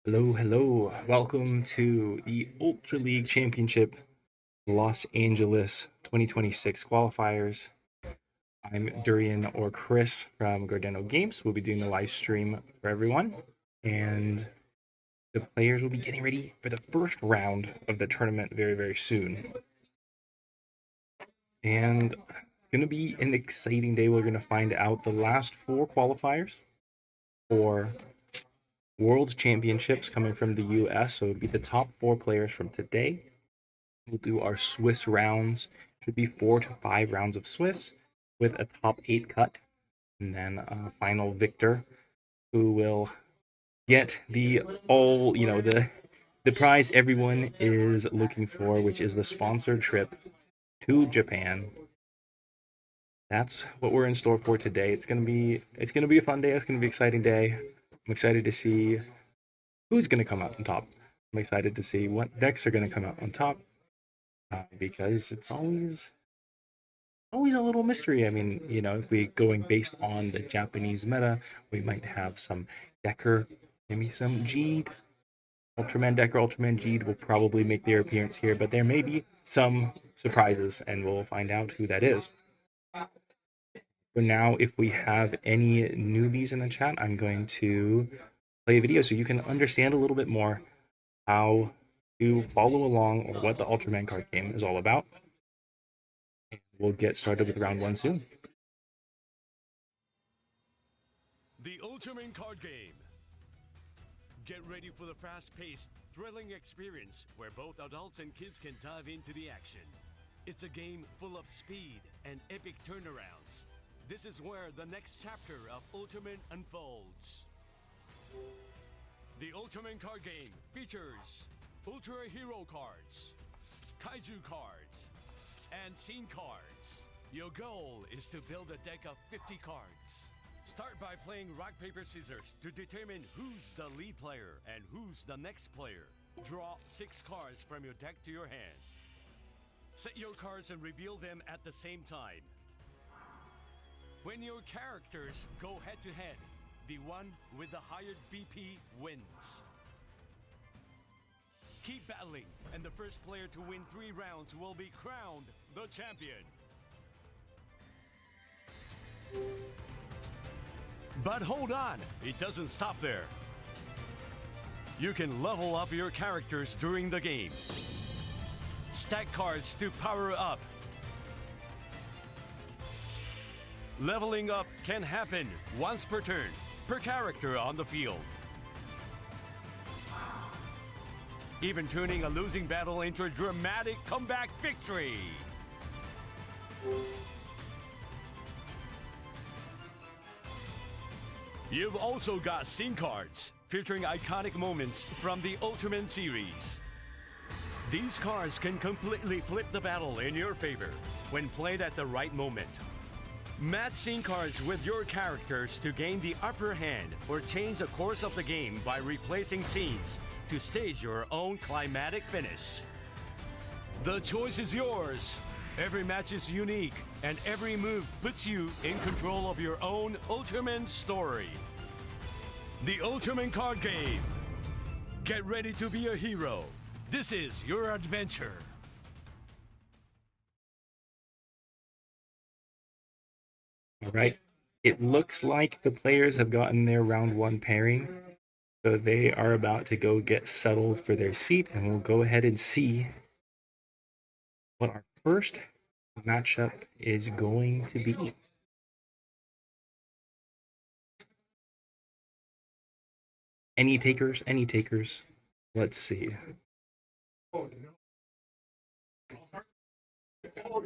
Hello. Welcome to the Ultra League Championship Los Angeles 2026 qualifiers. I'm Durian or Chris from Gardeno Games. We'll be doing the live stream for everyone, and the players will be getting ready for the first round of the tournament very soon. And it's going to be an exciting day. We're going to find out the last four qualifiers for World Championships coming from the US. So it would be the top four players from today. We'll do our Swiss rounds. Should be 4 to 5 rounds of Swiss with a top 8 cut, and then a final victor who will get the prize everyone is looking for, which is the sponsored trip to Japan. That's what we're in store for today. It's gonna be a fun day. It's gonna be an exciting day. I'm excited to see who's gonna come out on top. I'm excited to see what decks are gonna come out on top because it's always a little mystery. I mean, if we going based on the Japanese meta, we might have some Decker, maybe some Jeed. Ultraman Decker, Ultraman Jeed will probably make their appearance here, but there may be some surprises, and we'll find out who that is. For now, if we have any newbies in the chat, I'm going to play a video so you can understand a little bit more how to follow along or what the Ultraman card game is all about. We'll get started with round one soon. The Ultraman card game. Get ready for the fast-paced, thrilling experience where both adults and kids can dive into the action. It's a game full of speed and epic turnarounds. This is where the next chapter of Ultraman unfolds. The Ultraman card game features Ultra Hero cards, Kaiju cards, and Scene cards. Your goal is to build a deck of 50 cards. Start by playing rock, paper, scissors to determine who's the lead player and who's the next player. Draw 6 cards from your deck to your hand. Set your cards and reveal them at the same time. When your characters go head to head, the one with the higher BP wins. Keep battling, and the first player to win 3 rounds will be crowned the champion. But hold on, it doesn't stop there. You can level up your characters during the game. Stack cards to power up. Leveling up can happen once per turn, per character on the field. Even turning a losing battle into a dramatic comeback victory. You've also got Scene cards, featuring iconic moments from the Ultraman series. These cards can completely flip the battle in your favor when played at the right moment. Match Scene cards with your characters to gain the upper hand or change the course of the game by replacing scenes to stage your own climatic finish. The choice is yours. Every match is unique, and every move puts you in control of your own Ultraman story. The Ultraman card game. Get ready to be a hero. This is your adventure. All right. It looks like the players have gotten their round one pairing, so they are about to go get settled for their seat, and we'll go ahead and see what our first matchup is going to be. Any takers? Any takers? Let's see. Oh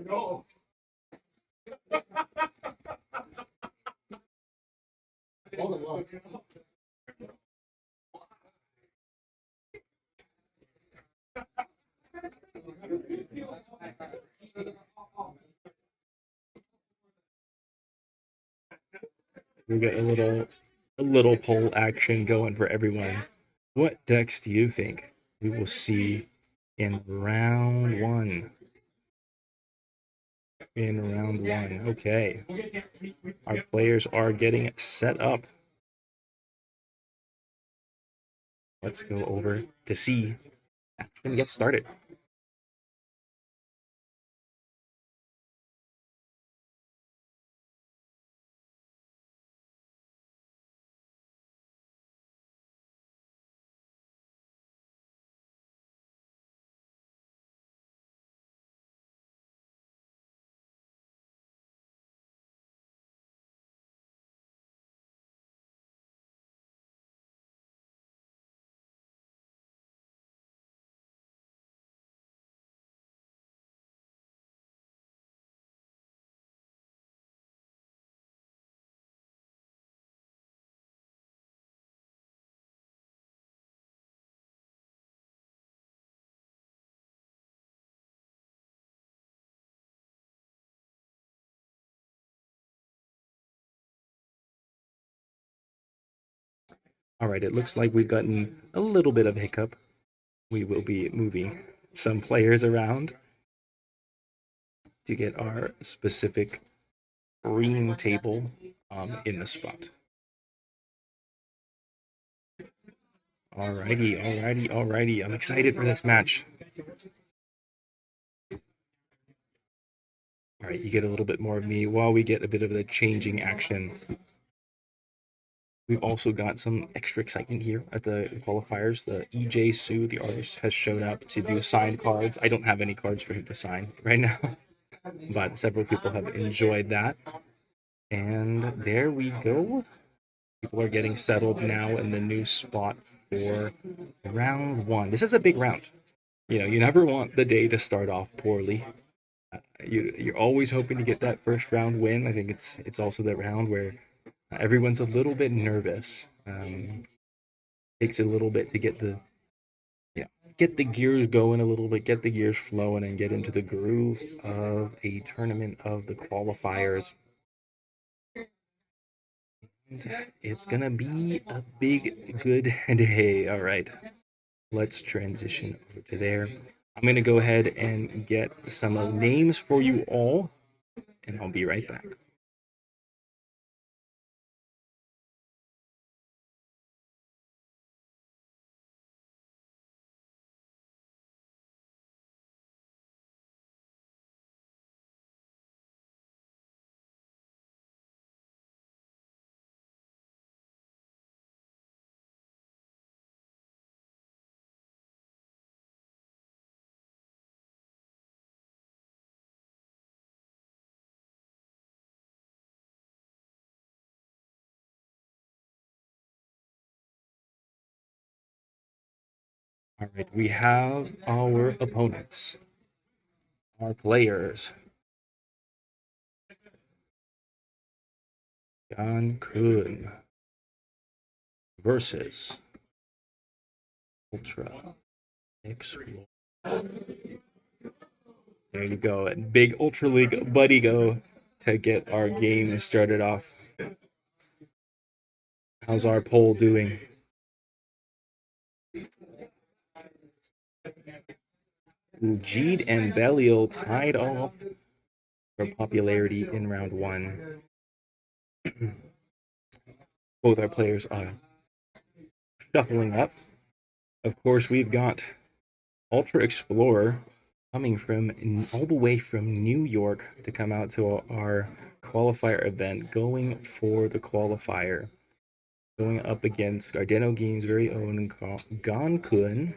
no. We got a little poll action going for everyone. What decks do you think we will see in round one? Okay. Our players are getting set up. let's go over to see and get started. All right, it looks like we've gotten a little bit of hiccup. We will be moving some players around to get our specific green table in the spot. Alrighty. I'm excited for this match. All right, you get a little bit more of me while we get a bit of the changing action. We've also got some extra excitement here at the qualifiers. The EJ Sue, the artist, has showed up to do signed cards. I don't have any cards for him to sign right now, but several people have enjoyed that. And there we go. People are getting settled now in the new spot for round one. This is a big round. You never want the day to start off poorly. You're always hoping to get that first round win. I think it's also the round where everyone's a little bit nervous. Takes a little bit to get the gears going a little bit, get the gears flowing, and get into the groove of a tournament of the qualifiers. And it's gonna be a big good day. All right, let's transition over to there. I'm gonna go ahead and get some names for you all, and I'll be right back. All right, we have our opponents, our players. Gan Kun versus Ultra Explore. There you go. Big Ultra League buddy go to get our game started off. How's our poll doing? Ujid and Belial tied off for popularity in round one. Both our players are shuffling up. Of course, we've got Ultra Explorer coming from all the way from New York to come out to our qualifier event, going for the qualifier, going up against Gardeno Games' very own Gankun,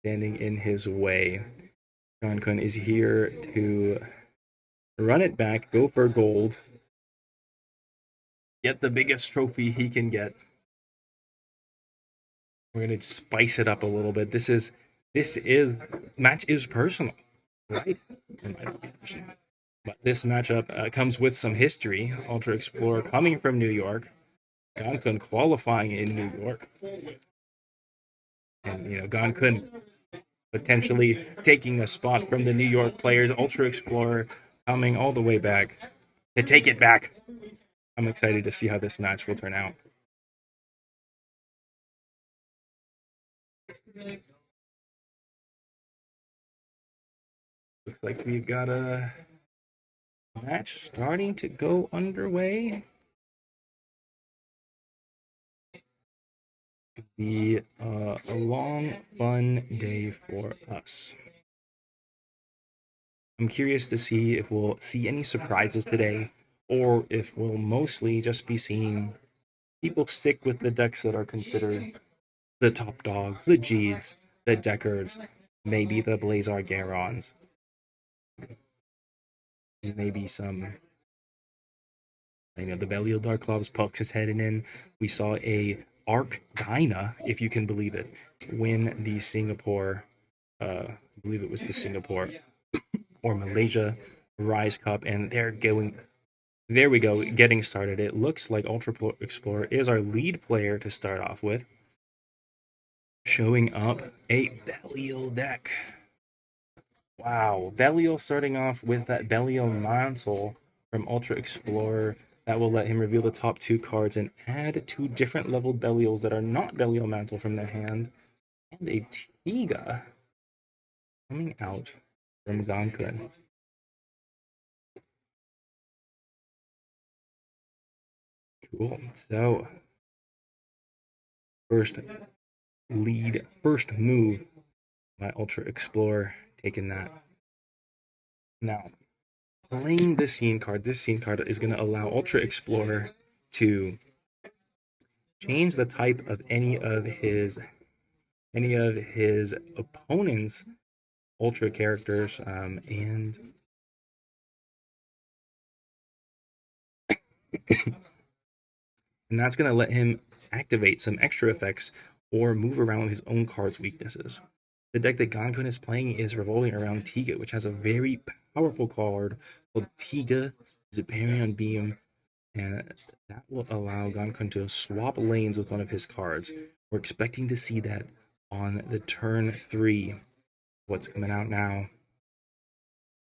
standing in his way. Gankun is here to run it back, go for gold, get the biggest trophy he can get. We're gonna spice it up a little bit. This is match is personal, right? It might not be personal, but this matchup comes with some history. Ultra Explorer coming from New York, Gankun qualifying in New York, and Gankun potentially taking a spot from the New York players. Ultra Explorer coming all the way back to take it back. I'm excited to see how this match will turn out. Looks like we've got a match starting to go underway. Be a long, fun day for us. I'm curious to see if we'll see any surprises today, or if we'll mostly just be seeing people stick with the decks that are considered the top dogs, the G's, the Deckers, maybe the Blazar Garons, maybe some, the Belial Dark Clubs. Pucks is heading in. We saw a Arc Dyna, if you can believe it, win the Singapore, I believe it was the Singapore or Malaysia Rise Cup, and they're going. There we go, getting started. It looks like Ultra Explorer is our lead player to start off with, showing up a Belial deck. Wow, Belial starting off with that Belial Mantle from Ultra Explorer. That will let him reveal the top 2 cards and add 2 different leveled Belials that are not Belial Mantle from their hand. And a Tiga coming out from Gankun. Cool. So, first move by Ultra Explorer, taking that. Now, playing this scene card is going to allow Ultra Explorer to change the type of any of his opponent's Ultra characters, and that's going to let him activate some extra effects or move around his own card's weaknesses. The deck that Gankun is playing is revolving around Tiga, which has a very powerful card called Tiga Ziparion Beam, and that will allow Gankun to swap lanes with one of his cards. We're expecting to see that on the turn 3. What's coming out now?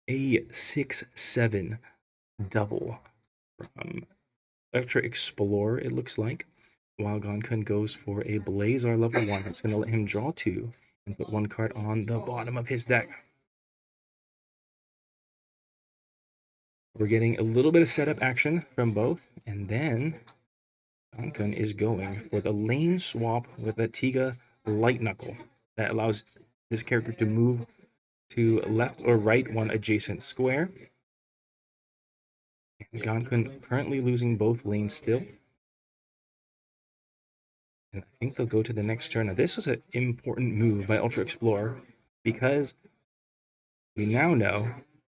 A 6/7 double from Ultra Explorer, it looks like. While Gankun goes for a Blazar level 1, it's going to let him draw 2 and put 1 card on the bottom of his deck. We're getting a little bit of setup action from both, and then Gankun is going for the lane swap with a Tiga Light Knuckle. That allows this character to move to left or right one adjacent square. And Gankun currently losing both lanes still. And I think they'll go to the next turn. Now, this was an important move by Ultra Explorer because we now know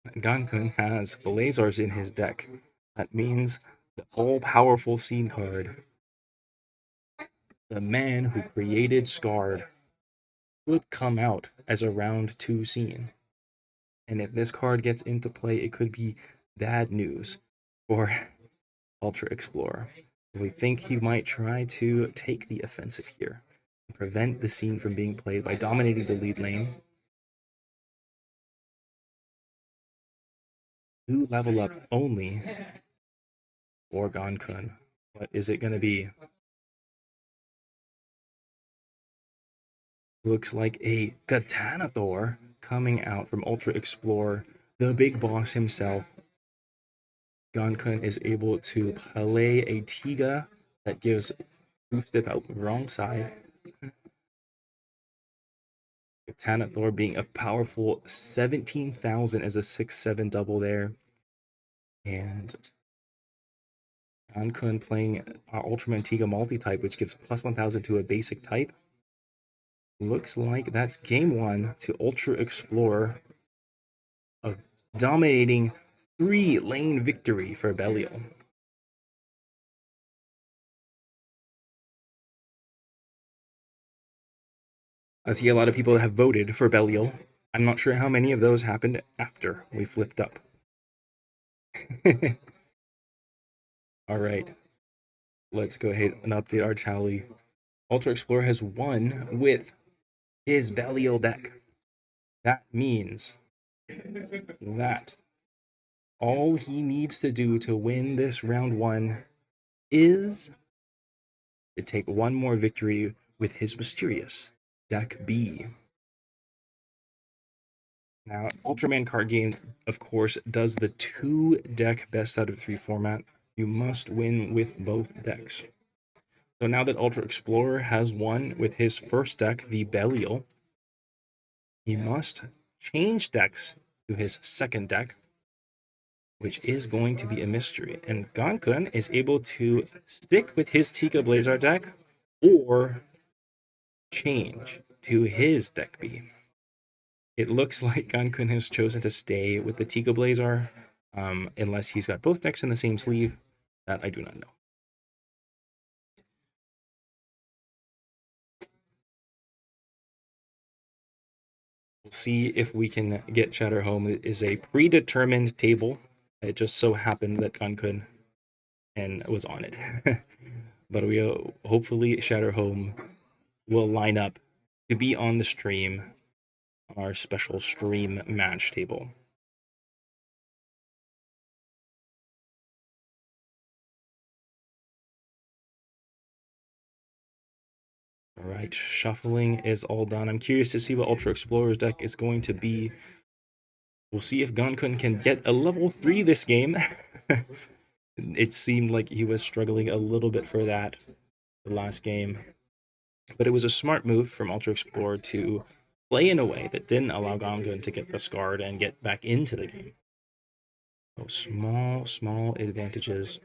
that Gankun has Blazars in his deck. That means the all-powerful scene card, the man who created Scarred, could come out as a round 2 scene. And if this card gets into play, it could be bad news for Ultra Explorer. We think he might try to take the offensive here and prevent the scene from being played by dominating the lead lane. 2 level up only for Gankun. What is it going to be? Looks like a Katana Thor coming out from Ultra Explorer, the big boss himself. Gankun is able to play a Tiga that gives boosted out wrong side. Katana Thor being a powerful 17,000 as a 6/7 double there. And Gankun playing our Ultraman Tiga multi-type, which gives plus 1,000 to a basic type. Looks like that's game 1 to Ultra Explorer, a dominating 3-lane victory for Belial. I see a lot of people have voted for Belial. I'm not sure how many of those happened after we flipped up. All right, let's go ahead and update our tally. Ultra Explorer has won with his Belial deck. That means that all he needs to do to win this round 1 is to take 1 more victory with his mysterious deck B. Now, Ultraman card game, of course, does the 2 deck best out of 3 format. You must win with both decks. So now that Ultra Explorer has won with his first deck, the Belial, he must change decks to his second deck, which is going to be a mystery. And Gankun is able to stick with his Tika Blazar deck or change to his deck B. It looks like Gankun has chosen to stay with the Tika Blazar, unless he's got both decks in the same sleeve. That I do not know. We'll see if we can get Shatter Home. It is a predetermined table. It just so happened that Gankun and was on it. But we hopefully Shatter Home will line up to be on the stream, on our special stream match table. All right, shuffling is all done. I'm curious to see what Ultra Explorer's deck is going to be. We'll see if Gankun can get a level 3 this game. It seemed like he was struggling a little bit for that the last game. But it was a smart move from Ultra Explorer to play in a way that didn't allow Gankun to get the Scarred and get back into the game. So small advantages.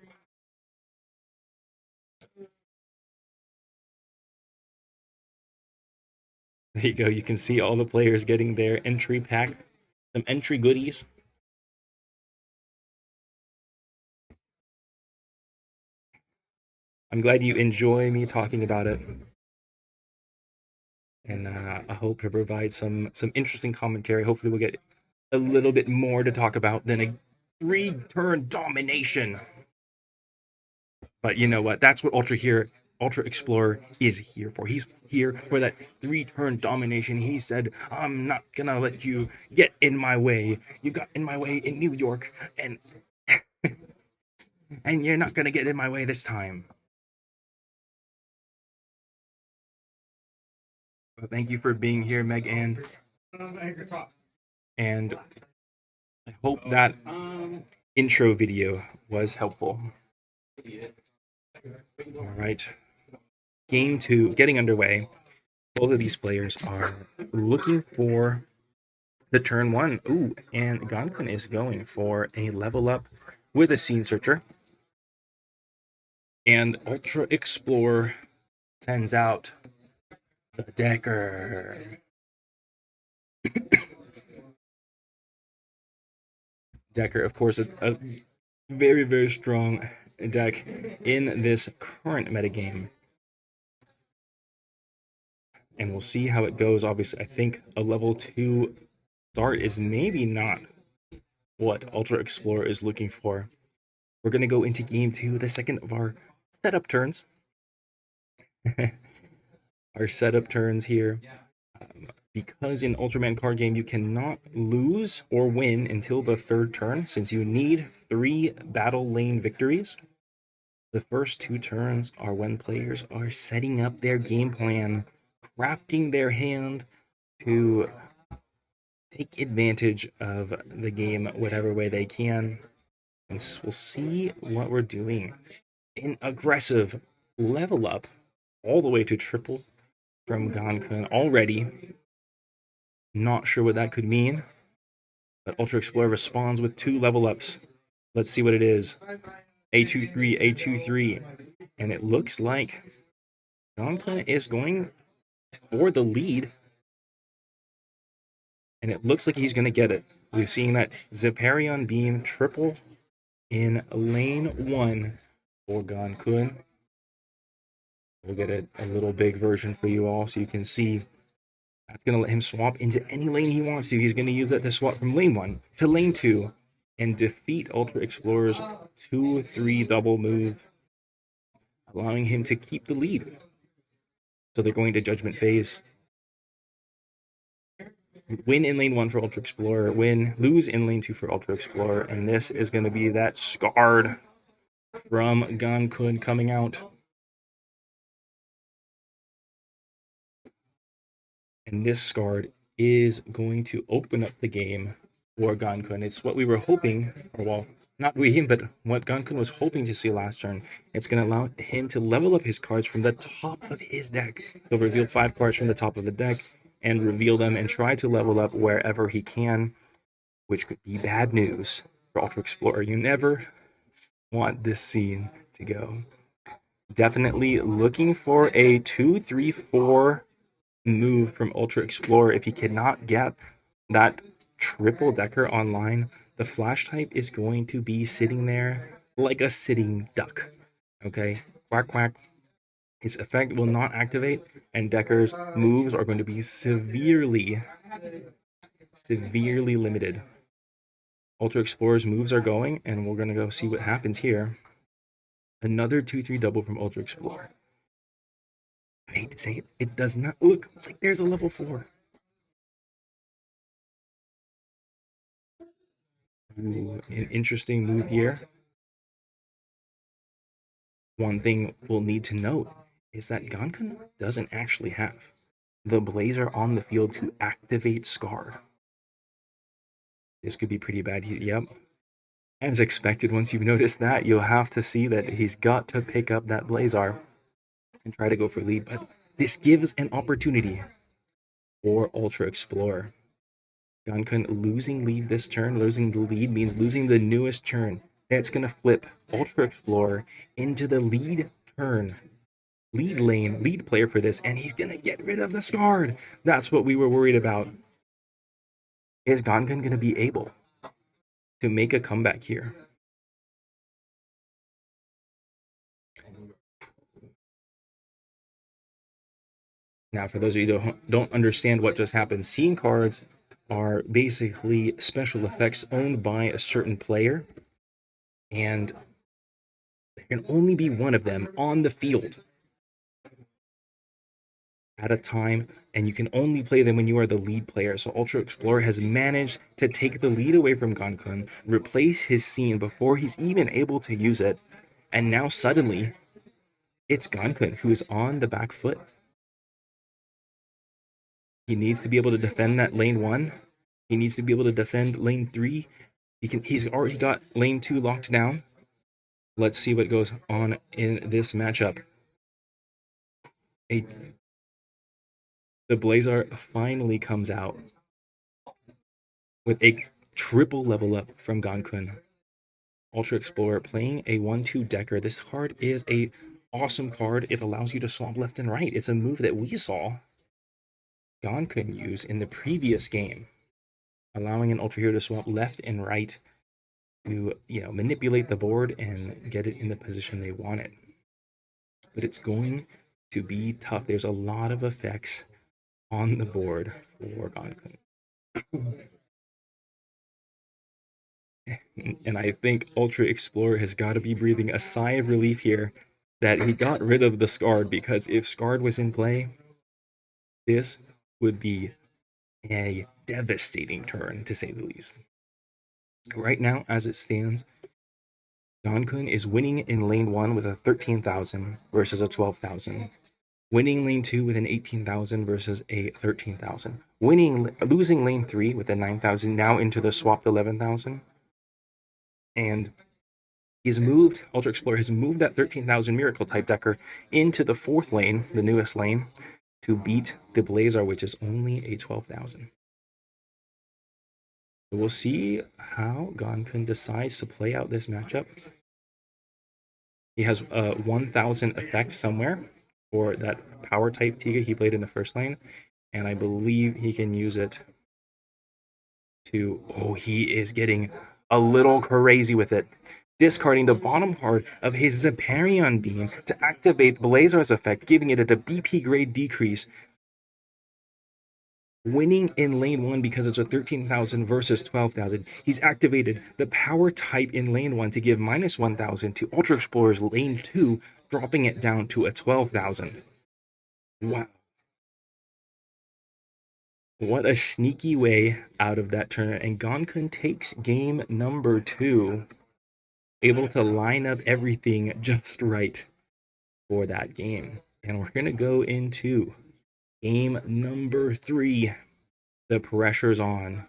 There you go. You can see all the players getting their entry pack, some entry goodies. I'm glad you enjoy me talking about it, and I hope to provide some interesting commentary. Hopefully, we'll get a little bit more to talk about than a 3-turn domination. But you know what? That's what Ultra Explorer is here for. He's here for that 3-turn domination. He said, "I'm not gonna let you get in my way. You got in my way in New York, and and you're not gonna get in my way this time." Well, thank you for being here, Meg Ann. And I hope that intro video was helpful. All right. Game 2 getting underway. Both of these players are looking for the turn 1. Ooh, and Gankun is going for a level up with a Scene Searcher. And Ultra Explorer sends out the Decker. Decker, of course, a very, very strong deck in this current metagame. And we'll see how it goes. Obviously, I think a level 2 start is maybe not what Ultra Explorer is looking for. We're going to go into game 2, the second of our setup turns. Our setup turns here. Because in Ultraman card game, you cannot lose or win until the 3rd turn, since you need 3 battle lane victories. The first 2 turns are when players are setting up their game plan, crafting their hand to take advantage of the game whatever way they can. And we'll see what we're doing. An aggressive level up all the way to triple from Gankun already. Not sure what that could mean, but Ultra Explorer responds with 2 level ups. Let's see what it is. A23, A23. And it looks like Gankun is going for the lead. And it looks like he's going to get it. We've seen that Ziparion Beam triple in lane 1 for Gankun. We'll get a little big version for you all so you can see. That's going to let him swap into any lane he wants to. He's going to use that to swap from lane 1 to lane 2 and defeat Ultra Explorer's 2-3 double move, allowing him to keep the lead. So they're going to Judgment Phase. Win in lane 1 for Ultra Explorer, lose in lane 2 for Ultra Explorer, and this is going to be that Scarred from Gankun coming out. And this Scarred is going to open up the game for Gankun. It's what we were hoping, or well, not we, but what Gunkun was hoping to see last turn. It's going to allow him to level up his cards from the top of his deck. He'll reveal 5 cards from the top of the deck and reveal them and try to level up wherever he can, which could be bad news for Ultra Explorer. You never want this scene to go. Definitely looking for a 2-3-4 move from Ultra Explorer. If he cannot get that triple decker online, the flash type is going to be sitting there like a sitting duck. Okay? Quack quack. His effect will not activate, and Decker's moves are going to be severely limited. Ultra Explorer's moves are going, and we're going to go see what happens here. Another 2-3 double from Ultra Explorer. I hate to say it, it does not look like there's a level 4. Ooh, an interesting move here. One thing we'll need to note is that Gankun doesn't actually have the Blazer on the field to activate Scarred. This could be pretty bad. Yep. As expected, once you've noticed that, you'll have to see that he's got to pick up that Blazar and try to go for lead. But this gives an opportunity for Ultra Explorer. Gankun losing lead this turn. Losing the lead means losing the newest turn. That's going to flip Ultra Explorer into the lead turn. Lead lane, lead player for this, and he's going to get rid of the Scarred. That's what we were worried about. Is Gankun going to be able to make a comeback here? Now, for those of you who don't understand what just happened, scene cards are basically special effects owned by a certain player, and there can only be one of them on the field at a time, and you can only play them when you are the lead player. So Ultra Explorer has managed to take the lead away from Gankun, replace his scene before he's even able to use it, and now suddenly it's Gankun who is on the back foot. He needs to be able to defend that lane 1. He needs to be able to defend lane 3. He's already got lane 2 locked down. Let's see what goes on in this matchup. The Blazar finally comes out with a triple level up from Gankun. Ultra Explorer playing a 1-2 decker. This card is a awesome card. It allows you to swap left and right. It's a move that we saw Gankun use in the previous game, allowing an Ultra Hero to swap left and right to, manipulate the board and get it in the position they want it. But it's going to be tough. There's a lot of effects on the board for Gankun. And I think Ultra Explorer has got to be breathing a sigh of relief here that he got rid of the Scarred, because if Scarred was in play, this would be a devastating turn, to say the least. Right now, as it stands, Gankun is winning in lane 1 with a 13,000 versus a 12,000. Winning lane 2 with an 18,000 versus a 13,000. Losing lane 3 with a 9,000, now into the swapped 11,000. And Ultra Explorer has moved that 13,000 Miracle type decker into the 4th lane, the newest lane, to beat the Blazar, which is only a 12,000. We'll see how Gankun decides to play out this matchup. He has a 1,000 effect somewhere for that power type Tiga he played in the first lane, and I believe he can use it to... Oh, he is getting a little crazy with it. Discarding the bottom part of his Zeparion Beam to activate Blazar's effect, giving it a BP grade decrease. Winning in lane 1 because it's a 13,000 versus 12,000. He's activated the power type in lane 1 to give minus 1,000 to Ultra Explorer's lane 2, dropping it down to a 12,000. Wow. What a sneaky way out of that turn. And Gankun takes game number 2. Able to line up everything just right for that game. And we're going to go into game number 3. The pressure's on.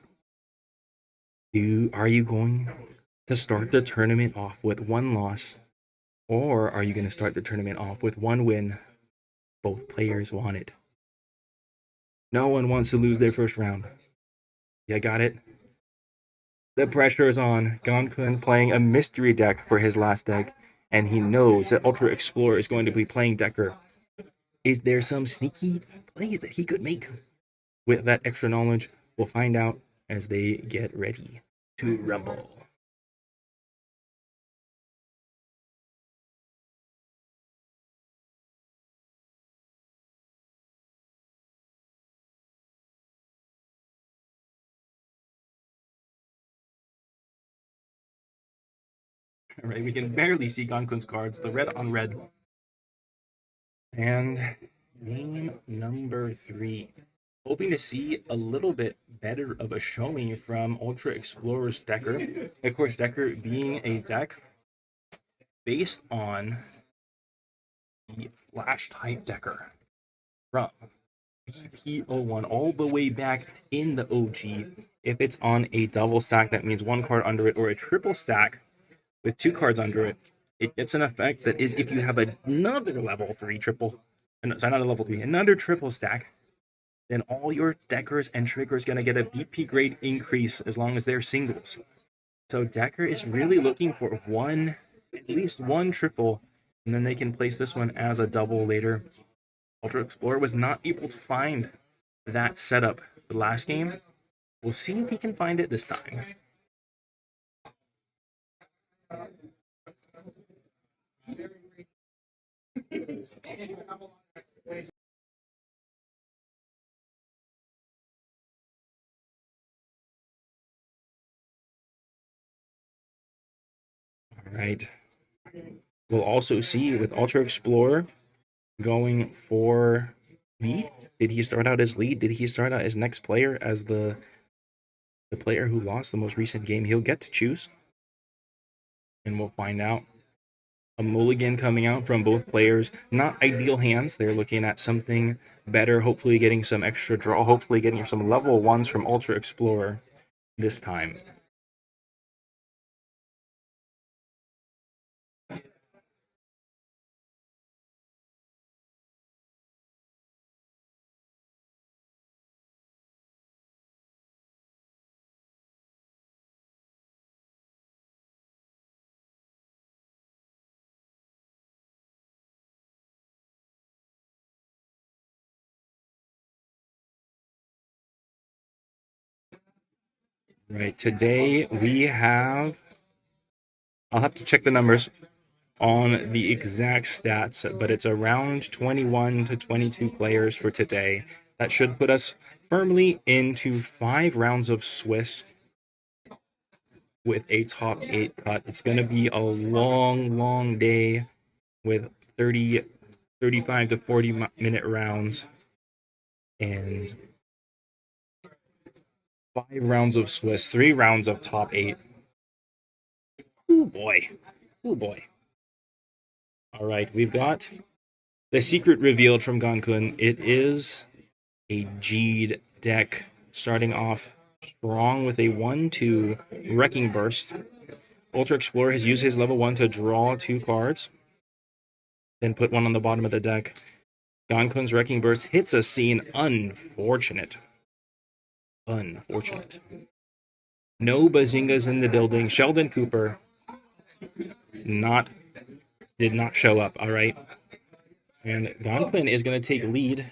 Are you going to start the tournament off with one loss? Or are you going to start the tournament off with one win? Both players want it. No one wants to lose their first round. You got it? The pressure is on. Gonkun playing a mystery deck for his last deck, and he knows that Ultra Explorer is going to be playing Decker. Is there some sneaky plays that he could make with that extra knowledge? We'll find out as they get ready to rumble. All right, we can barely see Gonkun's cards, the red on red. And game number 3. Hoping to see a little bit better of a showing from Ultra Explorer's Decker. Of course, Decker being a deck based on the Flash type Decker from BP01 all the way back in the OG. If it's on a double stack, that means one card under it, or a triple stack with 2 cards under it, it gets an effect that is if you have another level 3 triple, sorry, not a level 3, another triple stack, then all your Deckers and Triggers going to get a BP grade increase as long as they're singles. So Decker is really looking for at least one triple, and then they can place this one as a double later. Ultra Explorer was not able to find that setup the last game. We'll see if he can find it this time. All right. We'll also see with Ultra Explorer going for lead. Did he start out as lead? Did he start out as next player, as the player who lost the most recent game? He'll get to choose, and we'll find out. A mulligan coming out from both players. Not ideal hands. They're looking at something better, hopefully getting some extra draw, hopefully getting some level 1s from Ultra Explorer this time. Right, today we have, I'll have to check the numbers on the exact stats, but it's around 21 to 22 players for today. That should put us firmly into 5 rounds of Swiss with a top 8 cut. It's going to be a long day with 35 to 40 minute rounds and 5 rounds of Swiss, 3 rounds of top 8. Oh boy. Oh boy. All right, we've got the secret revealed from Gonkun. It is a G'd deck, starting off strong with a 1-2 Wrecking Burst. Ultra Explorer has used his level 1 to draw 2 cards, then put one on the bottom of the deck. Gonkun's Wrecking Burst hits a scene. Unfortunate. No Bazingas in the building. Sheldon Cooper did not show up, all right? And Gonkun is going to take lead.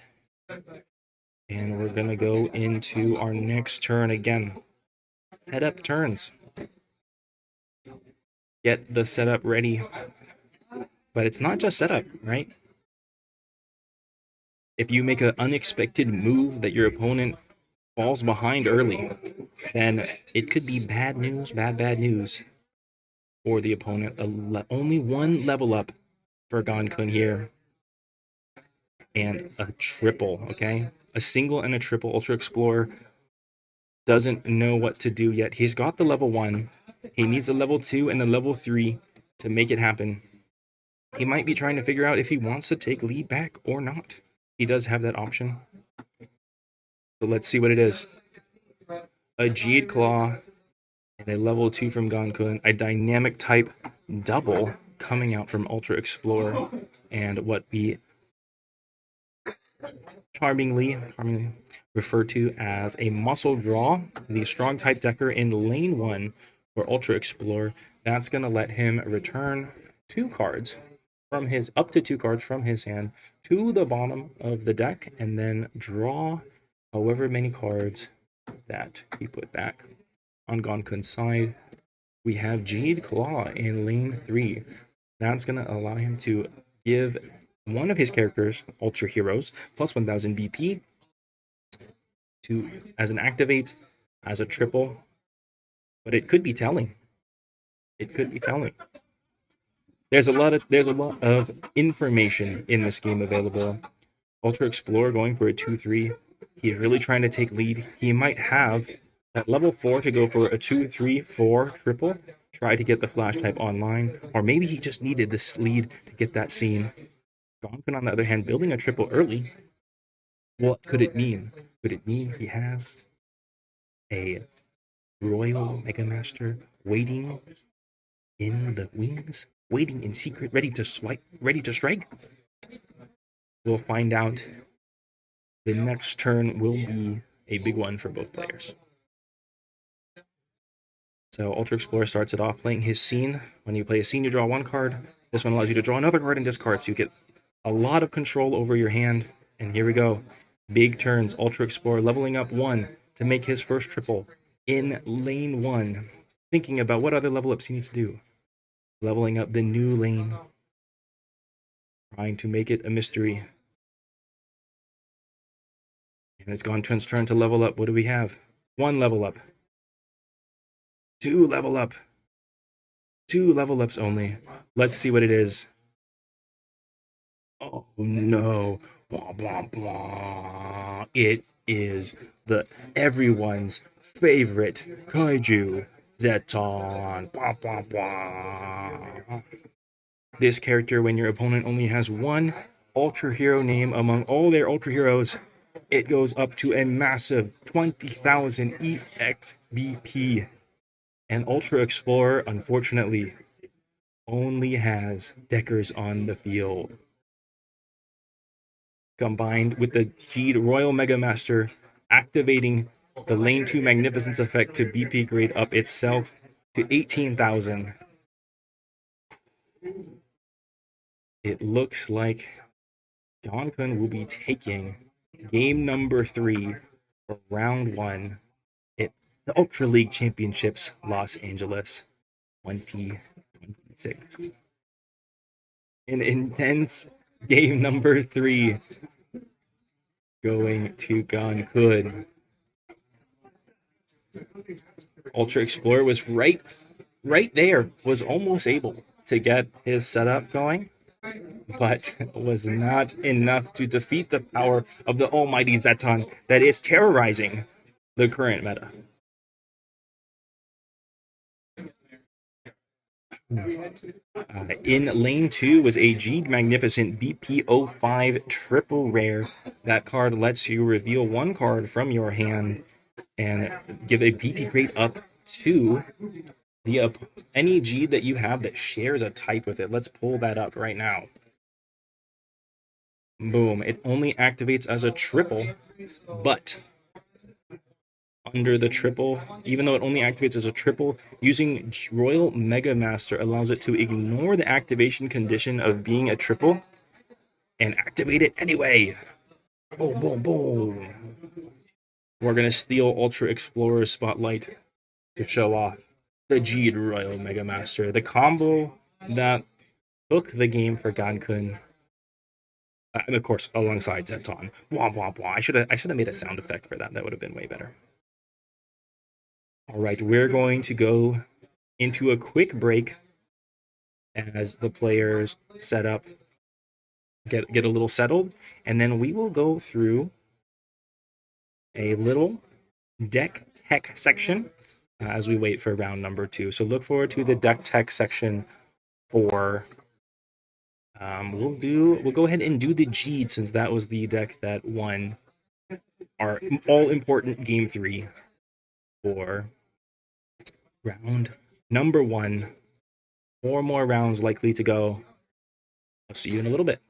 And we're going to go into our next turn again. Setup turns. Get the setup ready. But it's not just setup, right? If you make an unexpected move that your opponent falls behind early, then it could be bad news for the opponent. Only one level up for Gonkun here. And a triple, okay? A single and a triple. Ultra Explorer doesn't know what to do yet. He's got the level 1. He needs a level 2 and a level 3 to make it happen. He might be trying to figure out if he wants to take lead back or not. He does have that option. So let's see what it is. A G'd Claw. and a level 2 from Gankun, a dynamic type double coming out from Ultra Explorer, and what we charmingly refer to as a muscle draw, the strong type decker in lane 1 for Ultra Explorer. That's going to let him return 2 cards from his up to 2 cards from his hand to the bottom of the deck, and then draw however many cards that he put back. On Gonkun's side, we have Jade Claw in lane 3. That's going to allow him to give one of his characters, Ultra Heroes, plus 1000 BP to as an activate, as a triple. But it could be telling. It could be telling. There's a lot of information in this game available. Ultra Explorer going for a 2/3. He's really trying to take lead. He might have at level 4 to go for a 2/3/4 triple, try to get the flash type online, or maybe he just needed this lead to get that scene. Gonkin, on the other hand, building a triple early. What could it mean? Could it mean he has a Royal Mega Master waiting in the wings, waiting in secret, ready to strike? We'll find out. The next turn will be a big one for both players. So Ultra Explorer starts it off playing his scene. When you play a scene, you draw 1 card. This one allows you to draw another card and discard, so you get a lot of control over your hand. And here we go. Big turns. Ultra Explorer leveling up 1 to make his first triple in lane 1. Thinking about what other level ups he needs to do. Leveling up the new lane. Trying to make it a mystery. And it's Gonkun's turn to level up. What do we have? 1 level up. 2 level up. 2 level ups only. Let's see what it is. Oh no. Blah, blah, blah. It is everyone's favorite kaiju, Zeton. Blah, blah, blah. This character, when your opponent only has 1 Ultra Hero name among all their Ultra Heroes, it goes up to a massive 20,000 EXBP. And Ultra Explorer, unfortunately, only has Deckers on the field. Combined with the Jade Royal Mega Master activating the lane 2 Magnificence effect to BP grade up itself to 18,000. It looks like Gonkun will be taking game number 3 for round 1 at the Ultra League Championships Los Angeles 2026. An intense game number 3 going to Gonkun. Ultra Explorer was right there, was almost able to get his setup going, but was not enough to defeat the power of the almighty Zeton that is terrorizing the current meta. In lane 2 was a Jade Magnificent BP05 triple rare. That card lets you reveal 1 card from your hand and give a BP grade up to the any Jade that you have that shares a type with it. Let's pull that up right now. Boom. It only activates as a triple, but under the triple, even though it only activates as a triple, using Royal Mega Master allows it to ignore the activation condition of being a triple and activate it anyway. Boom, boom, boom. We're going to steal Ultra Explorer's spotlight to show off the Jade Royal Mega Master, the combo that took the game for Gonkun. And of course, alongside Zeton. Blah, blah, blah. I should have made a sound effect for that. That would have been way better. All right, we're going to go into a quick break as the players set up, get a little settled, and then we will go through a little deck tech section as we wait for round number 2. So look forward to the deck tech section for. We'll go ahead and do the Jade, since that was the deck that won our all important game 3 for Round number 1. 4 more rounds likely to go. I'll see you in a little bit.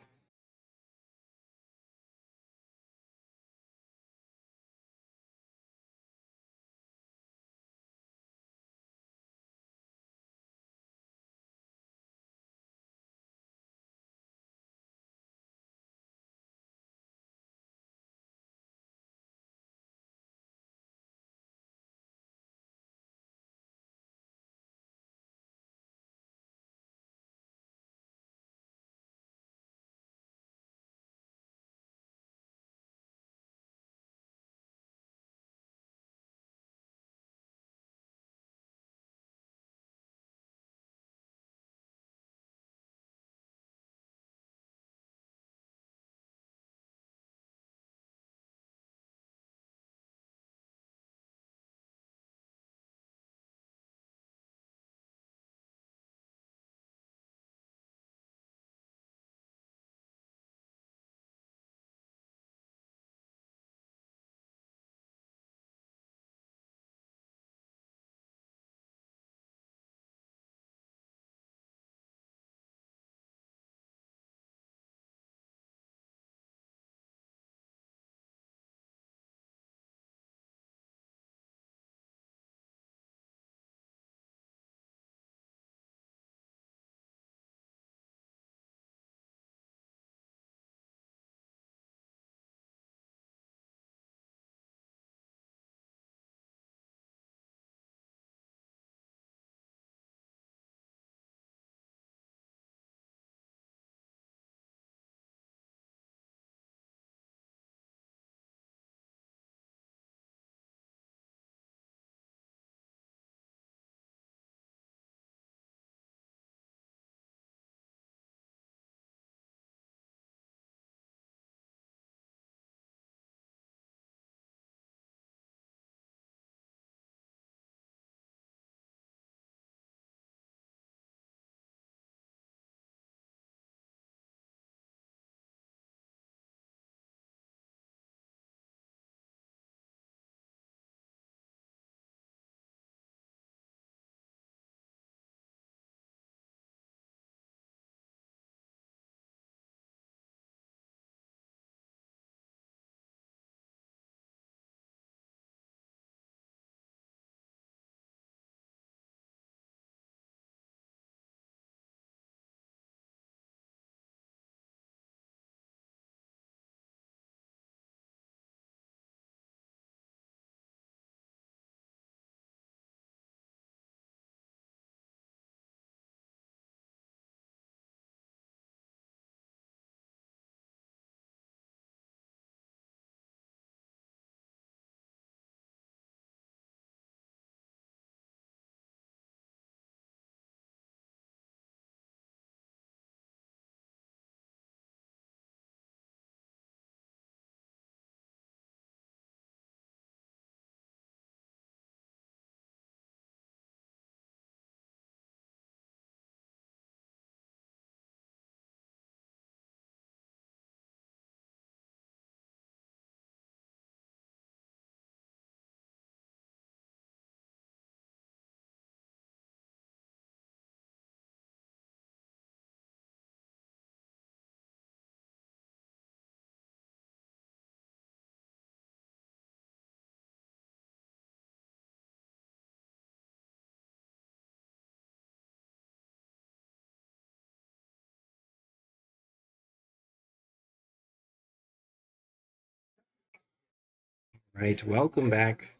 Right, welcome back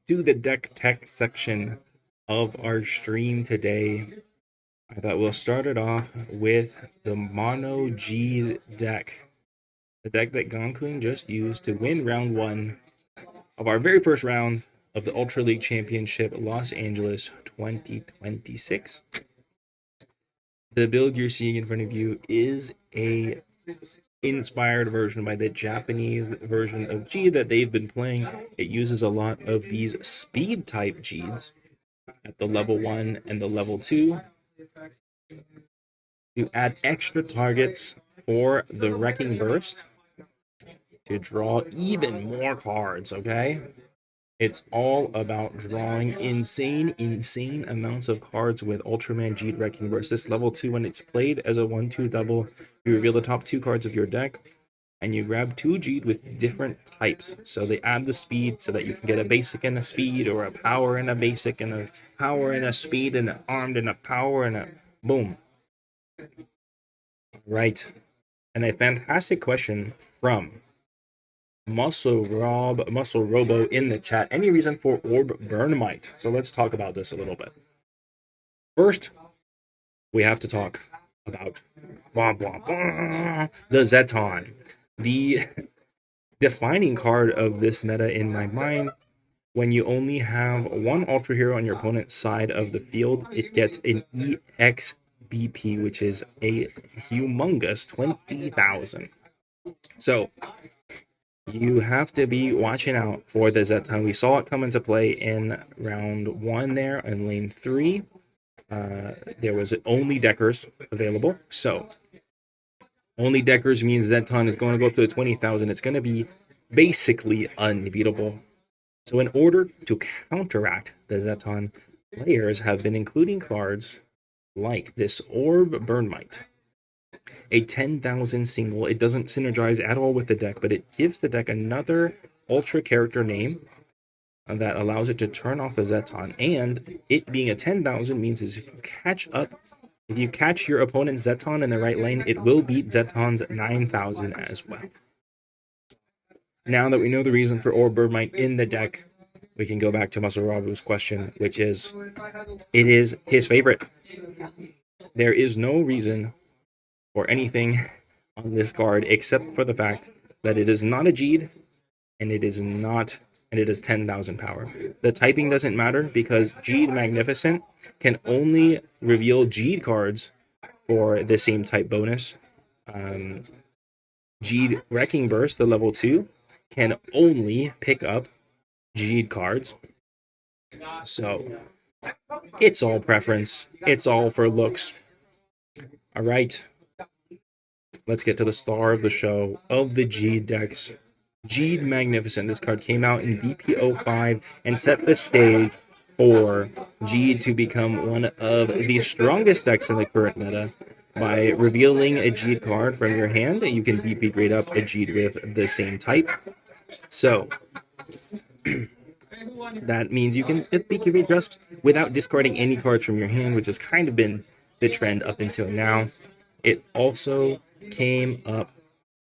to the deck tech section of our stream today. I thought we'll start it off with the Mono G deck, the deck that Gonkun just used to win round 1 of our very first round of the Ultra League Championship Los Angeles 2026. The build you're seeing in front of you is a inspired version by the Japanese version of G that they've been playing. It uses a lot of these speed type Gs at the level 1 and the level 2 to add extra targets for the Wrecking Burst to draw even more cards, okay? It's all about drawing insane amounts of cards with Ultraman Jeed Wrecking Burst. This level 2, when it's played as a 1-2 double, you reveal the top 2 cards of your deck, and you grab 2 Jeed with different types. So they add the speed so that you can get a basic and a speed, or a power and a basic, and a power and a speed, and an armed and a power, and a boom. Right. And a fantastic question from Muscle Robo in the chat. Any reason for Orb Burn-Mite? So let's talk about this a little bit. First, we have to talk about the Zeton. The defining card of this meta in my mind. When you only have one Ultra Hero on your opponent's side of the field, it gets an EXBP, which is a humongous 20,000. So you have to be watching out for the Zeton. We saw it come into play in round 1 there in lane 3. There was only Deckers available. So only Deckers means Zeton is going to go up to 20,000. It's going to be basically unbeatable. So in order to counteract the Zeton, players have been including cards like this Orb Burn-Mite. A 10,000 single. It doesn't synergize at all with the deck, but it gives the deck another Ultra character name that allows it to turn off the Zeton. And it being a 10,000 means if you catch your opponent's Zeton in the right lane, it will beat Zeton's 9,000 as well. Now that we know the reason for Orb Burn-Mite in the deck, we can go back to Muscle Robo's question, which is, it is his favorite. There is no reason or anything on this card except for the fact that it is not a Jeed, and it is 10,000 power. The typing doesn't matter because Jeed Magnificent can only reveal Jeed cards for the same type bonus. Jeed Wrecking Burst, the level 2, can only pick up Jeed cards. So it's all preference. It's all for looks. All right. Let's get to the star of the show of the Jeed decks. Jeed Magnificent. This card came out in BPO5 and set the stage for Jeed to become one of the strongest decks in the current meta. By revealing a Jeed card from your hand, you can BP grade up a Jeed with the same type. So that means you can BP grade just without discarding any cards from your hand, which has kind of been the trend up until now. It also came up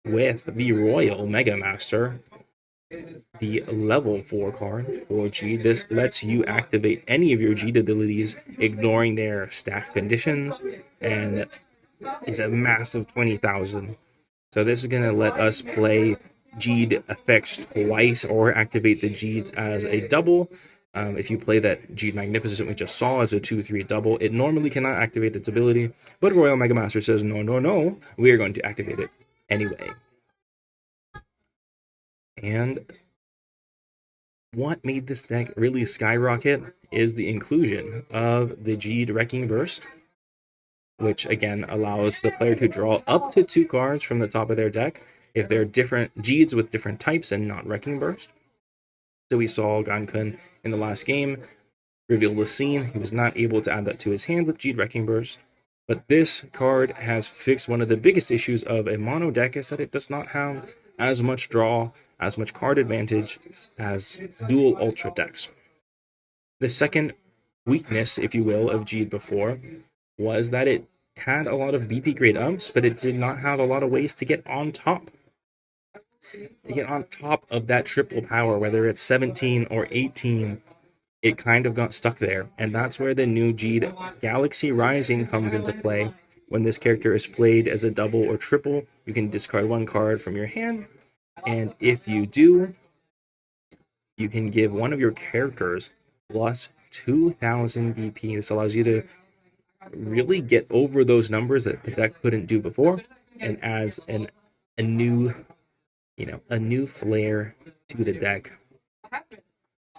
with the Royal Mega Master, the level 4 card for G. This lets you activate any of your G abilities, ignoring their stack conditions, and is a massive 20,000. So this is going to let us play Jeed effects twice, or activate the Jeeds as a double. If you play that Jeed Magnificent we just saw as a 2/3 double, it normally cannot activate its ability, but Royal Mega Master says, no, we are going to activate it anyway. And what made this deck really skyrocket is the inclusion of the Jeed Wrecking Burst, which again allows the player to draw up to 2 cards from the top of their deck if they're different Jeeds with different types and not Wrecking Burst. So we saw Gankun in the last game reveal the scene. He was not able to add that to his hand with Jeed Wrecking Burst. But this card has fixed one of the biggest issues of a mono deck, is that it does not have as much draw, as much card advantage as dual Ultra decks. The second weakness, if you will, of Jeed before was that it had a lot of BP grade ups, but it did not have a lot of ways to get on top. To get on top of that triple power, whether it's 17 or 18, it kind of got stuck there. And that's where the new Jeed Galaxy Rising comes into play. When this character is played as a double or triple, you can discard 1 card from your hand. And if you do, you can give one of your characters plus 2,000 BP. This allows you to really get over those numbers that the deck couldn't do before, and adds a new flair to the deck.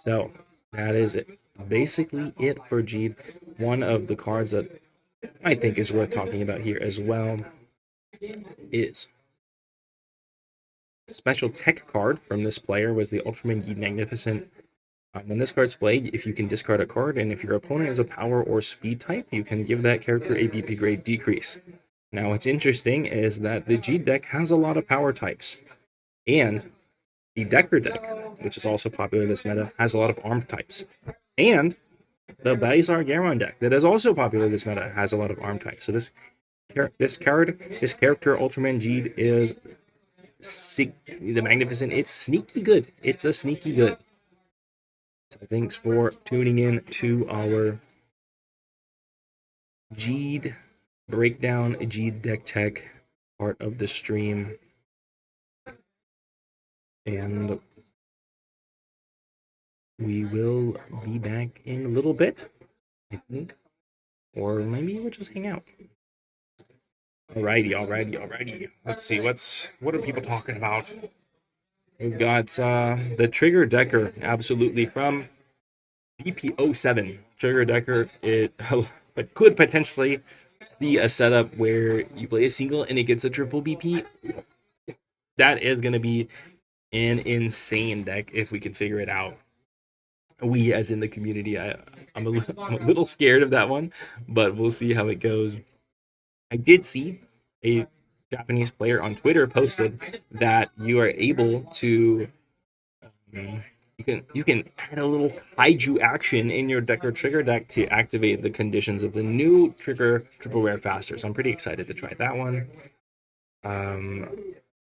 So that is it. Basically it for Jeed. One of the cards that I think is worth talking about here as well is special tech card from this player was the Ultraman Jeed Magnificent When this card's played, if you can discard a card, and if your opponent is a power or speed type, you can give that character a BP grade decrease. Now, what's interesting is that the G deck has a lot of power types, and the Decker deck, which is also popular in this meta, has a lot of armed types. And the Balizar Garon deck, that is also popular in this meta, has a lot of armed types. So this character, Ultraman Jeed, is the Magnificent. It's sneaky good. It's a sneaky good. So thanks for tuning in to our Jeed breakdown, Jeed deck tech part of the stream. And we will be back in a little bit, I think. Or maybe we'll just hang out. Alrighty. Let's see, what are people talking about? We've got the Trigger Decker, absolutely, from BP07. Trigger Decker, but could potentially see a setup where you play a single and it gets a triple BP. That is going to be an insane deck if we can figure it out. We, as in the community, I'm a little scared of that one, but we'll see how it goes. I did see a Japanese player on Twitter posted that you are able to you can add a little kaiju action in your Decker Trigger deck to activate the conditions of the new Trigger Triple Rare faster. So I'm pretty excited to try that one.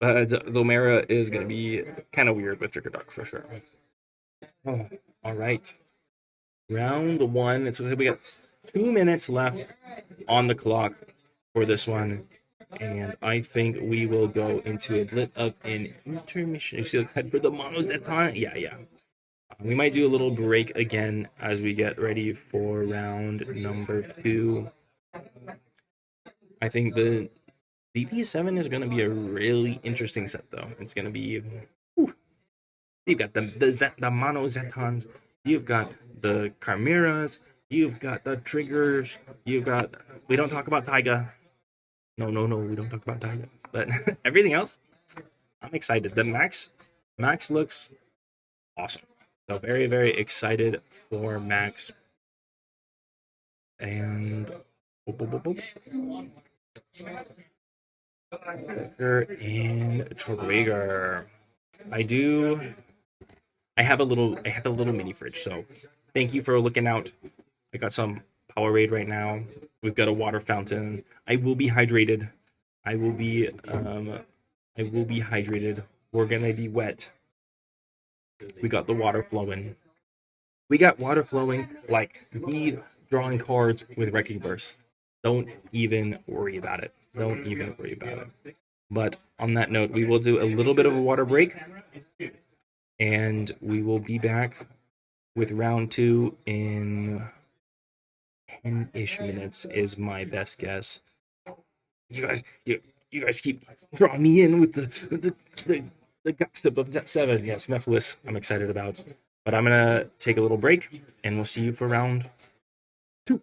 Zomera is going to be kind of weird with Trigger Deck for sure. Oh, all right. Round one. We got 2 minutes left on the clock for this one, and I think we will go into a bit of an intermission. So excited for the Mono Zeton? Yeah. We might do a little break again as we get ready for round number 2. I think the BP7 is going to be a really interesting set, though. It's going to be... You've got the Mono Zetons, you've got the Chimeras, you've got the Triggers, you've got... We don't talk about Taiga. No, we don't talk about Taiga. But everything else, I'm excited. The Max looks awesome. So very, very excited for Max. And Becker and Torreger. I have a little mini fridge, so thank you for looking out. I got some Powerade right now. We've got a water fountain. I will be hydrated. I will be hydrated. We're gonna be wet. We got the water flowing. We got water flowing like me drawing cards with Wrecking Burst. Don't even worry about it. But on that note, we will do a little bit of a water break, and we will be back with round 2 in 10-ish minutes is my best guess. You guys keep drawing me in with the gossip of that 7. Yes, Mephiles, I'm excited about. But I'm gonna take a little break, and we'll see you for round 2.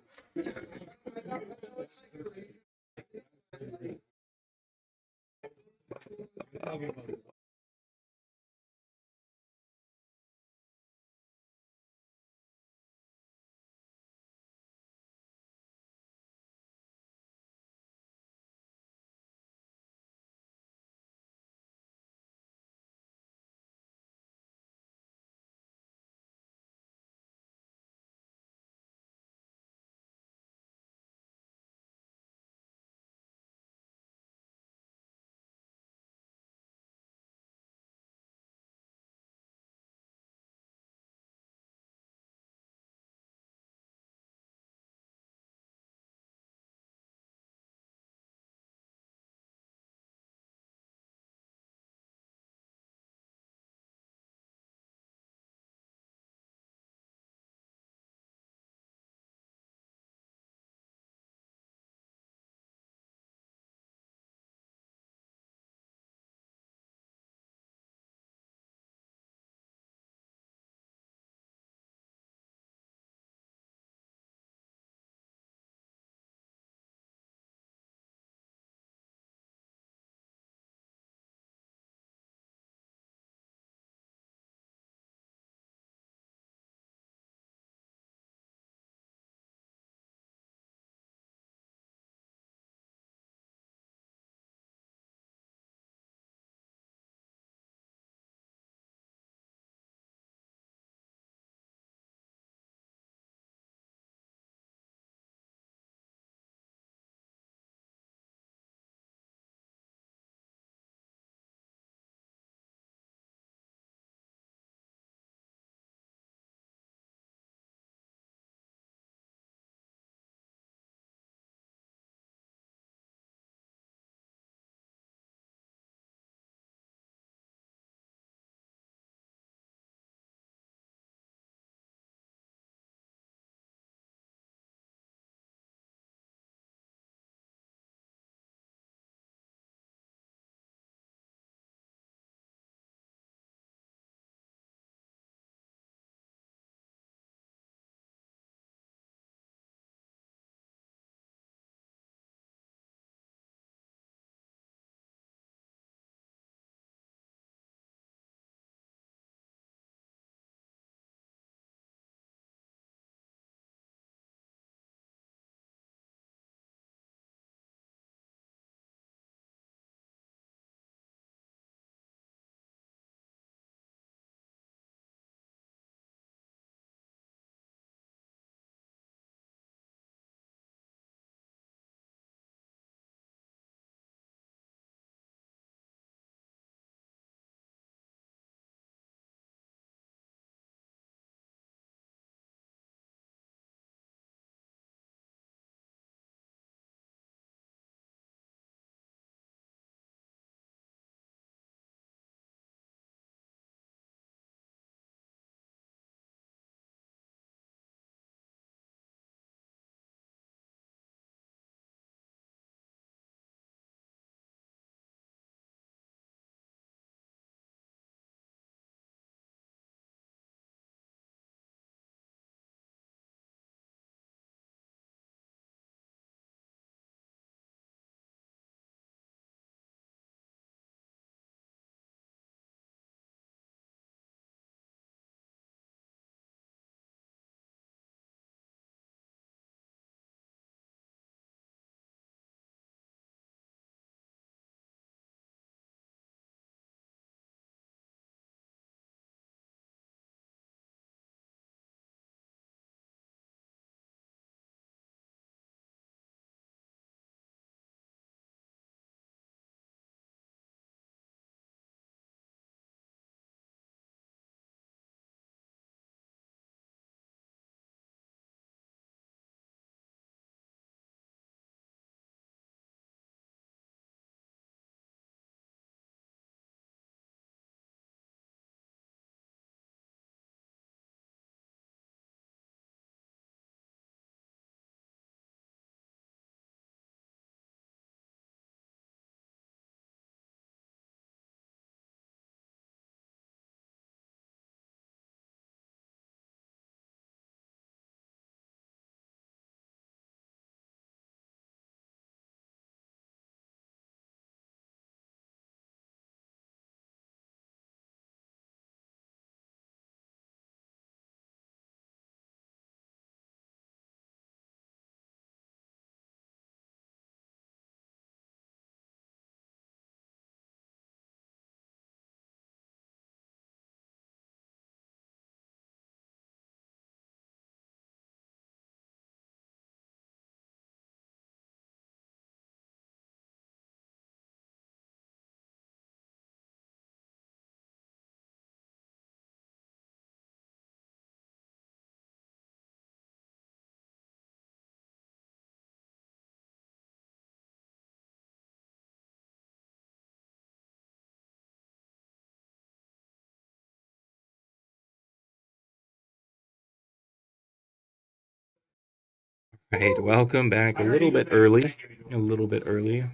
Right, welcome back. A little bit early. A little bit early.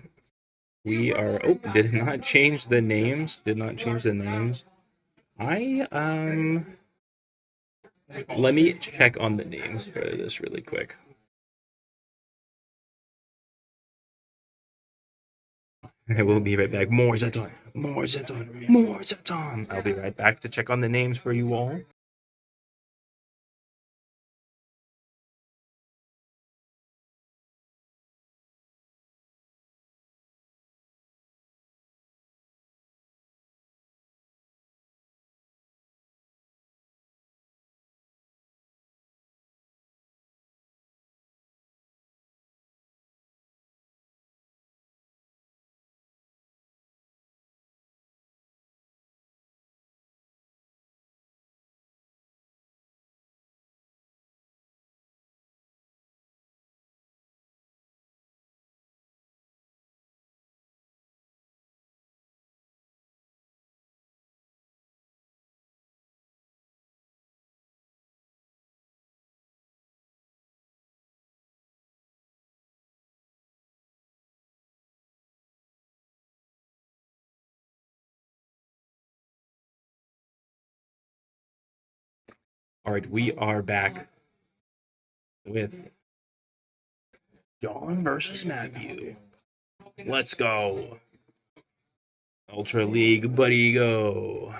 We are. Oh, did not change the names. Did not change the names. I. Let me check on the names for this really quick. I will be right back. More Zeton. More Zeton. More Zeton. I'll be right back to check on the names for you all. All right, we are back with John versus Matthew. Let's go. Ultra League, buddy, go.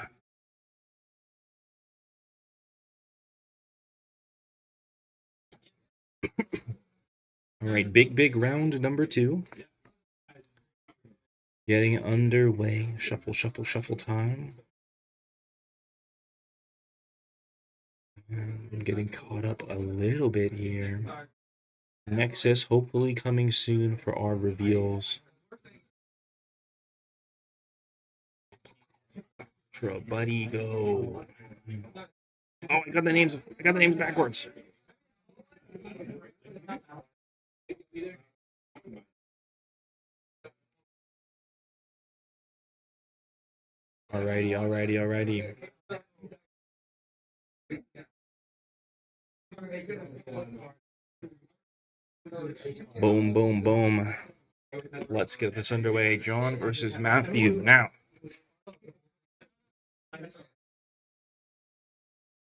All right, big round number 2. Getting underway. Shuffle, shuffle, shuffle time. I'm getting caught up a little bit here. Nexus hopefully coming soon for our reveals. Ultra, buddy, go. Oh, I got the names. I got the names backwards. Alrighty. Boom. Let's get this underway. John versus Matthew. Now,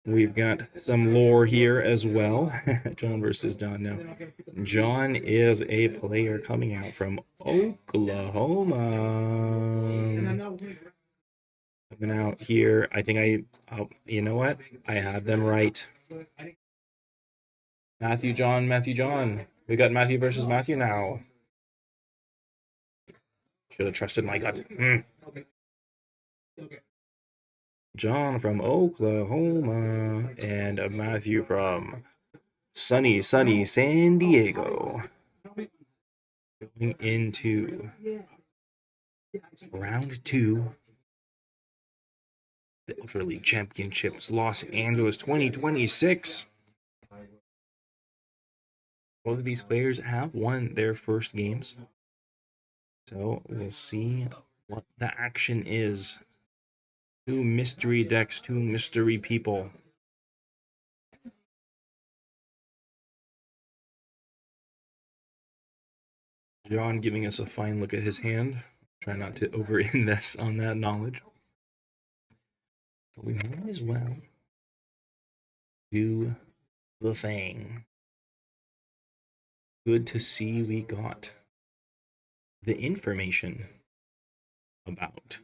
we've got some lore here as well. John versus John now. John is a player coming out from Oklahoma. Coming out here. I think you know what? I had them right. Matthew John. We got Matthew versus Matthew now. Should have trusted my gut. John from Oklahoma and Matthew from sunny San Diego. Going into round 2. The Ultra League Championships, Los Angeles 2026. Both of these players have won their first games. So we'll see what the action is. 2 mystery decks, 2 mystery people. John giving us a fine look at his hand. Try not to over-invest on that knowledge. But we might as well do the thing. Good to see we got the information about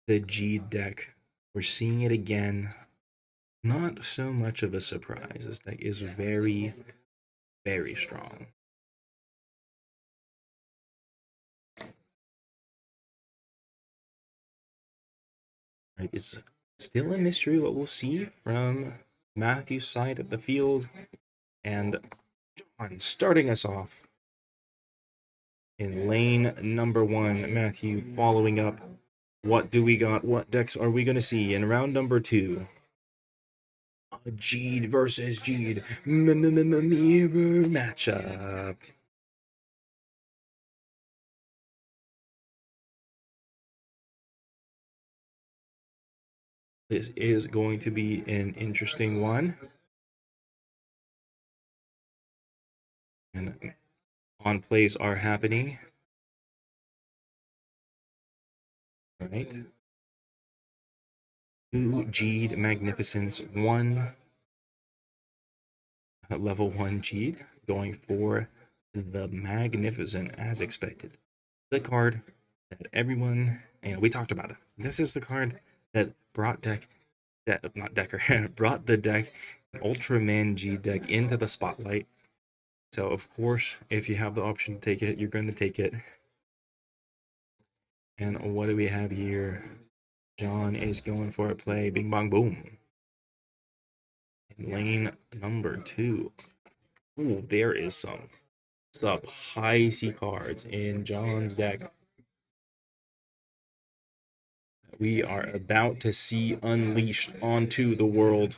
the G deck. We're seeing it again. Not so much of a surprise. This deck is very, very strong. Right, it's still a mystery what we'll see from Matthew's side of the field. And John starting us off in lane number 1. Matthew following up. What do we got? What decks are we going to see in round number 2? Jeed versus Jeed. Mirror matchup. This is going to be an interesting one. And on plays are happening. All right. 2 G'd Magnificence, 1 level 1 G'd, going for the Magnificent as expected. The card that everyone, we talked about it. This is the card that brought not Decker, brought the deck Ultraman G deck into the spotlight. So of course, if you have the option to take it, you're going to take it. And what do we have here? John is going for a play. Bing bong boom. Lane number 2. Ooh, there is some high C cards in John's deck. We are about to see unleashed onto the world.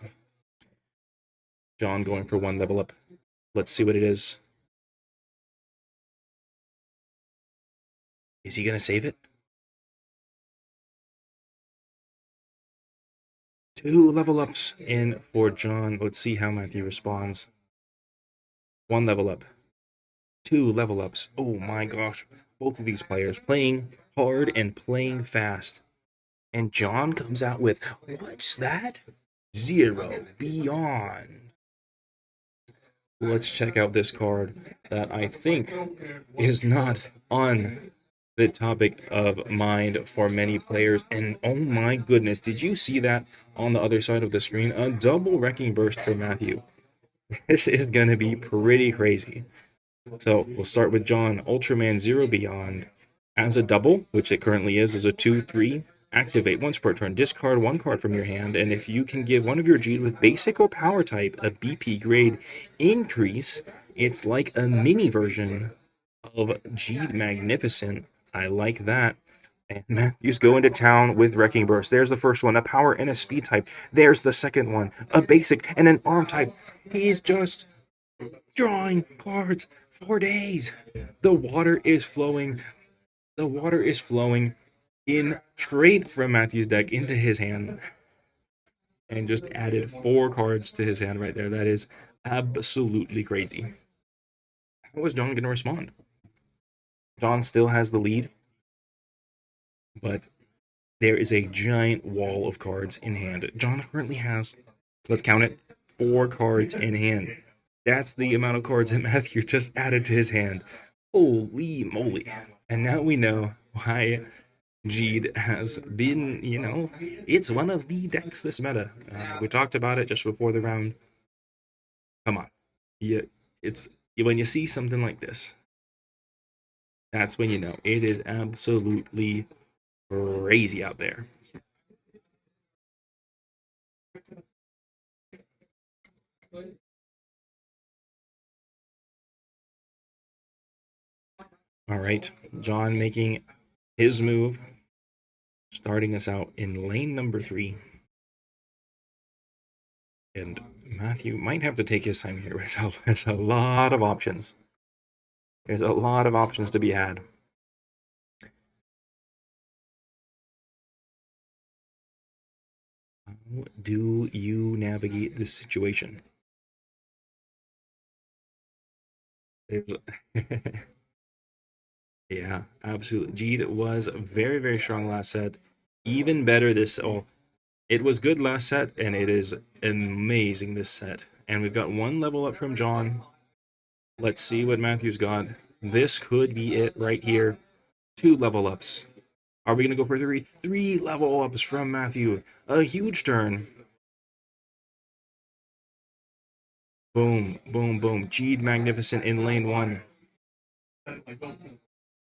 John going for 1 level up. Let's see what it is. Is he going to save it? 2 level ups in for John. Let's see how Matthew responds. 1 level up. 2 level ups. Oh my gosh. Both of these players playing hard and playing fast. And John comes out with, what's that? 0 beyond. Let's check out this card that I think is not on the topic of mind for many players. And oh my goodness, did you see that on the other side of the screen? A double Wrecking Burst for Matthew. This is going to be pretty crazy. So we'll start with John. Ultraman 0 Beyond. As a double, which it currently is a 2/3. Activate once per turn. Discard 1 card from your hand, and if you can give one of your G'd with basic or power type a BP grade increase, it's like a mini version of G'd Magnificent. I like that. And Matthews going to town with Wrecking Burst. There's the first one, a power and a speed type. There's the second one, a basic and an arm type. He's just drawing cards for days. The water is flowing. The water is flowing in straight from Matthew's deck into his hand, and just added 4 cards to his hand right there. That is absolutely crazy. How is John going to respond? John still has the lead, but there is a giant wall of cards in hand. John currently has, let's count it, 4 cards in hand. That's the amount of cards that Matthew just added to his hand. Holy moly. And now we know why G'd has been, it's one of the decks this meta. We talked about it just before the round. Come on. Yeah, it's when you see something like this, that's when you know it is absolutely crazy out there. All right, John making his move, starting us out in lane number 3. And Matthew might have to take his time here. There's a lot of options. There's a lot of options to be had. How do you navigate this situation? Yeah, absolutely. G'd was very, very strong last set. Even better this. Oh, it was good last set, and it is amazing this set. And we've got 1 level up from John. Let's see what Matthew's got. This could be it right here. 2 level ups. Are we going to go for 3? 3 level ups from Matthew. A huge turn. Boom, boom, boom. G'd Magnificent in lane 1.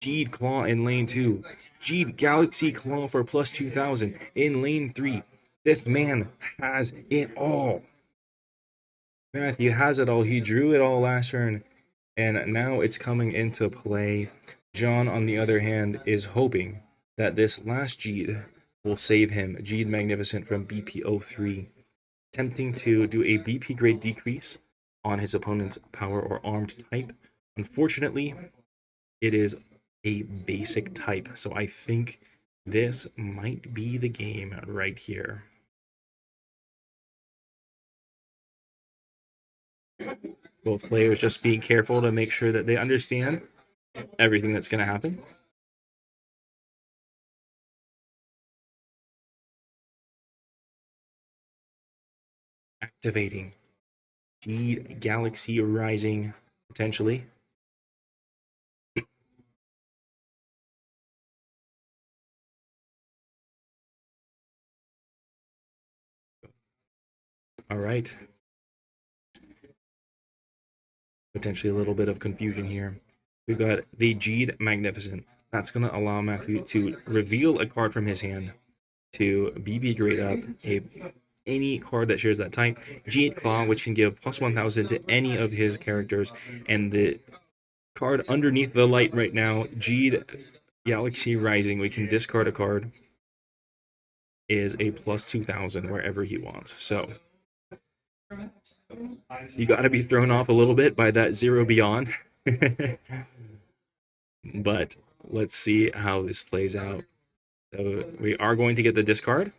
G'd Claw in lane 2. G'd Galaxy Claw for plus 2,000 in lane 3. This man has it all. Matthew has it all. He drew it all last turn, and now it's coming into play. John, on the other hand, is hoping that this last G'd will save him. G'd Magnificent from BP03, attempting to do a BP grade decrease on his opponent's power or armed type. Unfortunately, it is a basic type, so I think this might be the game right here. Both players just being careful to make sure that they understand everything that's going to happen. Activating G Galaxy Rising, potentially. All right. Potentially a little bit of confusion here. We've got the G'd Magnificent. That's going to allow Matthew to reveal a card from his hand to BB grade up any card that shares that type. G'd Claw, which can give plus 1,000 to any of his characters. And the card underneath the light right now, G'd Galaxy Rising, we can discard a card, is a plus 2,000 wherever he wants. So you got to be thrown off a little bit by that zero beyond. But let's see how this plays out. So we are going to get the discard.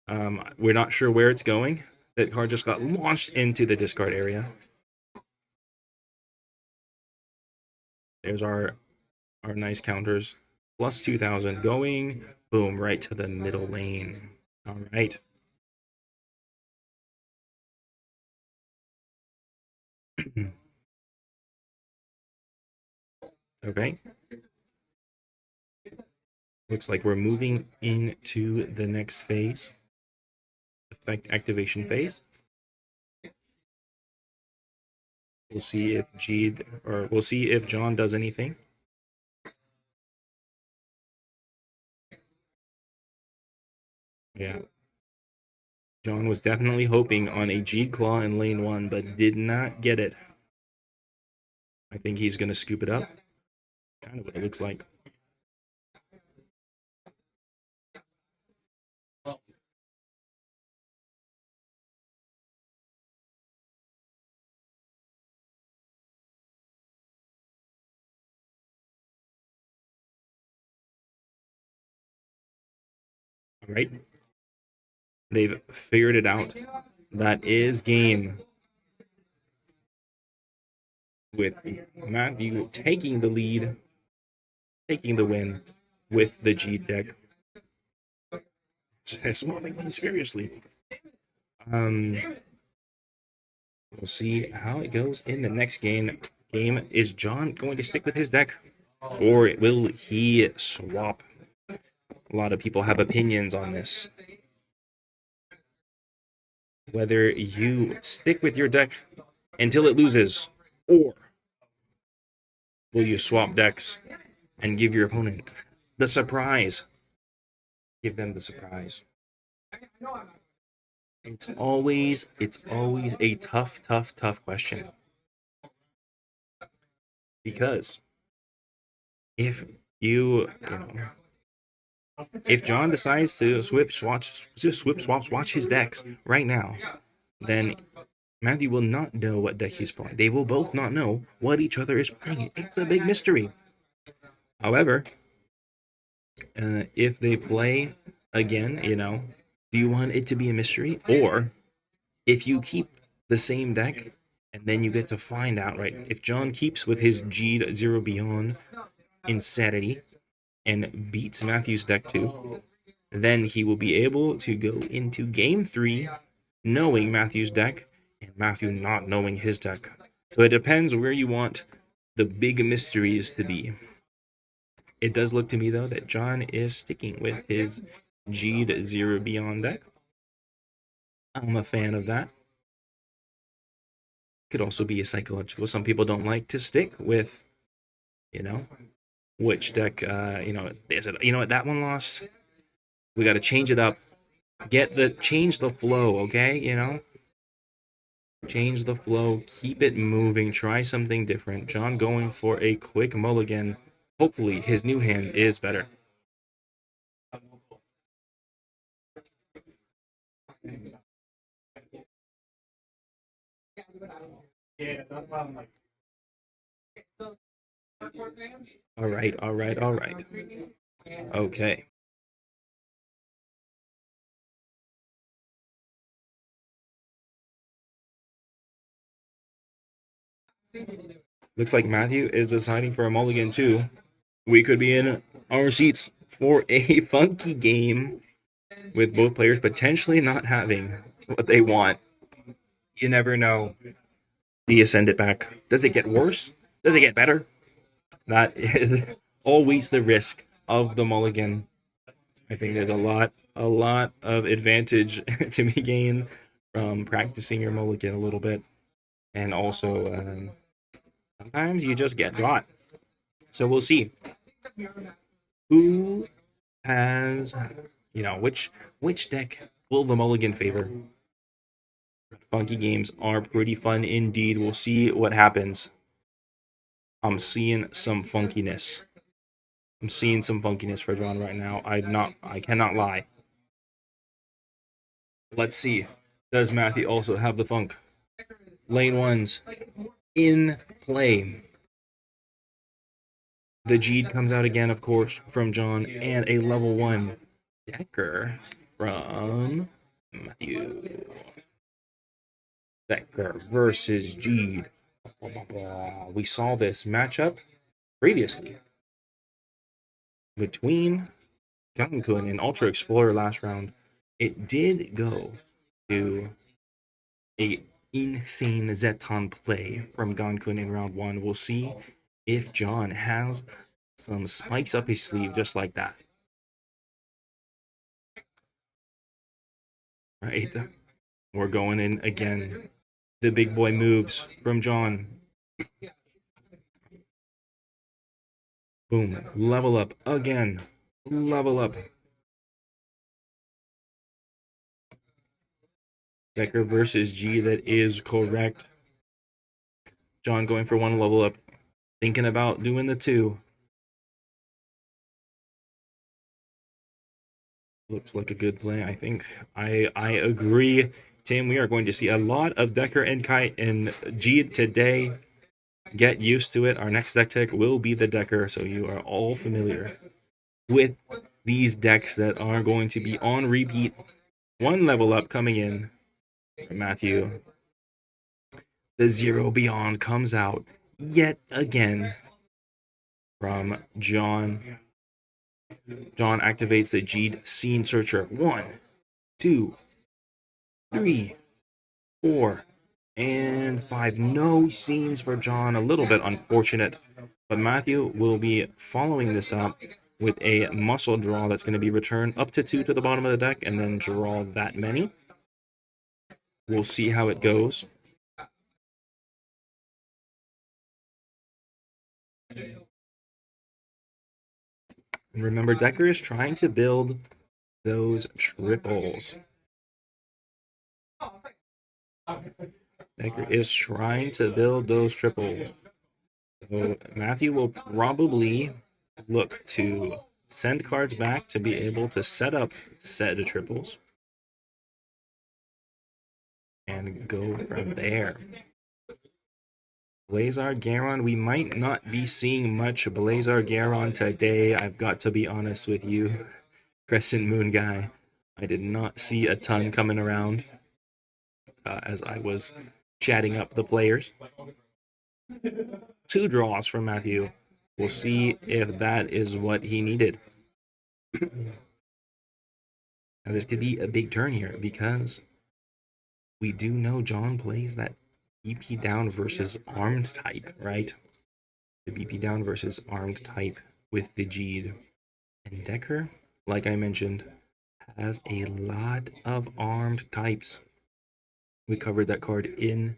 We're not sure where it's going. That card just got launched into the discard area. There's our nice counters. Plus 2,000 going, boom, right to the middle lane. All right. Okay. Looks like we're moving into the next phase. Effect activation phase. We'll see if we'll see if John does anything. Yeah. John was definitely hoping on a G Claw in lane 1, but did not get it. I think he's going to scoop it up. Kind of what it looks like. All right. They've figured it out. That is game. With Matthew taking the lead, taking the win with the G deck. Swapping things seriously. We'll see how it goes in the next game. Is John going to stick with his deck, or will he swap? A lot of people have opinions on this. Whether you stick with your deck until it loses, or will you swap decks and give your opponent the surprise? Give them the surprise. It's always a tough question. Because if if John decides to swap swatch his decks right now, then Matthew will not know what deck he's playing. They will both not know what each other is playing. It's a big mystery. However, if they play again, do you want it to be a mystery? Or if you keep the same deck and then you get to find out, right? If John keeps with his G Zero Beyond Insanity and beats Matthew's deck too, then he will be able to go into game 3 knowing Matthew's deck and Matthew not knowing his deck. So it depends where you want the big mysteries to be. It does look to me, though, that John is sticking with his G'd Zero Beyond deck. I'm a fan of that. Could also be a psychological. Some people don't like to stick with, which deck, is it, what, that one lost? We got to change it up. Change the flow, okay? Change the flow, keep it moving, try something different. John going for a quick mulligan. Hopefully his new hand is better. All right. Okay. Looks like Matthew is deciding for a mulligan too. We could be in our seats for a funky game with both players potentially not having what they want. You never know. Do you send it back? Does it get worse? Does it get better? That is always the risk of the mulligan. I think there's a lot of advantage to be gained from practicing your mulligan a little bit, and also sometimes you just get got. So we'll see who has, which deck will the mulligan favor. Funky games are pretty fun indeed. We'll see what happens. I'm seeing some funkiness. I'm seeing some funkiness for John right now. I cannot lie. Let's see. Does Matthew also have the funk? Lane ones in play. The Jeed comes out again, of course, from John, and a level 1 Decker from Matthew. Decker versus Jeed. We saw this matchup previously between Gankun and Ultra Explorer last round. It did go to a insane Zeton play from Gankun in round 1. We'll see if John has some spikes up his sleeve just like that. Right? We're going in again. The big boy moves from John. Boom. Level up again. Level up. Decker versus G. That is correct. John going for 1 level up. Thinking about doing the 2. Looks like a good play. I think I agree. Tim, we are going to see a lot of Decker and Kite and G today. Get used to it. Our next deck tech will be the Decker, so you are all familiar with these decks that are going to be on repeat. 1 level up coming in from Matthew. The Zero Beyond comes out yet again from John. John activates the Jeed Scene Searcher. 1, 2, 3, 4, and 5. No scenes for John. A little bit unfortunate. But Matthew will be following this up with a muscle draw that's going to be returned up to 2 to the bottom of the deck and then draw that many. We'll see how it goes. And remember, Decker is trying to build those triples. Decker is trying to build those triples. So Matthew will probably look to send cards back to be able to set up set of triples and go from there. Blazar Garon, we might not be seeing much Blazar Garon today. I've got to be honest with you, Crescent Moon guy. I did not see a ton coming around as I was chatting up the players. 2 draws from Matthew. We'll see if that is what he needed. Now this could be a big turn here because we do know John plays that BP down versus armed type, right? The BP down versus armed type with the Jeed. And Decker, like I mentioned, has a lot of armed types. We covered that card in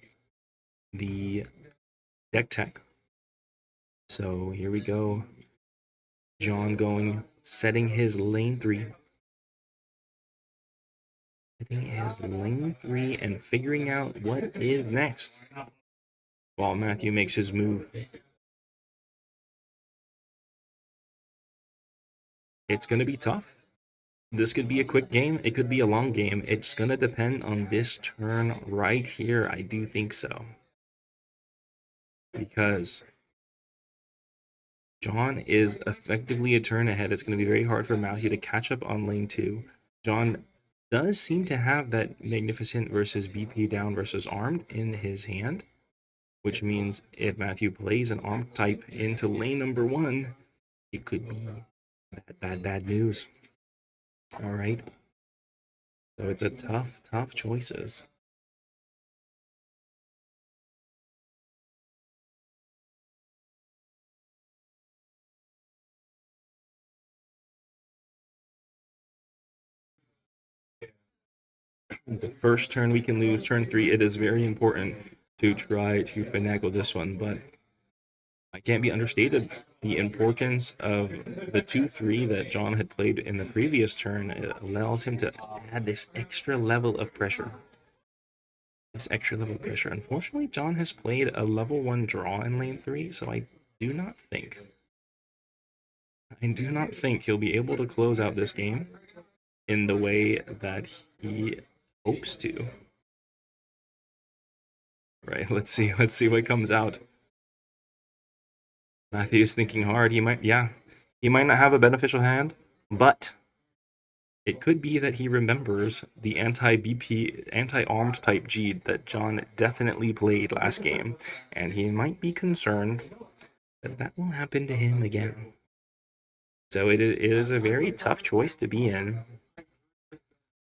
the deck tech. So here we go. John setting his lane 3. Setting his lane 3 and figuring out what is next. While Matthew makes his move. It's going to be tough. This could be a quick game. It could be a long game. It's going to depend on this turn right here. I do think so. Because John is effectively a turn ahead. It's going to be very hard for Matthew to catch up on lane 2. John does seem to have that Magnificent versus BP down versus armed in his hand. which means if Matthew plays an armed type into lane number 1, it could be bad news. All right. So it's a tough choices. The first turn we can lose, turn 3, it is very important to try to finagle this one, but I can't be understated. The importance of the 2-3 that John had played in the previous turn, it allows him to add this extra level of pressure. Unfortunately, John has played a level 1 draw in lane 3, so I do not think he'll be able to close out this game in the way that he hopes to. Right, let's see what comes out. Matthew's thinking hard. He might not have a beneficial hand, but it could be that he remembers the anti-armed type G that John definitely played last game, and he might be concerned that will happen to him again. So it is a very tough choice to be in,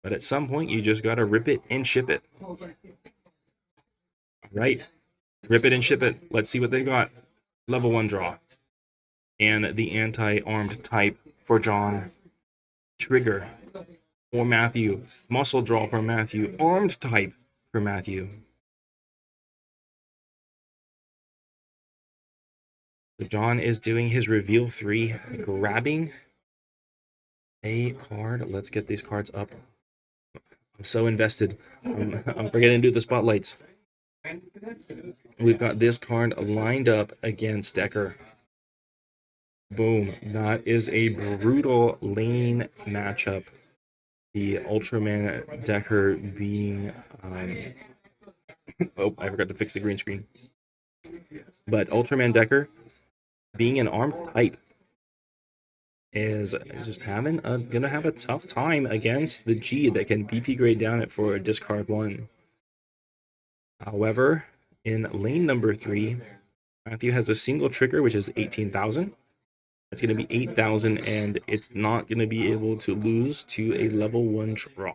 but at some point you just gotta rip it and ship it. Right, rip it and ship it. Let's see what they got. Level 1 draw. And the anti-armed type for John. Trigger for Matthew. Muscle draw for Matthew. Armed type for Matthew. So John is doing his reveal 3, grabbing a card. Let's get these cards up. I'm so invested. I'm forgetting to do the spotlights. We've got this card lined up against Decker. Boom. That is a brutal lane matchup. The Ultraman Decker being... oh, I forgot to fix the green screen. But Ultraman Decker being an armed type is just gonna have a tough time against the G that can BP grade down it for a discard 1. However, in lane number 3, Matthew has a single trigger, which is 18,000. It's going to be 8,000, and it's not going to be able to lose to a level 1 draw.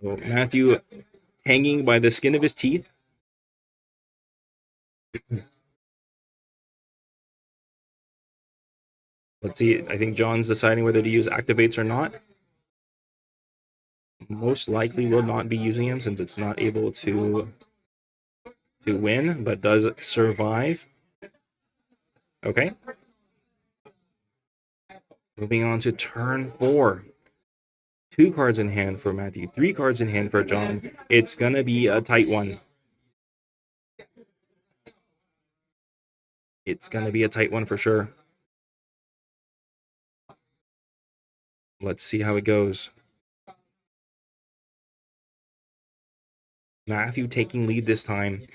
So Matthew hanging by the skin of his teeth. Let's see. I think John's deciding whether to use activates or not. Most likely will not be using him since it's not able to win, but does survive. Okay. Moving on to turn 4. 2 cards in hand for Matthew, 3 cards in hand for John. It's gonna be a tight one. It's gonna be a tight one for sure. Let's see how it goes. Matthew taking lead this time.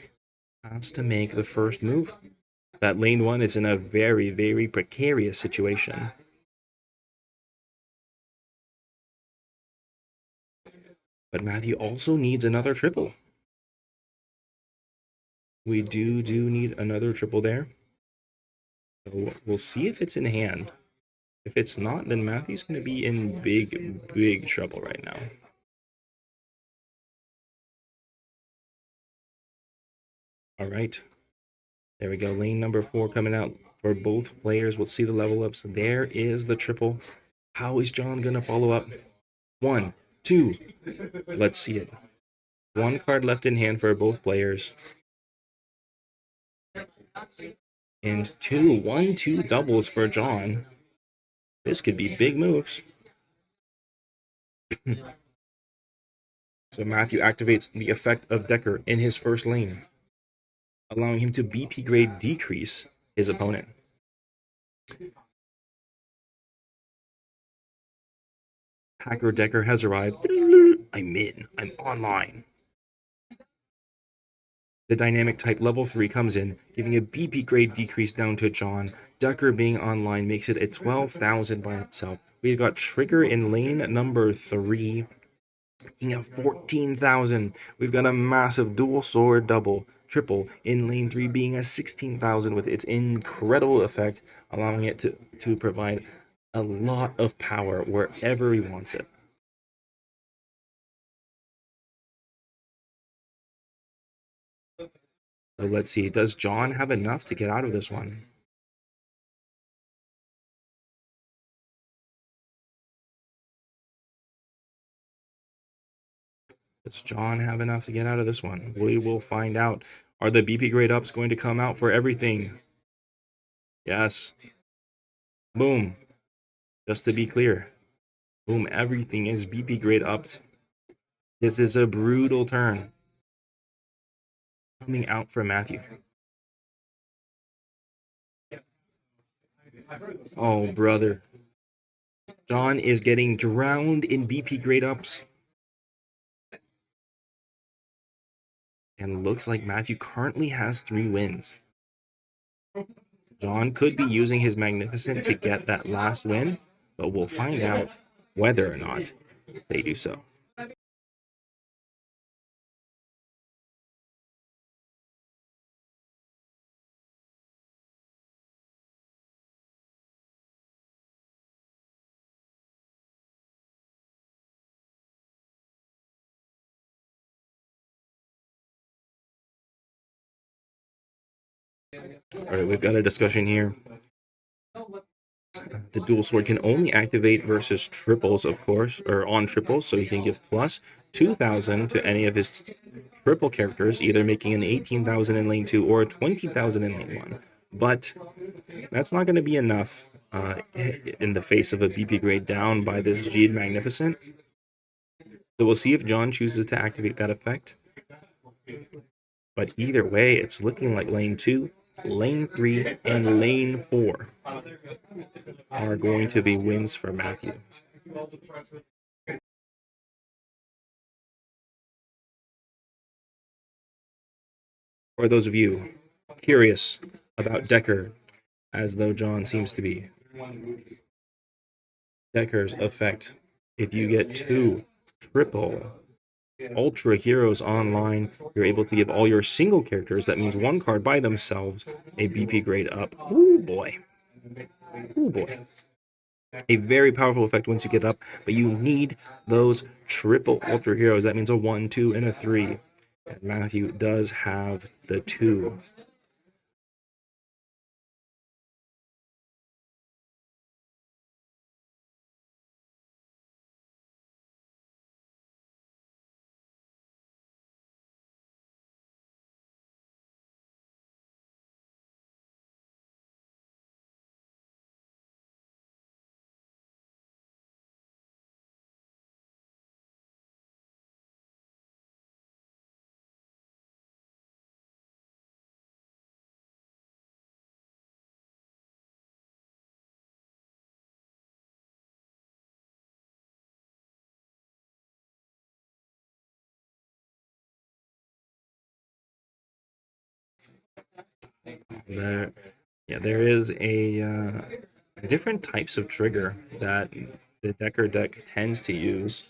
Has to make the first move. That lane 1 is in a very, very precarious situation. But Matthew also needs another triple. We do need another triple there. So we'll see if it's in hand. If it's not, then Matthew's going to be in big trouble right now. All right. There we go. Lane number 4 coming out for both players. We'll see the level ups. There is the triple. How is John going to follow up? 1, 2. Let's see it. 1 card left in hand for both players. And 2, 1, 2 doubles for John. This could be big moves. So Matthew activates the effect of Decker in his first lane, allowing him to BP grade decrease his opponent. Hacker Decker has arrived. I'm in. I'm online. The dynamic type level 3 comes in, giving a BP grade decrease down to John. Decker being online makes it a 12,000 by itself. We've got Trigger in lane number 3. King of 14,000. We've got a massive dual sword double, triple in lane 3 being a 16,000 with its incredible effect, allowing it to provide a lot of power wherever he wants it. So let's see, does John have enough to get out of this one? Does John have enough to get out of this one? We will find out. Are the BP grade ups going to come out for everything? Yes. Boom. Just to be clear. Boom, everything is BP grade upped. This is a brutal turn coming out from Matthew. Oh, brother. John is getting drowned in BP grade ups. And looks like Matthew currently has 3 wins. John could be using his Magnificent to get that last win, but we'll find out whether or not they do so. All right, we've got a discussion here. The dual sword can only activate versus triples, of course, or on triples, so he can give plus 2,000 to any of his triple characters, either making an 18,000 in lane 2 or a 20,000 in lane 1. But that's not going to be enough in the face of a BP grade down by this Jeed Magnificent. So we'll see if John chooses to activate that effect. But either way, it's looking like lane 2, lane 3, and lane 4 are going to be wins for Matthew. For those of you curious about Decker, as though John seems to be, Decker's effect, if you get 2 triple Ultra Heroes online, you're able to give all your single characters, that means 1 card by themselves, a BP grade up. Ooh boy. Ooh boy. A very powerful effect once you get up, but you need those triple Ultra Heroes. That means a 1, 2, and a 3. And Matthew does have the 2. There is a different types of trigger that the Decker deck tends to use.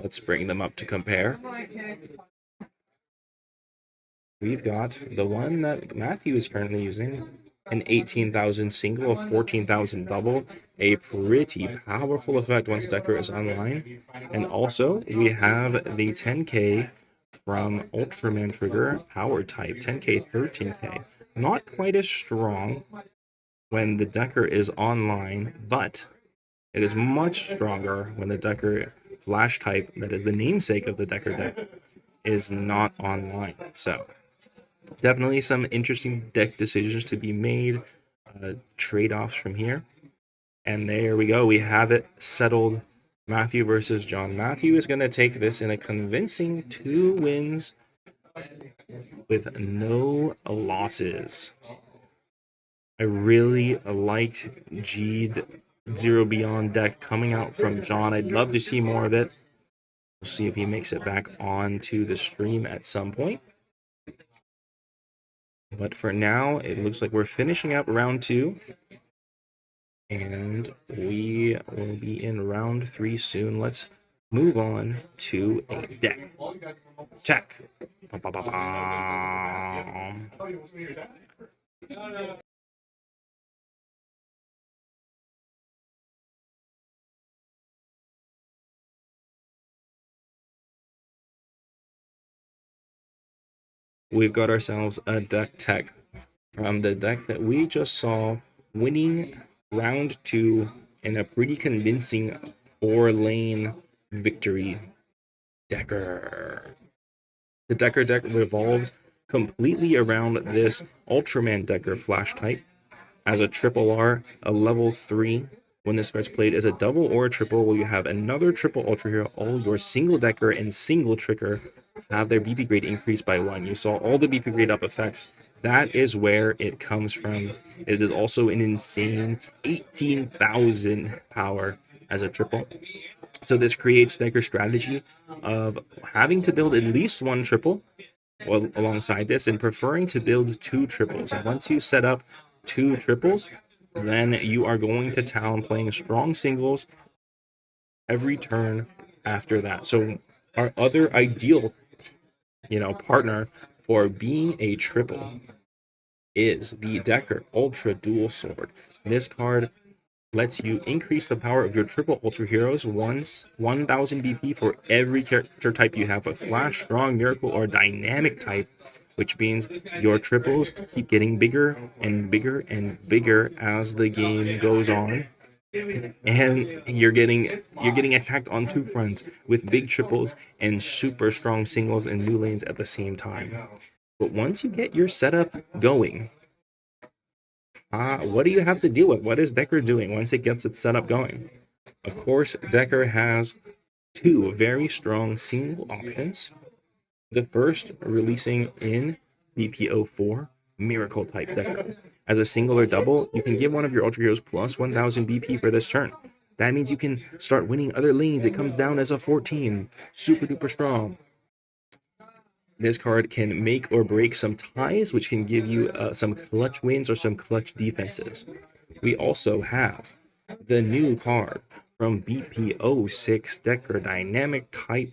Let's bring them up to compare. We've got the one that Matthew is currently using, an 18,000 single, a 14,000 double, a pretty powerful effect once Decker is online. And also, we have the 10k from Ultraman trigger, power type, 10k, 13k. Not quite as strong when the Decker is online, but it is much stronger when the Decker flash type, that is the namesake of the Decker deck, is not online. So definitely some interesting deck decisions to be made, trade-offs from here. And there we go. We have it settled. Matthew versus John. Matthew is going to take this in a convincing 2 wins with no losses. I really liked G'd Zero Beyond deck coming out from John. I'd love to see more of it. We'll see if he makes it back onto the stream at some point. But for now, it looks like we're finishing up round 2. And we will be in round 3 soon. Let's move on to a deck. Check. Ba-ba-ba-bum. We've got ourselves a deck tech from the deck that we just saw winning round 2 in a pretty convincing 4-lane victory. Decker. The Decker deck revolves completely around this Ultraman Decker flash type. As a triple R, a level 3. When this card's played as a double or a triple, where you have another triple Ultra Hero, all your single Decker and single Trigger have their BP grade increased by 1. You saw all the BP grade up effects. That is where it comes from. It is also an insane 18,000 power as a triple. So this creates Decker's strategy of having to build at least one triple alongside this and preferring to build 2 triples. And once you set up 2 triples, then you are going to town playing strong singles every turn after that. So our other ideal, partner for being a triple is the Decker Ultra Dual Sword. This card lets you increase the power of your triple Ultra Heroes once 1000 BP for every character type you have a Flash, Strong, Miracle, or Dynamic type, which means your triples keep getting bigger and bigger and bigger as the game goes on. And you're getting attacked on 2 fronts with big triples and super strong singles and new lanes at the same time. But once you get your setup going, what do you have to deal with? What is Decker doing once it gets its setup going? Of course, Decker has 2 very strong single options. The first releasing in BP04, Miracle type Decker. As a single or double, you can give one of your Ultra Heroes plus 1000 BP for this turn. That means you can start winning other lanes. It comes down as a 14, super duper strong. This card can make or break some ties, which can give you some clutch wins or some clutch defenses. We also have the new card from BP06 Decker Dynamic Type.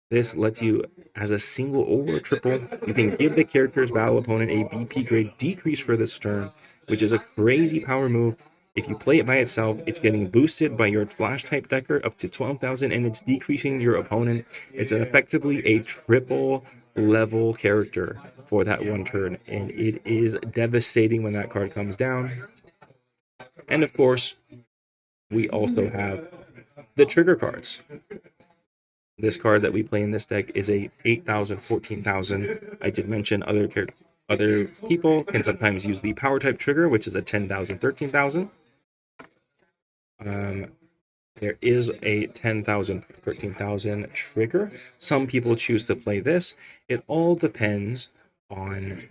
This lets you, as a single or a triple, you can give the character's battle opponent a BP grade decrease for this turn, which is a crazy power move. If you play it by itself, it's getting boosted by your Flash type Decker up to 12,000, and it's decreasing your opponent. It's effectively a triple level character for that one turn, and it is devastating when that card comes down. And of course, we also have the trigger cards. This card that we play in this deck is a 8,000, 14,000. I did mention other people can sometimes use the power type trigger, which is a 10,000, 13,000. There is a 10,000, 13,000 trigger. Some people choose to play this. It all depends on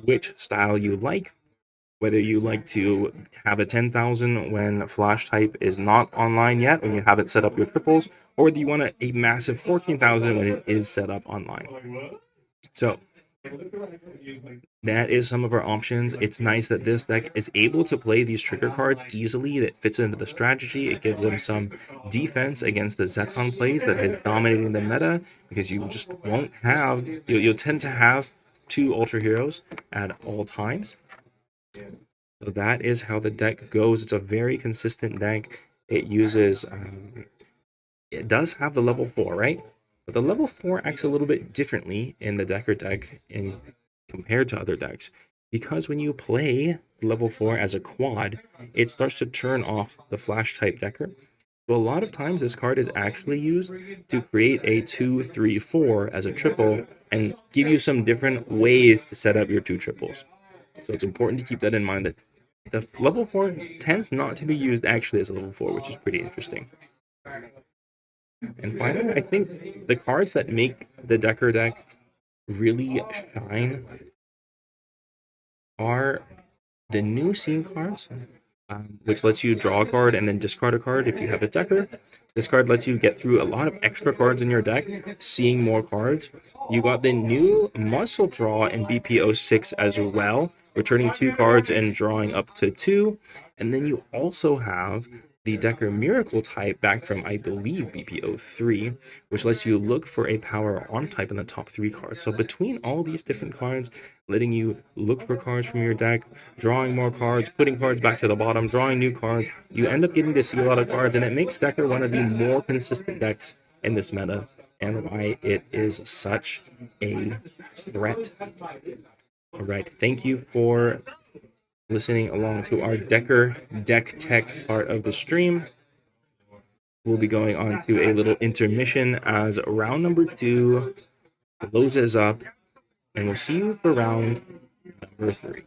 which style you like. Whether you like to have a 10,000 when Flash type is not online yet, when you haven't set up your triples, or whether you want a massive 14,000 when it is set up online. So that is some of our options. It's nice that this deck is able to play these trigger cards easily. That fits into the strategy. It gives them some defense against the Zeton plays that is dominating the meta, because you just won't have, you'll tend to have 2 Ultra Heroes at all times. So that is how the deck goes. It's a very consistent deck. It uses, it does have the level 4, right? But the level 4 acts a little bit differently in the Decker deck compared to other decks. Because when you play level 4 as a quad, it starts to turn off the Flash type Decker. So a lot of times this card is actually used to create a 2, 3, 4 as a triple and give you some different ways to set up your 2 triples. So it's important to keep that in mind, that the level 4 tends not to be used actually as a level 4, which is pretty interesting. And finally, I think the cards that make the Decker deck really shine are the new scene cards, which lets you draw a card and then discard a card if you have a Decker. This card lets you get through a lot of extra cards in your deck, seeing more cards. You got the new Muscle Draw in BP06 as well, returning 2 cards and drawing up to 2. And then you also have the Decker Miracle type back from, I believe, BPO3, which lets you look for a power on type in the top 3 cards. So between all these different cards, letting you look for cards from your deck, drawing more cards, putting cards back to the bottom, drawing new cards, you end up getting to see a lot of cards, and it makes Decker one of the more consistent decks in this meta, and why it is such a threat. All right, thank you for listening along to our Decker Deck Tech part of the stream. We'll be going on to a little intermission as round number 2 closes up, and we'll see you for round number 3.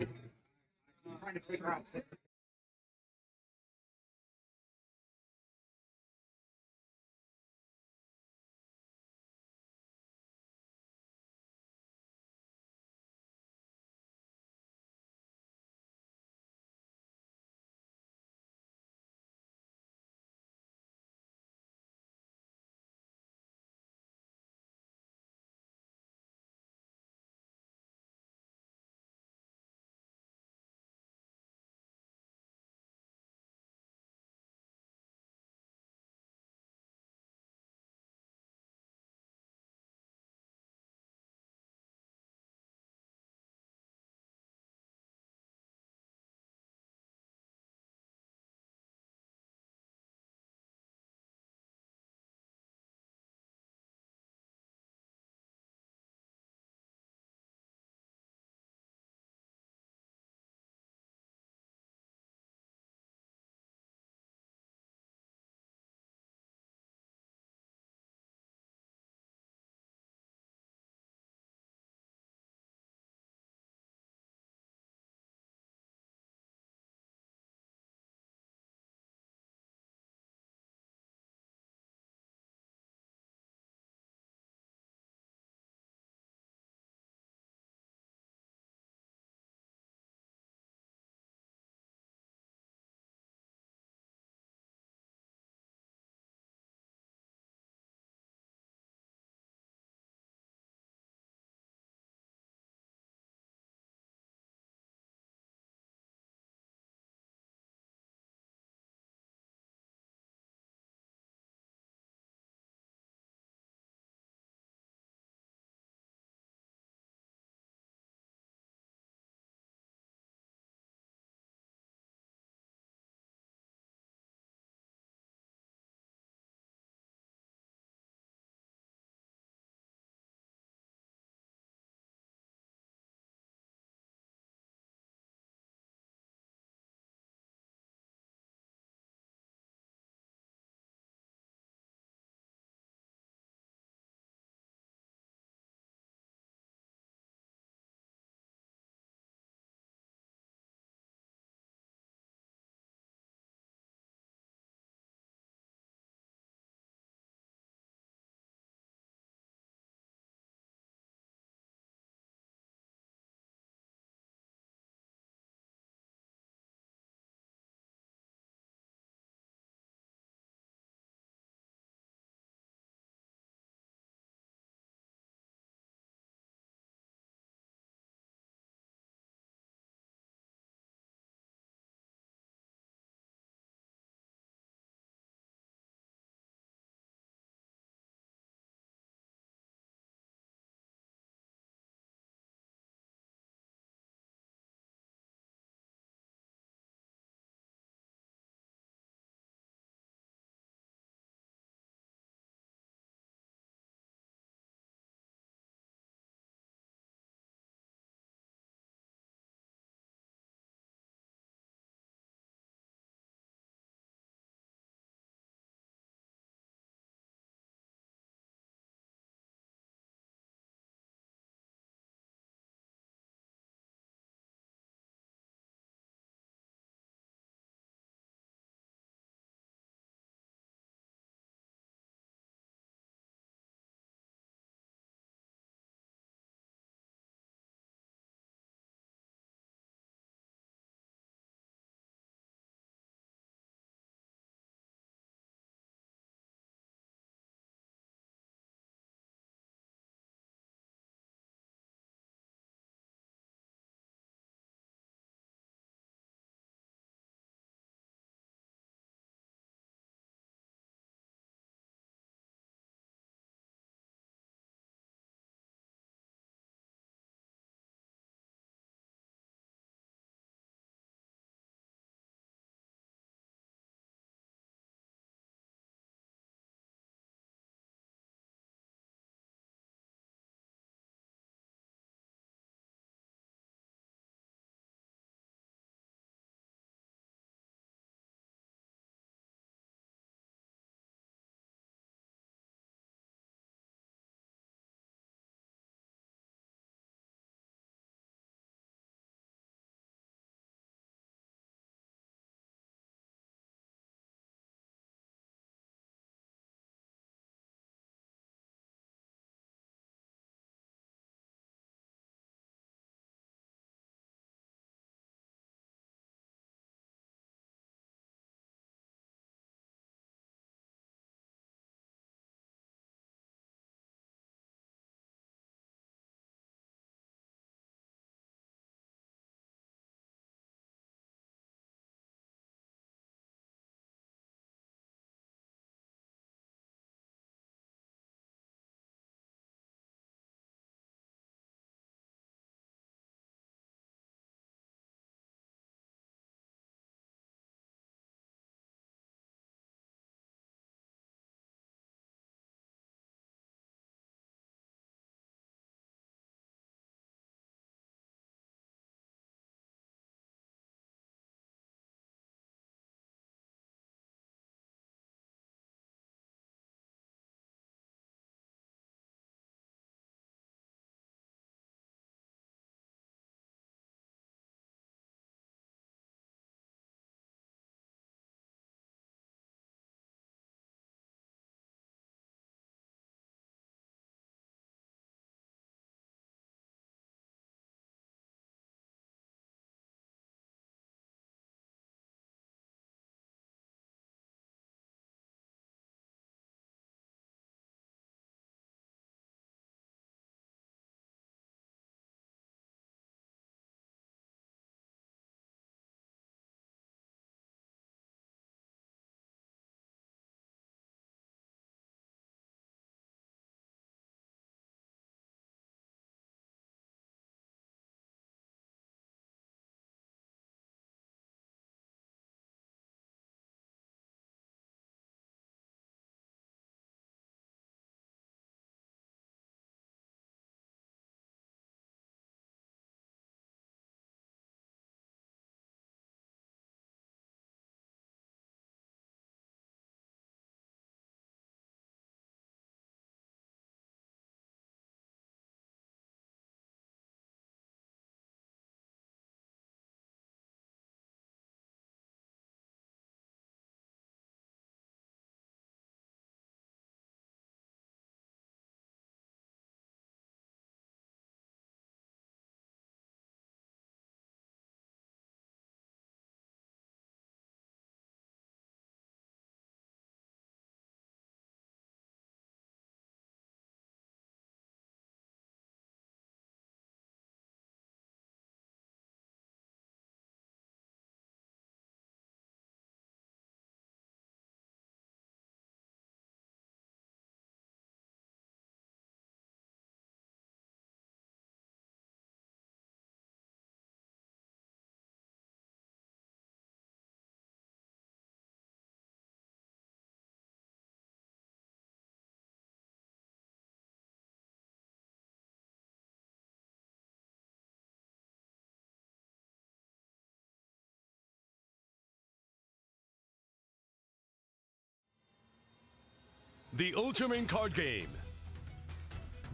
The Ultraman card game.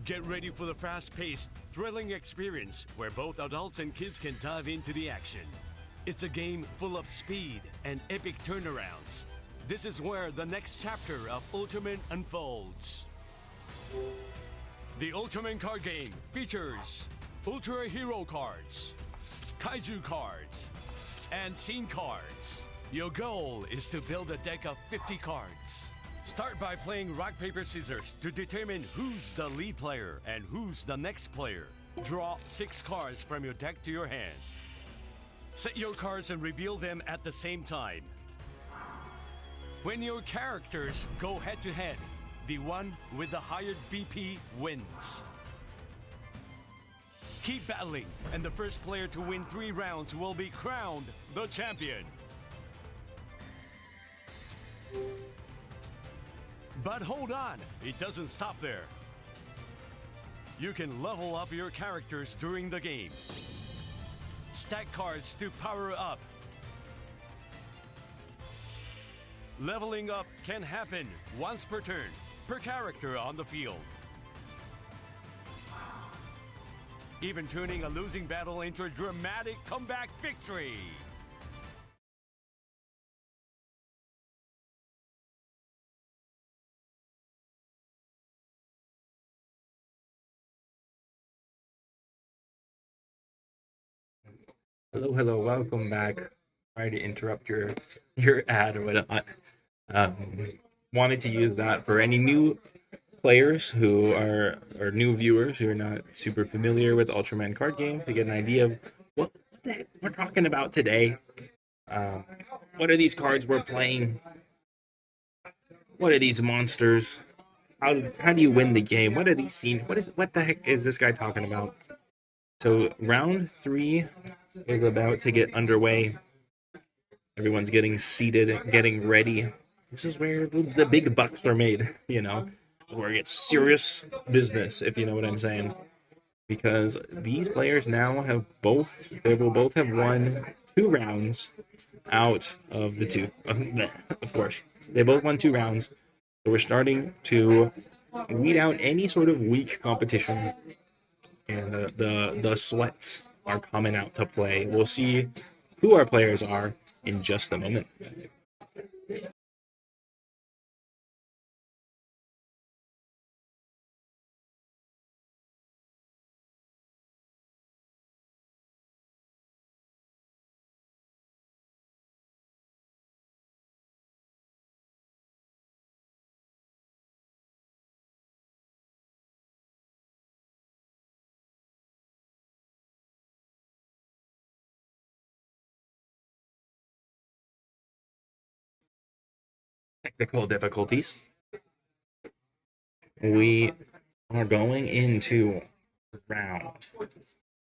Get ready for the fast-paced, thrilling experience where both adults and kids can dive into the action. It's a game full of speed and epic turnarounds. This is where the next chapter of Ultraman unfolds. The Ultraman card game features Ultra Hero cards, Kaiju cards, and Scene cards. Your goal is to build a deck of 50 cards. Start by playing rock, paper, scissors to determine who's the lead player and who's the next player. Draw 6 cards from your deck to your hand. Set your cards and reveal them at the same time. When your characters go head to head, the one with the higher BP wins. Keep battling, and the first player to win 3 rounds will be crowned the champion. But hold on, it doesn't stop there. You can level up your characters during the game. Stack cards to power up. Leveling up can happen once per turn, per character on the field. Even turning a losing battle into a dramatic comeback victory. Hello, welcome back. Sorry to interrupt your ad or whatnot. Wanted to use that for any new players who are or new viewers who are not super familiar with Ultraman card game to get an idea of what the heck we're talking about today. What are these cards we're playing? What are these monsters? How do you win the game? What are these scenes? What the heck is this guy talking about? So round 3 is about to get underway. Everyone's getting seated, getting ready. This is where the big bucks are made, where it's serious business, if you know what I'm saying. Because these players now they will both have won 2 rounds out of the 2. Of course, they both won 2 rounds. So we're starting to weed out any sort of weak competition. And the sweats are coming out to play. We'll see who our players are in just a moment. Technical difficulties. We are going into round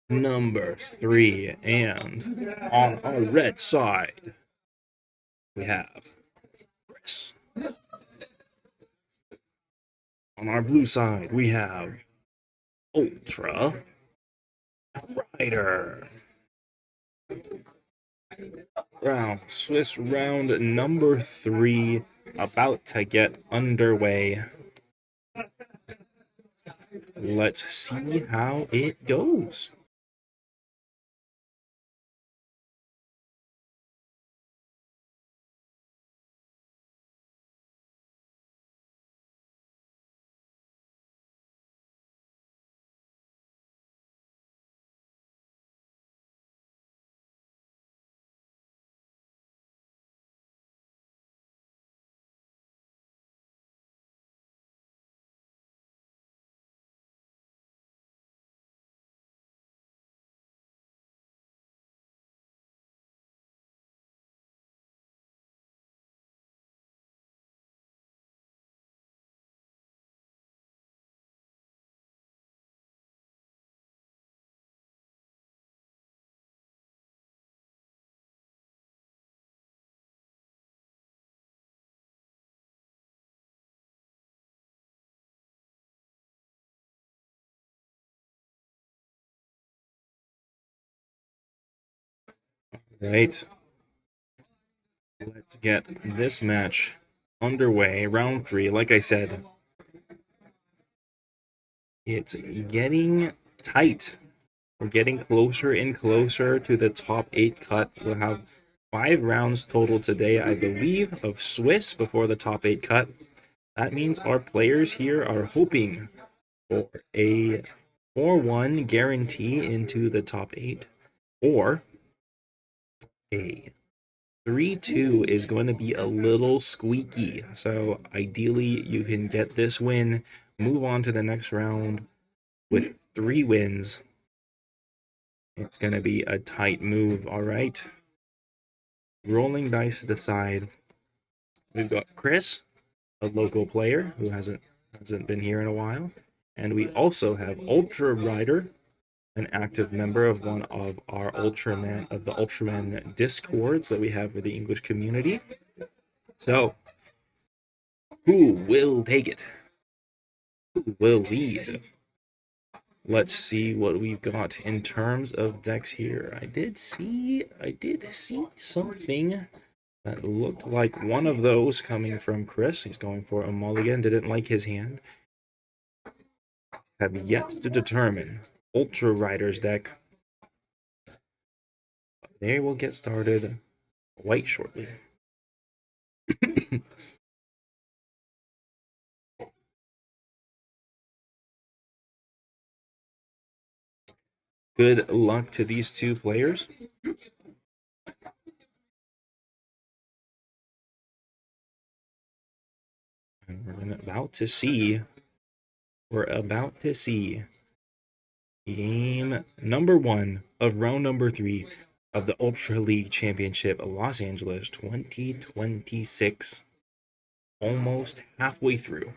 number 3, and on our red side, we have Chris. On our blue side, we have Ultra Rider. Swiss round number 3 about to get underway. Let's see how it goes. Right. Let's get this match underway. Round 3, like I said, it's getting tight. We're getting closer and closer to the top 8 cut. We'll have 5 rounds total today, I believe, of Swiss before the top 8 cut. That means our players here are hoping for a 4-1 guarantee into the top 8, or a 3-2 is going to be a little squeaky. So ideally, you can get this win, move on to the next round with 3 wins. It's going to be a tight move, all right? Rolling dice to decide. We've got Chris, a local player who hasn't been here in a while, and we also have Ultra Rider, an active member of one of our Ultraman discords that we have for the English community. So, who will take it? Who will lead? Let's see what we've got in terms of decks here. I did see something that looked like one of those coming from Chris. He's going for a mulligan. Didn't like his hand. Have yet to determine Ultra Rider's deck. They will get started quite shortly. Good luck to these two players. And we're about to see game number 1 of round number 3 of the Ultra League Championship Los Angeles 2026. Almost halfway through.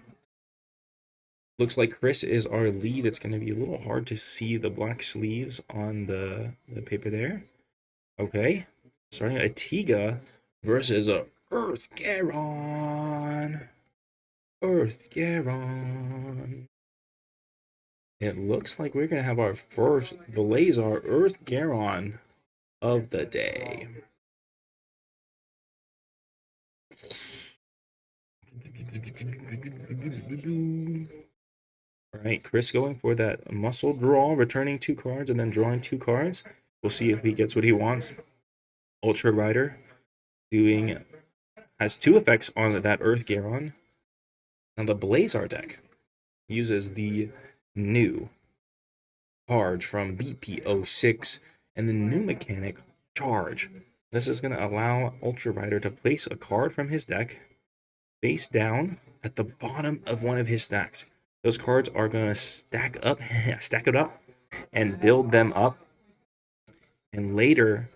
Looks like Chris is our lead. It's going to be a little hard to see the black sleeves on the paper there. Okay. Starting a Tiga versus a Earth Garon. Earth Garon. It looks like we're going to have our first Blazar Earth Garon of the day. All right, Chris going for that muscle draw, returning 2 cards and then drawing 2 cards. We'll see if he gets what he wants. Ultra Rider has 2 effects on that Earth Garon. Now the Blazar deck uses the new Charge from BP06 and the new mechanic Charge. This is going to allow Ultra Rider to place a card from his deck face down at the bottom of one of his stacks. Those cards are going to stack it up, and build them up. And later,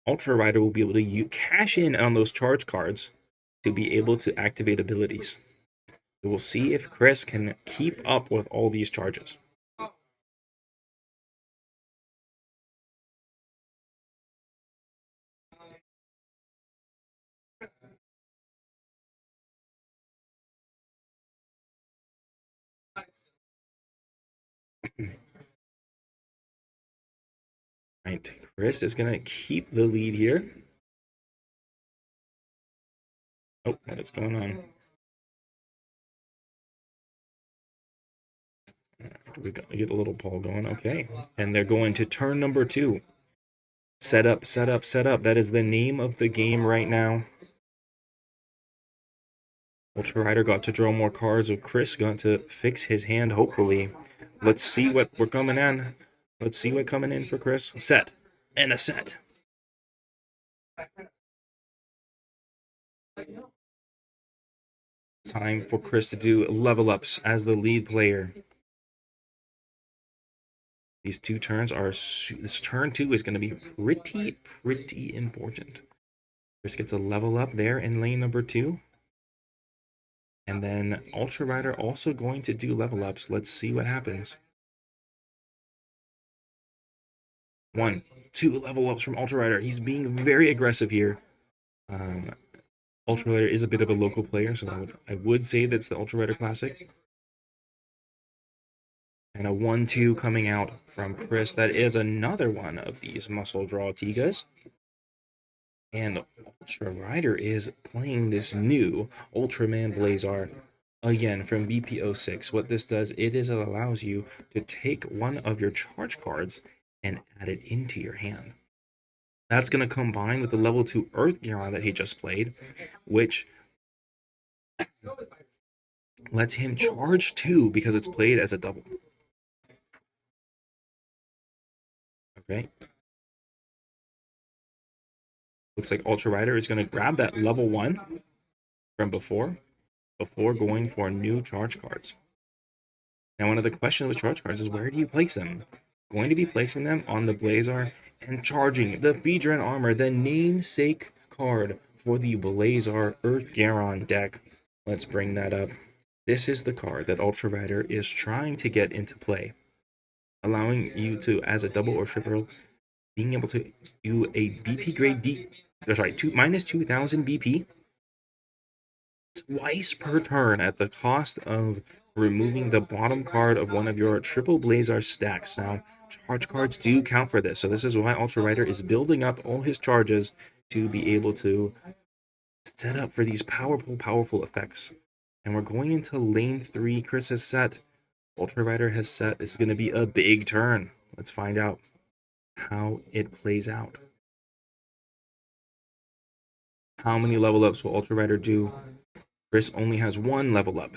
Ultra Rider will be able to cash in on those charge cards to be able to activate abilities. So we'll see if Chris can keep up with all these charges. Right, Chris is going to keep the lead here. Oh, what is going on? We get a little poll going. Okay, and they're going to turn number 2. Set up, set up, set up. That is the name of the game right now. Ultra Rider got to draw more cards, so Chris got to fix his hand, hopefully. Let's see what we're coming in. Let's see what coming in for Chris. Set. And a set. Time for Chris to do level ups as the lead player. These 2 turns are... This turn 2 is going to be pretty important. Chris gets a level up there in lane number 2. And then Ultra Rider also going to do level ups. Let's see what happens. 1, 2 level ups from Ultra Rider. He's being very aggressive here. Ultra Rider is a bit of a local player, so I would say that's the Ultra Rider Classic. And a 1-2 coming out from Chris. That is another one of these muscle draw Tigas. And Ultra Rider is playing this new Ultraman Blazar again from BP06. What this does, it allows you to take one of your charge cards and add it into your hand. That's going to combine with the level 2 Earth Garon that he just played, which lets him charge 2 because it's played as a double. Okay. Looks like Ultra Rider is going to grab that level 1 from before going for new charge cards. Now, one of the questions with charge cards is where do you place them? Going to be placing them on the Blazar and charging the Feedran Armor, the namesake card for the Blazar Earth Garon deck. Let's bring that up. This is the card that Ultra Rider is trying to get into play, allowing you to, as a double or triple, being able to do a BP grade minus 2000 BP twice per turn at the cost of removing the bottom card of one of your triple Blazar stacks. Now, charge cards do count for this, so this is why Ultra Rider is building up all his charges to be able to set up for these powerful effects. And we're going into lane 3. Chris has set. Ultra Rider has set. It's going to be a big turn. Let's find out how it plays out. How many level ups will Ultra Rider do? Chris only has 1 level up.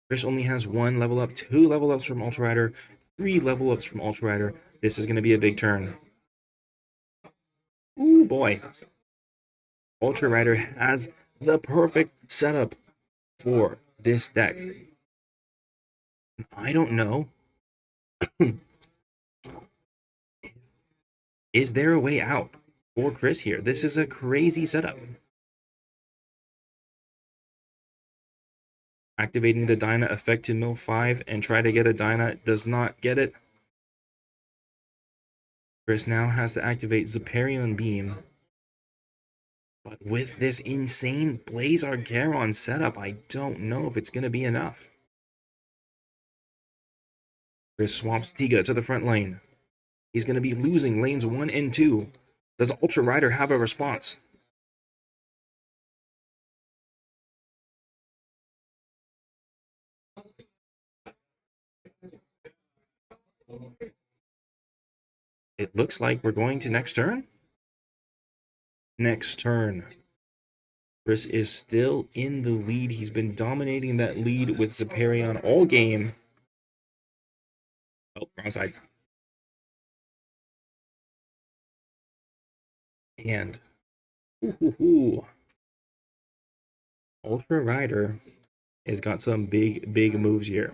Chris only has 1 level up, 2 level ups from Ultra Rider, 3 level ups from Ultra Rider. This is going to be a big turn. Ooh, boy. Ultra Rider has the perfect setup for this deck. I don't know. Is there a way out for Chris here? This is a crazy setup. Activating the Dyna effect to mill 5 and try to get a Dyna, does not get it. Chris now has to activate Zeparion Beam. But with this insane Blazar Garon setup, I don't know if it's going to be enough. Chris swaps Tiga to the front lane. He's going to be losing lanes 1 and 2. Does Ultra Rider have a response? It looks like we're going to next turn. Next turn. Chris is still in the lead. He's been dominating that lead with Zeparion all game. Oh, wrong side. And Ultra Rider has got some big moves here.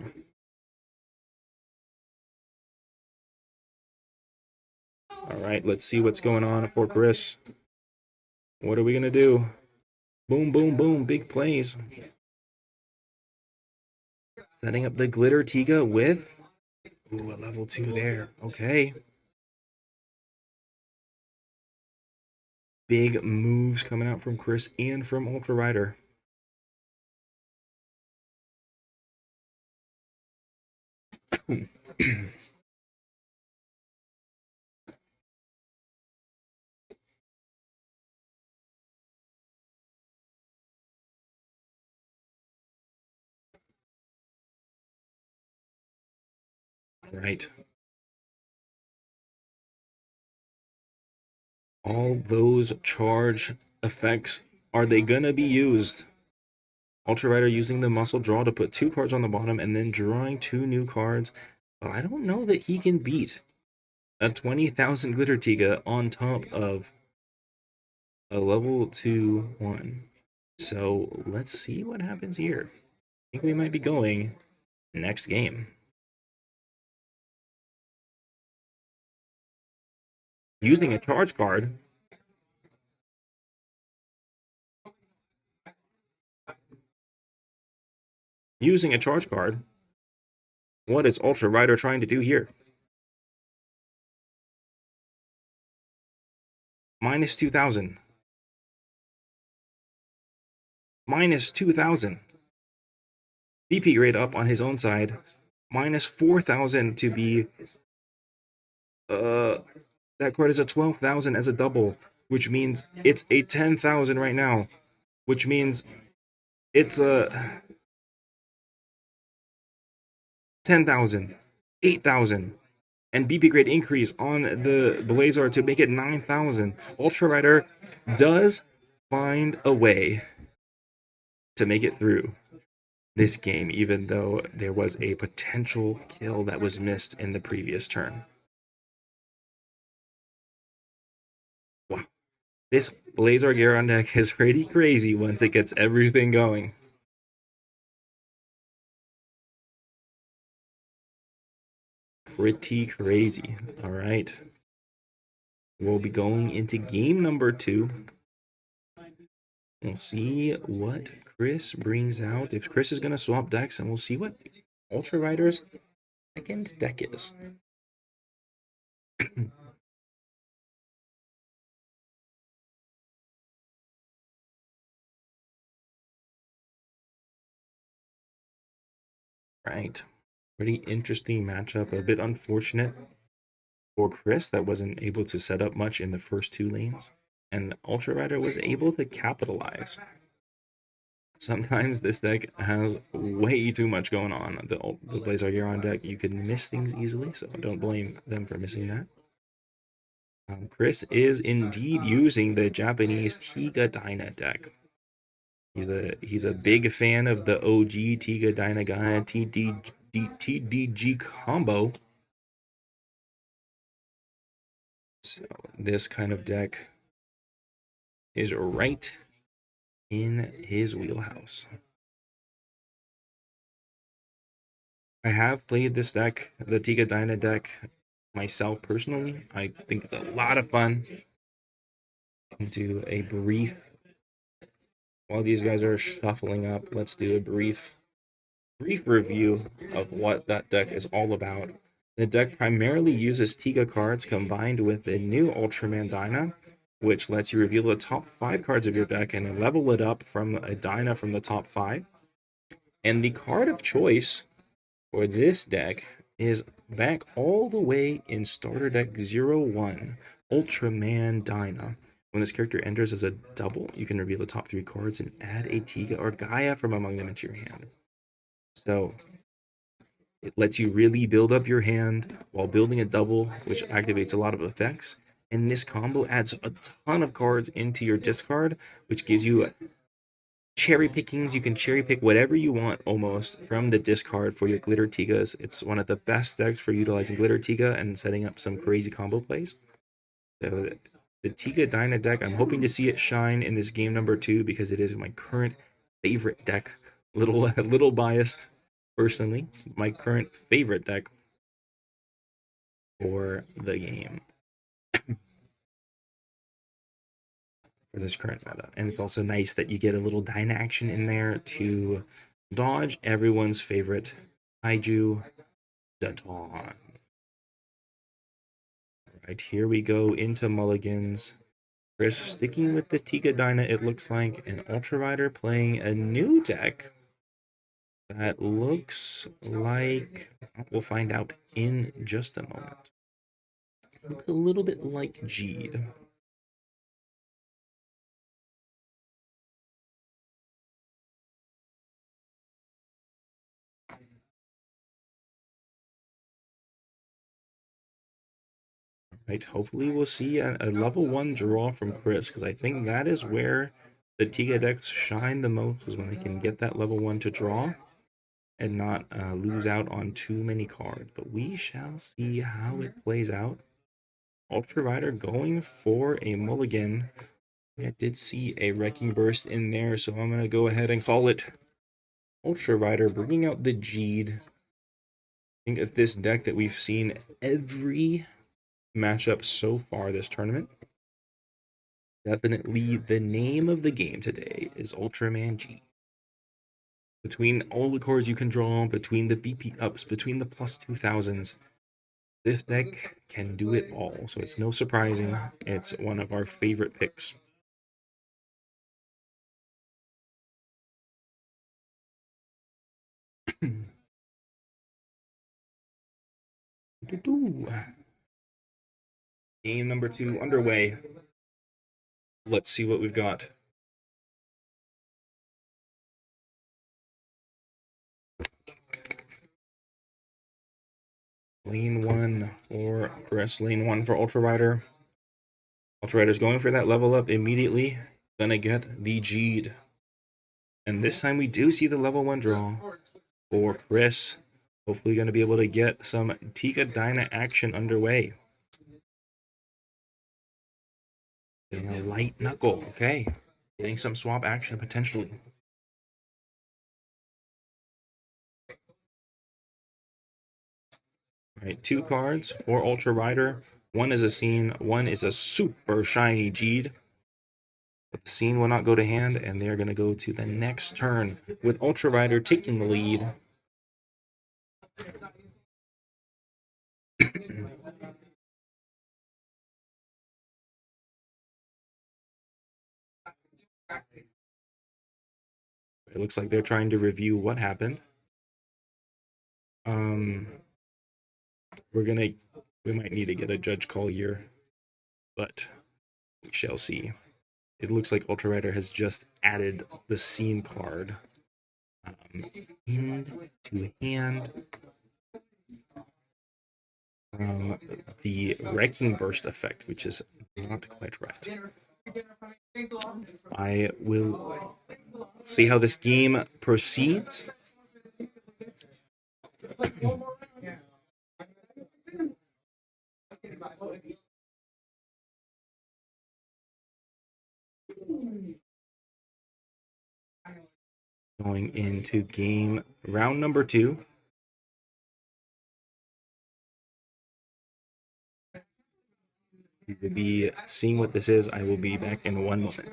All right, let's see what's going on for Chris. What are we going to do? Boom, boom, boom. Big plays. Setting up the Glitter Tiga with... Ooh, a level 2 there. Okay. Big moves coming out from Chris and from Ultra Rider. Right. All those charge effects, are they gonna be used? Ultra Rider using the muscle draw to put 2 cards on the bottom and then drawing 2 new cards. But I don't know that he can beat a 20,000 Glitter Tiga on top of a level 2 1. So let's see what happens here. I think we might be going next game. Using a charge card. Using a charge card. What is Ultra Rider trying to do here? Minus 2,000. Minus 2,000. BP grade up on his own side. Minus 4,000 to be... that card is a 12,000 as a double. which means it's a 10,000 right now, which means it's a 10,000, 8,000, and BP grade increase on the Blazar to make it 9,000. Ultra Rider does find a way to make it through this game, even though there was a potential kill that was missed in the previous turn. Wow. This Blazar Garon deck is pretty crazy once it gets everything going. Pretty crazy. All right. We'll be going into game number 2. We'll see what Chris brings out. If Chris is going to swap decks, and we'll see what Ultra Rider's second deck is. Right. Pretty interesting matchup. A bit unfortunate for Chris that wasn't able to set up much in the first 2 lanes. And Ultra Rider was able to capitalize. Sometimes this deck has way too much going on. The Blazar Euron deck, you can miss things easily, so don't blame them for missing that. Chris is indeed using the Japanese Tiga Dyna deck. He's a big fan of the OG Tiga Dyna Gaia TDG combo. So this kind of deck is right in his wheelhouse. I have played this deck, the Tiga Dyna deck, myself personally. I think it's a lot of fun. Do a brief, while these guys are shuffling up, let's do a brief review of what that deck is all about. The deck primarily uses Tiga cards combined with the new Ultraman Dyna, which lets you reveal the top 5 cards of your deck and level it up from a Dyna from the top 5. And the card of choice for this deck is back all the way in starter deck 01, Ultraman Dyna. When this character enters as a double, you can reveal the top 3 cards and add a Tiga or Gaia from among them into your hand. So it lets you really build up your hand while building a double, which activates a lot of effects. And this combo adds a ton of cards into your discard, which gives you cherry pickings. You can cherry pick whatever you want almost from the discard for your Glitter Tigas. It's one of the best decks for utilizing Glitter Tiga and setting up some crazy combo plays. So the Tiga Dyna deck, I'm hoping to see it shine in this game number 2 because it is my current favorite deck. Little biased, personally. My current favorite deck for the game. For this current meta. And it's also nice that you get a little Dyna action in there to dodge everyone's favorite Kaiju, the Dawn. Alright, here we go into Mulligans. Chris sticking with the Tiga Dyna, it looks like, and Ultra Rider playing a new deck that looks like, we'll find out in just a moment. It looks a little bit like Jeed. Right, hopefully we'll see a level 1 draw from Chris, because I think that is where the Tiga decks shine the most, is when they can get that level 1 to draw and not lose out on too many cards. But we shall see how it plays out. Ultra Rider going for a mulligan. I did see a Wrecking Burst in there, so I'm going to go ahead and call it Ultra Rider, bringing out the Jeed. I think of this deck that we've seen every matchup so far this tournament. Definitely the name of the game today is Ultraman G. Between all the cards you can draw, between the BP ups, between the plus 2000s, this deck can do it all. So it's no surprising it's one of our favorite picks. Game number 2 underway. Let's see what we've got. Lane 1 for Chris, lane 1 for Ultra Rider. Ultra Rider's going for that level up immediately. Gonna get the G'd. And this time we do see the level 1 draw for Chris. Hopefully gonna be able to get some Tika Dyna action underway. Getting a light knuckle, okay. Getting some swap action potentially. All right, 2 cards for Ultra Rider. One is a scene, one is a super shiny G'd. But the scene will not go to hand, and they're going to go to the next turn with Ultra Rider taking the lead. It looks like they're trying to review what happened. We might need to get a judge call here, but we shall see. It looks like Ultra Rider has just added the scene card into hand from the Wrecking Burst effect, which is not quite right. I will see how this game proceeds. Going into game round number 2. We will be seeing what this is. I will be back in 1 moment.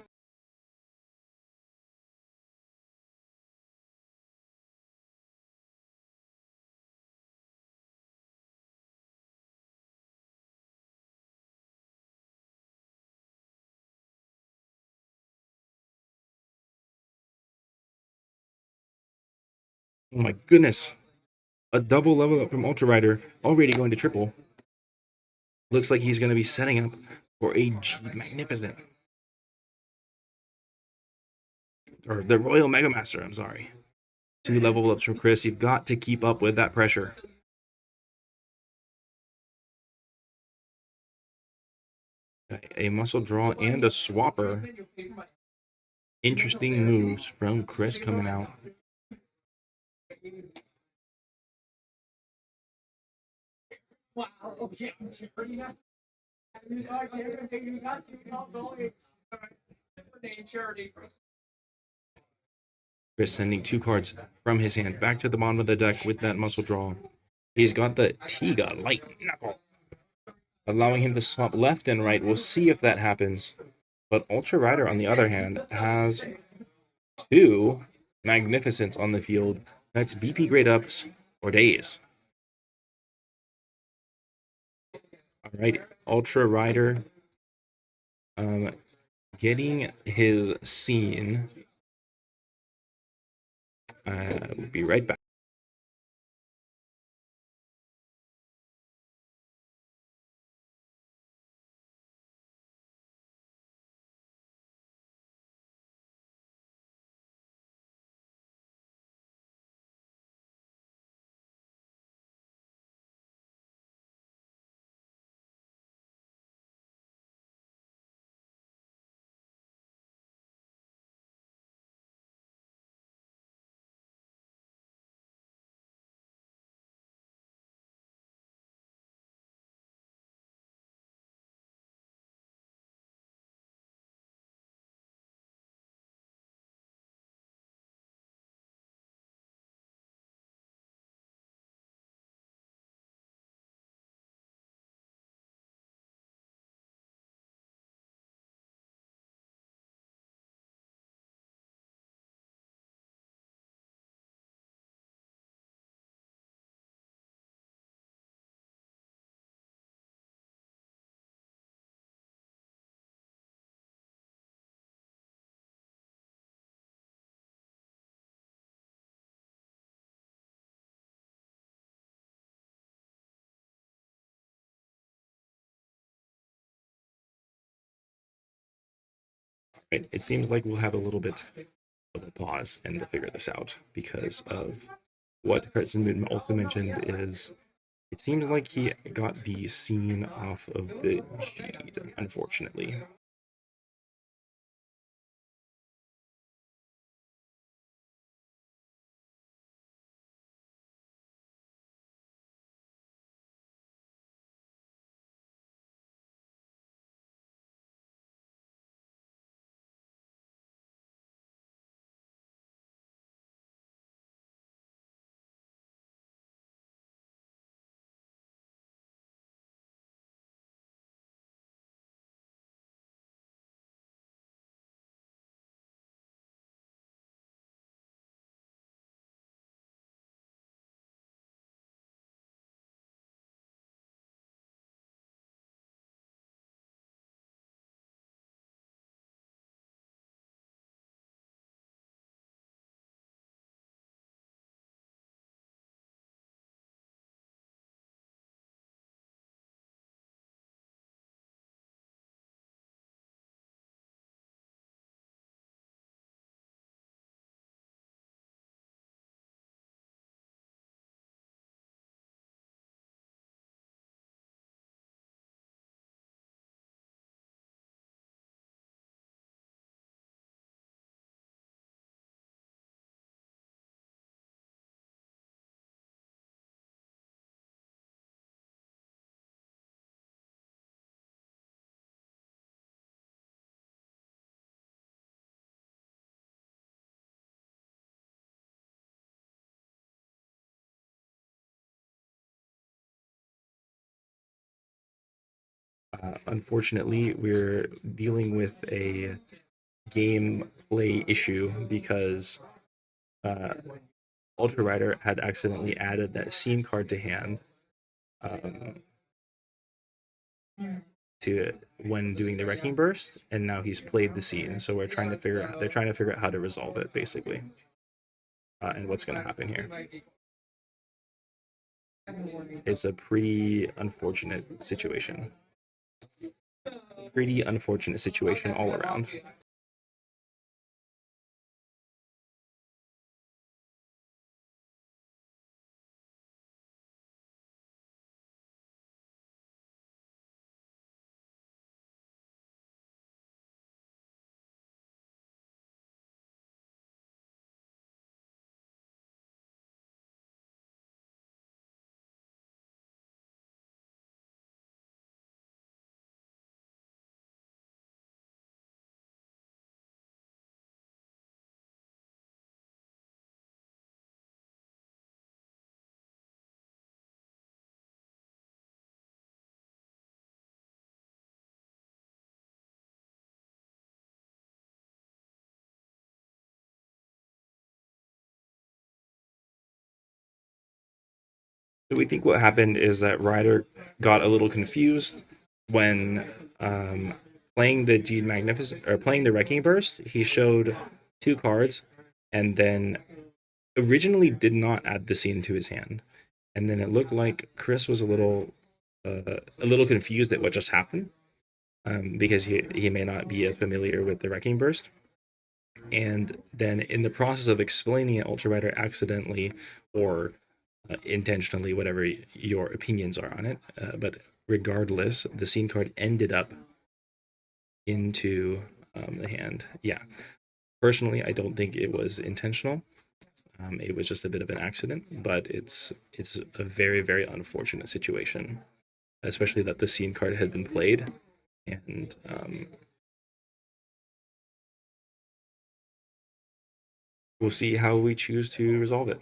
Oh my goodness. A double level up from Ultra Rider, already going to triple. Looks like he's going to be setting up for a G Magnificent. Or the Royal Mega Master, I'm sorry. 2 level ups from Chris. You've got to keep up with that pressure. A muscle draw and a swapper. Interesting moves from Chris coming out. Chris sending 2 cards from his hand back to the bottom of the deck with that muscle draw. He's got the Tiga Light Knuckle, allowing him to swap left and right. We'll see if that happens. But Ultra Rider, on the other hand, has 2 Magnificents on the field. That's BP grade ups for days. All right, Ultra Rider getting his scene. We'll be right back. Right. It seems like we'll have a little bit of a pause and to figure this out because of what Preston also mentioned is it seems like he got the scene off of the G'd, unfortunately. Unfortunately, we're dealing with a gameplay issue because uh, Ultra Rider had accidentally added that scene card to hand um, to when doing the wrecking burst, and now he's played the scene. So we're trying to figure out. They're trying to figure out how to resolve it, basically, and what's going to happen here. It's a pretty unfortunate situation. Pretty unfortunate situation all around. So we think what happened is that Ryder got a little confused when um, playing the G Magnificent or playing the Wrecking Burst. He showed two cards, and then originally did not add the scene to his hand, and then it looked like Chris was a little confused at what just happened because he may not be as familiar with the Wrecking Burst. And then in the process of explaining it, Ultra Rider accidentally or intentionally, whatever your opinions are on it. But regardless, the scene card ended up into the hand. Yeah. Personally, I don't think it was intentional. It was just a bit of an accident, but it's a very very unfortunate situation, especially that the scene card had been played, and we'll see how we choose to resolve it.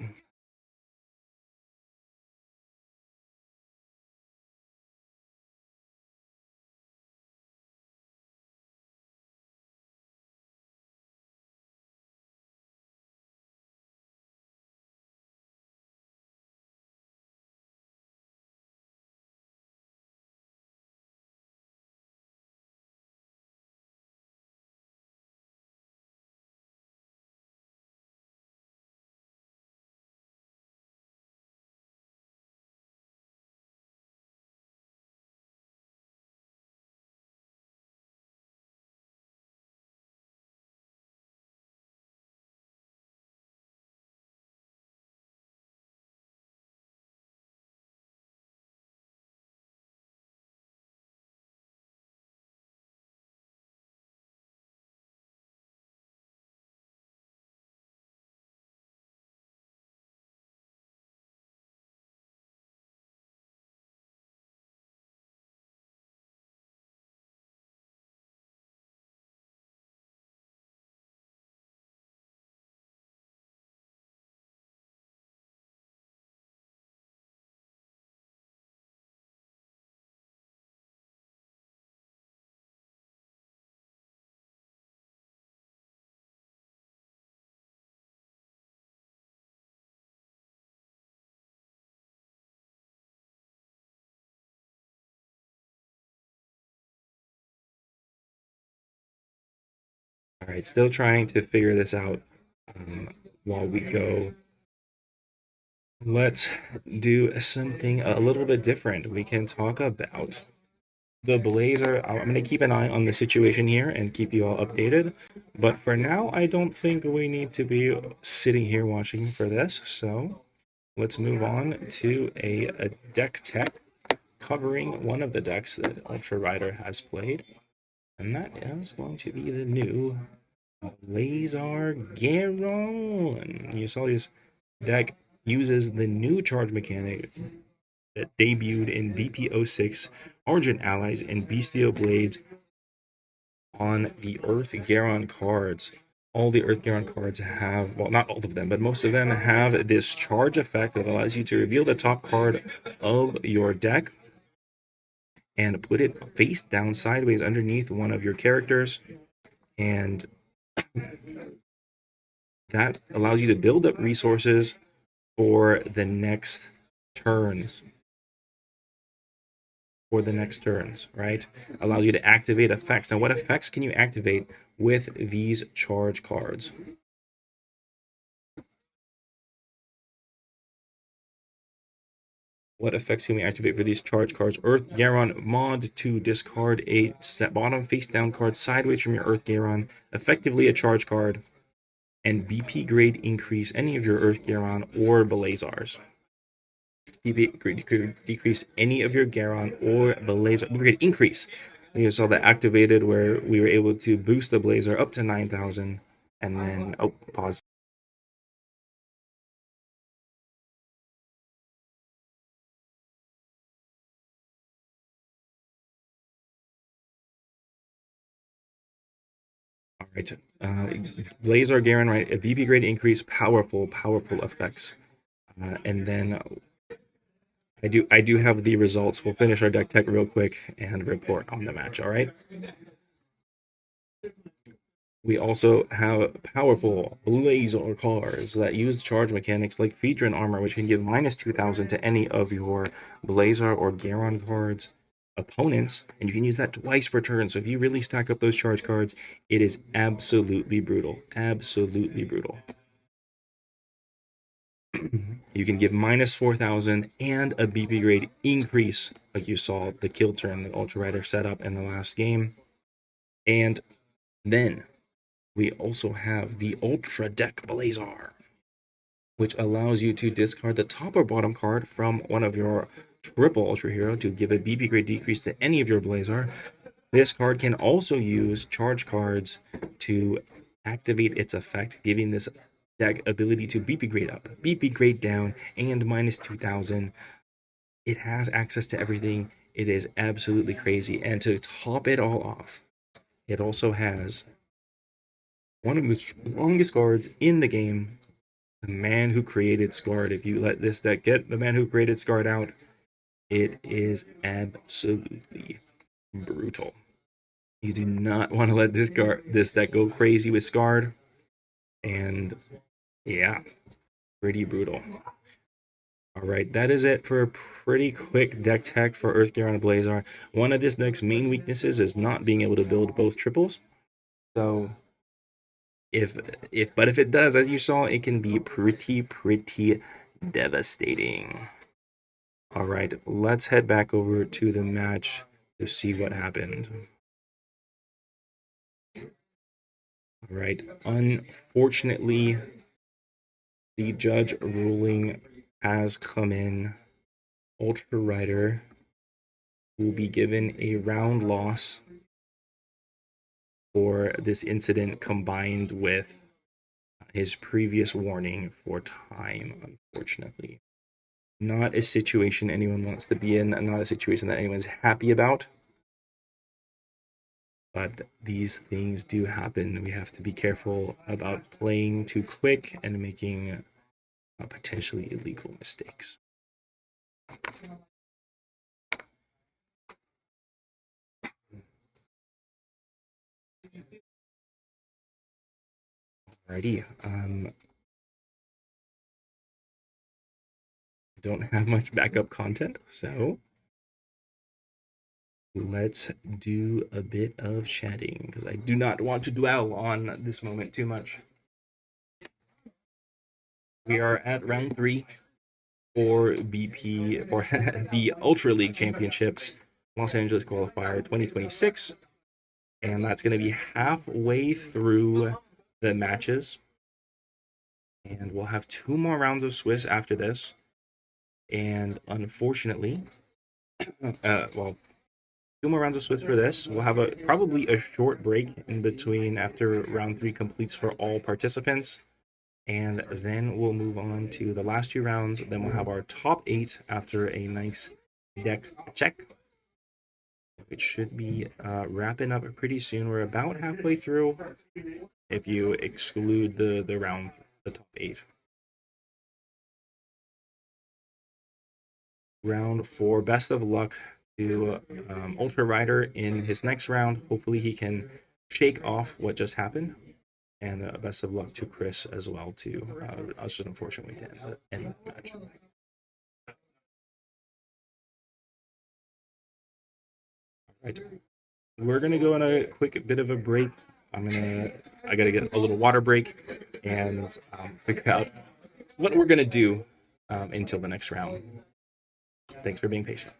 All right, still trying to figure this out while we go. Let's do something a little bit different. We can talk about the Blazer. I'm going to keep an eye on the situation here and keep you all updated. But for now, I don't think we need to be sitting here watching for this. So let's move on to a deck tech covering one of the decks that Ultra Rider has played. And that is going to be the new Lazar Garon. You saw this deck uses the new charge mechanic that debuted in BP06 Argent Allies and Bestial Blades on the Earth Garon cards. All the Earth Garon cards have, well, not all of them, but most of them have this charge effect that allows you to reveal the top card of your deck and put it face down sideways underneath one of your characters. And that allows you to build up resources for the next turns. Right? Allows you to activate effects. Now, what effects can you activate with these charge cards? What effects can we activate for these charge cards? Earth Garon mod to discard a bottom face down card sideways from your Earth Garon, effectively a charge card, and BP grade increase any of your Earth Garon or Blazars. BP grade decrease any of your Garon or Blazar. BP grade increase. You saw that activated where we were able to boost the Blazer up to 9,000 and then, oh, pause. All right. Blazer Garen, right? A BP grade increase, powerful effects. And then I do have the results. We'll finish our deck tech real quick and report on the match, all right? We also have powerful Blazer cards that use charge mechanics like Feedrin Armor, which can give minus 2,000 to any of your Blazer or Garon cards opponents, and you can use that twice per turn. So if you really stack up those charge cards, it is absolutely brutal. Absolutely brutal. You can give minus 4,000 and a BP grade increase, like you saw the kill turn that Ultra Rider set up in the last game. And then we also have the Ultra Deck Blazar, which allows you to discard the top or bottom card from one of your triple Ultra Hero to give a BP grade decrease to any of your Blazar. This card can also use charge cards to activate its effect, giving this deck ability to BP grade up, BP grade down, and minus 2,000. It has access to everything. It is absolutely crazy. And to top it all off, it also has one of the strongest cards in the game, the Man Who Created Scarred. If you let this deck get the Man Who Created Scarred out, it is absolutely brutal. You do not want to let this deck go crazy with Scarred. And yeah, pretty brutal. All right, that is it for a pretty quick deck tech for Earth Garon Blazar. One of this deck's main weaknesses is not being able to build both triples. So if it does, as you saw, it can be pretty devastating. All right, let's head back over to the match to see what happened. All right, unfortunately, the judge ruling has come in. Ultra Rider will be given a round loss for this incident combined with his previous warning for time, unfortunately. Not a situation anyone wants to be in, not a situation that anyone's happy about. But these things do happen. We have to be careful about playing too quick and making potentially illegal mistakes. Alrighty. I don't have much backup content, so let's do a bit of chatting because I do not want to dwell on this moment too much. We are at round 3 for BP for the Ultra League Championships, Los Angeles Qualifier 2026, and that's going to be halfway through the matches, and we'll have 2 more rounds of Swiss after this. And unfortunately, well, 2 more rounds of Swiss for this. We'll have probably a short break in between after round 3 completes for all participants. And then we'll move on to the last 2 rounds. Then we'll have our top 8 after a nice deck check. It should be wrapping up pretty soon. We're about halfway through if you exclude the round, the top 8. Round 4, best of luck to Ultra Rider in his next round. Hopefully he can shake off what just happened. And best of luck to Chris as well, too. Us, unfortunately, to end the match. Right. We're gonna go on a quick bit of a break. I gotta get a little water break and figure out what we're gonna do until the next round. Thanks for being patient.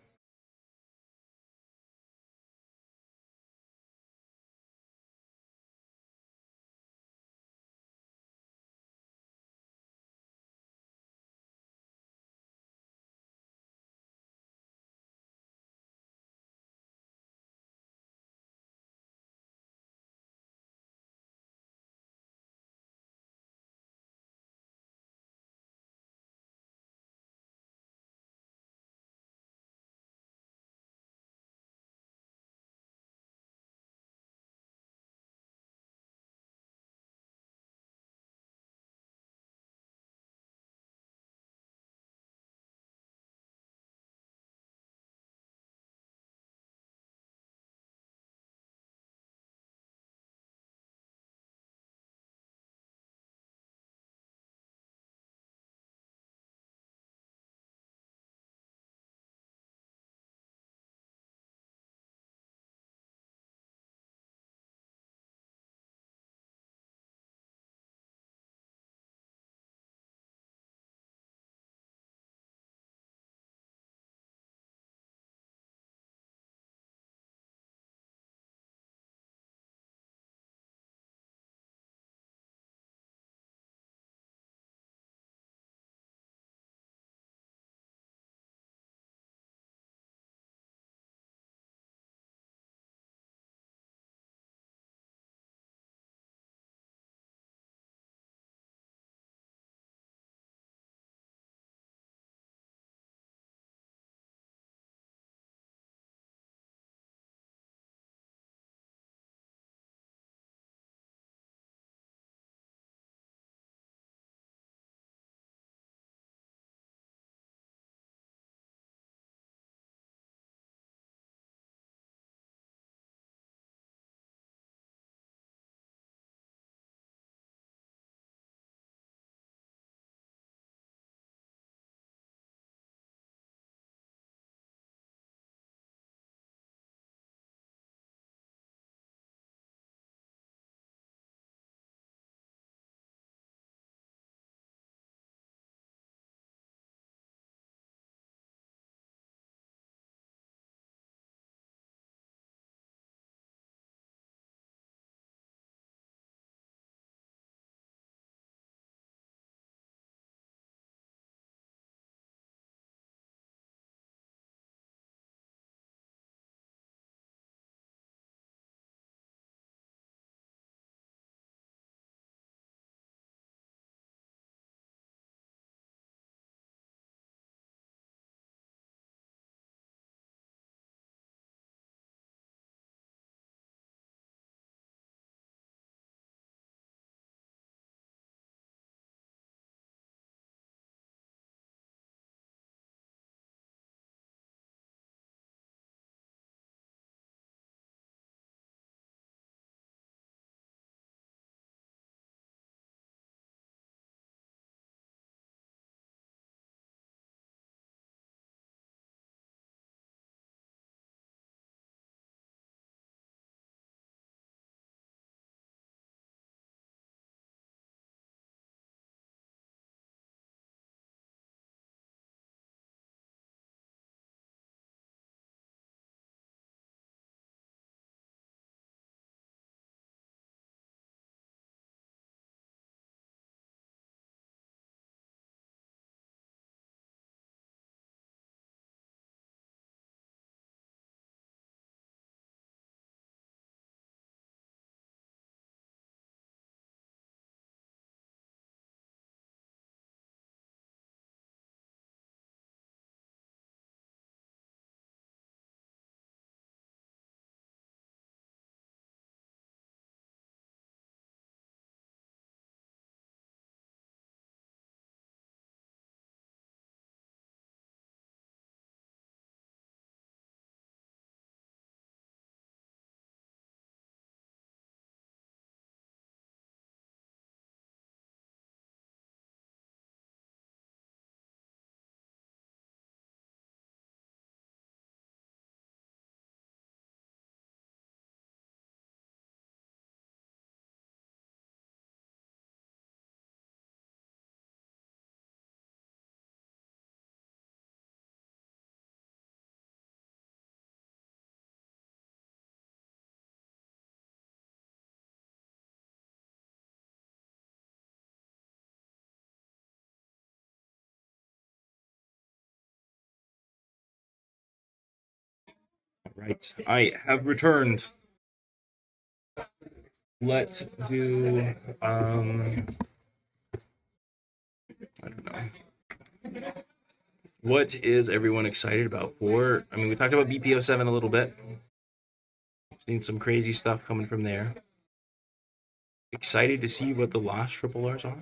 Right, I have returned. Let's do I don't know. What is everyone excited about for? I mean, we talked about BPO7 a little bit. Seen some crazy stuff coming from there. Excited to see what the last triple R's are.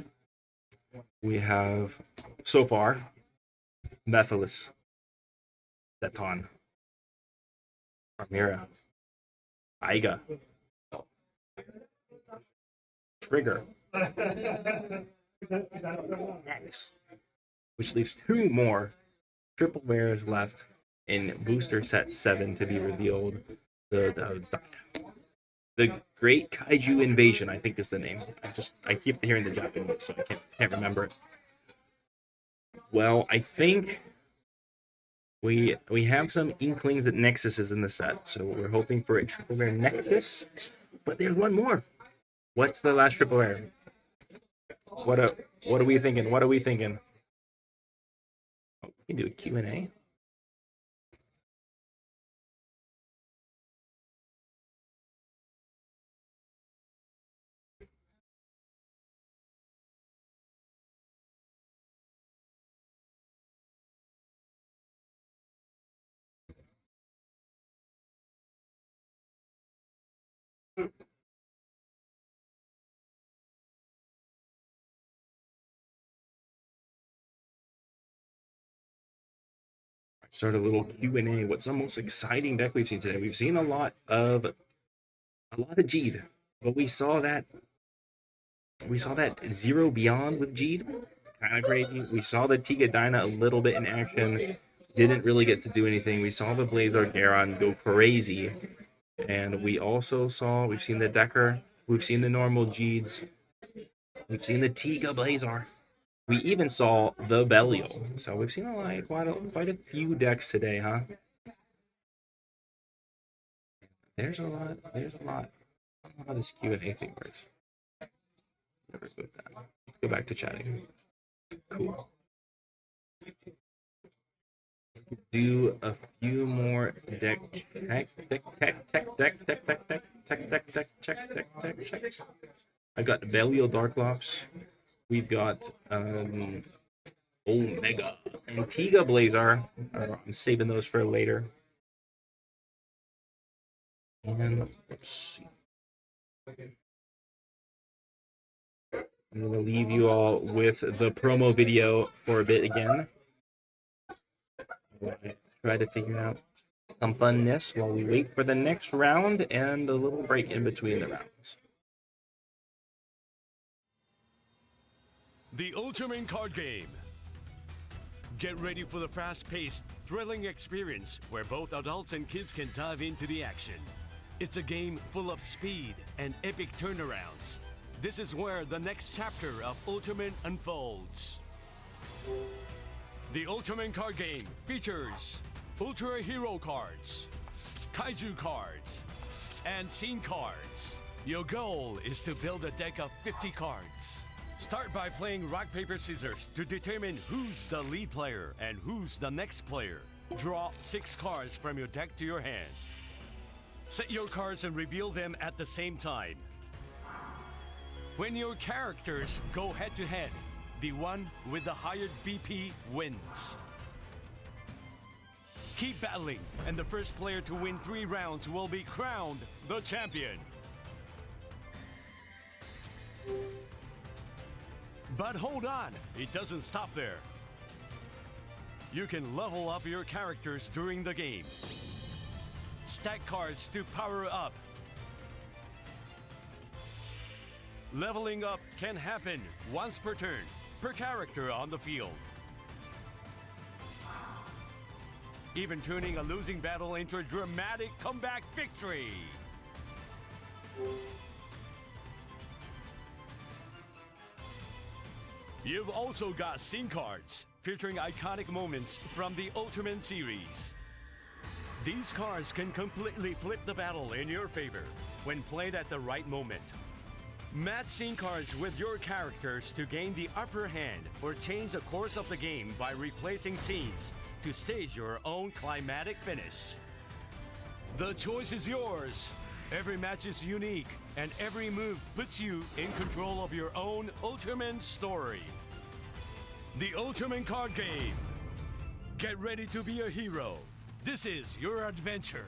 We have so far Methylis, Zeton, Armira, Aiga, Trigger, X, which leaves two more triple rares left in booster set 7 to be revealed. The Great Kaiju Invasion, I think is the name. I keep hearing the Japanese, so I can't remember it. Well, I think we have some inklings that Nexus is in the set, so we're hoping for a triple rare Nexus. But there's one more. What's the last triple rare? What are we thinking? What are we thinking? Oh, we can do a Q&A. Start a little Q&A. What's the most exciting deck we've seen today? We've seen a lot of Jeed, but we saw that Zero Beyond with Jeed, kind of crazy. We saw the Tiga Dyna a little bit in action, didn't really get to do anything. We saw the Blazar Garon go crazy, and we've seen the Decker, we've seen the normal Jeeds, we've seen the Tiga Blazar. We even saw the Belial. So we've seen quite a few decks today, huh? There's a lot. I don't know how this Q&A thing works. Never good at that. Let's go back to chatting. Cool. Do a few more deck check. I got the Belial Darklops. We've got Omega and Tiga Blazar. I'm saving those for later. And let's see. I'm going to leave you all with the promo video for a bit again. Try to figure out some funness while we wait for the next round and a little break in between the rounds. The Ultraman card game. Get ready for the fast-paced, thrilling experience where both adults and kids can dive into the action. It's a game full of speed and epic turnarounds. This is where the next chapter of Ultraman unfolds. The Ultraman card game features Ultra Hero cards, Kaiju cards, and Scene cards. Your goal is to build a deck of 50 cards. Start by playing rock, paper, scissors to determine who's the lead player and who's the next player. Draw 6 cards from your deck to your hand. Set your cards and reveal them at the same time. When your characters go head-to-head, the one with the higher BP wins. Keep battling, and the first player to win 3 rounds will be crowned the champion. But hold on, it doesn't stop there. You can level up your characters during the game. Stack cards to power up. Leveling up can happen once per turn, per character on the field. Even turning a losing battle into a dramatic comeback victory. You've also got scene cards featuring iconic moments from the Ultraman series. These cards can completely flip the battle in your favor when played at the right moment. Match scene cards with your characters to gain the upper hand or change the course of the game by replacing scenes to stage your own climatic finish. The choice is yours. Every match is unique, and every move puts you in control of your own Ultraman story. The Ultraman card game. Get ready to be a hero. This is your adventure.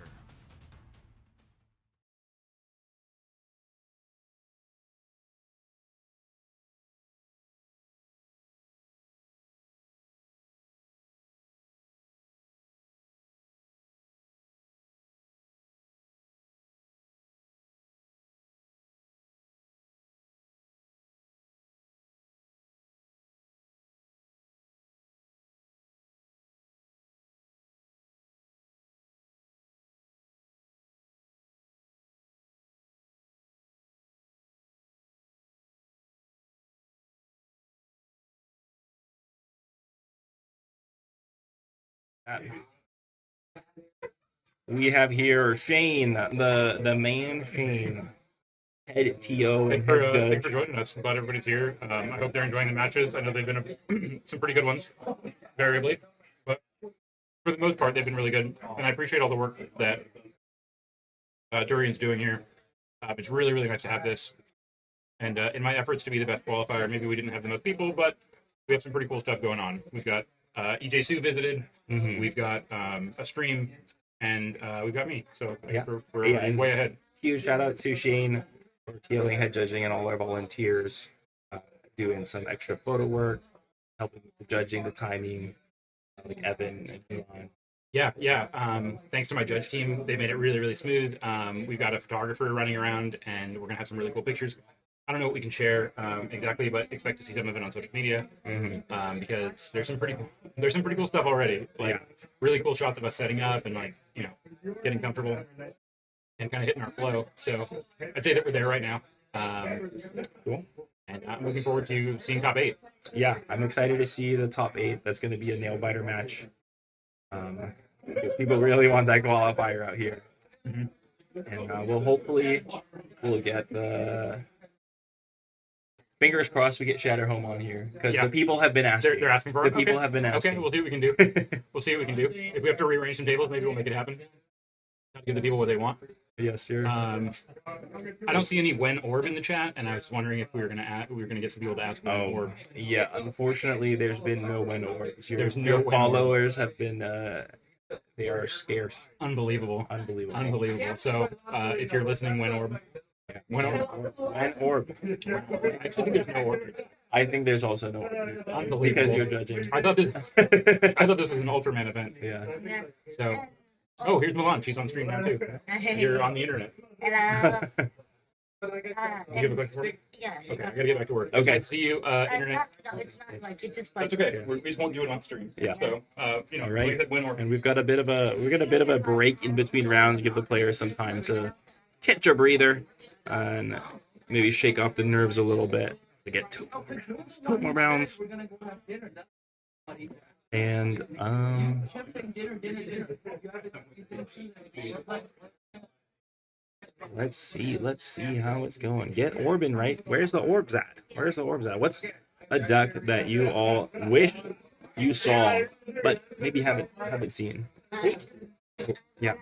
We have here Shane, the man Shane, head TO and head Thanks for judge. joining us. I'm glad everybody's here. I hope they're enjoying the matches. I know they've been some pretty good ones, variably, but for the most part, they've been really good. And I appreciate all the work that Durian's doing here. It's really, really nice to have this. And in my efforts to be the best qualifier, maybe we didn't have the most people, but we have some pretty cool stuff going on. We've got EJ Sue visited. Mm-hmm. We've got a stream, and we've got me. So Yeah. we're way ahead. Huge shout out to Shane for TOing, head judging, and all our volunteers doing some extra photo work, helping with the judging, the timing, like Evan and Elon. Yeah. Thanks to my judge team, they made it really, really smooth. We've got a photographer running around, and we're gonna have some really cool pictures. I don't know what we can share exactly, but expect to see some of it on social media because there's some pretty cool stuff already. Like really cool shots of us setting up and getting comfortable and kind of hitting our flow. So I'd say that we're there right now. Cool. And I'm looking forward to seeing top 8. Yeah, I'm excited to see the top 8. That's going to be a nail biter match. Because people really want that qualifier out here. Mm-hmm. And we'll get the fingers crossed we get Shatterhome on here because the people have been asking. They're asking for it. The people have been asking. Okay, we'll see what we can do. We'll see what we can do. If we have to rearrange some tables, maybe we'll make it happen. Give the people what they want. Yes, sir. I don't see any when orb in the chat, and I was wondering if we were gonna get some people to ask when orb. Yeah, unfortunately, there's been no when orbs. There's no your when followers have been they are scarce. Unbelievable. So if you're listening, when orb. When orb. When orb. I actually think there's no orb. I think there's also no orb. Unbelievable. Because you're judging. I thought this was an Ultraman event. Yeah. So. Oh, here's Milan. She's on stream now too. You're on the internet. Hello. You have a question for me? Yeah. Okay, I gotta get back to work. Okay. See you, internet. No, it's not like it's just like. That's okay. We just won't do it on stream. Yeah. So, All like right. I said, win or. And we've got a bit of a break in between rounds. Give the players some time to catch a breather and maybe shake off the nerves a little bit. We get 2 more rounds. And let's see how it's going. Get Orbin right. Where's the orbs at? What's a duck that you all wish you saw, but maybe haven't seen? Yeah.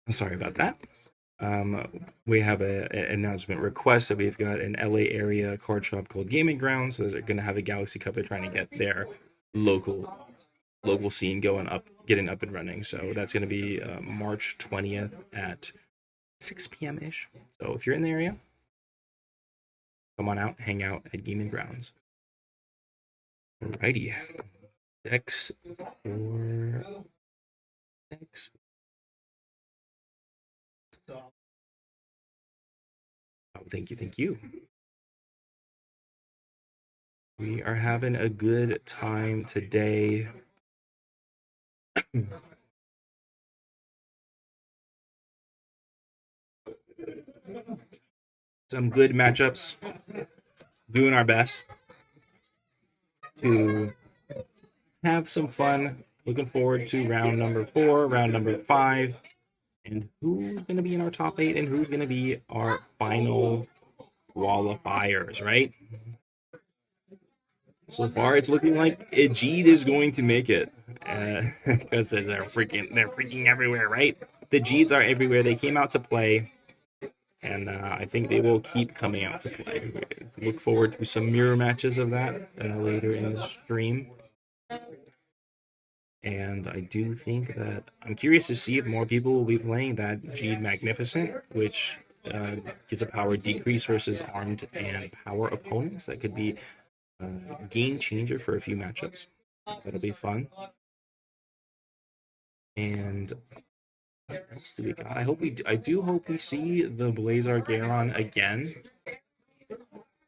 Sorry about that. We have an announcement request that we've got an LA area card shop called Gaming Grounds. So they're going to have a Galaxy Cup. They're trying to get their local scene getting up and running. So that's going to be March 20th at 6 p.m. ish. So if you're in the area, come on out, hang out at Gaming Grounds. Alrighty. X. Oh, thank you. We are having a good time today. some good matchups. Doing our best to have some fun. Looking forward to round number 4, round number 5, and who's going to be in our top 8 and who's going to be our final qualifiers, right? So far, it's looking like Ajit is going to make it because they're freaking everywhere, right? The Jeeds are everywhere. They came out to play, and I think they will keep coming out to play. Look forward to some mirror matches of that later in the stream. And I do think that I'm curious to see if more people will be playing that Jeed Magnificent, which gets a power decrease versus armed and power opponents. That could be a game changer for a few matchups. That'll be fun. And what else do we got? I do hope we see the Blazar Garon again.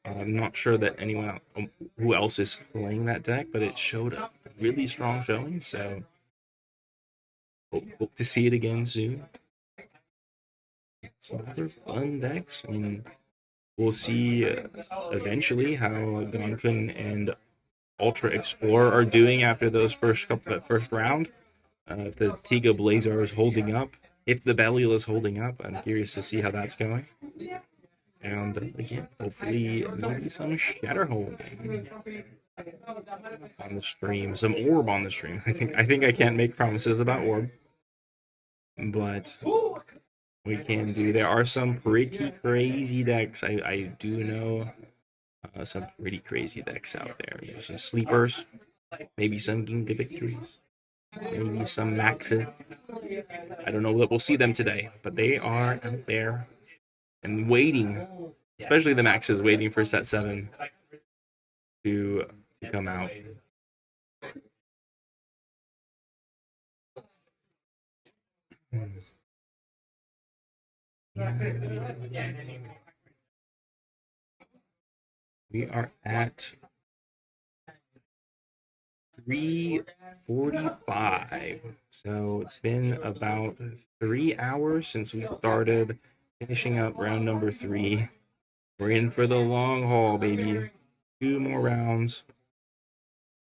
I'm not sure that anyone who else is playing that deck, but it showed a really strong showing, so hope to see it again soon. Some other fun decks. I mean, we'll see eventually how Gonkin and Ultra Explorer are doing after those first round. If the Tiga Blazar is holding up, if the Belial is holding up, I'm curious to see how that's going. And again, hopefully maybe some Shatterhold on the stream, some Orb on the stream. I think I can't make promises about Orb, but we can do. There are some pretty crazy decks. I do know some pretty crazy decks out there. You know, some sleepers, maybe some Ginga victories, maybe some maxes. I don't know that we'll see them today, but they are out there and waiting, especially the maxes, waiting for set 7 to come out. We are at 3:45, so it's been about 3 hours since we started, finishing up round number 3. We're in for the long haul, baby. 2 more rounds,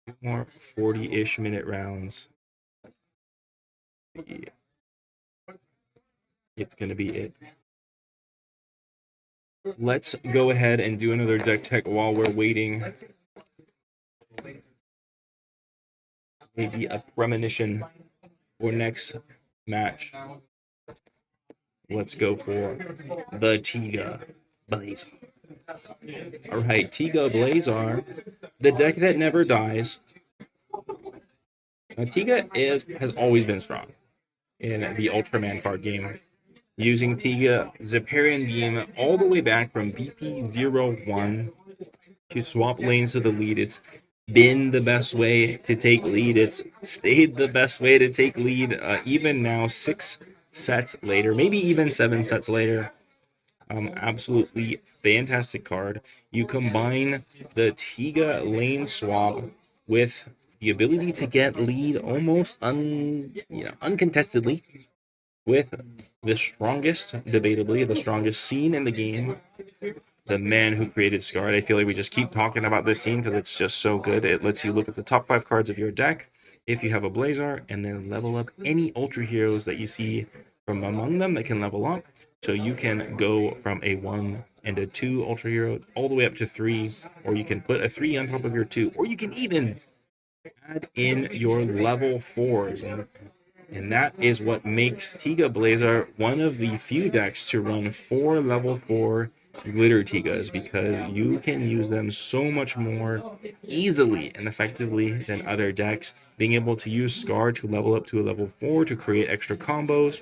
2 more 40-ish minute rounds. Yeah. It's gonna be it. Let's go ahead and do another deck tech while we're waiting. Maybe a premonition for next match. Let's go for the Tiga Blazar. Alright, Tiga Blazar, the deck that never dies. Now, Tiga has always been strong in the Ultraman card game, using Tiga Zeparian Beam all the way back from BP01 to swap lanes to the lead. It's been the best way to take lead. It's stayed the best way to take lead, even now 6 sets later, maybe even 7 sets later. Absolutely fantastic card. You combine the Tiga lane swap with the ability to get lead almost uncontestedly, with the strongest, debatably, the strongest scene in the game, the man who created Scarred. I feel like we just keep talking about this scene because it's just so good. It lets you look at the top 5 cards of your deck if you have a Blazar, and then level up any Ultra Heroes that you see from among them that can level up. So you can go from a 1 and a 2 Ultra Hero all the way up to 3, or you can put a 3 on top of your 2, or you can even add in your level 4s. And that is what makes Tiga Blazar one of the few decks to run 4 level 4 Glitter Tigas, because you can use them so much more easily and effectively than other decks. Being able to use Scar to level up to a level 4 to create extra combos.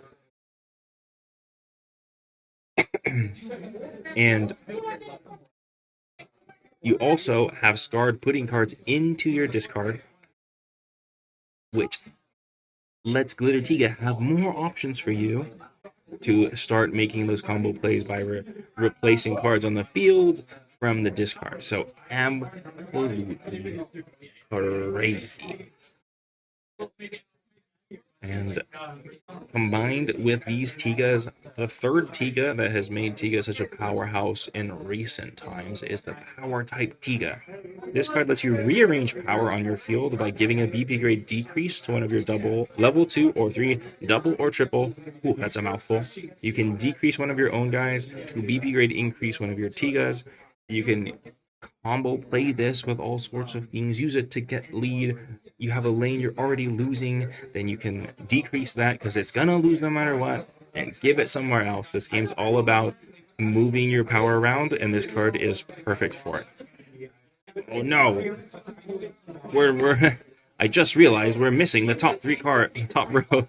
And you also have Scarred putting cards into your discard, which lets Glitter Tiga have more options for you to start making those combo plays by replacing cards on the field from the discard. So absolutely crazy. And combined with these Tigas, the third Tiga that has made Tiga such a powerhouse in recent times is the Power Type Tiga. This card lets you rearrange power on your field by giving a BP grade decrease to one of your double, level 2 or 3, double or triple. Ooh, that's a mouthful. You can decrease one of your own guys to BP grade increase one of your Tigas. You can combo play this with all sorts of things. Use it to get lead. You have a lane you're already losing, then you can decrease that because it's gonna lose no matter what, and give it somewhere else. This game's all about moving your power around, and this card is perfect for it. Oh no, we're I just realized we're missing the top row.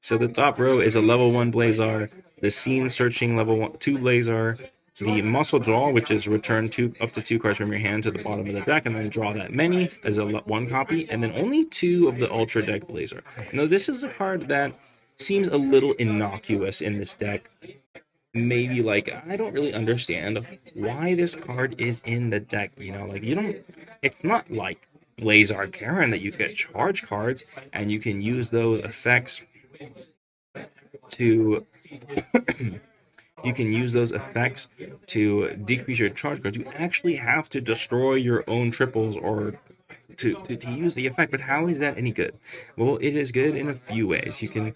So the top row is a level 1 Blazar, the Scene Searching level 2 Blazar, the Muscle Draw, which is return up to 2 cards from your hand to the bottom of the deck, and then draw that many as a 1 copy, and then only 2 of the Ultra Deck Blazar. Now this is a card that seems a little innocuous in this deck. Maybe like, I don't really understand why this card is in the deck, you know, like it's not like Blazar Karen that you get charge cards, and you can use those effects to decrease your charge cards. You actually have to destroy your own triples or to use the effect. But how is that any good? Well, it is good in a few ways. You can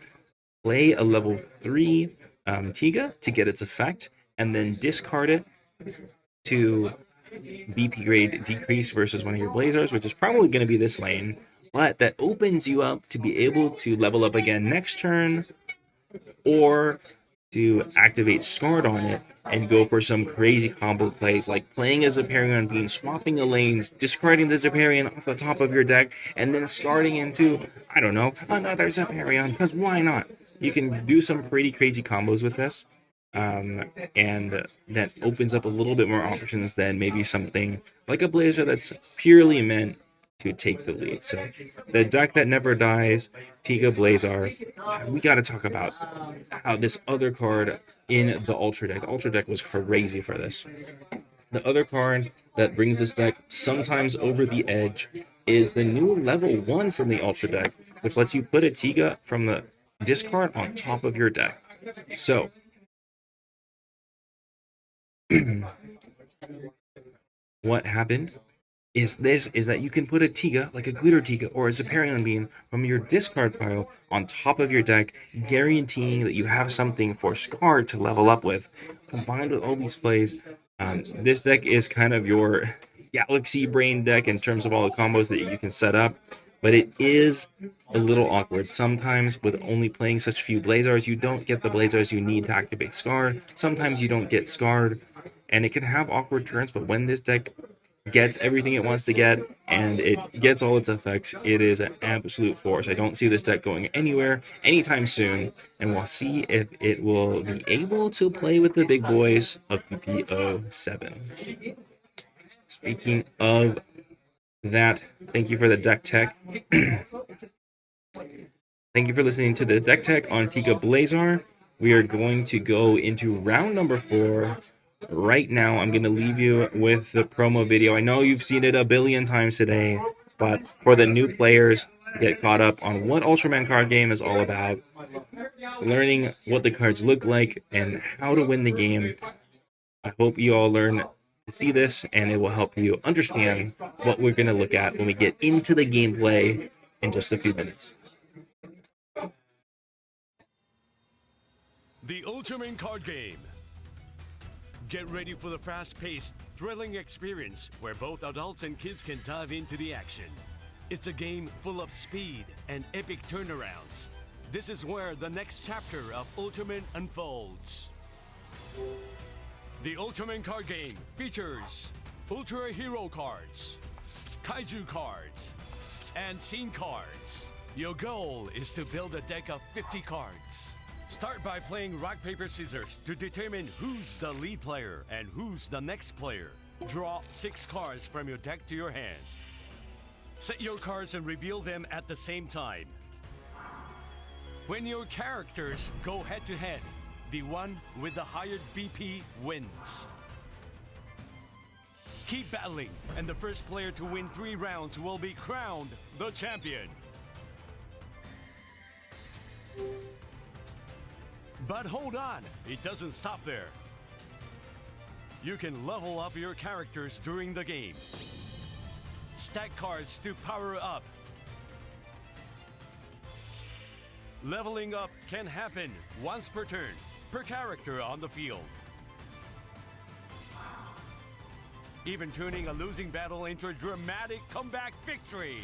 play a level 3 Tiga to get its effect, and then discard it to BP grade decrease versus one of your Blazars, which is probably going to be this lane. But that opens you up to be able to level up again next turn, or to activate Scarred on it and go for some crazy combo plays, like playing as a Zeparion Bean, swapping the lanes, discarding the Zeparion off the top of your deck, and then starting into, I don't know, another Zeparion, because why not? You can do some pretty crazy combos with this, and that opens up a little bit more options than maybe something like a Blazer that's purely meant to take the lead. So the deck that never dies, Tiga Blazar. We got to talk about how this other card in the Ultra deck. The Ultra deck was crazy for this. The other card that brings this deck sometimes over the edge is the new level 1 from the Ultra deck, which lets you put a Tiga from the discard on top of your deck. So what happened is that you can put a Tiga, like a Glitter Tiga or a Zeparion Beam, from your discard pile on top of your deck, guaranteeing that you have something for Scar to level up with. Combined with all these plays, this deck is kind of your Galaxy Brain deck in terms of all the combos that you can set up, but it is a little awkward. Sometimes with only playing such few Blazars, you don't get the Blazars you need to activate Scarred. Sometimes you don't get Scarred, and it can have awkward turns, but when this deck gets everything it wants to get, and it gets all its effects, it is an absolute force. I don't see this deck going anywhere anytime soon, and we'll see if it will be able to play with the big boys of PP07. Speaking of that, thank you for the deck tech. Thank you for listening to the deck tech on Tiga Blazar. We are going to go into round number 4. Right now, I'm going to leave you with the promo video. I know you've seen it a billion times today, but for the new players, get caught up on what Ultraman card game is all about, learning what the cards look like, and how to win the game. I hope you all learn to see this, and it will help you understand what we're going to look at when we get into the gameplay in just a few minutes. The Ultraman card game. Get ready for the fast-paced, thrilling experience where both adults and kids can dive into the action. It's a game full of speed and epic turnarounds. This is where the next chapter of Ultraman unfolds. The Ultraman card game features Ultra Hero cards, Kaiju cards, and Scene cards. Your goal is to build a deck of 50 cards. Start by playing rock, paper, scissors to determine who's the lead player and who's the next player. Draw 6 cards from your deck to your hand. Set your cards and reveal them at the same time. When your characters go head to head, the one with the higher BP wins. Keep battling, and the first player to win 3 rounds will be crowned the champion. But hold on, it doesn't stop there. You can level up your characters during the game. Stack cards to power up. Leveling up can happen once per turn, per character on the field. Even turning a losing battle into a dramatic comeback victory.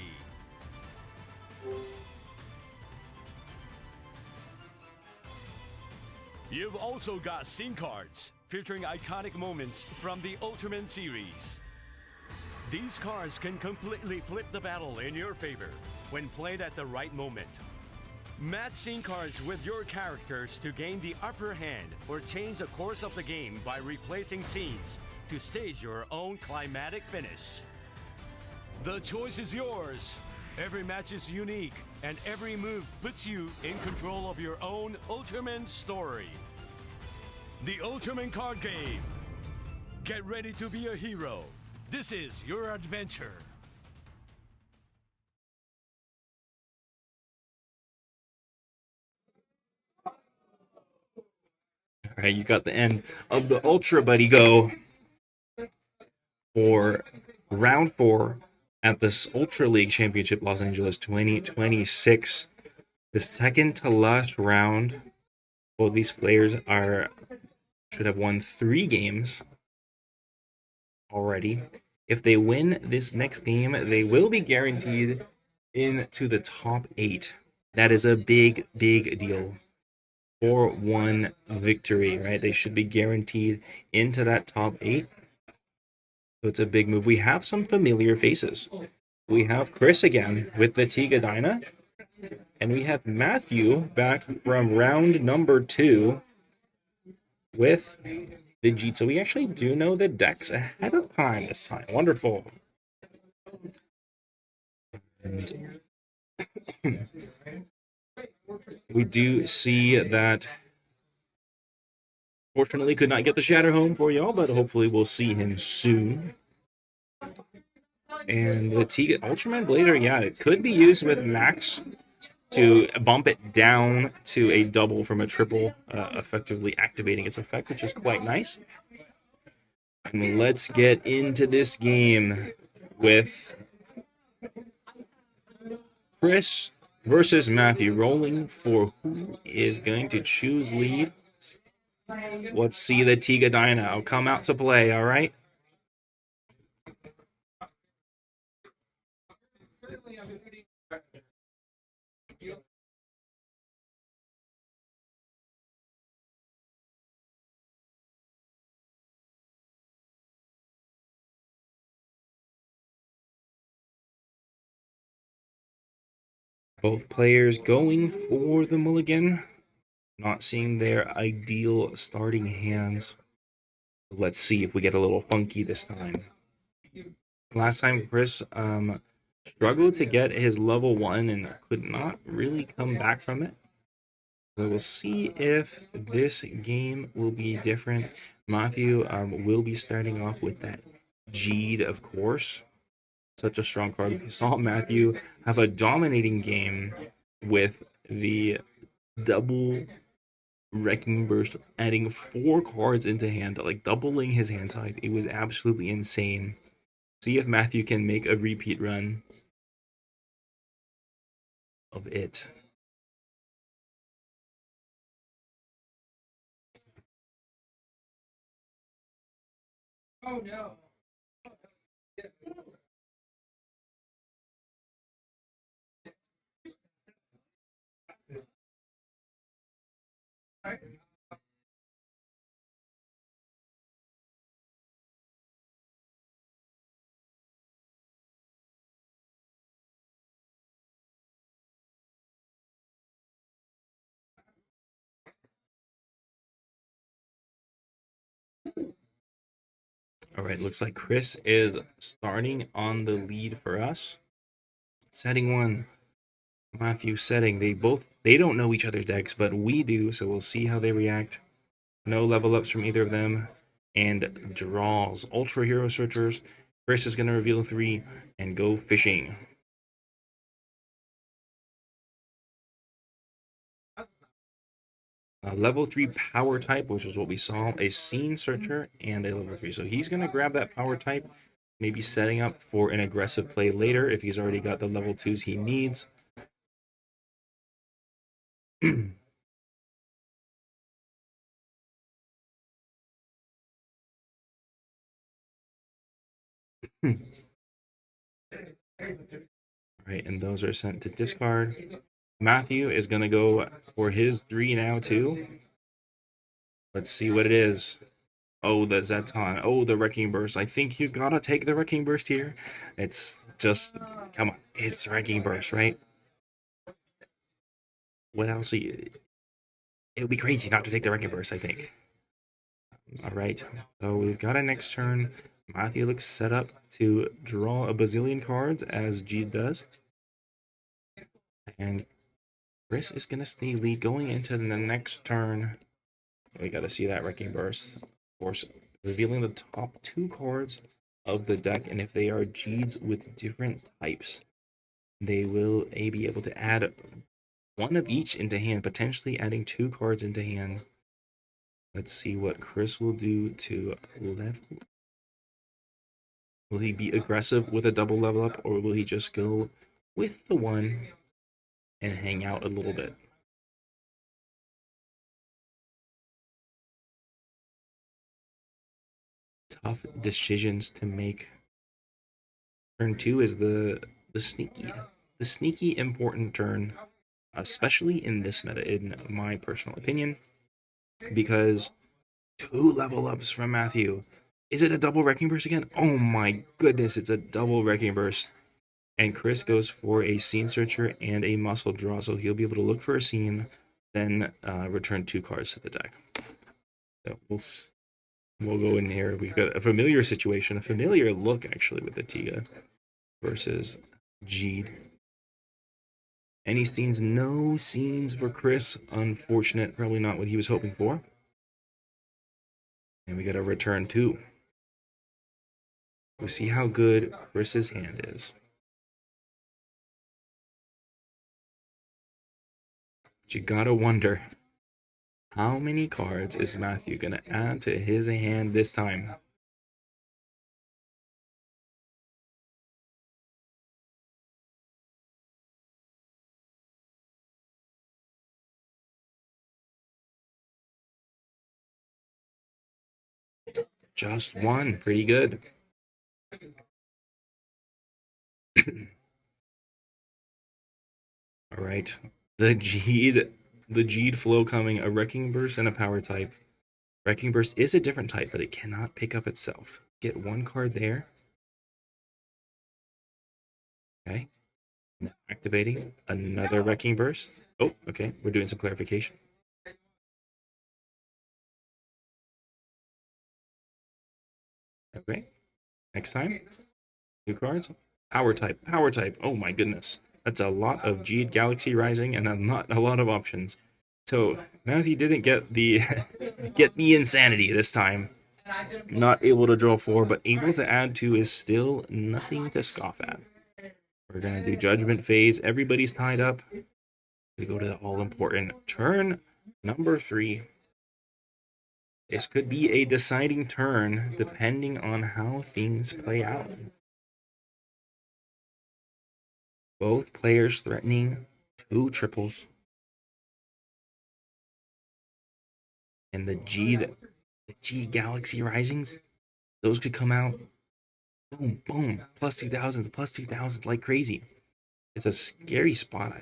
You've also got scene cards featuring iconic moments from the Ultraman series. These cards can completely flip the battle in your favor when played at the right moment. Match scene cards with your characters to gain the upper hand or change the course of the game by replacing scenes to stage your own climatic finish. The choice is yours. Every match is unique, and every move puts you in control of your own Ultraman story. The Ultraman card game. Get ready to be a hero. This is your adventure. All right, you got the end of the Ultra Buddy Go for round 4 at this Ultra League Championship Los Angeles 2026. The second to last round. Well, these players should have won 3 games already. If they win this next game, they will be guaranteed into the top 8. That is a big, big deal. 4-1 victory, right? They should be guaranteed into that top 8. So it's a big move. We have some familiar faces. We have Chris again with the Tiga Dyna. And we have Matthew back from round number 2 with the Jeet. So we actually do know the decks ahead of time this time. Wonderful. And we do see that, fortunately, could not get the Shatter home for y'all, but hopefully we'll see him soon. And the Tiga Ultraman Blazer, yeah, it could be used with Max to bump it down to a double from a triple, effectively activating its effect, which is quite nice. And let's get into this game with Chris versus Matthew, rolling for who is going to choose lead. Let's see the Tiga Dyna come out to play, all right? Both players going for the mulligan, not seeing their ideal starting hands. Let's see if we get a little funky this time. Last time Chris struggled to get his level 1 and could not really come back from it. So we'll see if this game will be different. Matthew will be starting off with that Jeed, of course. Such a strong card. We saw Matthew have a dominating game with the double Wrecking Burst, adding 4 cards into hand, like doubling his hand size. It was absolutely insane. See if Matthew can make a repeat run of it. Oh no. All right, looks like Chris is starting on the lead for us. Setting 1, Matthew setting. They don't know each other's decks, but we do, so we'll see how they react. No level ups from either of them. And draws. Ultra Hero Searchers. Chris is going to reveal 3 and go fishing. A level 3 power type, which is what we saw, a scene searcher, and a level 3. So he's going to grab that power type, maybe setting up for an aggressive play later if he's already got the level 2s he needs. Right, and those are sent to discard. Matthew is going to go for his 3 now, too. Let's see what it is. Oh, the Zeton. Oh, the Wrecking Burst. I think you gotta take the Wrecking Burst here. It's just, come on. It's Wrecking Burst, right? What else? It would be crazy not to take the Wrecking Burst, I think. All right. So we've got a next turn. Matthew looks set up to draw a bazillion cards, as G does. And Chris is going to stay lead going into the next turn. We got to see that Wrecking Burst. Of course, revealing the top 2 cards of the deck. And if they are G's with different types, they will be able to add 1 of each into hand, potentially adding 2 cards into hand. Let's see what Chris will do to level. Will he be aggressive with a double level up, or will he just go with the 1 and hang out a little bit? Tough decisions to make. Turn 2 is the sneaky important turn, especially in this meta, in my personal opinion, because 2 level ups from Matthew. Is it a double Wrecking Burst again? Oh my goodness, it's a double Wrecking Burst. And Chris goes for a Scene Searcher and a Muscle Draw, so he'll be able to look for a scene, then return 2 cards to the deck. So we'll go in here. We've got a familiar situation, a familiar look actually with the Tiga versus Jeed. Any scenes? No scenes for Chris. Unfortunate, probably not what he was hoping for. And we got a return 2. We'll see how good Chris's hand is. But you gotta wonder, how many cards is Matthew gonna add to his hand this time? Just 1. Pretty good. All right. The Jeed flow coming, a Wrecking Burst and a Power type. Wrecking Burst is a different type, but it cannot pick up itself. Get 1 card there. Okay. Now activating another Wrecking Burst. Oh, okay. We're doing some clarification. Okay. Next time. 2 cards. Power type. Power type. Oh my goodness. That's a lot of Jeed Galaxy Rising and not a lot of options. So Matthew didn't get the get the insanity this time. Not able to draw 4, but able to add 2 is still nothing to scoff at. We're gonna do Judgment Phase. Everybody's tied up. We go to the all-important turn number 3. This could be a deciding turn depending on how things play out. Both players threatening 2 triples. And the G Galaxy Risings, those could come out. Boom, boom, plus 2000s like crazy. It's a scary spot.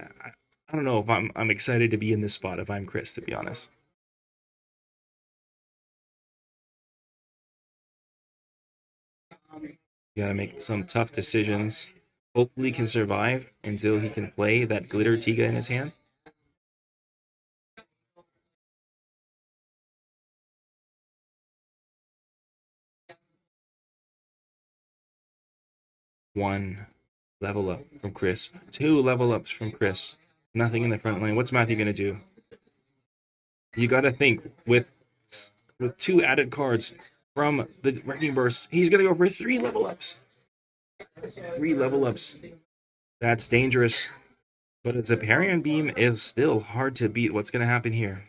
I don't know if I'm excited to be in this spot if I'm Chris, to be honest. You gotta make some tough decisions. Hopefully can survive until he can play that Glitter Tiga in his hand. One level up from Chris. 2 level ups from Chris. Nothing in the front line. What's Matthew gonna do? You gotta think with 2 added cards from the Wrecking Burst, he's gonna go for 3 level ups. 3 level ups. That's dangerous. But a Zeparian Beam is still hard to beat. What's gonna happen here?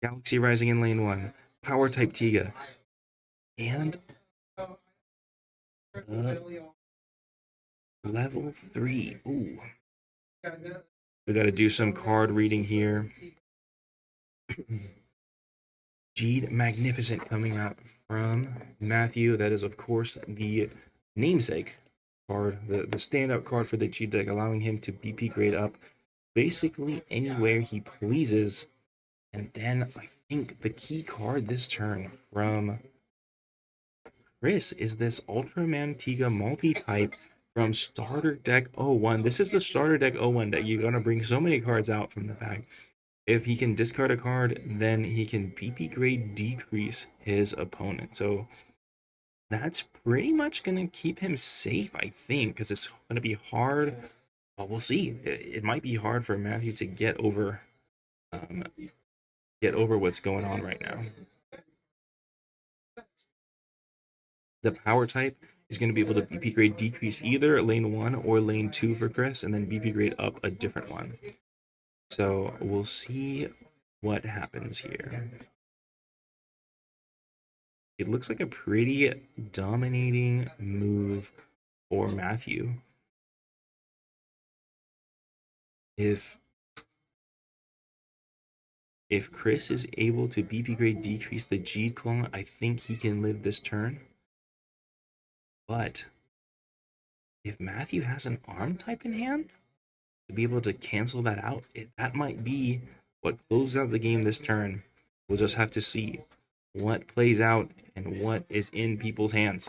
Galaxy Rising in lane 1. Power type Tiga. And level 3. Ooh. We got to do some card reading here. Jeed Magnificent coming out from Matthew. That is, of course, the namesake card, the standout card for the Jeed deck, allowing him to BP grade up basically anywhere he pleases. And then I think the key card this turn from Chris is this Ultra Mantiga multi-type from Starter Deck 01. This is the Starter Deck 01 deck. You're going to bring so many cards out from the bag. If he can discard a card, then he can BP grade decrease his opponent. So that's pretty much going to keep him safe, I think, because it's going to be hard. Well, we'll see. It might be hard for Matthew to get over what's going on right now. The power type is going to be able to BP grade decrease either lane 1 or lane 2 for Chris, and then BP grade up a different one. So we'll see what happens here. It looks like a pretty dominating move for Matthew. If Chris is able to BP grade decrease the Jeed Claw, I think he can live this turn. But if Matthew has an arm type in hand, to be able to cancel that out, that might be what closes out the game this turn. We'll just have to see what plays out and what is in people's hands.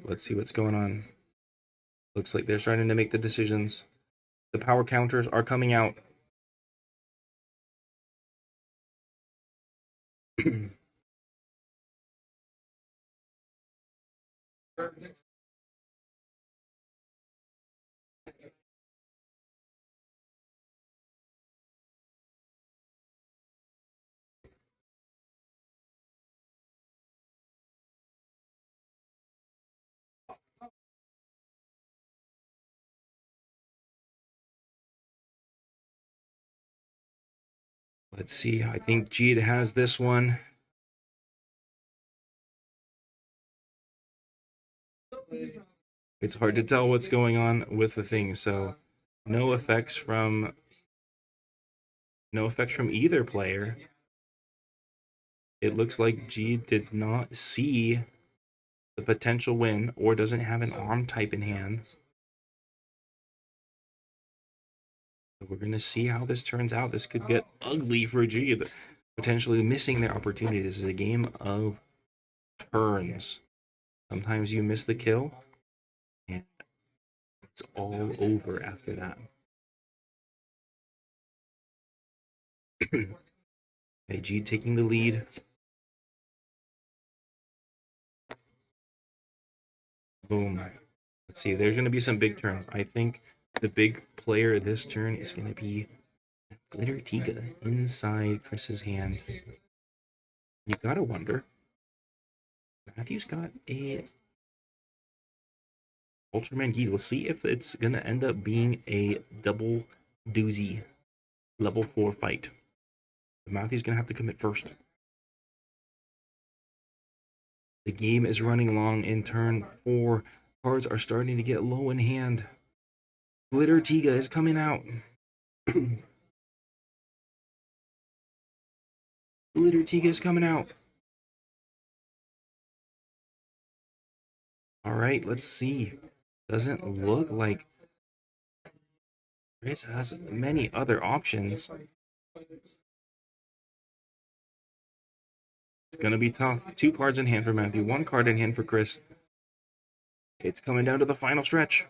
Let's see what's going on. Looks like they're starting to make the decisions. The power counters are coming out. Let's see. I think Jeed has this one. It's hard to tell what's going on with the thing, so no effects from either player. It looks like Jeed did not see the potential win or doesn't have an arm type in hand. So we're going to see how this turns out. This could get ugly for Jeed, potentially missing their opportunity. This is a game of turns. Sometimes you miss the kill, and it's all over after that. Okay, Jeed taking the lead. Boom. Let's see, there's going to be some big turns. I think the big player this turn is going to be Glitter Tiga inside Chris's hand. You gotta wonder. Matthew's got a Ultraman Geed. We'll see if it's going to end up being a double doozy level 4 fight. Matthew's going to have to commit first. The game is running long in turn 4. Cards are starting to get low in hand. Glitter Tiga is coming out. Glitter Tiga is coming out. All right, let's see. Doesn't look like Chris has many other options. It's going to be tough. 2 cards in hand for Matthew, 1 card in hand for Chris. It's coming down to the final stretch.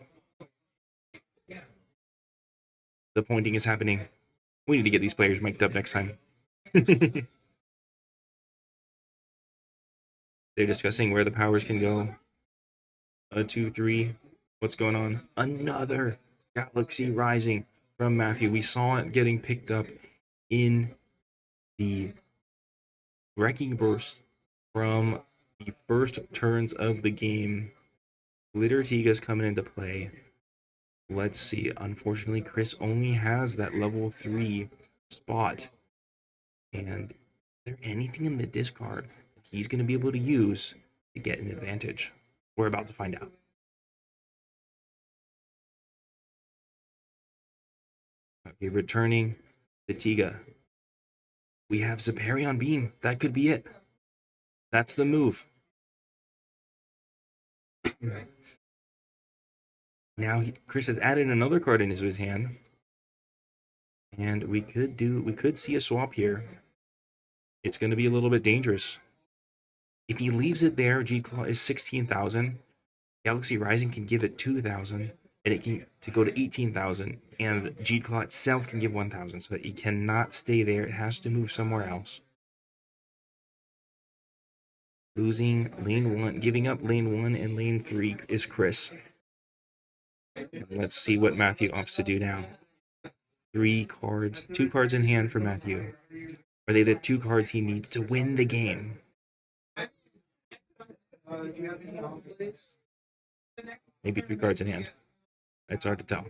The pointing is happening. We need to get these players mic'd up next time. They're discussing where the powers can go. 2, 3. What's going on? Another Galaxy Rising from Matthew. We saw it getting picked up in the Wrecking Burst from the first turns of the game. Glitter Tiga's coming into play. Let's see. Unfortunately, Chris only has that level 3 spot. And is there anything in the discard that he's going to be able to use to get an advantage? We're about to find out. Okay, returning the Tiga. We have Zeparion Beam. That could be it. That's the move. Now Chris has added another card into his hand. And we could see a swap here. It's going to be a little bit dangerous. If he leaves it there, G-Claw is 16,000. Galaxy Rising can give it 2,000. And it can to go to 18,000. And G-Claw itself can give 1,000. So it cannot stay there. It has to move somewhere else. Losing lane 1, giving up lane 1 and lane 3 is Chris. And let's see what Matthew opts to do now. 3 cards, 2 cards in hand for Matthew. Are they the 2 cards he needs to win the game? Do you have any conflicts? Maybe 3 cards in hand. It's hard to tell.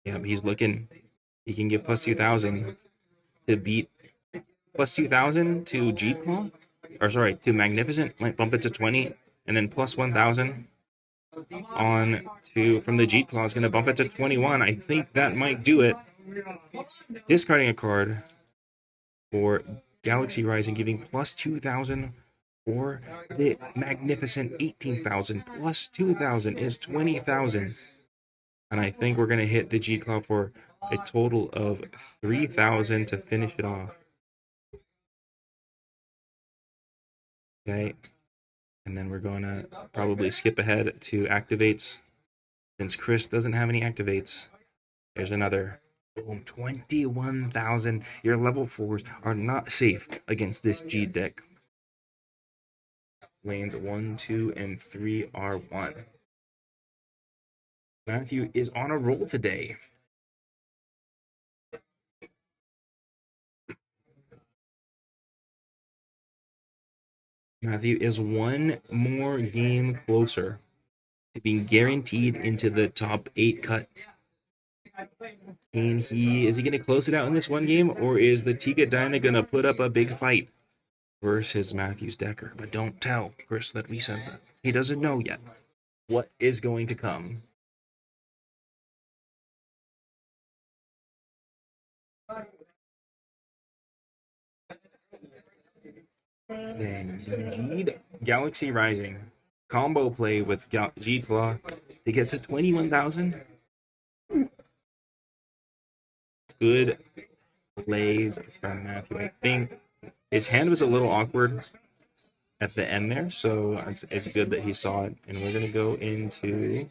Yeah, he's looking. He can give plus 2,000 to beat plus 2,000 to G-Claw? Or sorry, to Magnificent. Might bump it to 20. And then plus 1,000 on to from the G-Claw is going to bump it to 21. I think that might do it. Discarding a card for Galaxy Rising, giving plus 2,000 for the Magnificent 18,000. Plus 2,000 is 20,000. And I think we're going to hit the G-Claw for a total of 3,000 to finish it off. Okay. And then we're going to probably skip ahead to activates. Since Chris doesn't have any activates, there's another. Boom, 21,000. Your level 4s are not safe against this G deck. Lanes 1, 2, and 3 are 1. Matthew is on a roll today. Matthew is one more game closer to being guaranteed into the top 8 cut. And is he going to close it out in this one game, or is the Tiga Dyna going to put up a big fight versus Matthew's Decker? But don't tell Chris that we said that. He doesn't know yet what is going to come. Then Galaxy Rising combo play with G-Claw to get to 21,000. Good plays from Matthew. I think his hand was a little awkward at the end there, so it's good that he saw it. And we're going to go into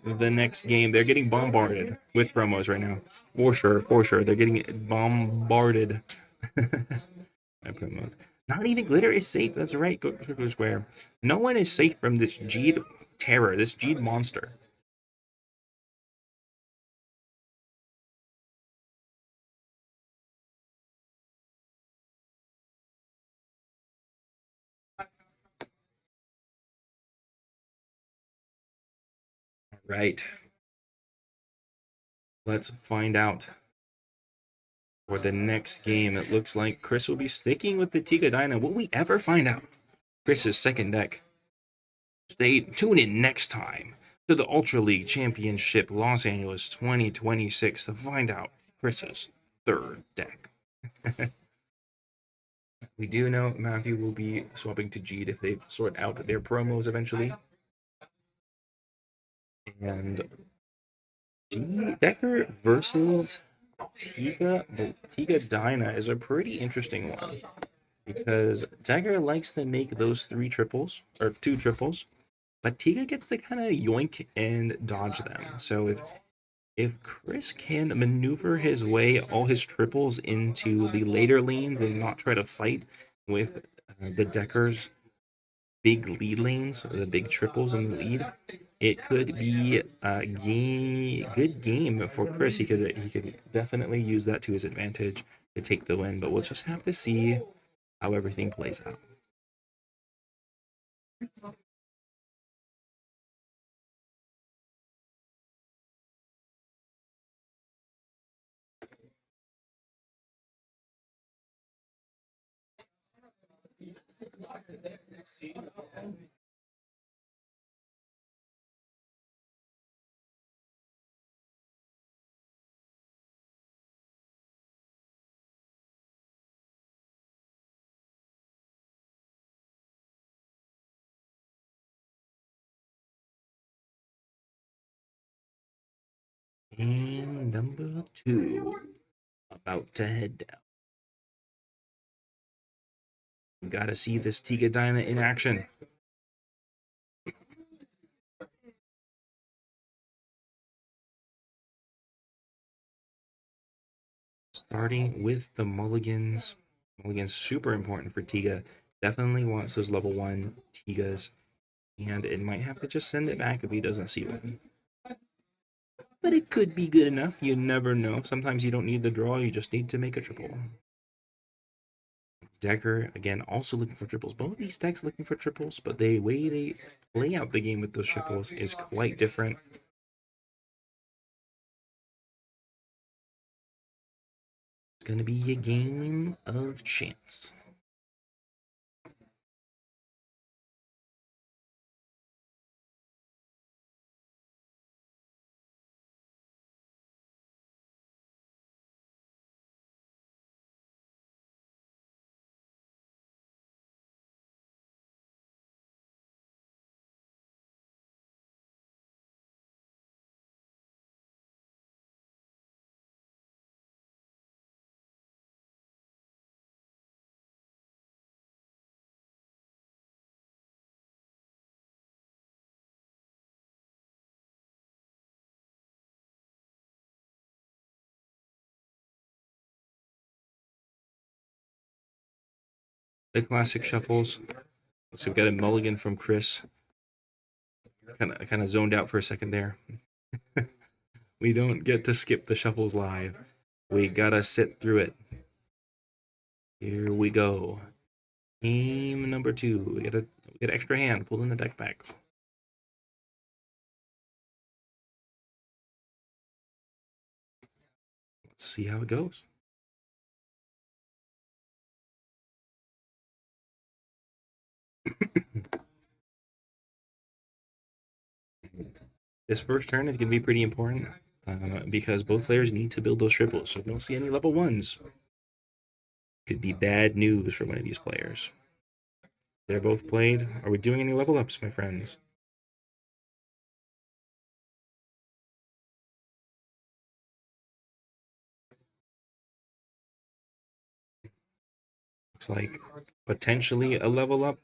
the next game. They're getting bombarded with promos right now. For sure. They're getting bombarded by promos. Not even Glitter is safe. That's right, Go Square. No one is safe from this Jeed terror, this Jeed monster. Right. Let's find out. For the next game, it looks like Chris will be sticking with the Tiga Dyna. Will we ever find out Chris's second deck? Tune in next time to the Ultra League Championship Los Angeles 2026 to find out Chris's third deck. We do know Matthew will be swapping to Jeed if they sort out their promos eventually. And Decker versus Tiga. The Tiga Dyna is a pretty interesting one because Decker likes to make those three triples or two triples, but Tiga gets to kind of yoink and dodge them. So if Chris can maneuver his way all his triples into the later lanes and not try to fight with the Deckers big lead lanes, the big triples in the lead, it could be a good game for Chris. He could definitely use that to his advantage to take the win. But we'll just have to see how everything plays out. Game number 2 about to head down. You gotta see this Tiga Dyna in action. Starting with the mulligans. Mulligans super important for Tiga. Definitely wants those level 1 Tigas. And it might have to just send it back if he doesn't see one. But it could be good enough. You never know. Sometimes you don't need the draw. You just need to make a triple. Decker, again, also looking for triples. Both these decks looking for triples, but the way they play out the game with those triples is quite different. It's going to be a game of chance. The classic shuffles. So we've got a mulligan from Chris. Kind of zoned out for a second there. We don't get to skip the shuffles live. We gotta sit through it. Here we go. Game number 2. We get an extra hand pulling the deck back. Let's see how it goes. This first turn is going to be pretty important because both players need to build those triples. So if we don't see any level 1s, could be bad news for one of these players. They're both played. Are we doing any level ups, my friends? Looks like potentially a level up.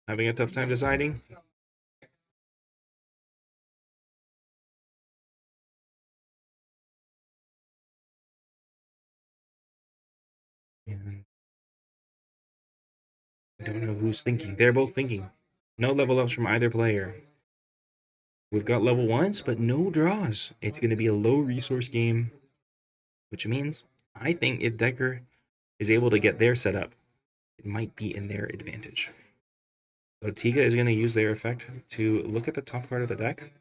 Having a tough time deciding. And I don't know who's thinking. They're both thinking. No level ups from either player. We've got level 1s, but no draws. It's going to be a low resource game, which means I think if Decker is able to get their setup, it might be in their advantage. So Tiga is going to use their effect to look at the top card of the deck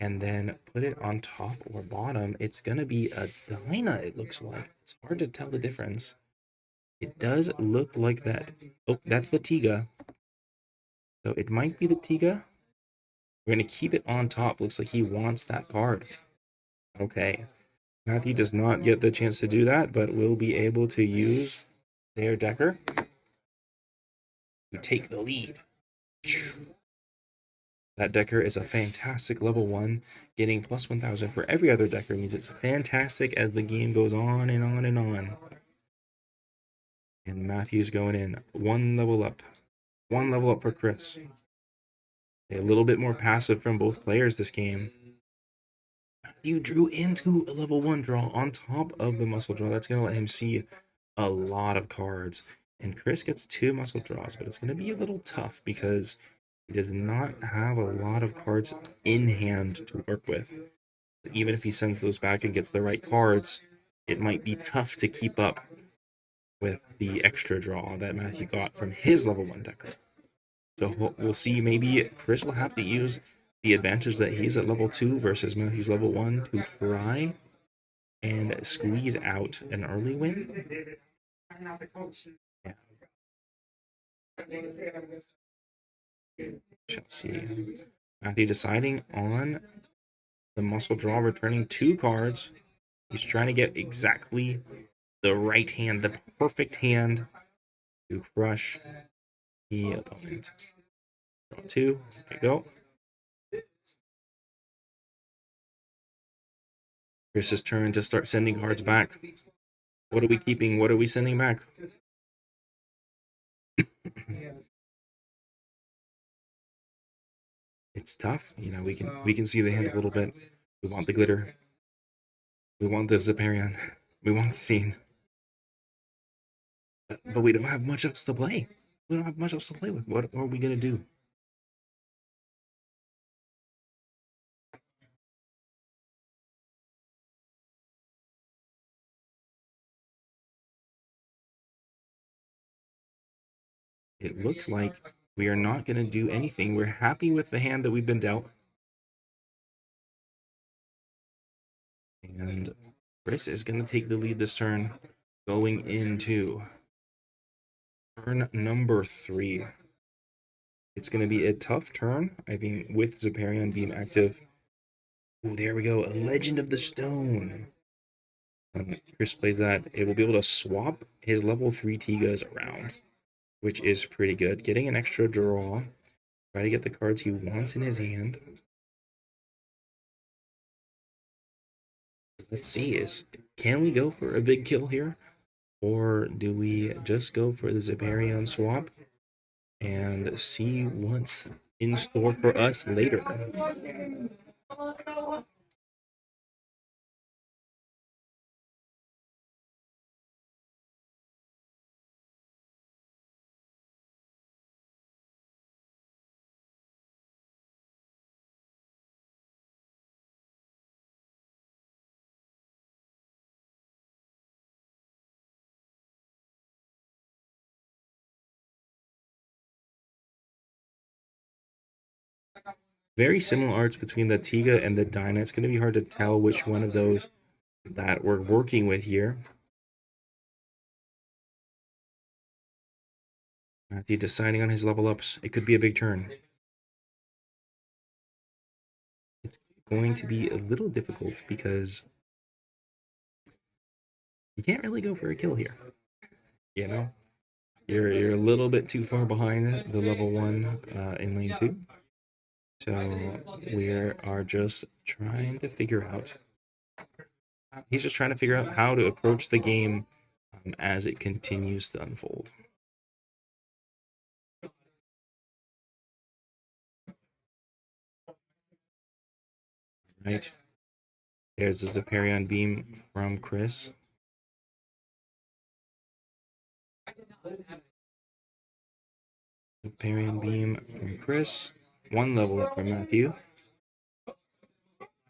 and then put it on top or bottom. It's going to be a Dyna, it looks like. It's hard to tell the difference. It does look like that. Oh, that's the Tiga. So it might be the Tiga. We're going to keep it on top. Looks like he wants that card. Okay. Matthew does not get the chance to do that, but will be able to use their Decker to take the lead. That Decker is a fantastic level 1. Getting plus 1,000 for every other Decker means it's fantastic as the game goes on and on and on. And Matthew's going in. One level up. One level up for Chris. A little bit more passive from both players this game. Matthew drew into a level 1 draw on top of the muscle draw. That's going to let him see a lot of cards. And Chris gets 2 muscle draws, but it's going to be a little tough because he does not have a lot of cards in hand to work with. Even if he sends those back and gets the right cards, it might be tough to keep up with the extra draw that Matthew got from his level 1 Decker. So we'll see. Maybe Chris will have to use the advantage that he's at level 2 versus Matthew's level 1 to try and squeeze out an early win. Yeah. Shall see. Matthew deciding on the muscle draw, returning 2 cards. He's trying to get exactly the right hand, the perfect hand to crush the opponent. Draw 2. There you go. Chris's turn to start sending cards back. What are we keeping? What are we sending back? It's tough. You know, we can see the hand a little bit. We want the glitter. We want the Ziparion. We want the scene. But we don't have much else to play. We don't have much else to play with. What are we gonna do? It looks like we are not going to do anything. We're happy with the hand that we've been dealt. And Chris is going to take the lead this turn, going into turn number 3. It's going to be a tough turn, I think, with Ziparion being active. Oh, there we go. A Legend of the Stone. When Chris plays that, it will be able to swap his level 3 Tigas around, which is pretty good. Getting an extra draw. Try to get the cards he wants in his hand. Let's see, can we go for a big kill here? Or do we just go for the Ziparion swap and see what's in store for us later? Very similar arts between the Tiga and the Dyna. It's going to be hard to tell which one of those that we're working with here. Matthew deciding on his level ups. It could be a big turn. It's going to be a little difficult because you can't really go for a kill here. You know, you're a little bit too far behind the level 1 in lane 2. So we are just trying to figure out. He's just trying to figure out how to approach the game as it continues to unfold. Right. There's the Ziparion beam from Chris. Ziparion beam from Chris. 1 level up from Matthew.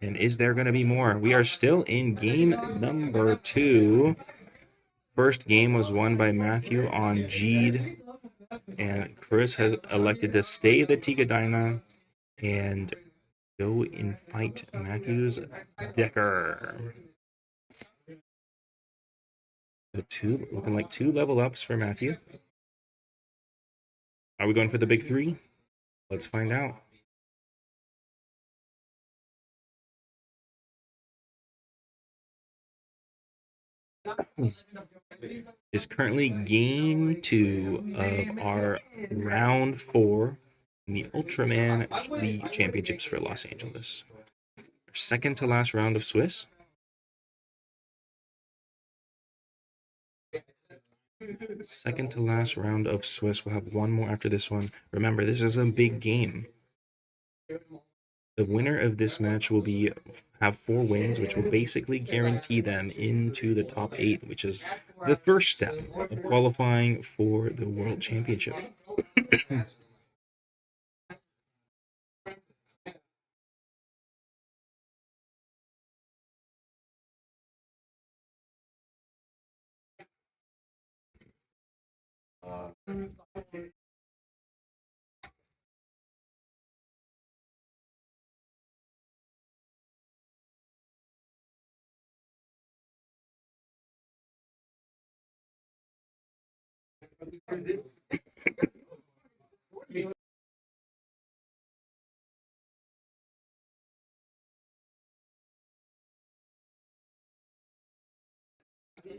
And is there going to be more? We are still in game number 2. First game was won by Matthew on Jeed. And Chris has elected to stay the Tiga Dyna and go and fight Matthew's Decker. So looking like 2 level ups for Matthew. Are we going for the big 3? Let's find out. Is currently game 2 of our round 4 in the Ultraman League Championships for Los Angeles. Second to last round of Swiss. Second to last round of Swiss. We'll have one more after this one. Remember, this is a big game. The winner of this match will have 4 wins, which will basically guarantee them into the top 8, which is the first step of qualifying for the World Championship.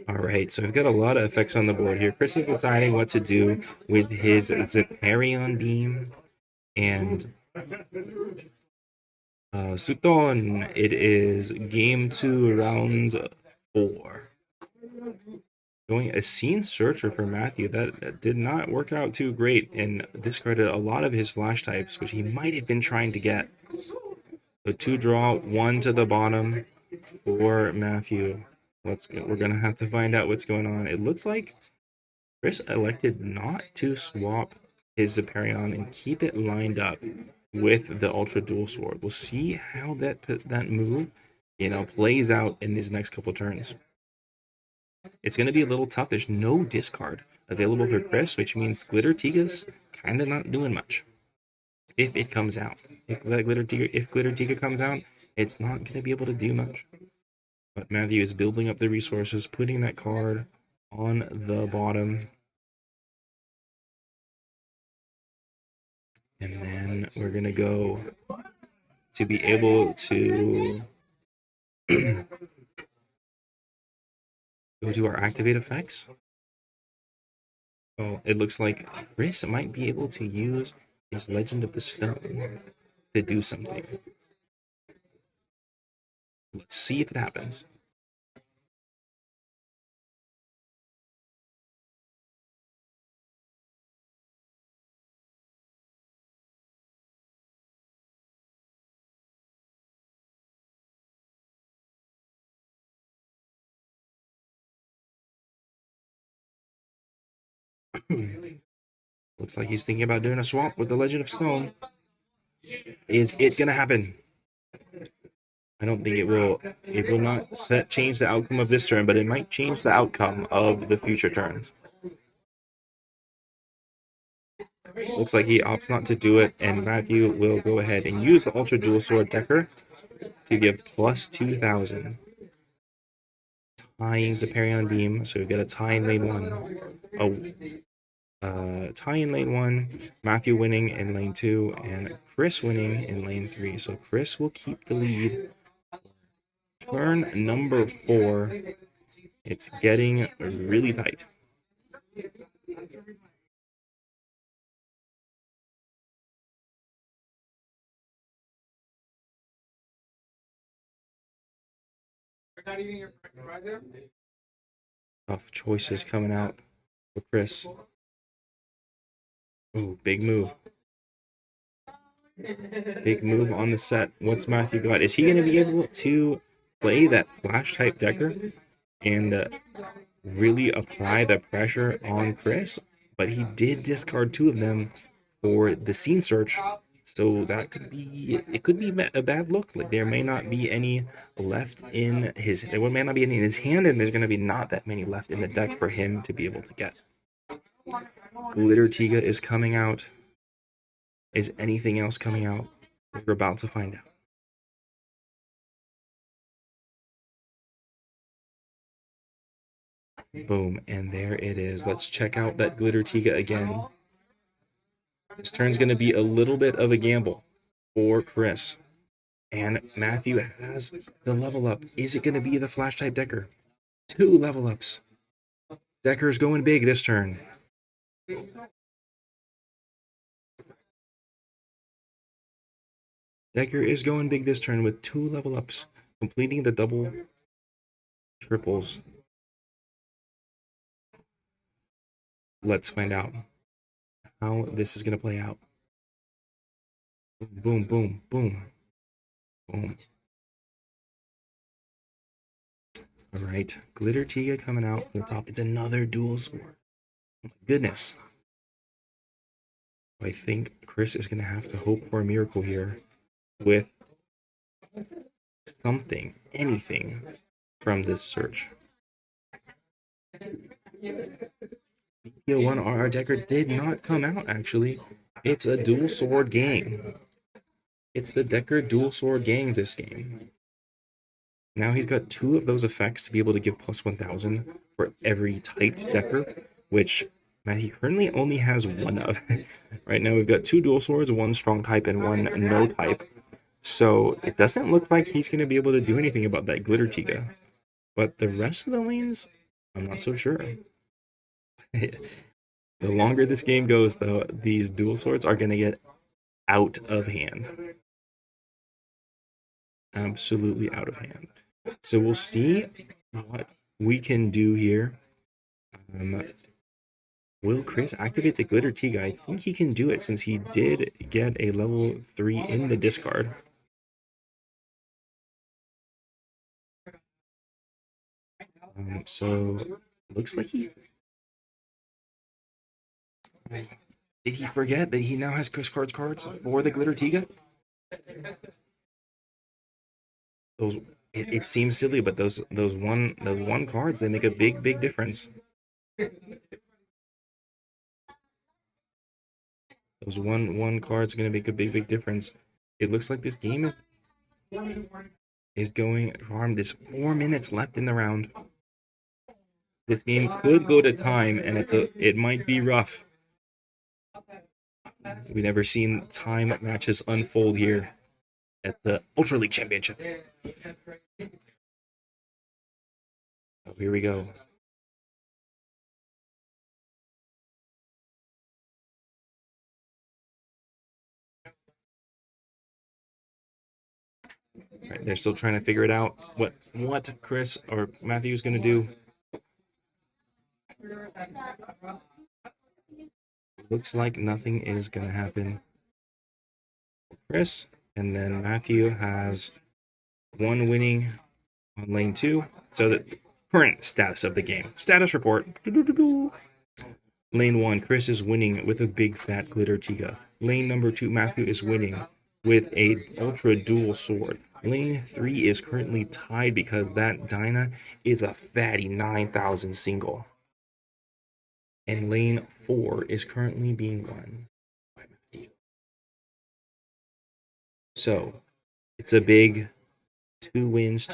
All right, so we've got a lot of effects on the board here. Chris is deciding what to do with his Zeparion Beam and Suton. It is game 2, round 4. Going a Scene Searcher for Matthew. That did not work out too great and discarded a lot of his flash types, which he might have been trying to get. So 2 draw, 1 to the bottom for Matthew. We're gonna have to find out what's going on. It looks like Chris elected not to swap his Zeparion and keep it lined up with the Ultra Dual Sword. We'll see how that move, plays out in these next couple turns. It's gonna be a little tough. There's no discard available for Chris, which means Glitter Tiga's kind of not doing much. If it comes out, if Glitter Tiga comes out, it's not gonna be able to do much. But Matthew is building up the resources, putting that card on the bottom. And then we're going to go to be able to go to our activate effects. Well, it looks like Chris might be able to use his Legend of the Stone to do something. Let's see if it happens. Looks like he's thinking about doing a swap with the Legend of Stone. Is it gonna happen? I don't think it will. It will not change the outcome of this turn, but it might change the outcome of the future turns. Looks like he opts not to do it, and Matthew will go ahead and use the Ultra Dual Sword Decker to give plus 2,000. Tying Zeparion Beam, so we've got a tie in lane 1. Tie in lane 1, Matthew winning in lane 2, and Chris winning in lane 3. So Chris will keep the lead. Turn number 4. It's getting really tight. Tough choices coming out for Chris. Ooh, big move. Big move on the set. What's Matthew got? Is he going to be able to play that flash type Decker and really apply the pressure on Chris? But he did discard 2 of them for the Scene Search. So that could be a bad look. Like there may not be any left in his hand, and there's going to be not that many left in the deck for him to be able to get. Glitter Tiga is coming out. Is anything else coming out? We're about to find out. Boom, and there it is. Let's check out that Glitter Tiga again. This turn's going to be a little bit of a gamble for Chris. And Matthew has the level up. Is it going to be the Flash type Decker? 2 level ups. Decker's going big this turn. Decker is going big this turn with 2 level ups, completing the double triples. Let's find out how this is going to play out. Boom, boom, boom, boom. All right, Glitter Tiga coming out from the top. It's another dual sword. Oh my goodness. I think Chris is going to have to hope for a miracle here with something, anything from this search. BPO1 RR Decker did not come out, actually. It's a dual sword gang. It's the Decker dual sword gang this game. Now he's got 2 of those effects to be able to give plus 1000 for every typed Decker, which he currently only has 1 of. Right now we've got 2 dual swords, 1 strong type, and 1 no type. So it doesn't look like he's going to be able to do anything about that Glitter Tiga. But the rest of the lanes, I'm not so sure. The longer this game goes, though, these dual swords are going to get out of hand. Absolutely out of hand. So we'll see what we can do here. Will Chris activate the Glitter Tiga? I think he can do it since he did get a level 3 in the discard. So looks like he... Did he forget that he now has Chris cards for the Glitter Tiga? It seems silly, but those one cards, they make a big difference. Those one cards are gonna make a big difference. It looks like this game is going harm. There's 4 minutes left in the round. This game could go to time, and it might be rough. We've never seen time matches unfold here at the Ultra League Championship. Oh, here we go. Right, they're still trying to figure it out. What Chris or Matthew's going to do. Looks like nothing is going to happen. Chris, and then Matthew has 1 winning on lane 2. So the current status of the game. Status report. Lane 1, Chris is winning with a big fat Glitter Tiga. Lane number 2, Matthew is winning with a ultra dual sword. Lane 3 is currently tied because that Dinah is a fatty 9,000 single. And lane 4 is currently being won by Matthew. So it's a big 2 wins.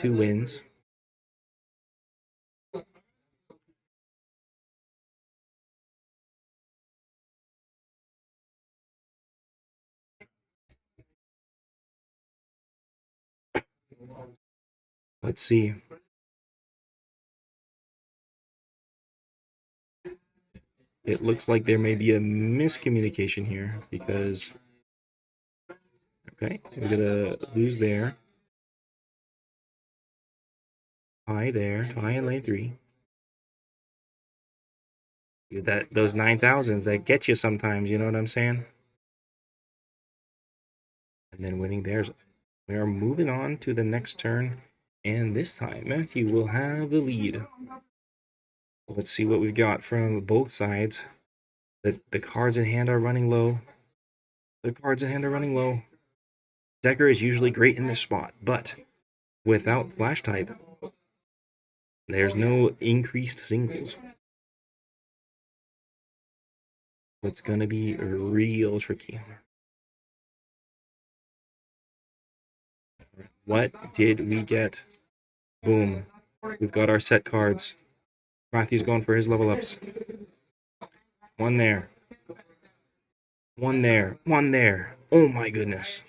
Let's see. It looks like there may be a miscommunication here because, okay, we're gonna lose there. Tie there, tie in lane 3. Those 9,000s that get you sometimes, you know what I'm saying? And then winning there. We are moving on to the next turn, and this time Matthew will have the lead. Let's see what we've got from both sides. The cards in hand are running low. Decker is usually great in this spot, but without flash type, there's no increased singles. It's gonna be real tricky. What did we get? Boom. We've got our set cards. Matthew's going for his level ups. 1 there. 1 there. 1 there. Oh my goodness.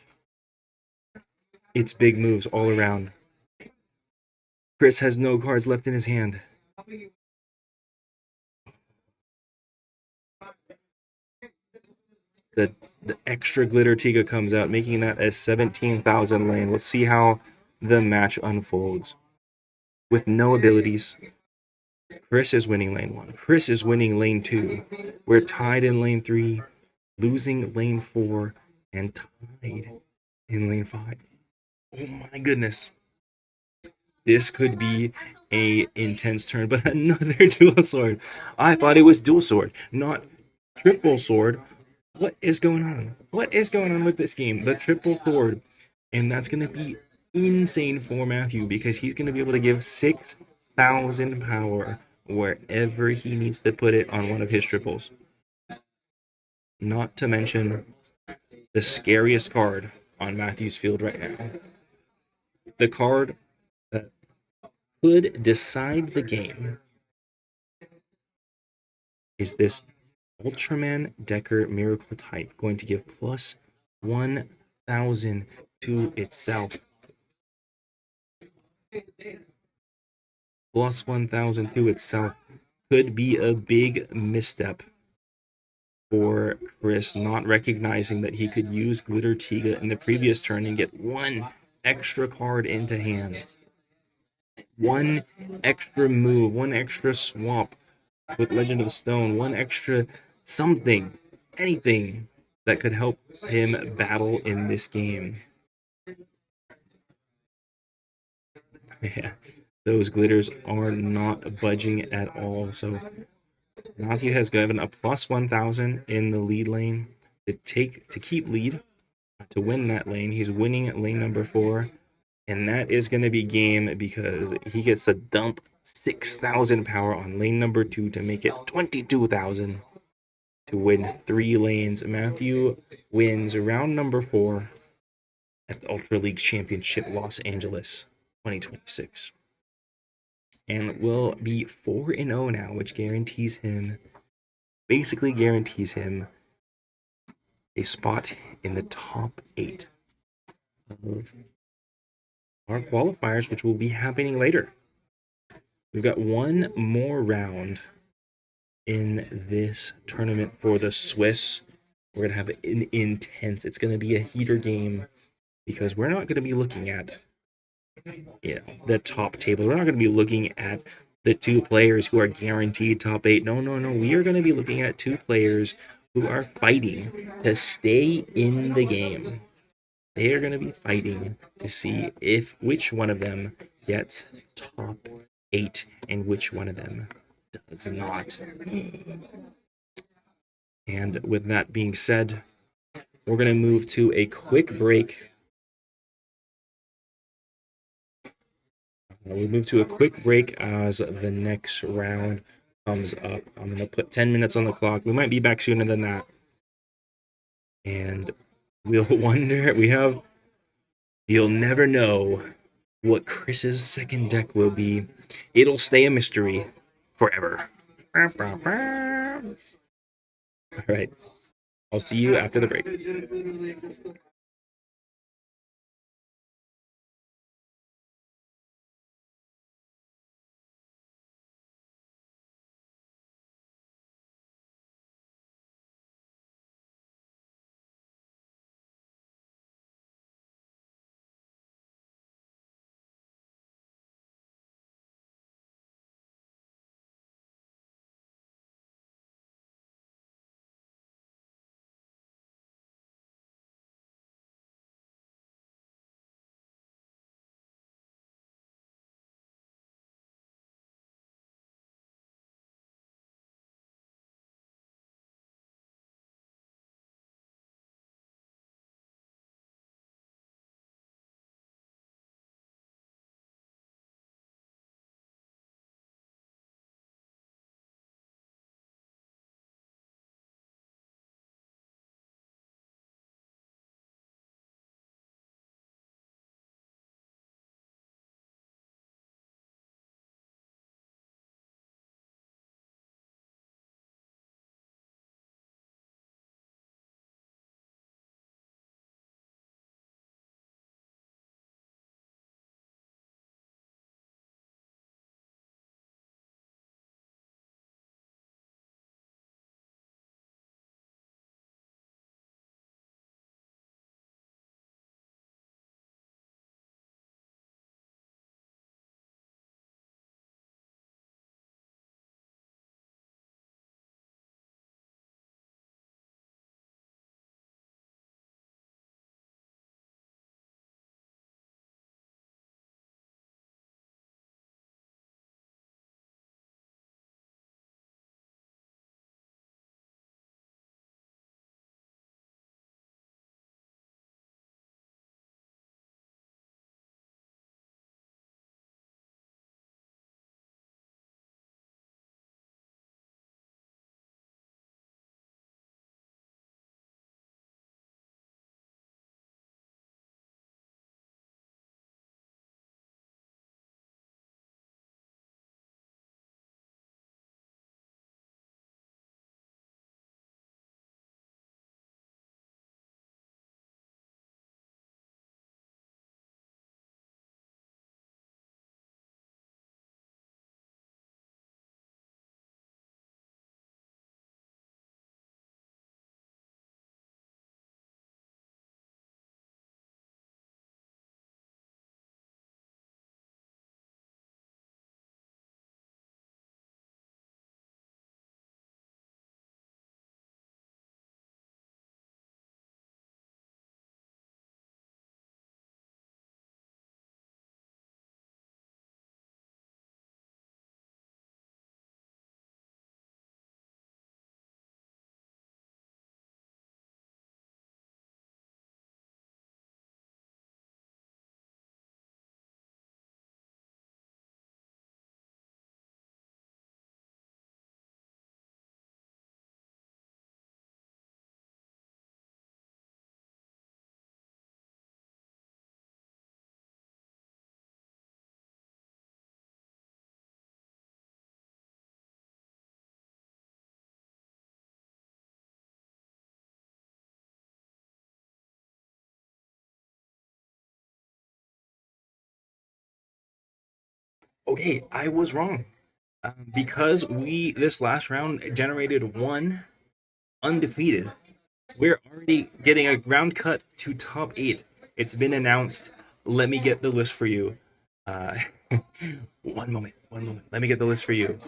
It's big moves all around. Chris has no cards left in his hand. The extra glitter Tiga comes out, making that a 17,000 lane. Let's see how the match unfolds. With no abilities, Chris is winning lane 1. Chris is winning lane 2. We're tied in lane 3, losing lane 4, and tied in lane 5. Oh my goodness. This could be a intense turn, but another dual sword. I thought it was dual sword, not triple sword. What is going on? What is going on with this game? The triple sword. And that's going to be insane for Matthew because he's going to be able to give 6,000 power wherever he needs to put it on one of his triples. Not to mention the scariest card on Matthew's field right now. The card that could decide the game is this Ultraman Decker Miracle type, going to give plus 1,000 to itself. Plus 1,000 to itself could be a big misstep for Chris, not recognizing that he could use Glitter Tiga in the previous turn and get one extra card into hand. One extra move, one extra swap with Legend of the Stone, one extra something, anything that could help him battle in this game. Yeah, those glitters are not budging at all. So Matthew has given a plus 1,000 in the lead lane to keep lead, to win that lane. He's winning lane number 4, and that is going to be game because he gets to dump 6,000 power on lane number 2 to make it 22,000 to win 3 lanes. Matthew wins round number 4 at the Ultra League Championship Los Angeles 2026. And will be 4-0 now, which basically guarantees him a spot in the top 8 of our qualifiers, which will be happening later. We've got one more round in this tournament for the Swiss. We're going to have an intense, it's going to be a heater game because we're not going to be looking at the top table. We're not going to be looking at the 2 players who are guaranteed top 8. No. We are going to be looking at 2 players who are fighting to stay in the game. They are going to be fighting to see which one of them gets top 8 and which one of them does not. And with that being said, we're going to move to a quick break. We'll move to a quick break as the next round comes up. I'm going to put 10 minutes on the clock. We might be back sooner than that. And we'll wonder, you'll never know what Chris's second deck will be. It'll stay a mystery forever. All right. I'll see you after the break. Okay, I was wrong. Because this last round generated one undefeated, we're already getting a round cut to top 8. It's been announced. Let me get the list for you. Uh, one moment. Let me get the list for you.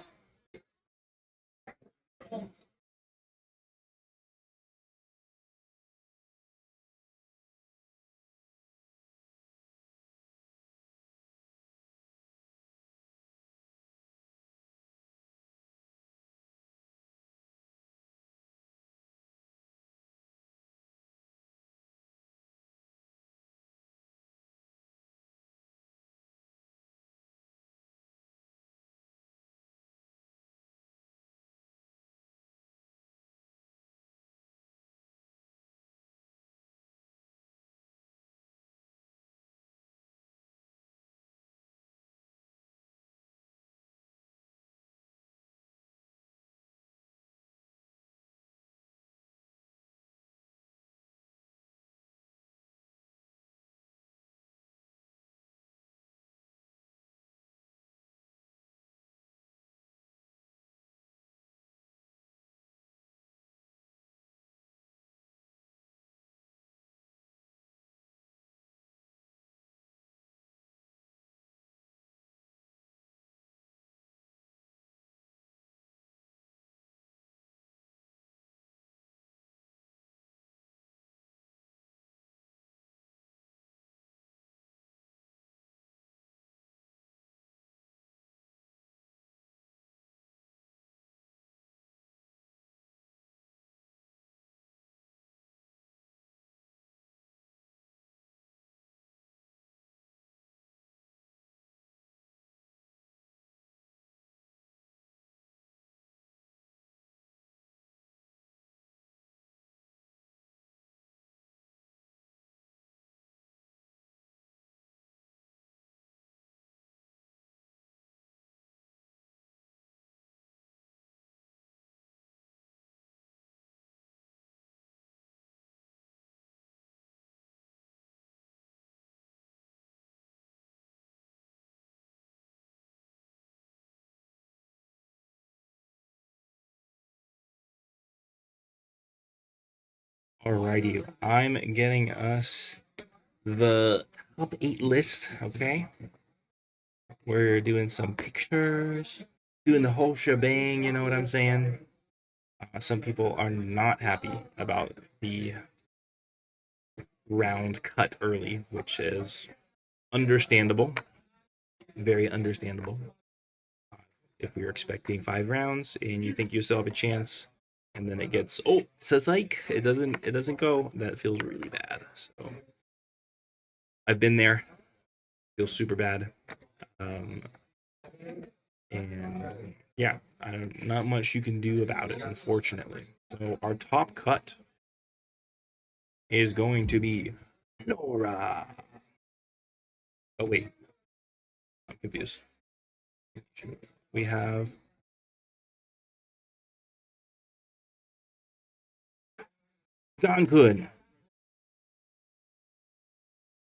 Alrighty, I'm getting us the top 8 list, okay? We're doing some pictures, doing the whole shebang, you know what I'm saying? Some people are not happy about the round cut early, which is understandable, very understandable. If we are expecting 5 rounds and you think you still have a chance, and then it gets psych, it doesn't go, that feels really bad. So I've been there, feels super bad. Um, and yeah, not much you can do about it, unfortunately. So our top cut is going to be Nora. Oh wait, I'm confused. We have Gankun.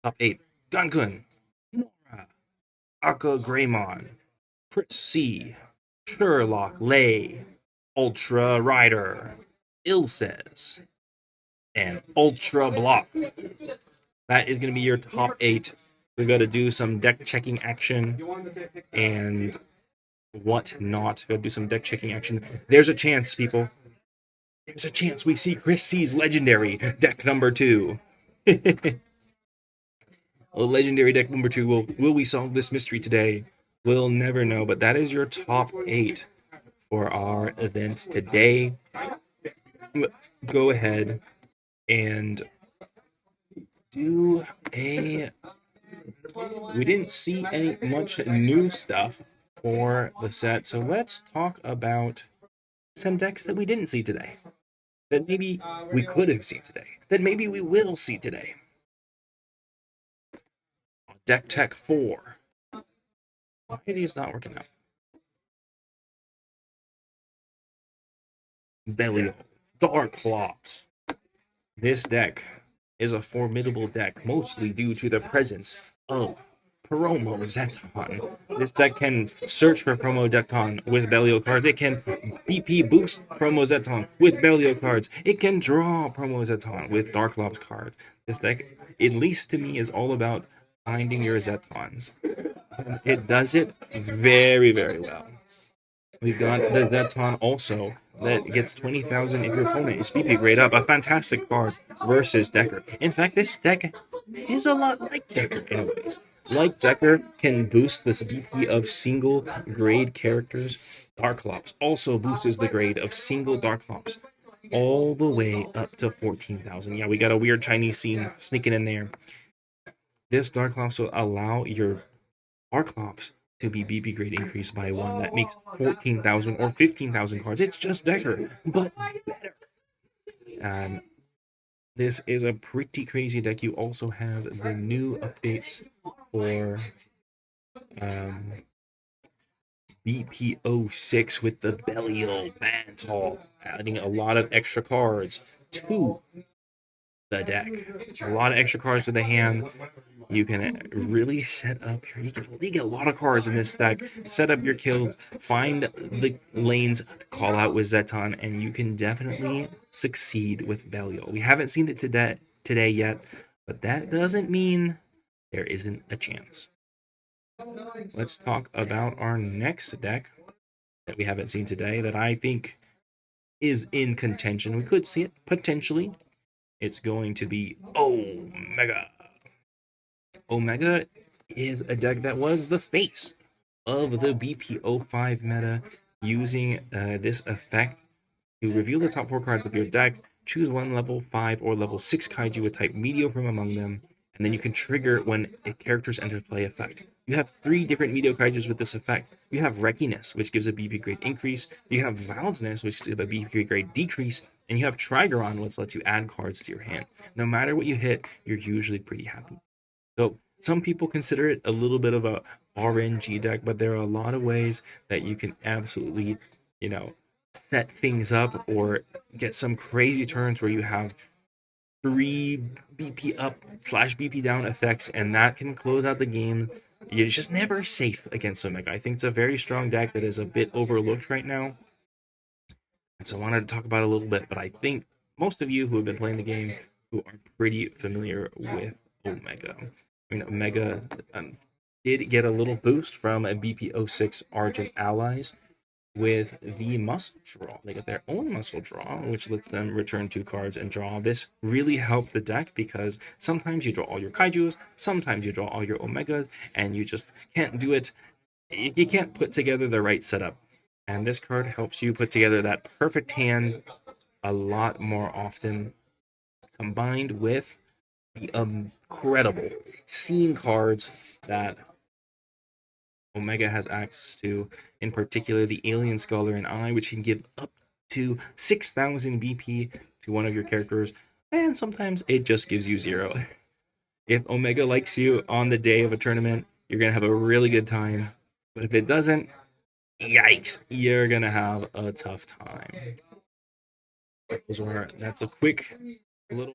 Top 8. Gankun. Nora. Aka Greymon. Prince C. Sherlock Lay. Ultra Rider. Ilses. And Ultra Block. That is going to be your top 8. We got to do some deck checking action and whatnot. Got to do some deck checking action. There's a chance, people. There's a chance we see Chris C's legendary deck number 2. Legendary deck number 2. Will we solve this mystery today? We'll never know. But that is your top 8 for our event today. Go ahead and do a. We didn't see any much new stuff for the set, so let's talk about some decks that we didn't see today, that maybe we could have seen today, that maybe we will see today. Deck Tech 4. Why are these not working out? Belial. Dark Claws. This deck is a formidable deck, mostly due to the presence of Promo Zeton. This deck can search for Promo Zeton with Belial cards. It can BP boost Promo Zeton with Belial cards. It can draw Promo Zeton with Dark Lobs cards. This deck, at least to me, is all about finding your Zetons. And it does it very, very well. We've got the Zeton also that gets 20,000 if your opponent is BP grade up. A fantastic card versus Decker. In fact, this deck is a lot like Decker in ways. Like Decker can boost this BP of single grade characters. Dark Lobs also boosts the grade of single Dark Lobs all the way up to 14,000. Yeah, we got a weird Chinese scene sneaking in there. This Dark Lobs will allow your Dark Lobs to be BP grade increased by 1. That makes 14,000 or 15,000 cards. It's just Decker, but better. This is a pretty crazy deck. You also have the new updates for BPO6 with the Belial Mantle, adding a lot of extra cards to the deck. A lot of extra cards to the hand. You can really set up you can get a lot of cards in this deck, set up your kills, find the lanes, call out with Zeton, and you can definitely succeed with Belial. We haven't seen it today yet, but that doesn't mean there isn't a chance. Let's talk about our next deck that we haven't seen today that I think is in contention. We could see it potentially. It's going to be Omega. Omega is a deck that was the face of the BPO5 meta, using this effect to reveal the top 4 cards of your deck, choose one level 5 or level 6 kaiju with type Meteor from among them, and then you can trigger when a character's enters play effect. You have 3 different Meteor kaijus with this effect. You have Reckiness, which gives a BP grade increase, you have Valdsness, which gives a BP grade decrease, and you have Trigoron, which lets you add cards to your hand. No matter what you hit, you're usually pretty happy. So some people consider it a little bit of a RNG deck, but there are a lot of ways that you can absolutely, set things up or get some crazy turns where you have 3 BP up / BP down effects, and that can close out the game. You're just never safe against Omega. I think it's a very strong deck that is a bit overlooked right now. And so I wanted to talk about it a little bit, but I think most of you who have been playing the game who are pretty familiar with Omega. Omega did get a little boost from a BPO6 Argent allies with the muscle draw. They get their own muscle draw, which lets them return 2 cards and draw. This really helped the deck because sometimes you draw all your kaijus, sometimes you draw all your Omegas, and you just can't do it. You can't put together the right setup. And this card helps you put together that perfect hand a lot more often, combined with the incredible scene cards that Omega has access to, in particular the Alien Scholar and Eye, which can give up to 6,000 BP to one of your characters, and sometimes it just gives you 0. If Omega likes you on the day of a tournament, you're going to have a really good time, but if it doesn't, yikes, you're going to have a tough time. That's a quick little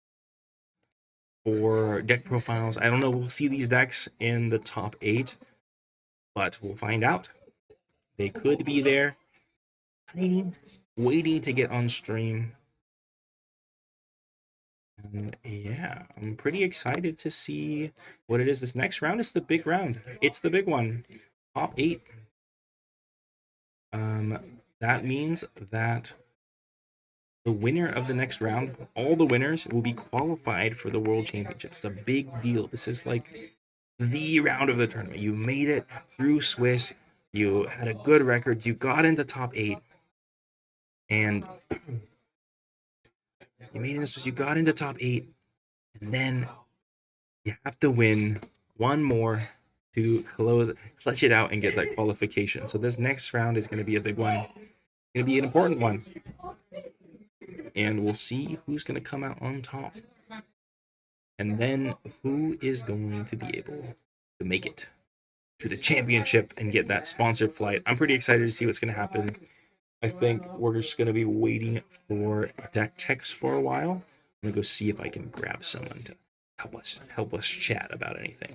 for deck profiles. I don't know, we'll see these decks in the top 8, but we'll find out. They could be there, waiting to get on stream. And yeah, I'm pretty excited to see what it is. This next round is the big round. It's the big one. Top 8. That means that the winner of the next round, all the winners, will be qualified for the World Championships. It's a big deal. This is like the round of the tournament. You made it through Swiss. You had a good record. You got into top 8. And you made it Swiss. You got into top 8. And then you have to win one more to clutch it out and get that qualification. So this next round is going to be a big one. It's going to be an important one. And we'll see who's going to come out on top. And then who is going to be able to make it to the championship and get that sponsored flight. I'm pretty excited to see what's going to happen. I think we're just going to be waiting for deck techs for a while. I'm going to go see if I can grab someone to help us chat about anything.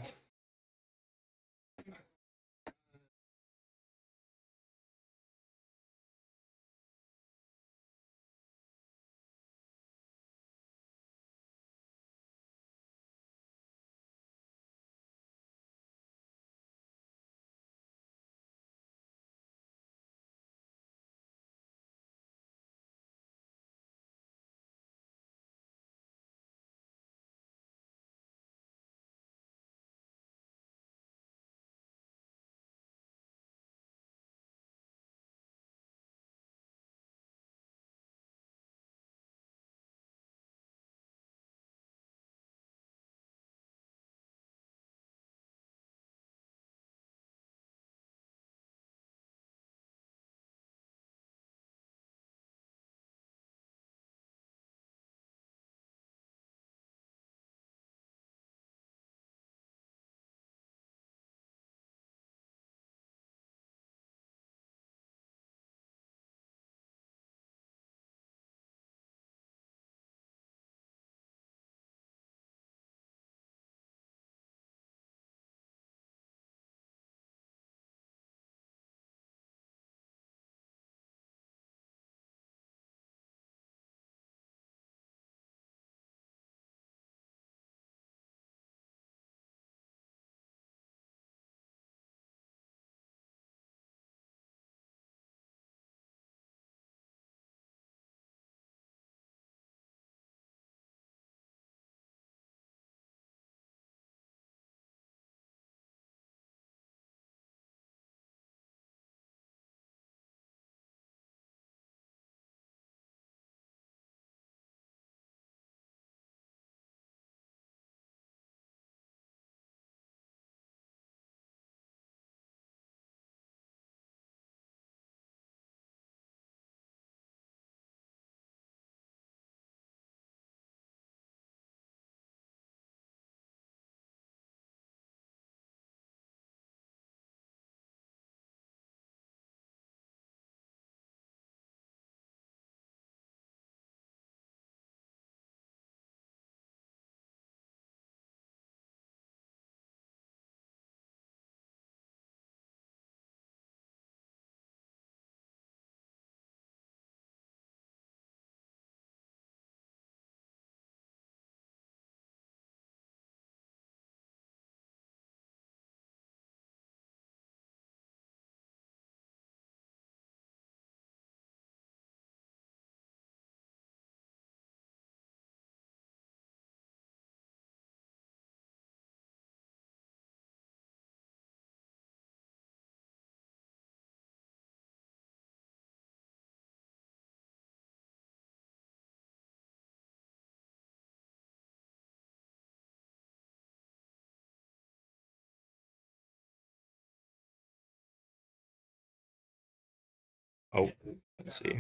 Oh, let's see.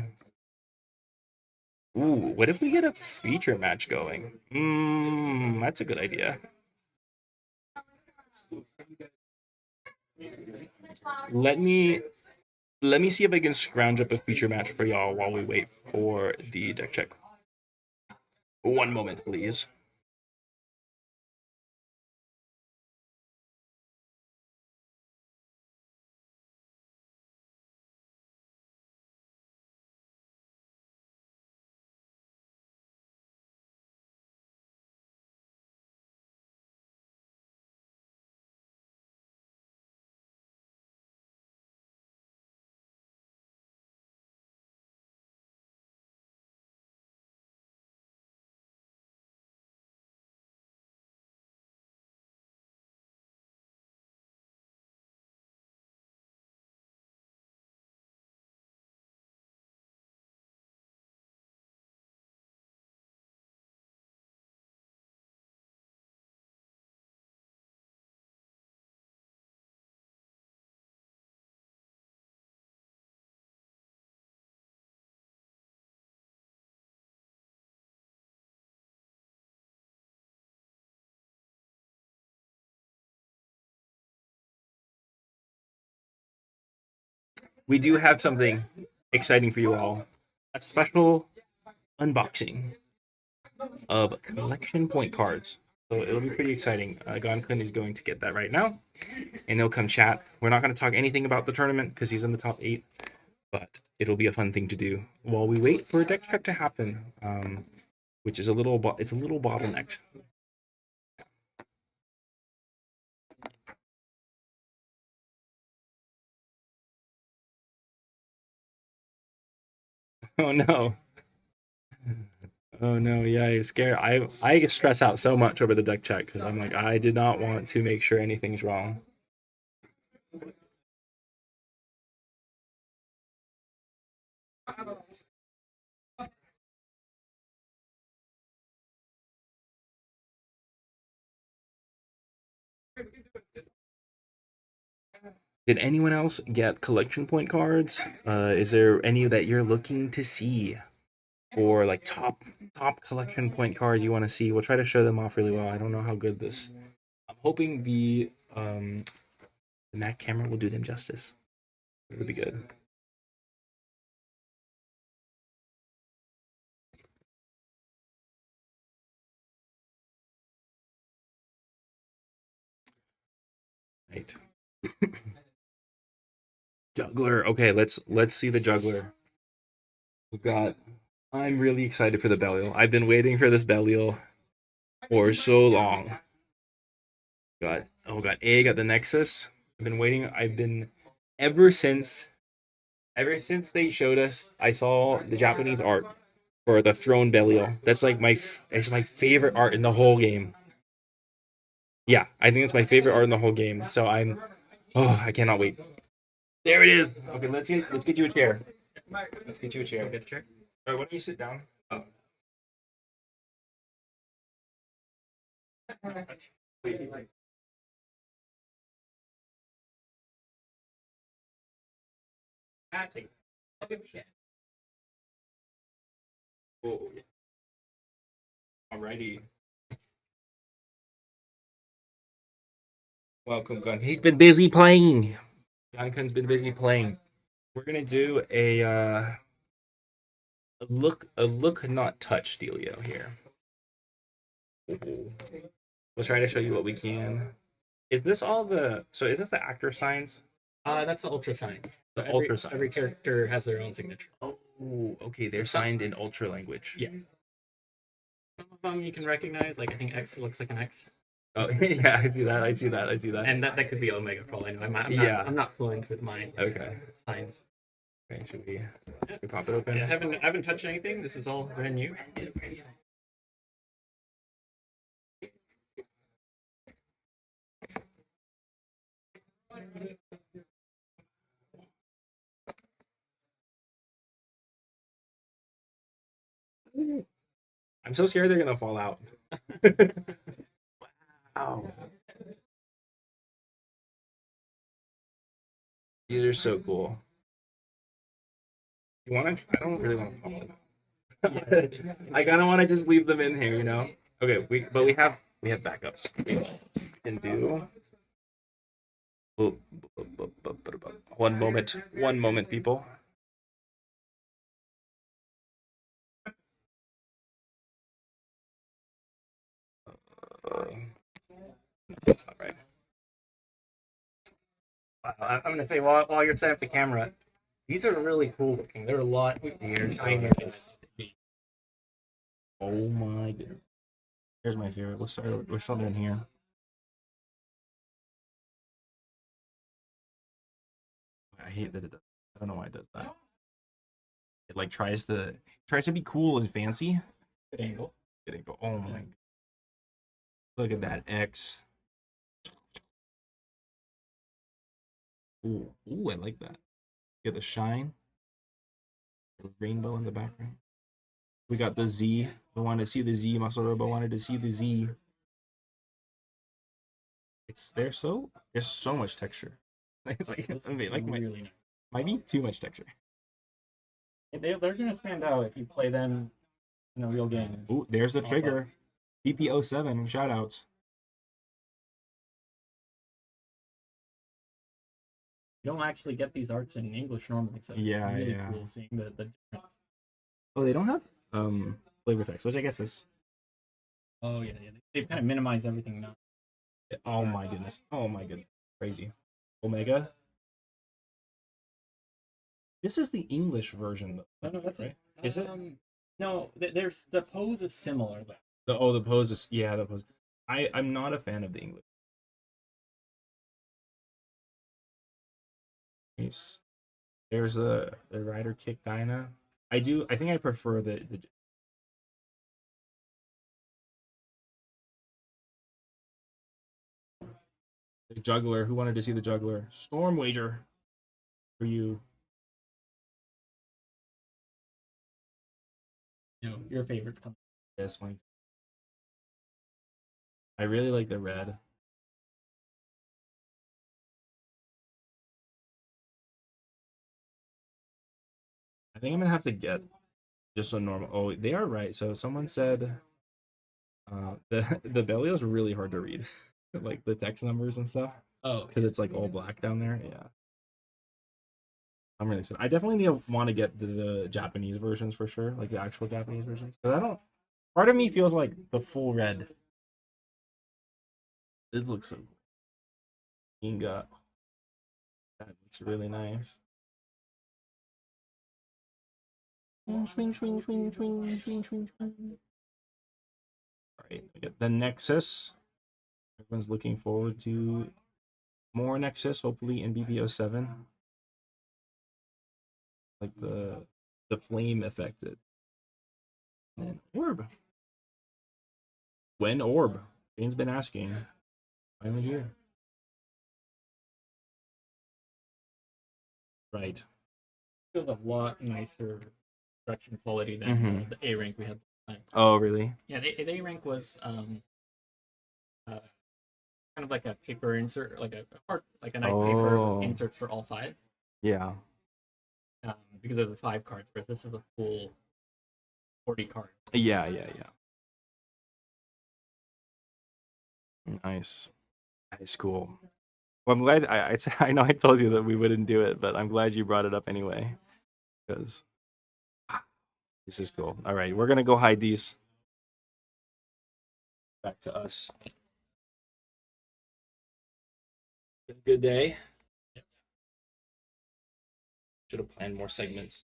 Ooh, what if we get a feature match going? That's a good idea. Let me let me see if I can scrounge up a feature match for y'all while we wait for the deck check. One moment, please. We do have something exciting for you all. A special unboxing of collection point cards. So it'll be pretty exciting. Gonkun is going to get that right now, and he'll come chat. We're not going to talk anything about the tournament because he's in the top 8, but it'll be a fun thing to do while we wait for a deck check to happen, which is it's a little bottlenecked. Oh no. Oh no, yeah, you're scared. I stress out so much over the deck check because I'm like, I did not want to make sure anything's wrong. Did anyone else get collection point cards? Is there any that you're looking to see for like top collection point cards you want to see? We'll try to show them off really well. I don't know how good this. I'm hoping the Mac camera will do them justice. It'll be good. Right. Juggler. Okay, let's see the juggler. We've got. I'm really excited for the Belial. I've been waiting for this Belial for so long. Got got the Nexus. I've been waiting. I've been ever since they showed us. I saw the Japanese art for the Throne Belial. That's like it's my favorite art in the whole game. Yeah, I think it's my favorite art in the whole game. So I cannot wait. There it is. Okay, let's get you a chair. Let's get you a chair. Get a chair. All right, why don't you sit down? Oh. Oh, yeah. Alrighty. Welcome, Gun. He's been busy playing. Gunkun's been busy playing. We're gonna do a look not touch dealio here. We'll try to show you what we can. Is this is this the actor signs? That's the ultra sign. So Ultra signs. Every character has their own signature. Oh, okay. They're signed in ultra language. Yes. Some of them you can recognize, like I think X looks like an X. Oh yeah, I see that. And that could be Omega for all I know. I'm not fluent with my Okay. signs. Okay, should we pop it open? Yeah, I haven't touched anything. This is all brand new. I'm so scared they're gonna fall out. Wow. These are so cool. You want to? I don't really want to pop them. I kind of want to just leave them in here, you know. Okay, we have backups. We can do. One moment, people. That's not right. Wow, I'm gonna say while you're setting up the camera, these are really cool looking. They're a lot shinier than Oh my goodness. Here's my favorite. We're still in here. I hate that it does. I don't know why it does that. It like tries to be cool and fancy. good angle. It go. Oh my. Look at that X. Ooh, ooh, I like that. Get the shine. The rainbow in the background. We got the Z. I wanted to see the Z. Muscle Robo wanted to see the Z. There's so much texture. It's like, This I mean, like really nice. might be too much texture. They're gonna stand out if you play them in a real game. Ooh, there's the trigger. BP07 shoutouts. You don't actually get these arts in English normally, so it's Yeah, really yeah. cool seeing the difference. Oh, they don't have flavor text, which I guess is. Oh yeah. They've kind of minimized everything now. Oh my goodness. Oh my goodness. Crazy. Omega. This is the English version, though. No, that's right? Is it? No, there's the pose is similar though. The pose is the pose. I'm not a fan of the English. Nice. There's the rider kick Dinah. I think I prefer the juggler. Who wanted to see the juggler? Storm wager for you. Your favorites come. Yes, my. I really like the red. I think I'm gonna have to get just a normal. Oh, they are right. So someone said the Belial is really hard to read, like the text numbers and stuff, Oh, because it's like all black down there. Yeah, I'm really excited. I definitely want to get the Japanese versions for sure, like the actual Japanese versions. Because I don't. Part of me feels like the full red. This looks so cool. Inga. That looks really nice. Swing, swing, swing, swing, swing, swing, swing. All right, we get the Nexus. Everyone's looking forward to more Nexus, hopefully in BB07. Like the flame affected. And Orb. When Orb? Jane's been asking. Finally here. Right. feels a lot nicer production quality than the A rank we had last time. Oh, really? Yeah, the A rank was kind of like a paper insert, like a nice paper with inserts for all 5. Yeah. Because of the 5 cards, whereas this is a full 40 card. Yeah. Nice. That is cool. Well, I'm glad. I know I told you that we wouldn't do it, but I'm glad you brought it up anyway, because this is cool. All right, we're gonna go hide these. Back to us. Good day. Should have planned more segments.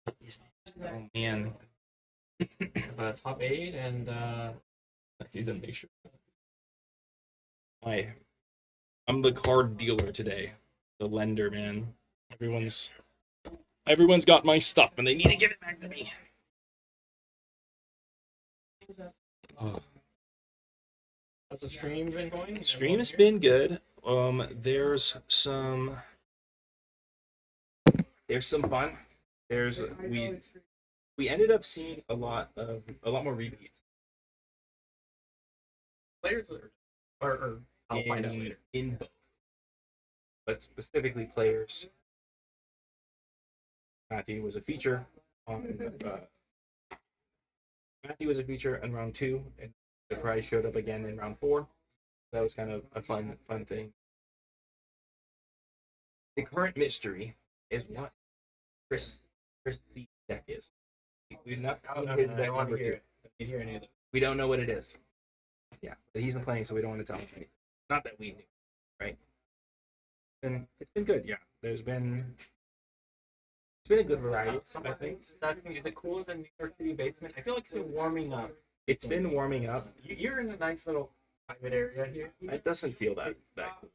Oh man. Top 8 and You didn't make sure. I'm the card dealer today. The lender, man. Everyone's got my stuff and they need to give it back to me. Oh. how's the stream been going? Stream's been good. There's some fun. We ended up seeing a lot more repeats. Players or I'll find out later. In both, but specifically players. Matthew was a feature on Matthew was a feature in round 2, and surprise showed up again in round 4. That was kind of a fun thing. The current mystery is what Chris C deck is. We've not seen his deck number 2. We don't know what it is. Yeah, but he's not playing, so we don't want to tell him anything. Not that we knew, right? And it's been good. Yeah, it's been a good variety. I think Is it cooler than New York City basement? I feel like it's been warming up. it's been warming up. You're in a nice little private area here. It doesn't feel that cool.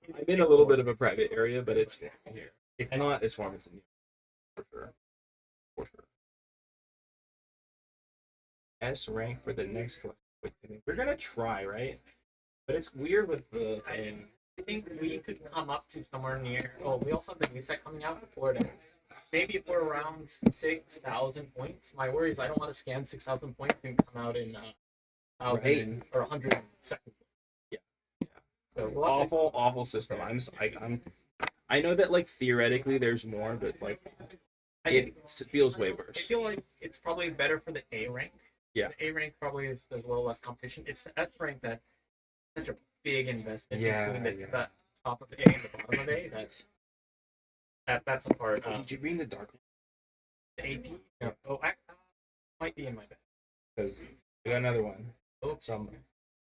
I'm in a little bit of a private area, but it's warm here. It's not as warm as in New York, for sure. For sure. S rank for the next collection. We're gonna try, right? But it's weird with the I think we could come up to somewhere near. Oh, we also have the new set coming out before it ends. Maybe if we're around 6,000 points. My worry is I don't want to scan 6,000 points and come out in 1,000 or 100 seconds. Yeah. So awful system. I know that like theoretically there's more, but like it feels way worse. I feel like it's probably better for the A rank. Yeah. The A rank probably there's a little less competition. It's the S rank that's such a big investment between the top of A and the bottom of A that's the part. Did you bring the dark one? The AP? No. Oh, I might be in my bag. Because we got another one. Oh, Somewhere.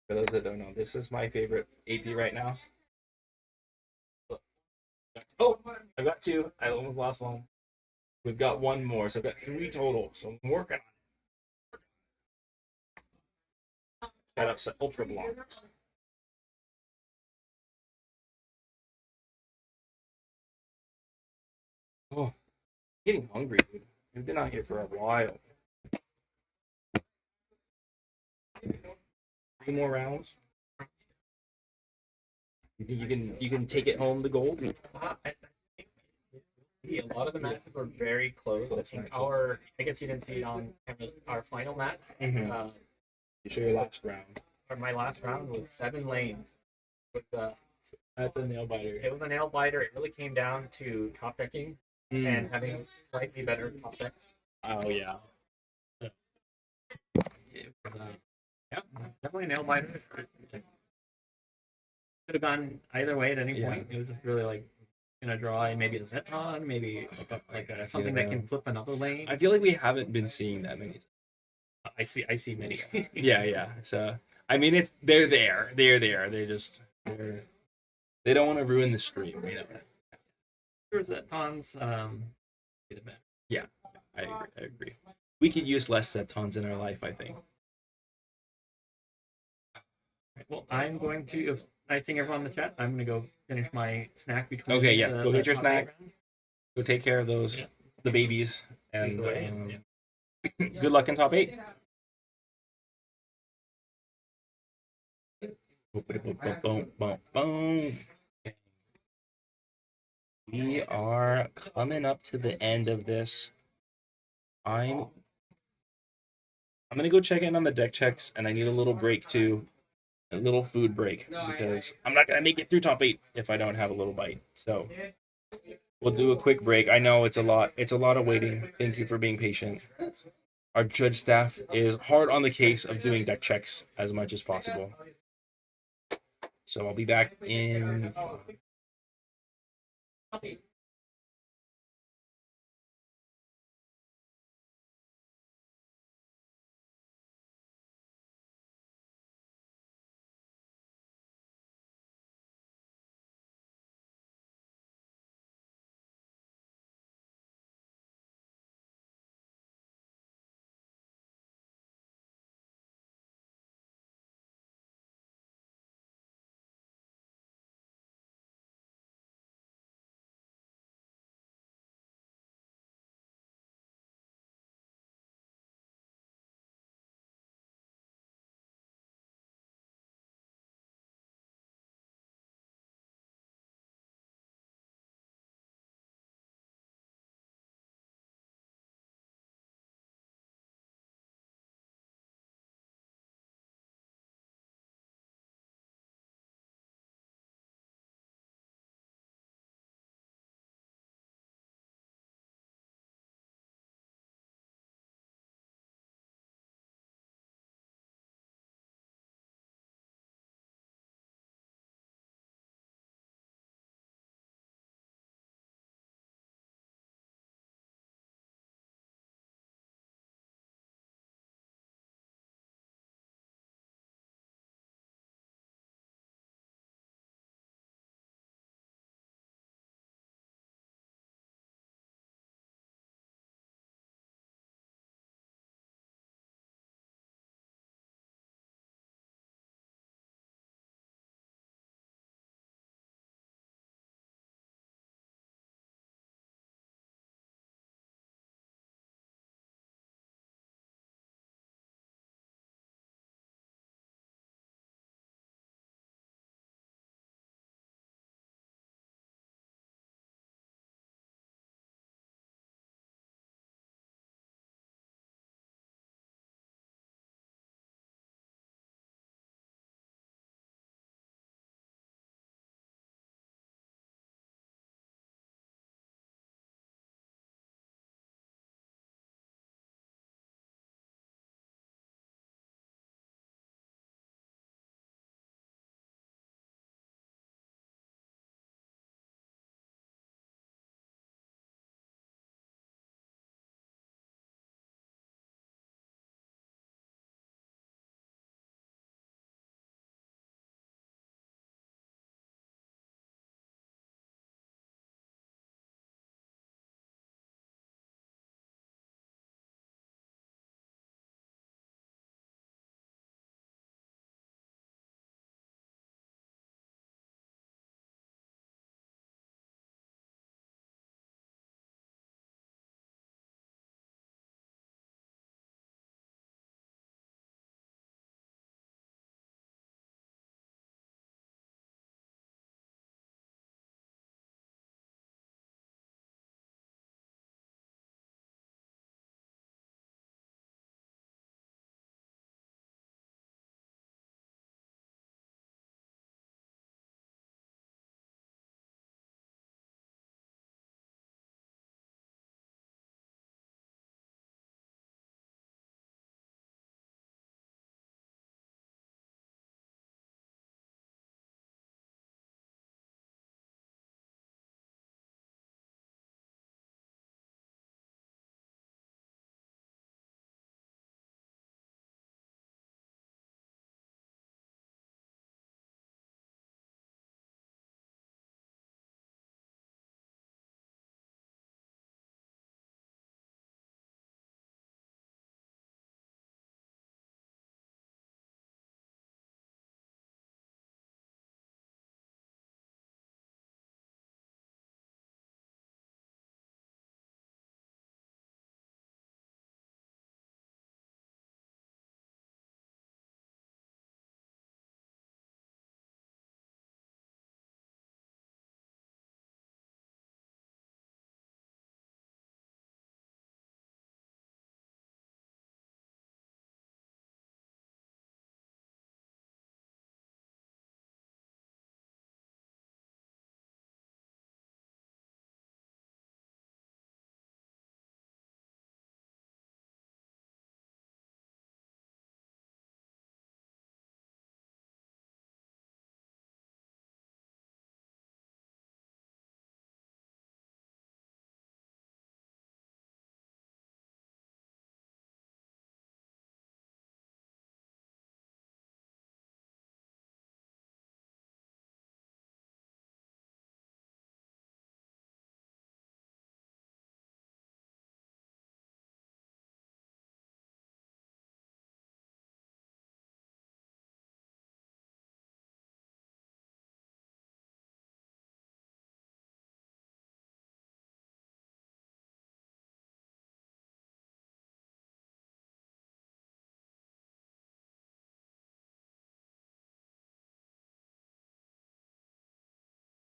For those that don't know, this is my favorite AP right now. Oh, I got 2. I almost lost one. We've got 1 more, so I've got 3 total. So I'm working on it. Shout out to Ultra Blonde. Oh, getting hungry, dude. We've been out here for a while. 3 more rounds. You think you can take it home the gold? I think a lot of the matches were very close. I think I guess you didn't see it on our final match. Mm-hmm. You show your last round. Or my last round was 7 lanes. With That's a nail biter. it was a nail biter. It really came down to top decking and having slightly better top decks. Oh yeah. It was, yeah, definitely a nail biter. Could have gone either way at any point. It was just really like gonna draw maybe a Zeton, maybe something that can flip another lane. I feel like we haven't been seeing that many. I see many. Yeah. So I mean, they're there. They don't want to ruin the stream. You know. There's Zetons. Be the best. Yeah, I agree. We could use less Zetons in our life, I think. Right, well, I'm going to. It was nice seeing everyone in the chat. I'm going to go finish my snack between. Okay, yes. Go get your top snack. round. Go take care of those, the babies, and Easily, good luck in top 8. Boom. We are coming up to the end of this. I'm gonna go check in on the deck checks, and I need a little break too, a little food break, because I'm not gonna make it through top 8 if I don't have a little bite. So we'll do a quick break. I know it's a lot of waiting. Thank you for being patient. Our judge staff is hard on the case of doing deck checks as much as possible. So I'll be back in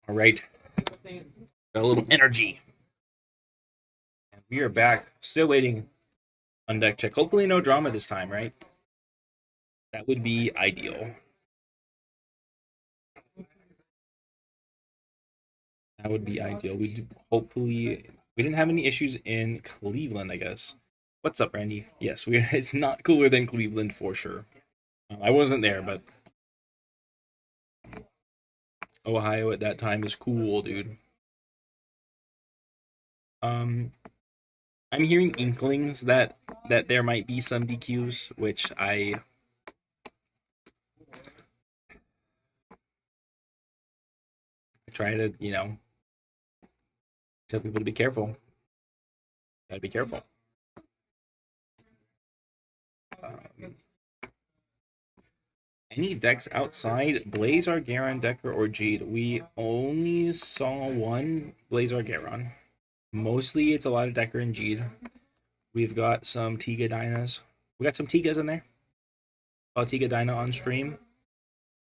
All right. Got a little energy. And we are back. Still waiting on deck check. Hopefully no drama this time, right? That would be ideal. That would be ideal. We didn't have any issues in Cleveland, I guess. What's up, Randy? Yes, it's not cooler than Cleveland for sure. I wasn't there, but Ohio at that time is cool, dude. I'm hearing inklings that there might be some DQs, which I try to, tell people to be careful. Gotta be careful. Any decks outside Blaze Argaron, Decker, or Jeed? We only saw one Blaze Argaron. Mostly it's a lot of Decker and Jeed. We've got some Tiga Dynas. We got some Tigas in there. Saw Tiga Dyna on stream.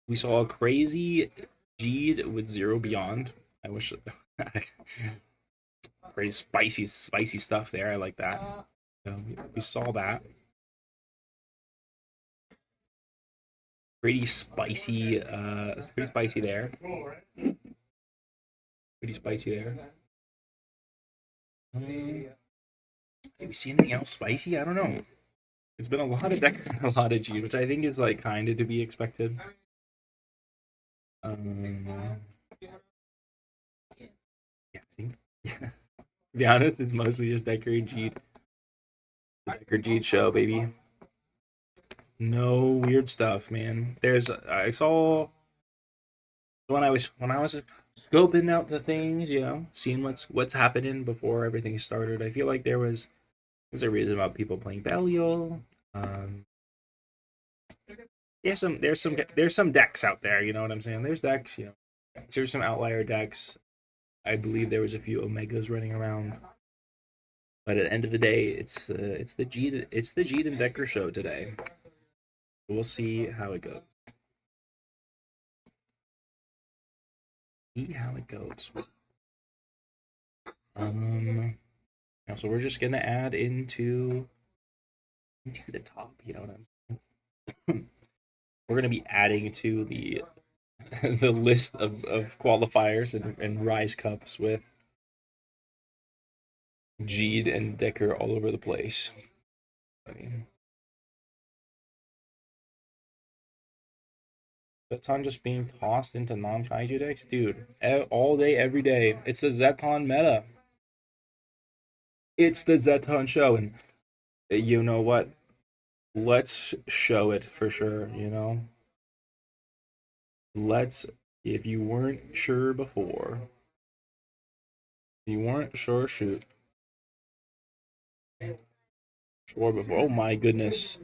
We saw a crazy Jeed with 0 Beyond. I wish... Pretty spicy stuff there. I like that. So we saw that. Pretty spicy there. Pretty spicy there. Have we seen anything else spicy? I don't know. It's been a lot of deck, a lot of G, which I think is like kind of to be expected. Yeah, I think. Yeah. To be honest, it's mostly just Decker and Jeed. The Decker Jeed show, baby. No weird stuff, man. I saw when I was scoping out the things, seeing what's happening before everything started. I feel like there's a reason about people playing Belial. There's some decks out there, you know what I'm saying? There's decks, There's some outlier decks. I believe there was a few Omegas running around. But at the end of the day, it's the Jeed and Decker show today. We'll see how it goes. So we're just gonna add into the top. You know what I'm saying? We're gonna be adding to the the list of qualifiers and Rise Cups with Jeed and Decker all over the place. I mean. Zeton just being tossed into non-kaiju decks? Dude, all day, every day. It's the Zeton meta. It's the Zeton show, and you know what? Let's show it for sure, if you weren't sure before, shoot. Sure before. Oh my goodness.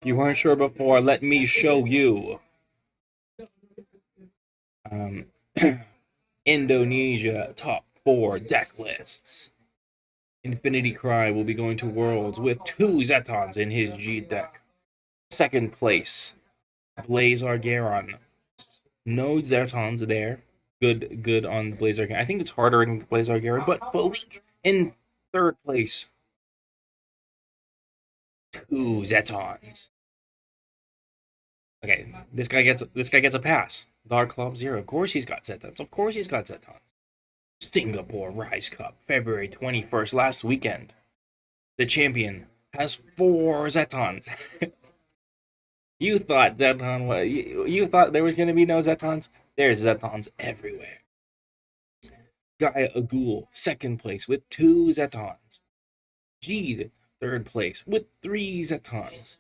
You weren't sure before, let me show you. Indonesia top 4 deck lists. Infinity Cry will be going to Worlds with 2 Zetons in his G deck. Second place, Blaze Argaron. No Zetons there. Good on Blaze Argaron. I think it's harder in Blaze Argaron, but Falik in third place. 2 Zetons. Okay, this guy gets a pass. Dark Club 0. Of course he's got Zetons. Singapore Rise Cup, February 21st, last weekend. The champion has 4 Zetons. You thought you thought there was going to be no Zetons? There's Zetons everywhere. Gaia Agul, second place with 2 Zetons. Jeed, third place with 3 Zetons.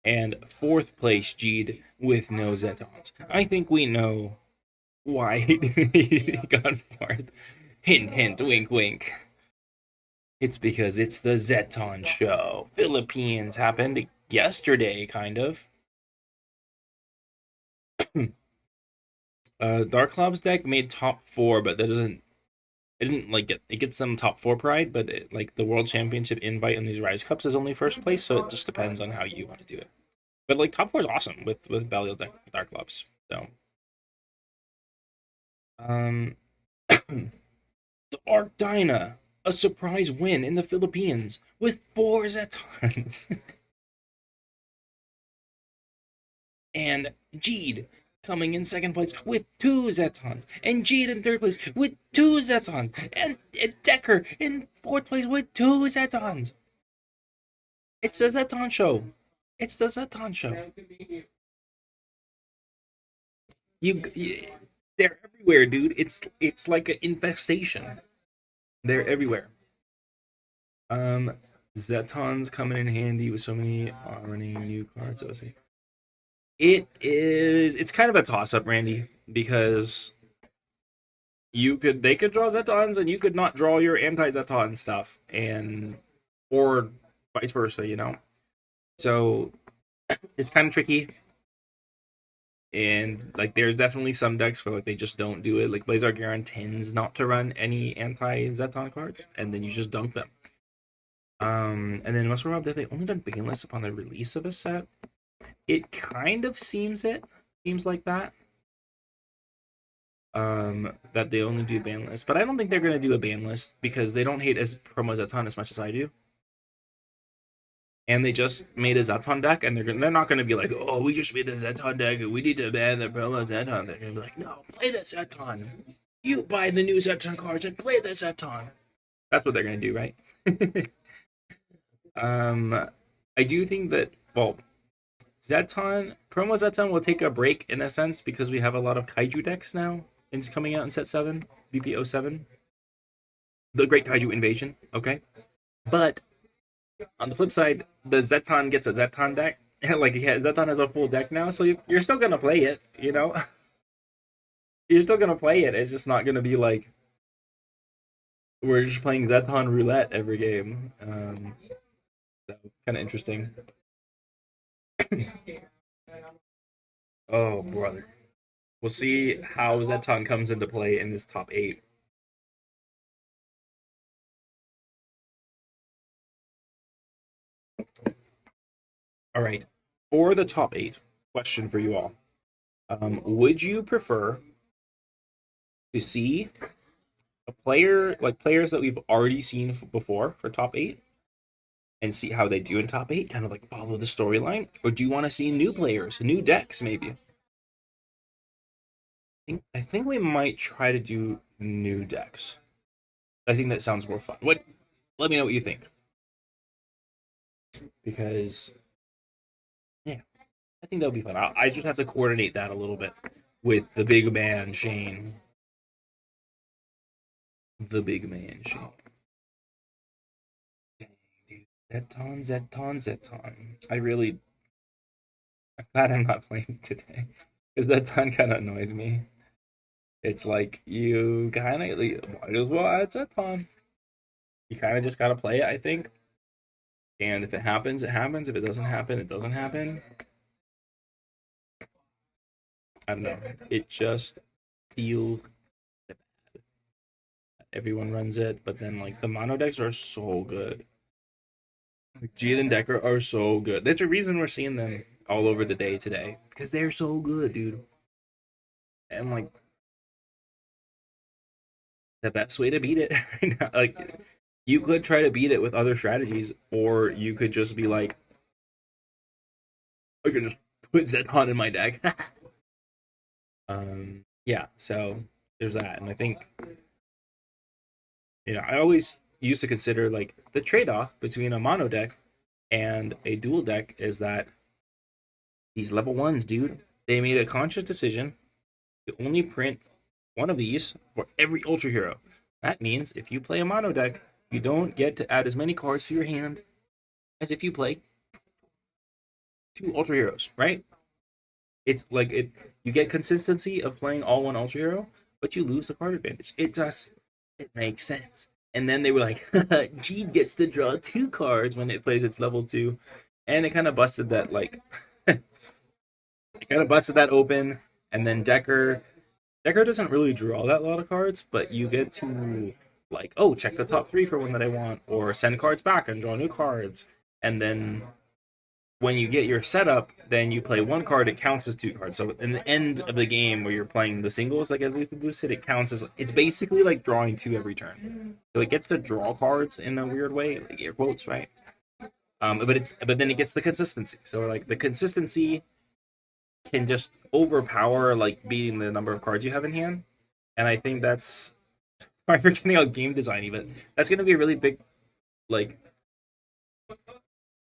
And fourth place Jeed with no Zetons. I think we know why he got fourth. Hint, hint, wink, wink. It's because it's the Zeton show. Philippines happened yesterday, kind of. Dark Club's deck made top 4, but that isn't like it gets them top 4 pride, but like the World Championship invite in these Rise Cups is only first place, so it just depends on how you want to do it. But like top 4 is awesome with Belial Dark Clubs. So Um, the Arc Dyna, a surprise win in the Philippines with 4 Zetons. And Jeed coming in second place with 2 Zetons. And Jeed in third place with 2 Zetons. And Decker in fourth place with 2 Zetons. It's the Zeton show. It's the Zeton show. They're everywhere, dude. It's like an infestation. They're everywhere. Zeton's coming in handy with so many running new cards. It's kind of a toss up, Randy, because they could draw Zetons and you could not draw your anti-Zeton stuff, and or vice versa, you know. So it's kind of tricky. And like there's definitely some decks where like they just don't do it. Like Blazar Garen tends not to run any anti-Zeton cards, and then you just dunk them. And then Muscle Rob, that they only done banless upon the release of a set. It kind of seems like that. That they only do ban list, but I don't think they're gonna do a ban list because they don't hate as promo Zeton as much as I do. And they just made a Zeton deck, and they're not gonna be like, oh, we just made a Zeton deck, and we need to ban the promo Zeton. They're gonna be like, no, play the Zeton. You buy the new Zeton cards and play the Zeton. That's what they're gonna do, right? I do think that promo Zeton will take a break in a sense because we have a lot of Kaiju decks now. It's coming out in set 7, BP07. The Great Kaiju Invasion, okay? But on the flip side, the Zeton gets a Zeton deck. Like, yeah, Zeton has a full deck now, so you're still gonna play it, you know? You're still gonna play it. It's just not gonna be like we're just playing Zeton roulette every game. So kind of interesting. Oh, brother. We'll see how Zeton comes into play in this top 8. All right. For the top 8, question for you all. Would you prefer to see a player, like players that we've already seen before for top 8, and see how they do in top 8, kind of like follow the storyline? Or do you want to see new players, new decks, maybe? I think we might try to do new decks. I think that sounds more fun. Let me know what you think. Because, yeah, I think that'll be fun. I just have to coordinate that a little bit with the big man, Shane. The big man, Shane. Dang, dude. Zeton. I'm glad I'm not playing today. Because Zeton kind of annoys me. It's like, you kind of might as well add Zeton. You kind of just got to play it, I think. And if it happens, it happens. If it doesn't happen, it doesn't happen. I don't know. It just feels bad. Everyone runs it, but then like the mono decks are so good. Like Jeet and Decker are so good. There's a reason we're seeing them all over the day today. Because they're so good, dude. And like the best way to beat it right now, like you could try to beat it with other strategies, or you could just be like, I could just put Zeton in my deck. Yeah, so there's that. And I think, I always used to consider like the trade-off between a mono deck and a dual deck is that these level 1s, dude, they made a conscious decision to only print one of these for every Ultra Hero. That means if you play a mono deck, you don't get to add as many cards to your hand as if you play 2 Ultra Heroes, right? It's like you get consistency of playing all 1 Ultra Hero, but you lose the card advantage. It makes sense. And then they were like, G gets to draw 2 cards when it plays its level 2. And it kind of busted that, like, it kind of busted that open. And then Decker doesn't really draw that lot of cards, but you get to, like, oh, check the top 3 for one that I want, or send cards back and draw new cards. And then when you get your setup, then you play one card. It counts as two cards. So in the end of the game, where you're playing the singles, like as we boosted, it counts as it's basically like drawing two every turn. So it gets to draw cards in a weird way, like air quotes, right? But then it gets the consistency. So like the consistency can just overpower like beating the number of cards you have in hand, and I think that's I'm forgetting out game design even. That's going to be a really big like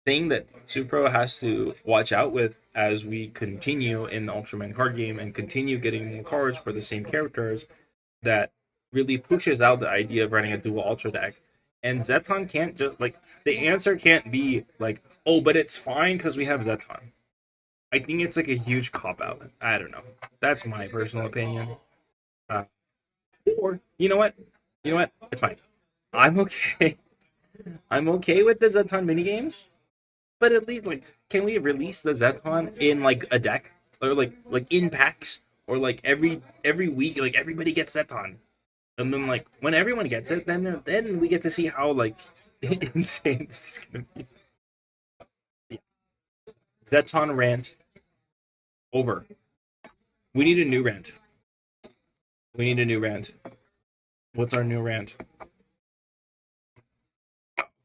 thing that Supro has to watch out with as we continue in the Ultraman card game and continue getting more cards for the same characters, that really pushes out the idea of running a dual Ultra deck. And Zeton can't just like the answer can't be like, oh, but it's fine because we have Zeton. I think it's like a huge cop out. I don't know. That's my personal opinion. Or you know what? It's fine. I'm okay. I'm okay with the Zeton minigames. But at least, like, can we release the Zeton in like a deck, or like in packs, or like every week, like everybody gets Zeton, and then like when everyone gets it, then we get to see how like insane this is gonna be. Yeah. Zeton rant over. We need a new rant. What's our new rant?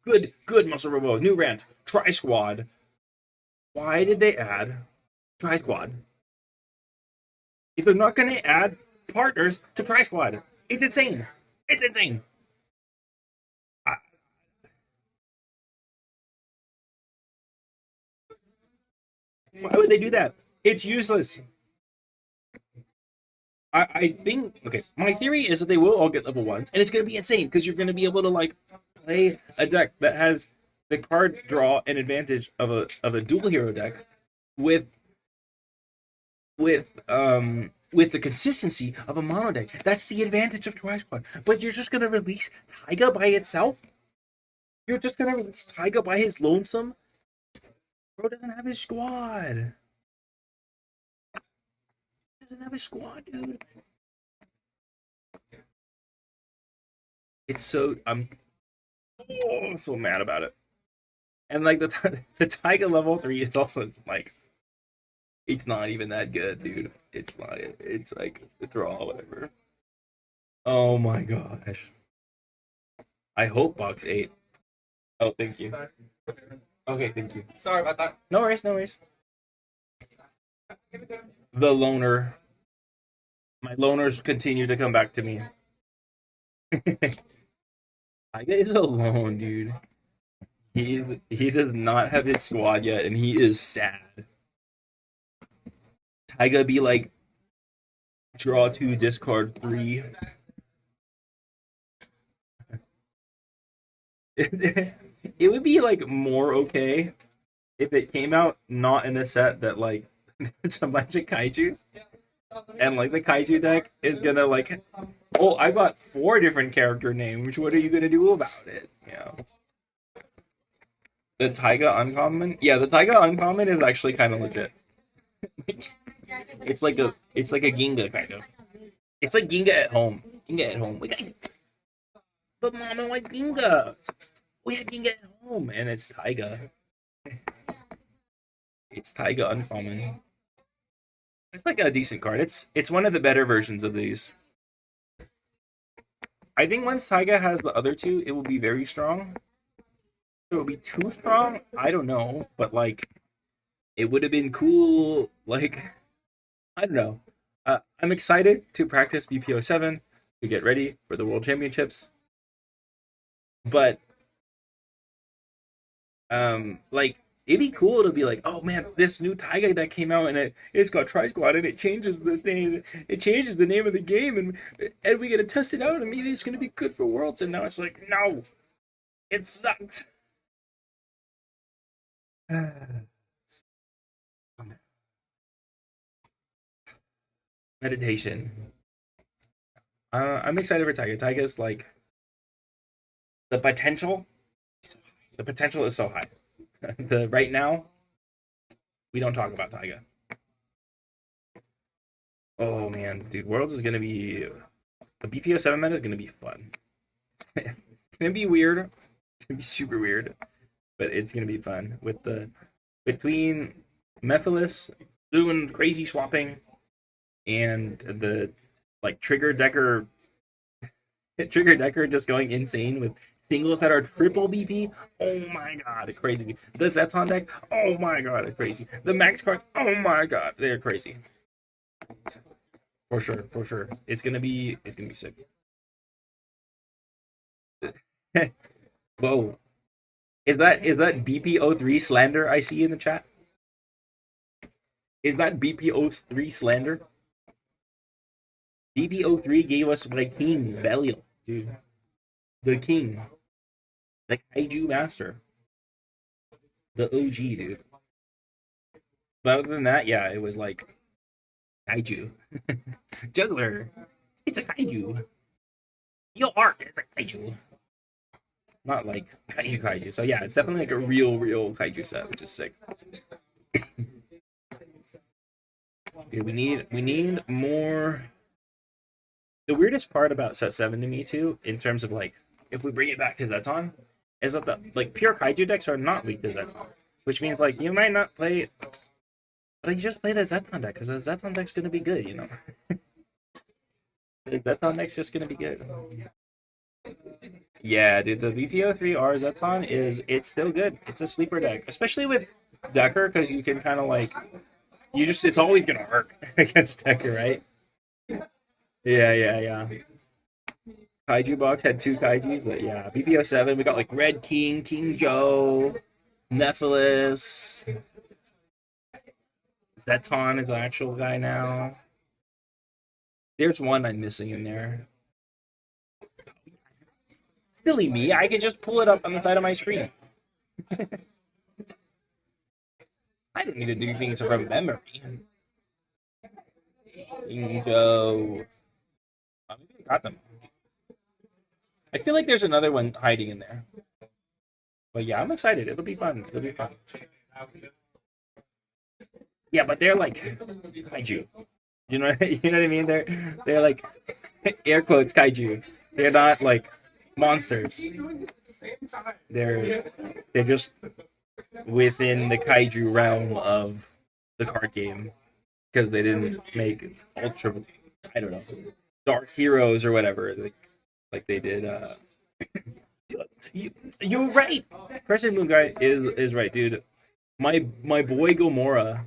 Good, Muscle Robo. New rant. Tri Squad. Why did they add Tri Squad? If they're not going to add partners to Tri Squad, it's insane. It's insane. Why would they do that? It's useless. I think, okay, my theory is that they will all get level 1s, and it's going to be insane because you're going to be able to, like, play a deck that has the card draw and advantage of a dual hero deck with the consistency of a mono deck. That's the advantage of Tri Squad. But you're just gonna release Taiga by itself? You're just gonna release Taiga by his lonesome? Bro doesn't have his squad. He doesn't have his squad, dude. It's so I'm so mad about it. And like the Taiga level 3 is also just like it's not even that good, dude. It's not. It's like a draw, whatever. Oh my gosh. I hope box 8. Oh, thank you. Okay, thank you. Sorry about that. No worries, no worries. The loner. My loners continue to come back to me. Taiga is alone, dude. He does not have his squad yet, and he is sad. Taiga be like, draw 2, discard 3. It would be like more okay if it came out not in a set that like it's a bunch of kaijus, and like the kaiju deck is gonna like, oh, I got 4 different character names. What are you gonna do about it? You know. The Taiga uncommon, yeah, the Taiga uncommon is actually kind of legit. It's like a Ginga kind of. It's like Ginga at home. Ginga at home. But mom, I want Ginga. We have Ginga at home, and it's Taiga. It's Taiga uncommon. It's like a decent card. It's one of the better versions of these. I think once Taiga has the other 2, it will be very strong. It will be too strong. I don't know, but like, it would have been cool. Like, I don't know. I'm excited to practice BPO 7 to get ready for the World Championships. But, like, it'd be cool to be like, oh man, this new Taiga that came out and it's got Tri Squad and it changes the thing. It changes the name of the game and we get to test it out and maybe it's gonna be good for Worlds. And now it's like, no, it sucks. Meditation. I'm excited for Taiga. Taiga's like the potential. The potential is so high. Right now, we don't talk about Taiga. Oh man, dude, Worlds is gonna be the BPO 7 meta is gonna be fun. It's gonna be weird. It's gonna be super weird, but it's gonna be fun with the between Mephiles doing crazy swapping and the like Trigger Decker just going insane with singles that are triple BP. Oh my god, crazy. The Zeton deck, oh my god, crazy. The Max cards, oh my god, they're crazy. For sure. It's gonna be sick. Whoa. Is that BPO3 slander I see in the chat? Is that BPO3 slander? BPO3 gave us my king, Belial, dude. The king. The Kaiju Master. The OG, dude. But other than that, yeah, it was like Kaiju. Juggler. It's a Kaiju. Yo art, it's a Kaiju. Not like Kaiju. So yeah, it's definitely like a real Kaiju set, which is sick. Dude, we need more. The weirdest part about set 7 to me too, in terms of like if we bring it back to Zeton, is that the like pure Kaiju decks are not weak to Zeton. Which means like you might not play, but you just play the Zeton deck because the Zeton deck's gonna be good, you know. The Zeton deck's just gonna be good. Yeah, dude, the VPO3R Zeton it's still good. It's a sleeper deck, especially with Decker, because you can kind of like it's always gonna work against Decker, right? Yeah. Kaiju box had 2 Kaijus, but yeah, BPO7 we got like Red King, King Joe, Nephilis. Zeton is an actual guy now. There's one I'm missing in there. Silly me, I can just pull it up on the side of my screen. I don't need to do things from memory. King Joe. Oh, maybe I got them. I feel like there's another one hiding in there. But yeah, I'm excited. It'll be fun. Yeah, but they're like kaiju. You know what I mean? They're like air quotes kaiju. They're not like monsters. They're just within the kaiju realm of the card game because they didn't make ultra. I don't know, Dark Heroes or whatever like they did. You're right. Crescent Moon guy is right, dude. My boy Gomorrah.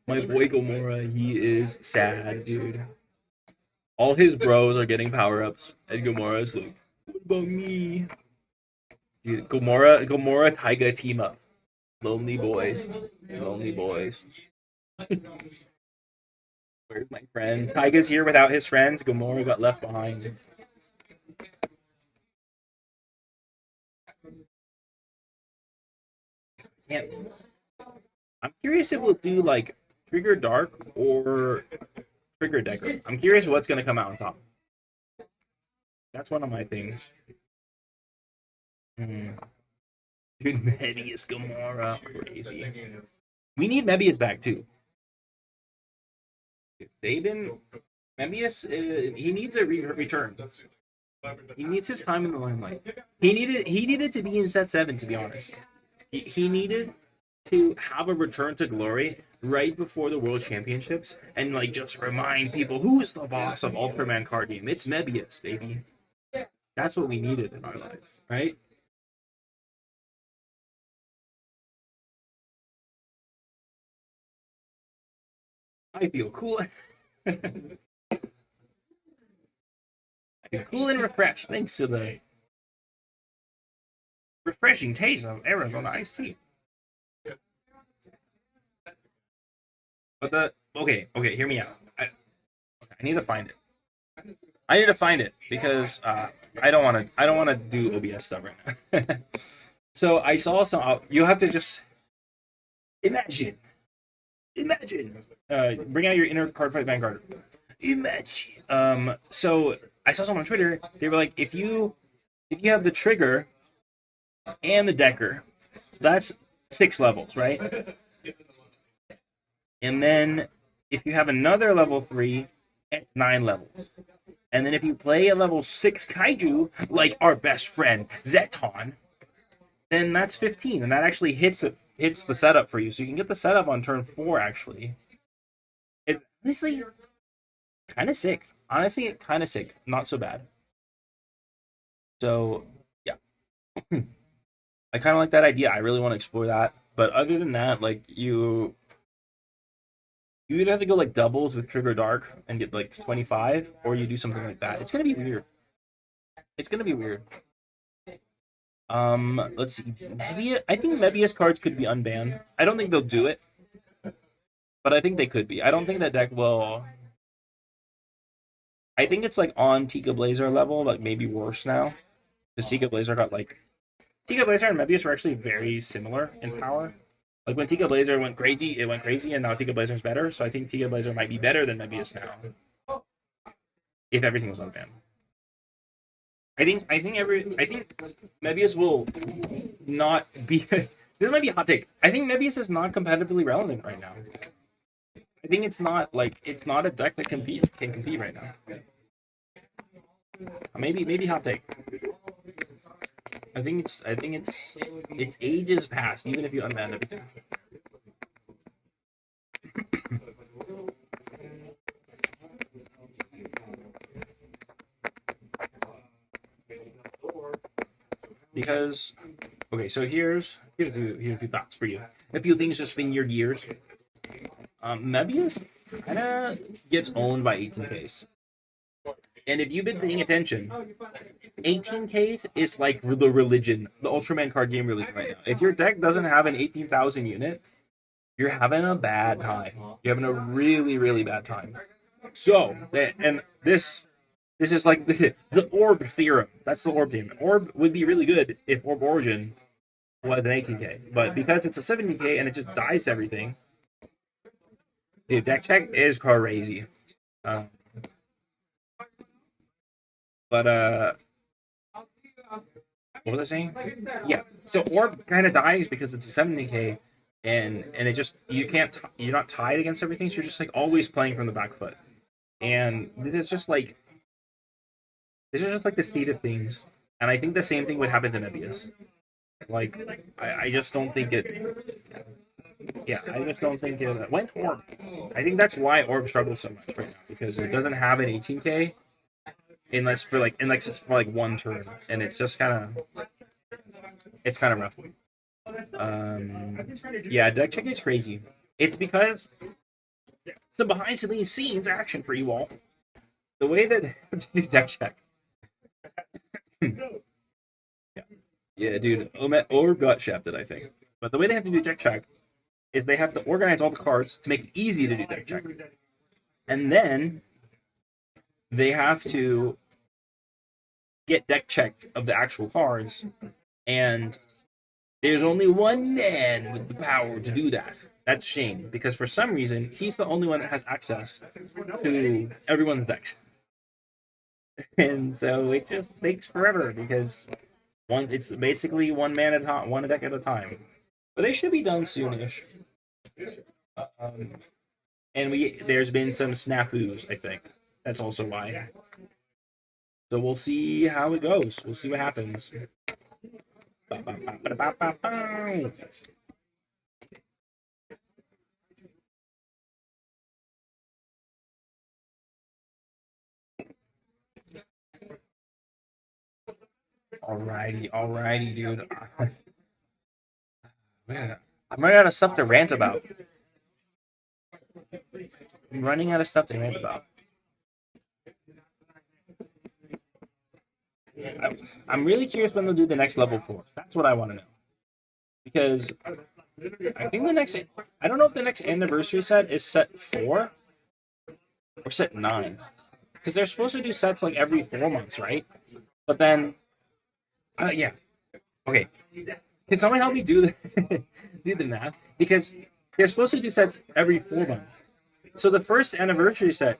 He is sad, dude. All his bros are getting power ups, and Gomorrah's like, what about me? Dude, Gomorrah Taiga team up. Lonely boys. Where's my friend? Taiga's here without his friends. Gomorrah got left behind. Can't. I'm curious if we'll do like Trigger Dark or Trigger Decker. I'm curious what's gonna come out on top. That's one of my things. Dude, Mebius Gamora, crazy. We need Mebius back too. Mebius. He needs a return. He needs his time in the limelight. He needed to be in set 7, to be honest. He needed to have a return to glory right before the World Championships and like just remind people who's the boss of Ultraman card game. It's Mebius, baby. That's what we needed in our lives, right? I feel cool. I feel cool and refreshed thanks to the refreshing taste of Arizona iced tea. But okay, hear me out. I need to find it. Because I don't want to do OBS stuff right now. So I saw some. You have to just imagine. Bring out your inner card fight Vanguard. Imagine. So I saw someone on Twitter. They were like, if you have the trigger and the Decker, that's 6 levels, right? And then if you have another level 3, it's 9 levels. And then if you play a level 6 kaiju, like our best friend Zeton, then that's 15. And that actually hits hits the setup for you, so you can get the setup on turn 4. Actually, it honestly kind of sick. Honestly, kind of sick. Not so bad. So yeah, I kind of like that idea. I really want to explore that. But other than that, like you either have to go like doubles with Trigger Dark and get like 25, or you do something like that. It's gonna be weird. It's gonna be weird. Let's see. Maybe I think Mebius cards could be unbanned. I don't think they'll do it, but I think they could be. I don't think that deck will. I think it's like on Tika Blazer level, like maybe worse now, because Tika Blazer got like Tika Blazer and Mebius were actually very similar in power. Like when Tika Blazer went crazy, it went crazy, and now Tika Blazer's better. So I think Tika Blazer might be better than Mebius now, if everything was unbanned. I think Mebius will not be. This might be a hot take. I think Mebius is not competitively relevant right now. I think it's not a deck that can compete right now. Maybe hot take. I think it's ages past, even if you unban everything. Because okay, so here's a few thoughts for you. A few things to spin your gears. Mebius kind of gets owned by 18Ks. And if you've been paying attention, 18Ks is like the religion, the Ultraman card game religion right now. If your deck doesn't have an 18,000 unit, you're having a bad time. You're having a really, really bad time. So, and this is like the orb theorem. That's the orb theorem. Orb would be really good if Orb Origin was an 18K. But because it's a 70K and it just dies to everything, dude, deck check is crazy. But what was I saying? Yeah. So Orb kind of dies because it's a 70K, and it just you're not tied against everything. So you're just like always playing from the back foot, and this is just like the state of things. And I think the same thing would happen to Mebius. Like I just don't think it. Yeah, I just don't think it. When Orb, I think that's why Orb struggles so much right now, because it doesn't have an 18K. Unless it's for like one turn, and it's just kind of rough. Yeah, deck check is crazy. It's because some behind the scenes action for you all. The way that to do deck check. Yeah, dude, Orb got shafted, I think. But the way they have to do deck check is they have to organize all the cards to make it easy to do deck check, and then they have to get deck check of the actual cards, and there's only one man with the power to do that. That's Shane, because for some reason he's the only one that has access to everyone's decks, and so it just takes forever because it's basically one man at a time, one deck at a time. But they should be done soonish. And there's been some snafus, I think. That's also why. So we'll see how it goes. We'll see what happens. Alrighty, dude. Man, I'm running out of stuff to rant about. I'm really curious when they'll do the next level 4. That's what I want to know. Because I think I don't know if the next anniversary set is set 4 or set 9. Because they're supposed to do sets like every 4 months, right? But then, yeah. Okay. Can someone help me do the math? Because they're supposed to do sets every 4 months. So the first anniversary set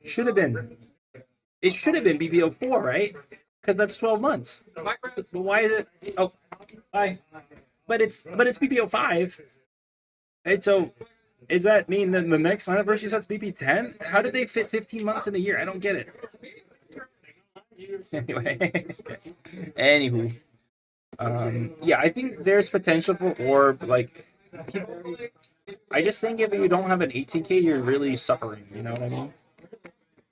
should have been BPO4, right? Because that's 12 months. But why is it? Oh, bye. But it's BPO5. And so, does that mean that the next anniversary set's BP10? How did they fit 15 months in a year? I don't get it. Anyway, anywho, yeah, I think there's potential for Orb. Like, I just think if you don't have an 18K, you're really suffering. You know what I mean?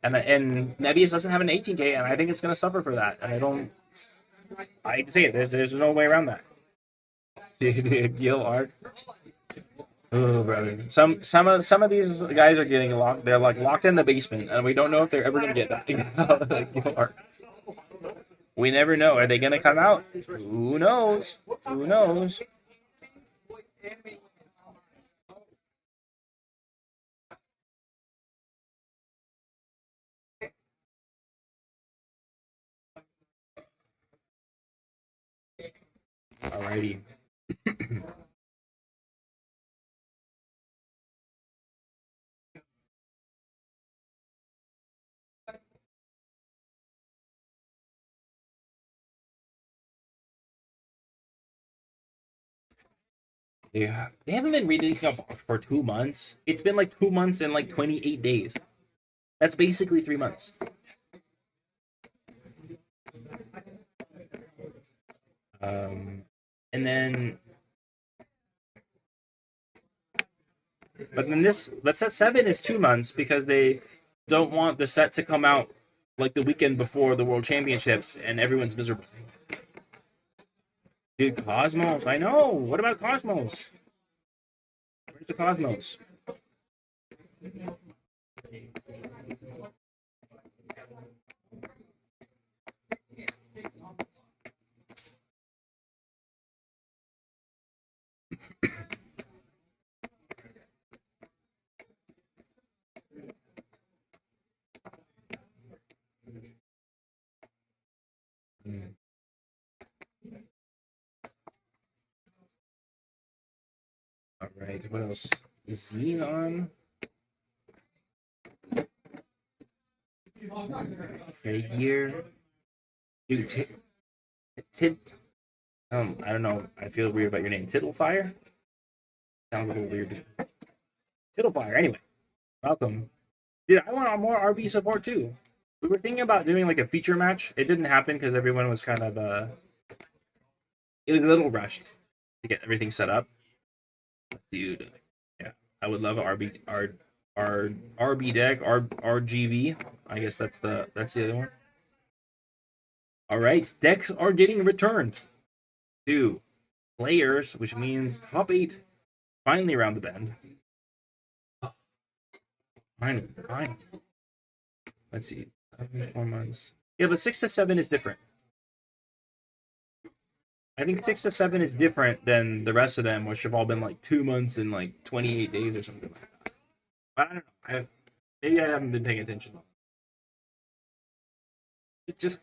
And Nebius doesn't have an 18K, and I think it's gonna suffer for that. And I hate to say it. There's no way around that. Gil Arc. Oh, brother. Some of these guys are getting locked. They're like locked in the basement, and we don't know if they're ever gonna get back. Like Gil Arc. We never know. Are they gonna come out? Who knows? Who knows? Alrighty. Yeah, they haven't been releasing a box for 2 months. It's been like 2 months and like 28 days. That's basically 3 months. And then, but then the set 7 is 2 months because they don't want the set to come out like the weekend before the World Championships and everyone's miserable. Dude, Cosmos, I know. What about Cosmos? Where's the Cosmos? All right, what else? Xenon. Figure. Dude, I don't know. I feel weird about your name. Tittlefire? Sounds a little weird. Tittlefire, anyway. Welcome. Dude, I want more RB support too. We were thinking about doing like a feature match. It didn't happen because everyone was kind of it was a little rushed to get everything set up. Dude, yeah. I would love an RB deck, RGB. I guess that's the other one. All right, decks are getting returned to players, which means top 8 finally around the bend. Fine. Let's see, 4 months. Yeah, but 6 to 7 is different. I think 6 to 7 is different than the rest of them, which have all been like 2 months and like 28 days or something like that. But I don't know. Maybe I haven't been paying attention.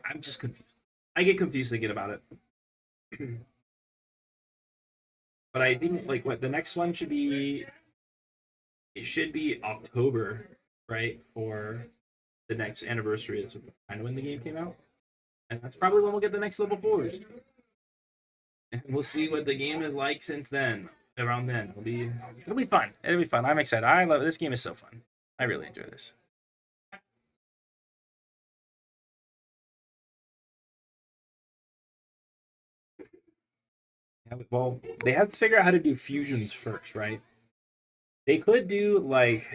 I'm just confused. I get confused thinking about it. But I think like what the next one should be. It should be October, right, for the next anniversary. Is kind of when the game came out, and that's probably when we'll get the next level 4s. And we'll see what the game is like since then. Around then, it'll be fun. It'll be fun. I'm excited. I love it. This game is so fun. I really enjoy this. Well, they have to figure out how to do fusions first, right? They could do like,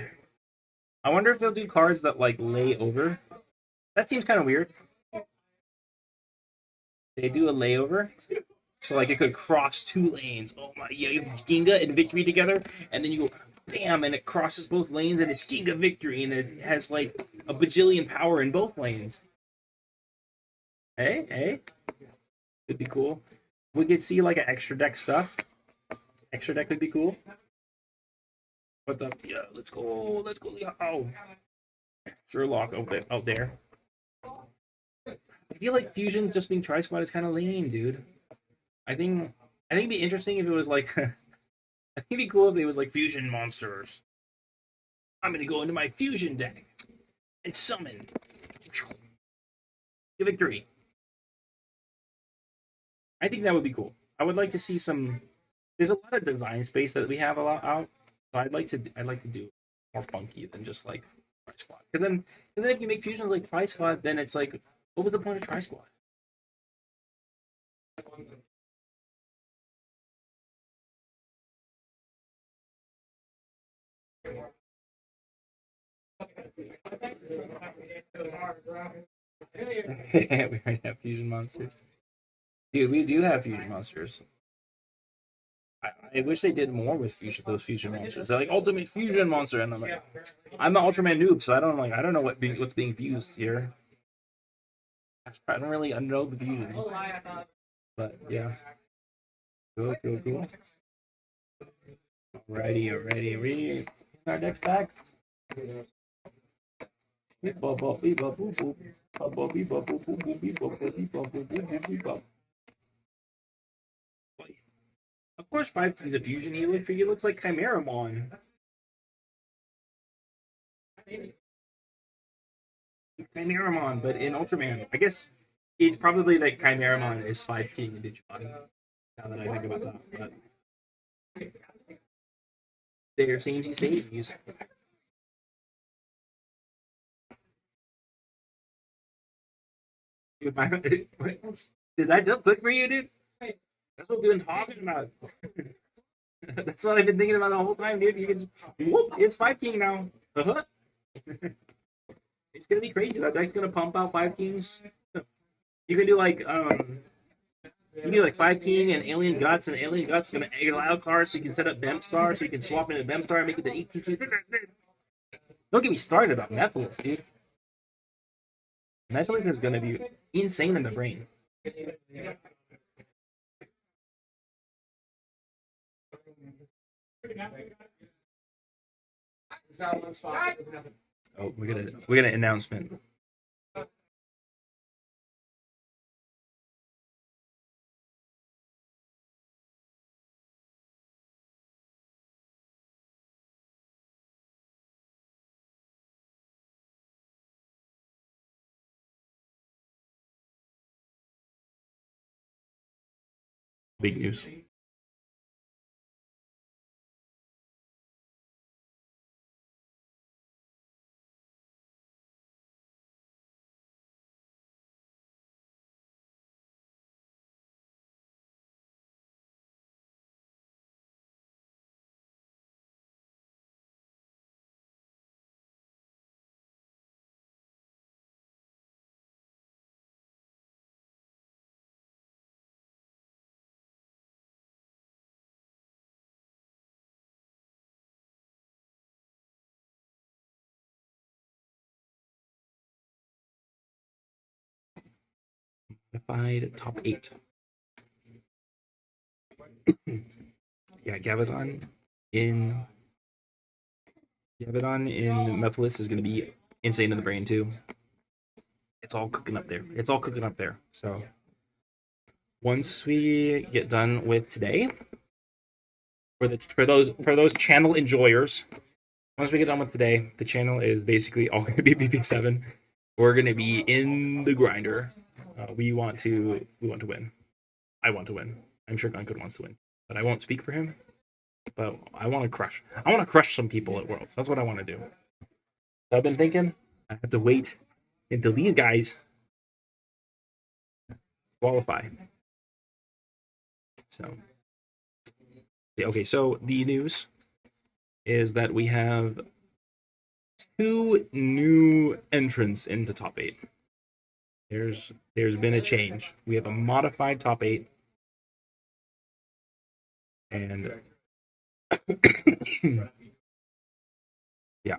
I wonder if they'll do cards that like lay over. That seems kind of weird. They do a layover, so like it could cross 2 lanes. Oh my, yeah, you have Ginga and Victory together, and then you go bam, and it crosses both lanes, and it's Ginga Victory, and it has like a bajillion power in both lanes. Hey, could be cool. We could see like an extra deck stuff. Extra deck would be cool. What's up? Yeah, let's go. Oh, Sherlock out there. I feel like Fusion just being Tri Squad is kind of lame, dude. I think it'd be interesting if it was like. I think it'd be cool if it was like Fusion monsters. I'm gonna go into my Fusion deck and summon. Victory. I think that would be cool. I would like to see some. There's a lot of design space that we have a lot out, so I'd like to do more funky than just like Tri Squad. Because then if you make fusions like Tri Squad, then it's like, what was the point of Tri Squad? We already have fusion monsters. Dude, we do have fusion monsters. I wish they did more with those fusion monsters. They're like ultimate fusion monster, and I'm like, I'm an Ultraman noob, so I don't know what's being fused here. I don't really know the fusion, but yeah, cool. Alrighty. Our next pack. Of course, 5K's a fusion. He looks like Chimeramon. Chimeramon, but in Ultraman. I guess it's probably like Chimeramon is 5K in Digimon. Now that I think about that, but they're samey savies. Did that just click for you, dude? That's what we've been talking about. That's what I've been thinking about the whole time, dude. You can just, whoop, it's 5K now. Uh-huh. It's gonna be crazy. That deck's gonna pump out 5Ks. You can do like 5K and Alien Guts, and Alien Guts gonna allow cards so you can set up Bem Star, so you can swap into Bem Star and make it the 18K. Don't get me started about Nephilis, dude. Nephilis is gonna be insane in the brain. Oh, we got an announcement. Big news. Modified top 8. Yeah, Gabadon in Mephilis is going to be insane in the brain too. It's all cooking up there. So once we get done with today, for those channel enjoyers, once we get done with today, the channel is basically all going to be BP7. We're going to be in the grinder. We want to win. I want to win. I'm sure Gunkud wants to win, but I won't speak for him. But I want to crush. I want to crush some people at Worlds. That's what I want to do. So I've been thinking I have to wait until these guys qualify. So okay. So the news is that we have 2 new entrants into top 8. There's been a change. We have a modified top 8, and yeah,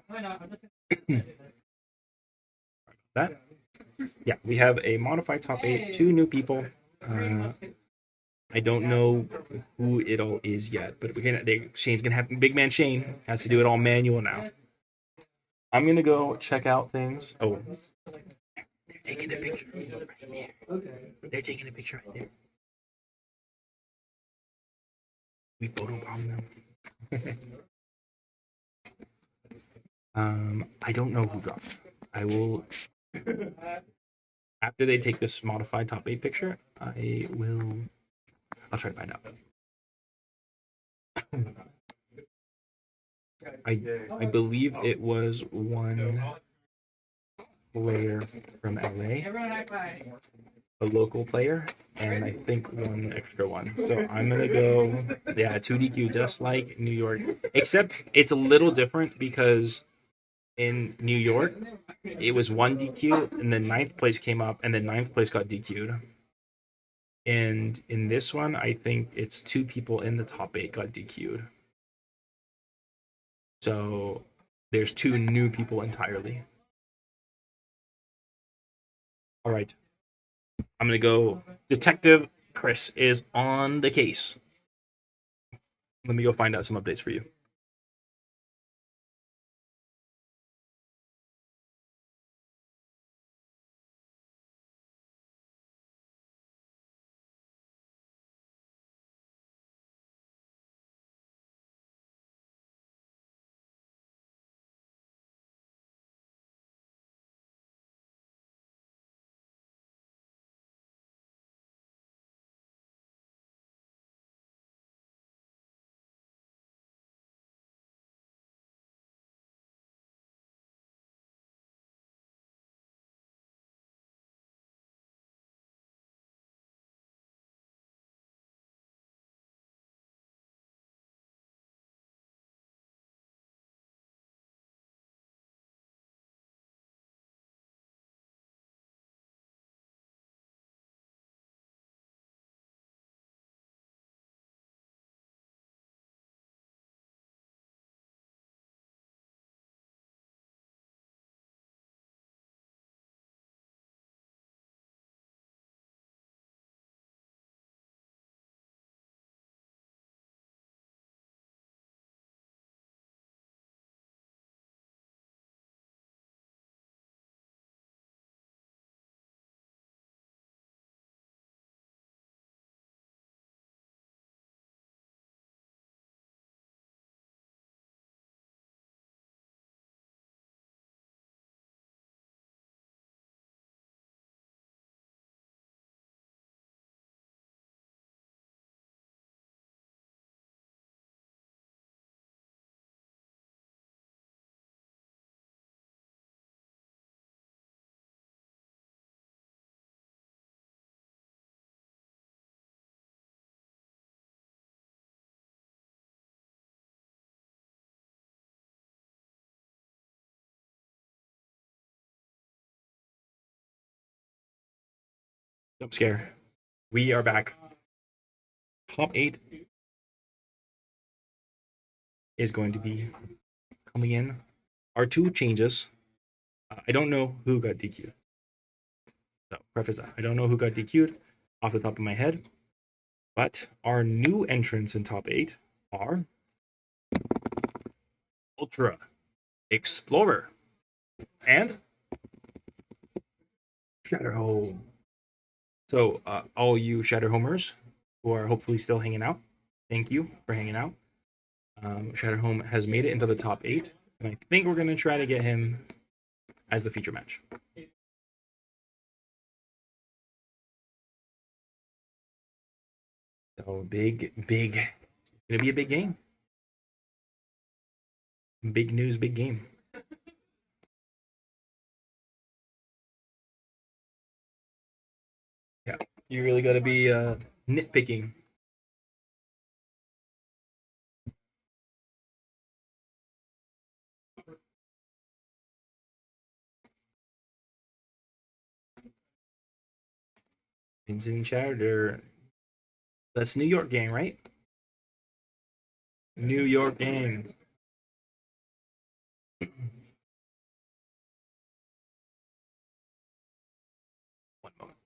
that. Yeah, we have a modified top 8. 2 new people. I don't know who it all is yet, but Shane's gonna have Big Man Shane has to do it all manual now. I'm gonna go check out things. Oh, they're taking a picture right there. They're taking a picture right there. We photobomb them. I don't know who dropped. I will. After they take this modified top 8 picture, I'll try to find out. I believe it was one player from LA, a local player, and I think one extra one. So I'm gonna go, 2DQ, just like New York, except it's a little different because in New York, it was one DQ, and then ninth place came up, and then ninth place got DQ'd. And in this one, I think it's two people in the top 8 got DQ'd. So there's two new people entirely. All right. I'm going to go. Detective Chris is on the case. Let me go find out some updates for you. Jump scare. We are back. Top 8 is going to be coming in. Our two changes. I don't know who got DQ'd. So, preface that. I don't know who got DQ'd off the top of my head. But our new entrants in top 8 are Ultra, Explorer, and Shatterhome. So, all you Shatterhomers who are hopefully still hanging out, thank you for hanging out. Shatterhome has made it into the top 8, and I think we're going to try to get him as the feature match. So, big, it's going to be a big game. Big news, big game. Yeah, you really got to be nitpicking. Vincent Chatter. That's New York gang, right? New York gang. One moment.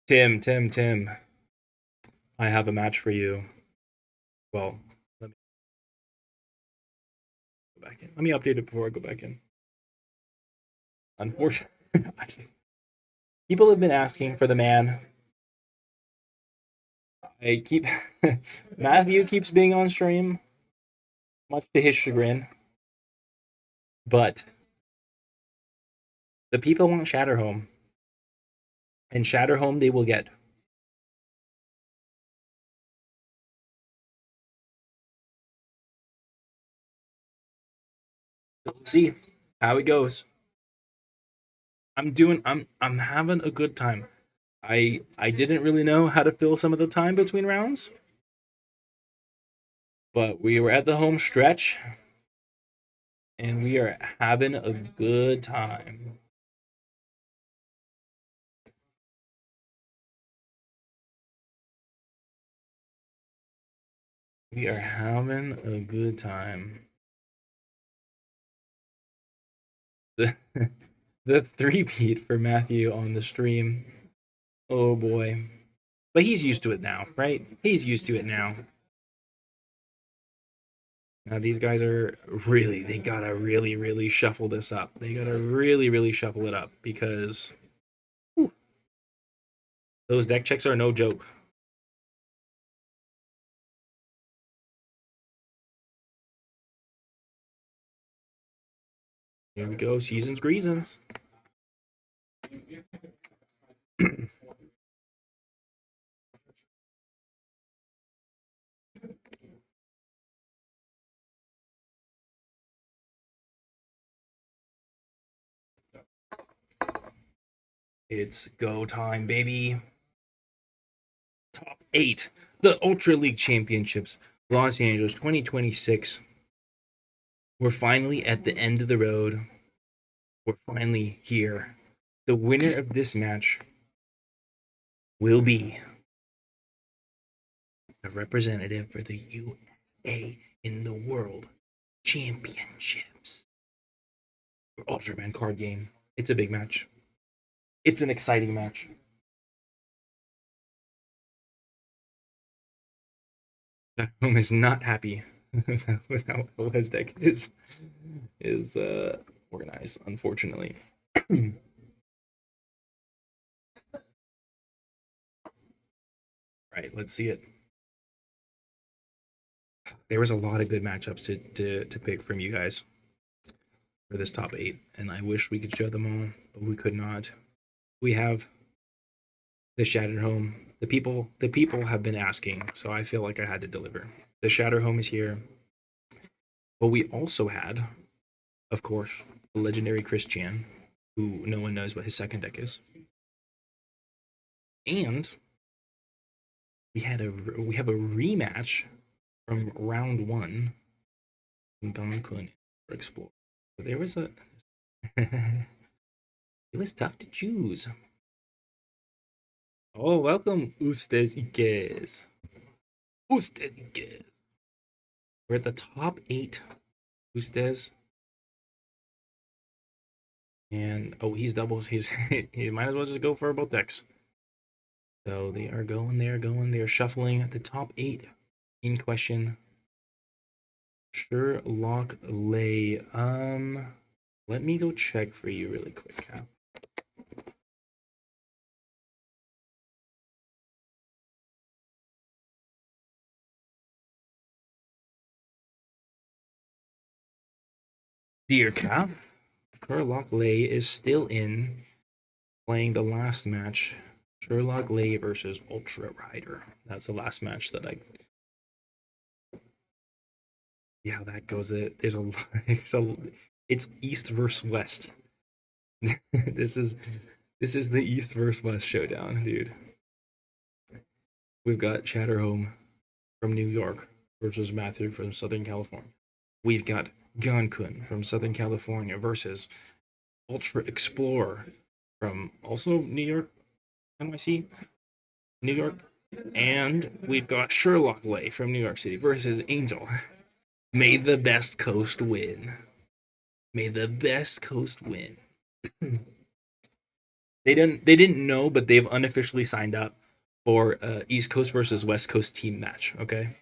Tim. I have a match for you. Well, let me go back in. Let me update it before I go back in. Unfortunately, people have been asking for the man. I keep Matthew keeps being on stream, much to his chagrin. But the people want Shatterhome, and Shatterhome they will get. So we'll see how it goes. I'm having a good time. I didn't really know how to fill some of the time between rounds, but we were at the home stretch, and we are having a good time. We are having a good time. The three-peat for Matthew on the stream. Oh boy. But he's used to it now, right? He's used to it now. Now these guys are really, they gotta really shuffle this up. They gotta really shuffle it up because whew, those deck checks are no joke. Here we go, Seasons Greasons. It's go time, baby. Top 8. The Ultra League Championships, Los Angeles 2026. We're finally at the end of the road. We're finally here. The winner of this match will be a representative for the USA in the World Championships. For Ultraman card game. It's a big match. It's an exciting match. Home is not happy with how his deck is organized, unfortunately. Right, let's see it. There was a lot of good matchups to pick from you guys for this top 8, and I wish we could show them all, but we could not. We have the Shattered Home. The people have been asking, so I feel like I had to deliver. The Shattered Home is here. But we also had, of course, the legendary Chris Chan, who no one knows what his second deck is. And we have a rematch from round 1 from Don Kun for Explore. But there was a it was tough to choose. Oh, welcome, Ustes Ikes. Ustes Ikes. We're at the top 8, Ustes. And, oh, he's doubles. He might as well just go for both decks. So they are going, they're shuffling at the top 8 in question. Sherlock Lay. Let me go check for you really quick, huh? Dear Cap, Sherlock Lay is still in, playing the last match. Sherlock Lay versus Ultra Rider. That's the last match that I. Yeah, how that goes. There's a so it's East versus West. this is the East versus West showdown, dude. We've got Shatterhome from New York versus Matthew from Southern California. We've got Gankun from Southern California versus Ultra Explorer from also New York, NYC, New York. And we've got Sherlock Lay from New York City versus Angel. May the best coast win. May the best coast win. They didn't know, but they've unofficially signed up for East Coast versus West Coast team match. Okay.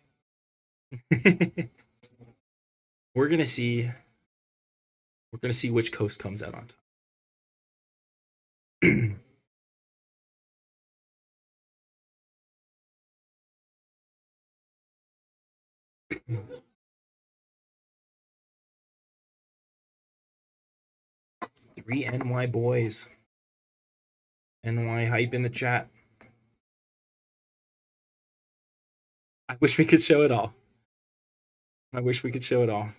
we're gonna see. We're gonna see which coast comes out on top. 3 NY boys. NY hype in the chat. I wish we could show it all. I wish we could show it all.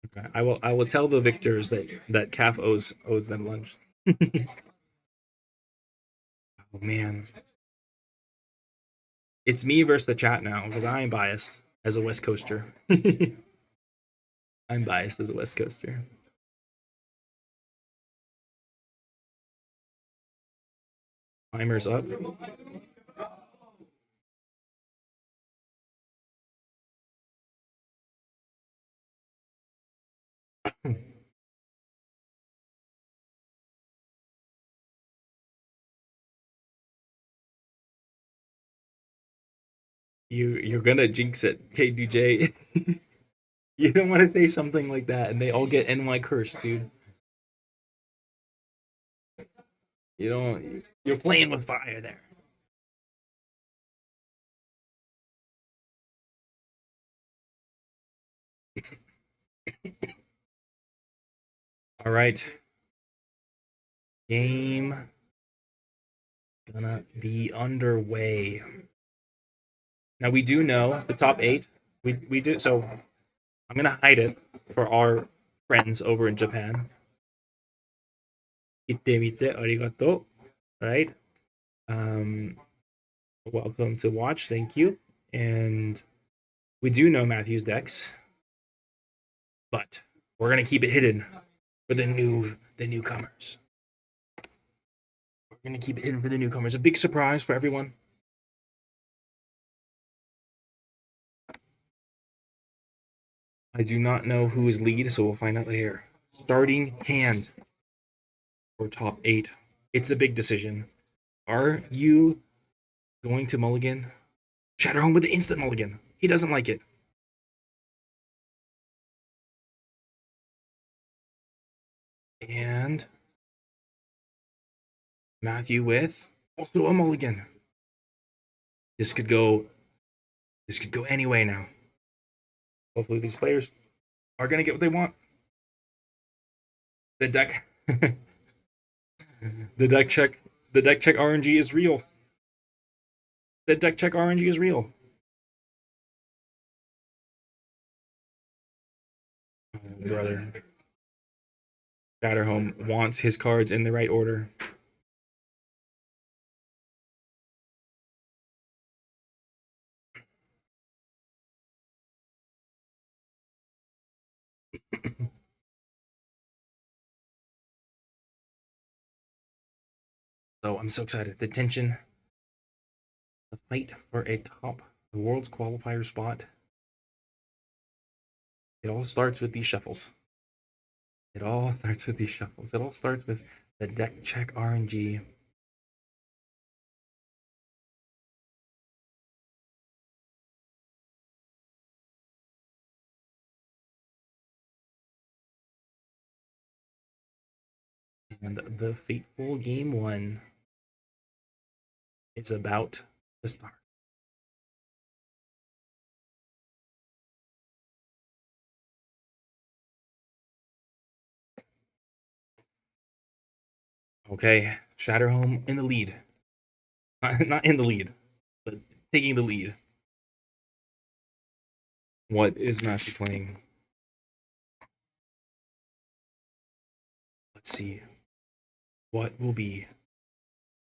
Okay. I will tell the victors that Calf owes them lunch. Oh man. It's me versus the chat now because I am biased as a West Coaster. I'm biased as a West Coaster. Timer's up. You're gonna jinx it, KDJ. You don't want to say something like that, and they all get NY cursed, dude. You don't. You're playing with fire there. All right. Game gonna be underway. Now we do know the top 8. We do so. I'm gonna hide it for our friends over in Japan. Itte mite arigato. Right. Welcome to watch. Thank you. And we do know Matthew's decks, but we're gonna keep it hidden for the newcomers. We're gonna keep it hidden for the newcomers. A big surprise for everyone. I do not know who is lead, so we'll find out later. Starting hand for top 8. It's a big decision. Are you going to mulligan? Shatterhome with the instant mulligan. He doesn't like it. And Matthew with also a mulligan. This could go any way now. Hopefully these players are gonna get what they want. The deck the deck check RNG is real. The deck check RNG is real. Oh, brother. Shatterhome wants his cards in the right order. So I'm so excited. The tension, the fight for the world's qualifier spot. It all starts with these shuffles. It all starts with the deck check RNG. And the fateful game 1 is about to start. Okay, Shatterhome in the lead. Not in the lead, but taking the lead. What is Matthew playing? Let's see. What will be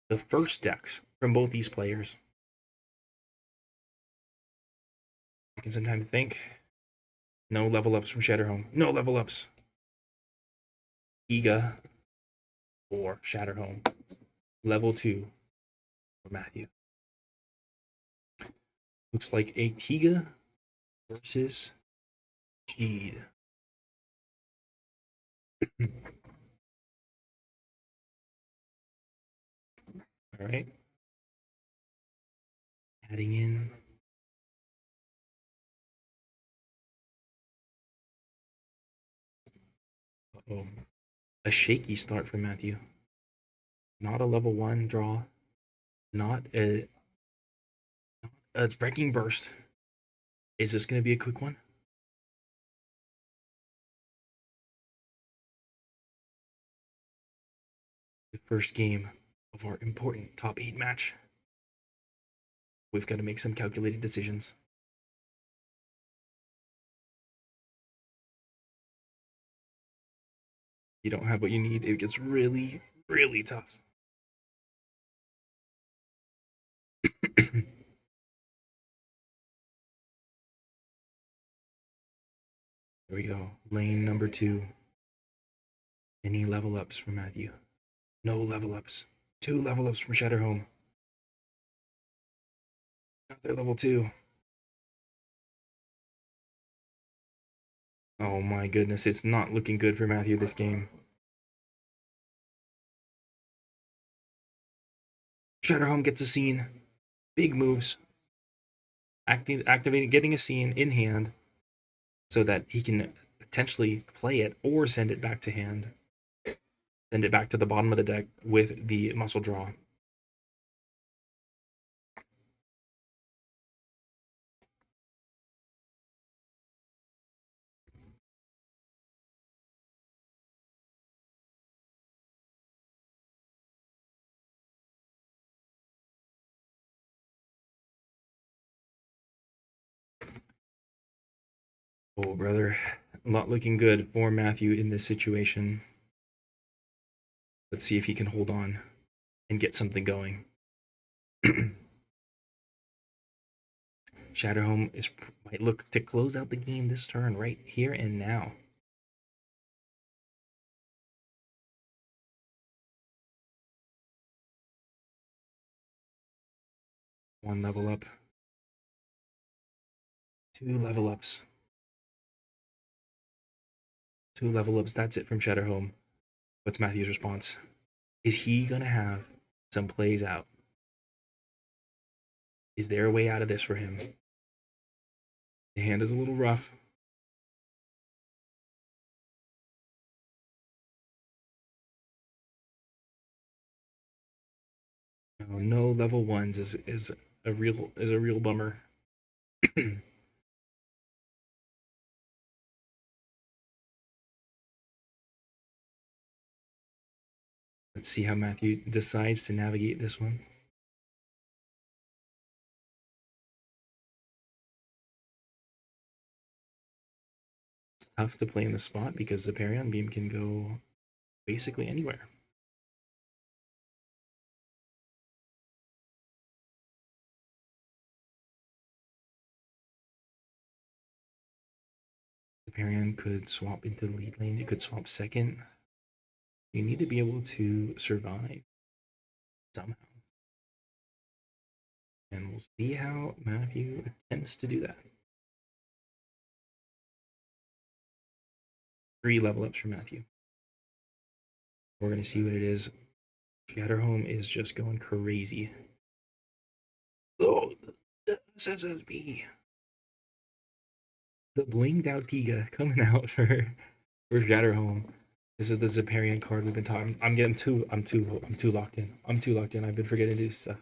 the first decks from both these players? Taking some time to think. No level ups from Shatterhome. No level ups. Giga for Shatterhome. Level 2 for Matthew. Looks like a Tiga versus Jeed. All right. Adding in. Uh-oh. A shaky start for Matthew. Not a level 1 draw. Not a wrecking burst. Is this going to be a quick one? The first game of our important top 8 match. We've got to make some calculated decisions. You don't have what you need, it gets really, really tough. Here we go. Lane number 2. Any level ups for Matthew? No level ups. 2 level ups from Shatterhome. Another level 2. Oh my goodness, it's not looking good for Matthew this game. Shatterhome gets a scene. Big moves. Activating, getting a scene in hand so that he can potentially play it or send it back to hand. Send it back to the bottom of the deck with the muscle draw. Oh, brother. Not looking good for Matthew in this situation. Let's see if he can hold on and get something going. Shatterhome might look to close out the game this turn right here and now. One level up. 2 level ups. 2 level ups. That's it from Shatterhome. What's Matthew's response? Is he going to have some plays out? Is there a way out of this for him? The hand is a little rough. No level 1s is a real bummer. Let's see how Matthew decides to navigate this one. It's tough to play in the spot because the Perion Beam can go basically anywhere. The Perion could swap into the lead lane. It could swap second. You need to be able to survive somehow. And we'll see how Matthew attempts to do that. 3 level ups for Matthew. We're going to see what it is. Shatterhome is just going crazy. Oh, the SSSB. The blinged out Giga coming out for Shatterhome. This is the Zeparian card we've been talking. I'm too locked in. I'm too locked in. I've been forgetting to do stuff.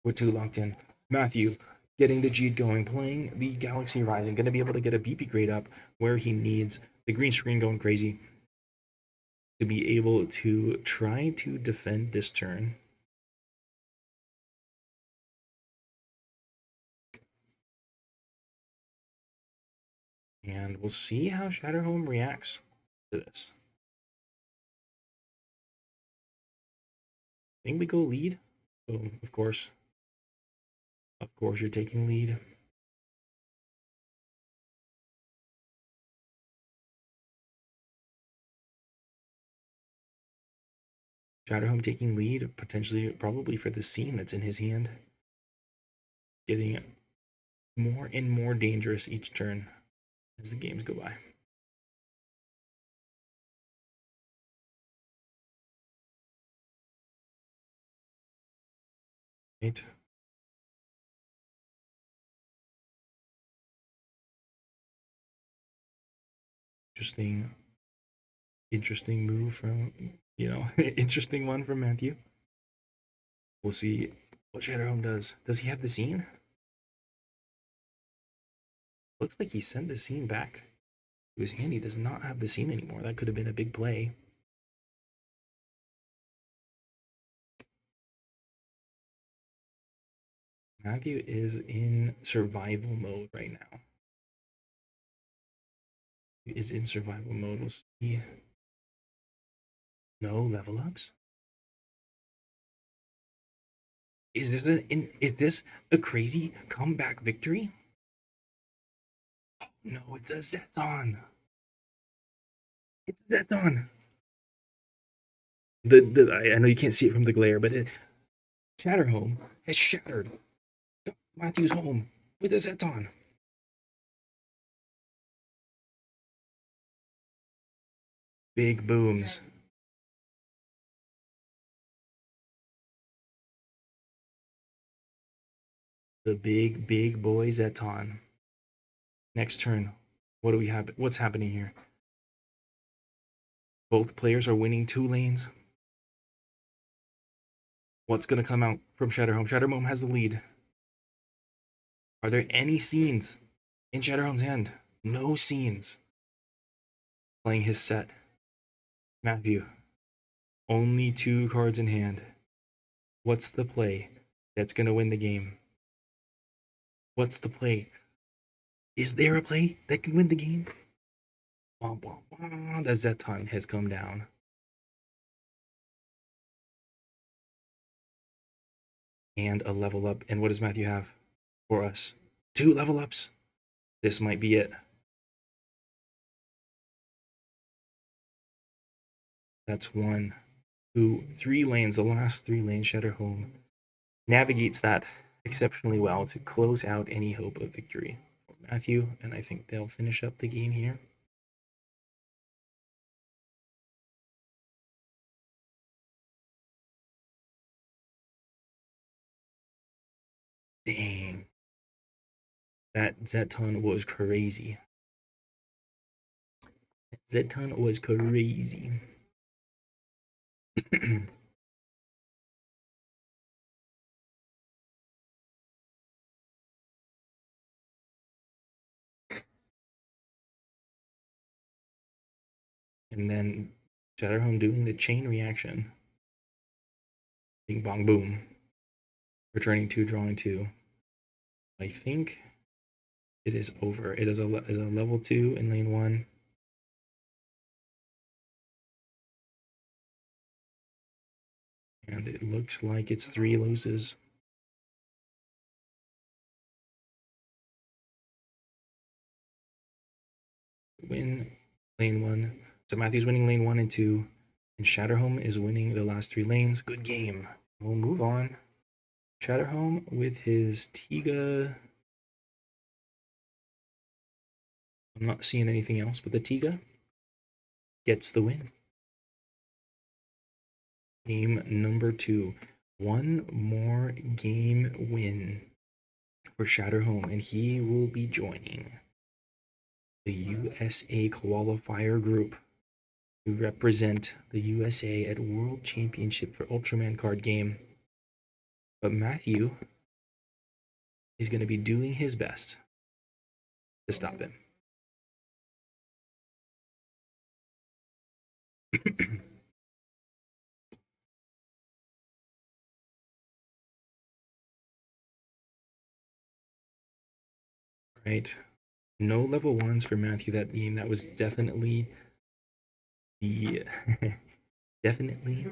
We're too locked in. Matthew getting the Jeed going, playing the Galaxy Rising, going to be able to get a BP grade up where he needs. The green screen going crazy to be able to try to defend this turn. And we'll see how Shatterhome reacts to this. I think we go lead. So, of course, you're taking lead. Shatterhome taking lead, potentially, probably for the scene that's in his hand. Getting more and more dangerous each turn as the games go by. Right? Interesting move from, interesting one from Matthew. We'll see what Shatterhome does. Does he have the scene? Looks like he sent the scene back to his hand. He does not have the scene anymore. That could have been a big play. Matthew is in survival mode right now. He is in survival mode. We'll see. No level ups. Is this a crazy comeback victory? Oh, no, it's a Zeton. It's Zeton. I know you can't see it from the glare, but Shatterhome has shattered Matthew's home with a Zeton. Big booms. The big boy Zeton. Next turn. What do we have? What's happening here? Both players are winning 2 lanes. What's going to come out from Shatterhome? Shatterhome has the lead. Are there any scenes in Shatterhome's hand? No scenes. Playing his set. Matthew. Only 2 cards in hand. What's the play that's going to win the game? What's the play? Is there a play that can win the game? The Zeton has come down. And a level up. And what does Matthew have for us? 2 level ups. This might be it. That's 1, 2, 3 lanes. The last 3 lanes, Shatterhome navigates that exceptionally well to close out any hope of victory for Matthew. And I think they'll finish up the game here. Dang. That Zeton was crazy. Zeton was crazy. And then Shatterhome doing the chain reaction. Bing bong boom. Returning 2, drawing 2. I think it is over. It is a level 2 in lane 1. And it looks like it's 3 loses. Win lane 1. So Matthew's winning lane 1 and 2. And Shatterhome is winning the last 3 lanes. Good game. We'll move on. Shatterhome with his Tiga. I'm not seeing anything else, but the Tiga gets the win. Game number 2. 1 more game win for Shatterhome, and he will be joining the USA Qualifier group to represent the USA at World Championship for Ultraman card game. But Matthew is going to be doing his best to stop him. Right. No level 1s for Matthew that game. That was definitely the definitely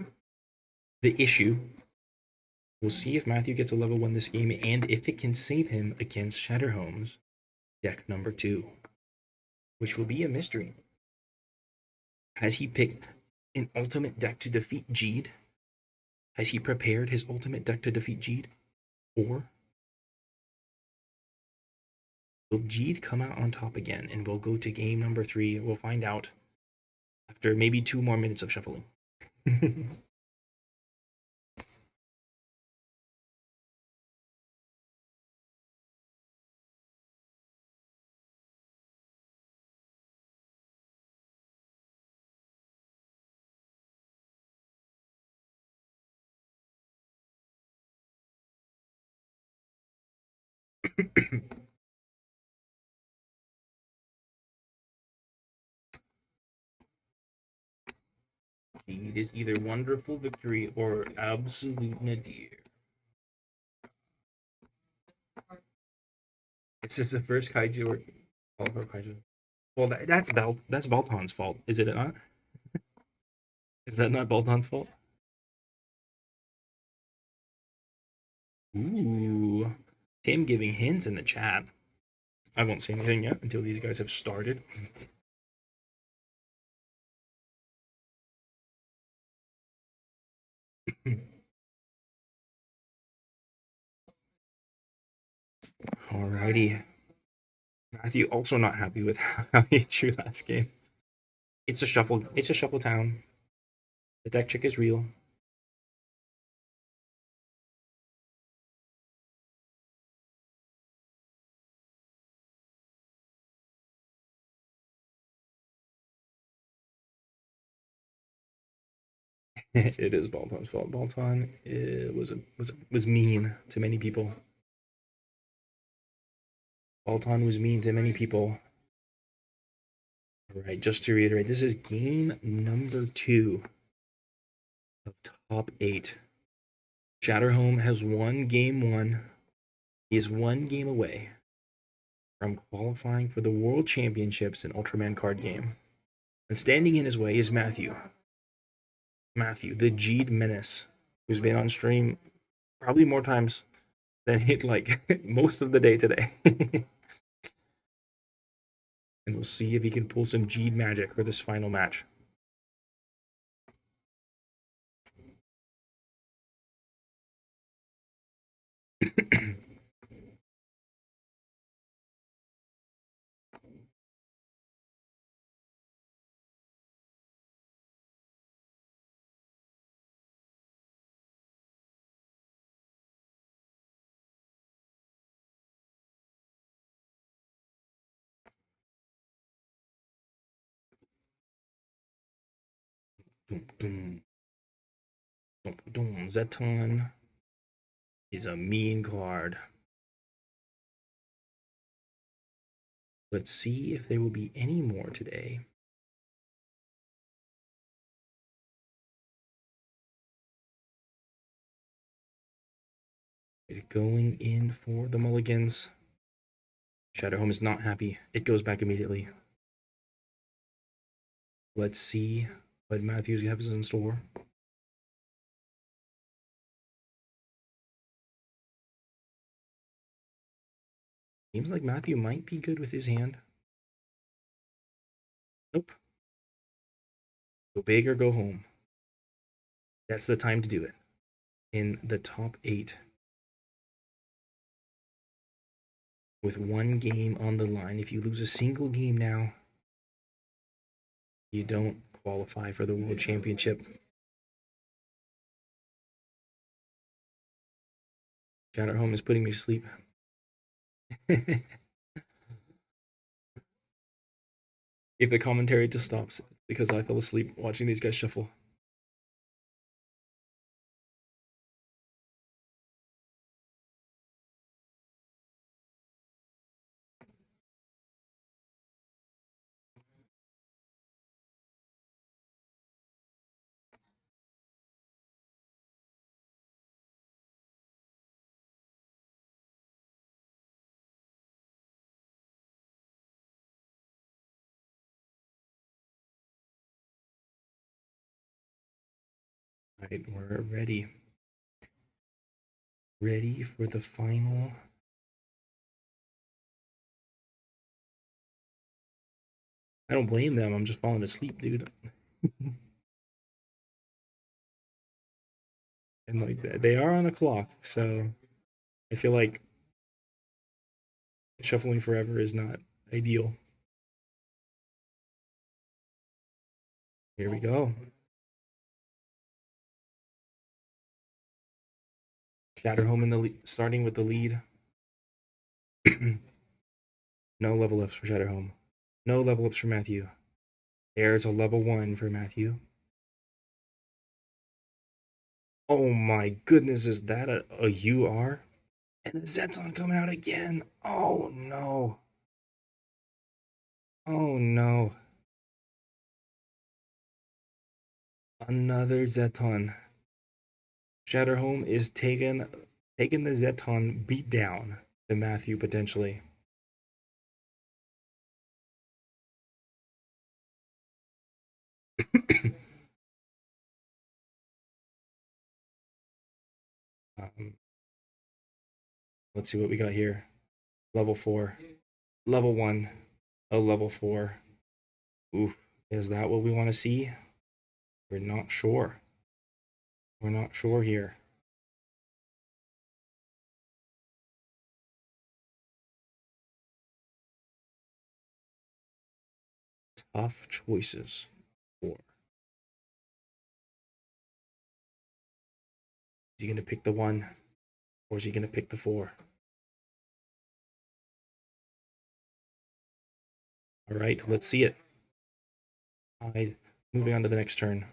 the issue. We'll see if Matthew gets a level 1 this game and if it can save him against Shatterhome's deck number 2, which will be a mystery. Has he picked an ultimate deck to defeat Jeed? Has he prepared his ultimate deck to defeat Jeed? Or Will Jeed come out on top again? And we'll go to game number 3. We'll find out after maybe 2 more minutes of shuffling. It is either wonderful victory or absolute nadir. Is this the first kaiju or Qualifer kaiju? Well, that's Balton's fault, is it not? Is that not Balton's fault? Ooh, Tim giving hints in the chat. I won't say anything yet until these guys have started. Alrighty. Matthew also not happy with how he drew last game. It's a shuffle. It's a shuffle town. The deck check is real. It is Balton's fault. Balton was mean to many people. Balton was mean to many people. All right, just to reiterate, this is game number 2 of top 8. Shatterhome has won game 1. He is 1 game away from qualifying for the World Championships in Ultraman card game. And standing in his way is Matthew. Matthew, the Jeed Menace, who's been on stream probably more times than hit like most of the day today. And we'll see if he can pull some Jeed magic for this final match. Zeton is a mean card. Let's see if there will be any more today. Going in for the mulligans. Shadowhome is not happy. It goes back immediately. Let's see what Matthews has in store. Seems like Matthew might be good with his hand. Nope. Go big or go home. That's the time to do it. In the top 8. With 1 game on the line. If you lose a single game now, you don't qualify for the World Championship. Shatterhome is putting me to sleep. If the commentary just stops because I fell asleep watching these guys shuffle. Right, we're ready. Ready for the final. I don't blame them. I'm just falling asleep, dude. And like they are on a clock, so I feel like Shuffling forever is not ideal. Here we go. Shatterhome in the lead, starting with the lead. No level ups for Shatterhome. No level ups for Matthew. There's a level 1 for Matthew. Oh my goodness, is that a UR? And the Zeton coming out again. Oh no. Oh no. Another Zeton. Shatterhome is taking the Zeton beat down to Matthew potentially. Let's see what we got here. Level 4. Level 1. A level 4. Oof. Is that what we want to see? We're not sure. We're not sure here. Tough choices. 4. Is he going to pick the 1? Or is he going to pick the 4? All right, let's see it. All right, moving on to the next turn.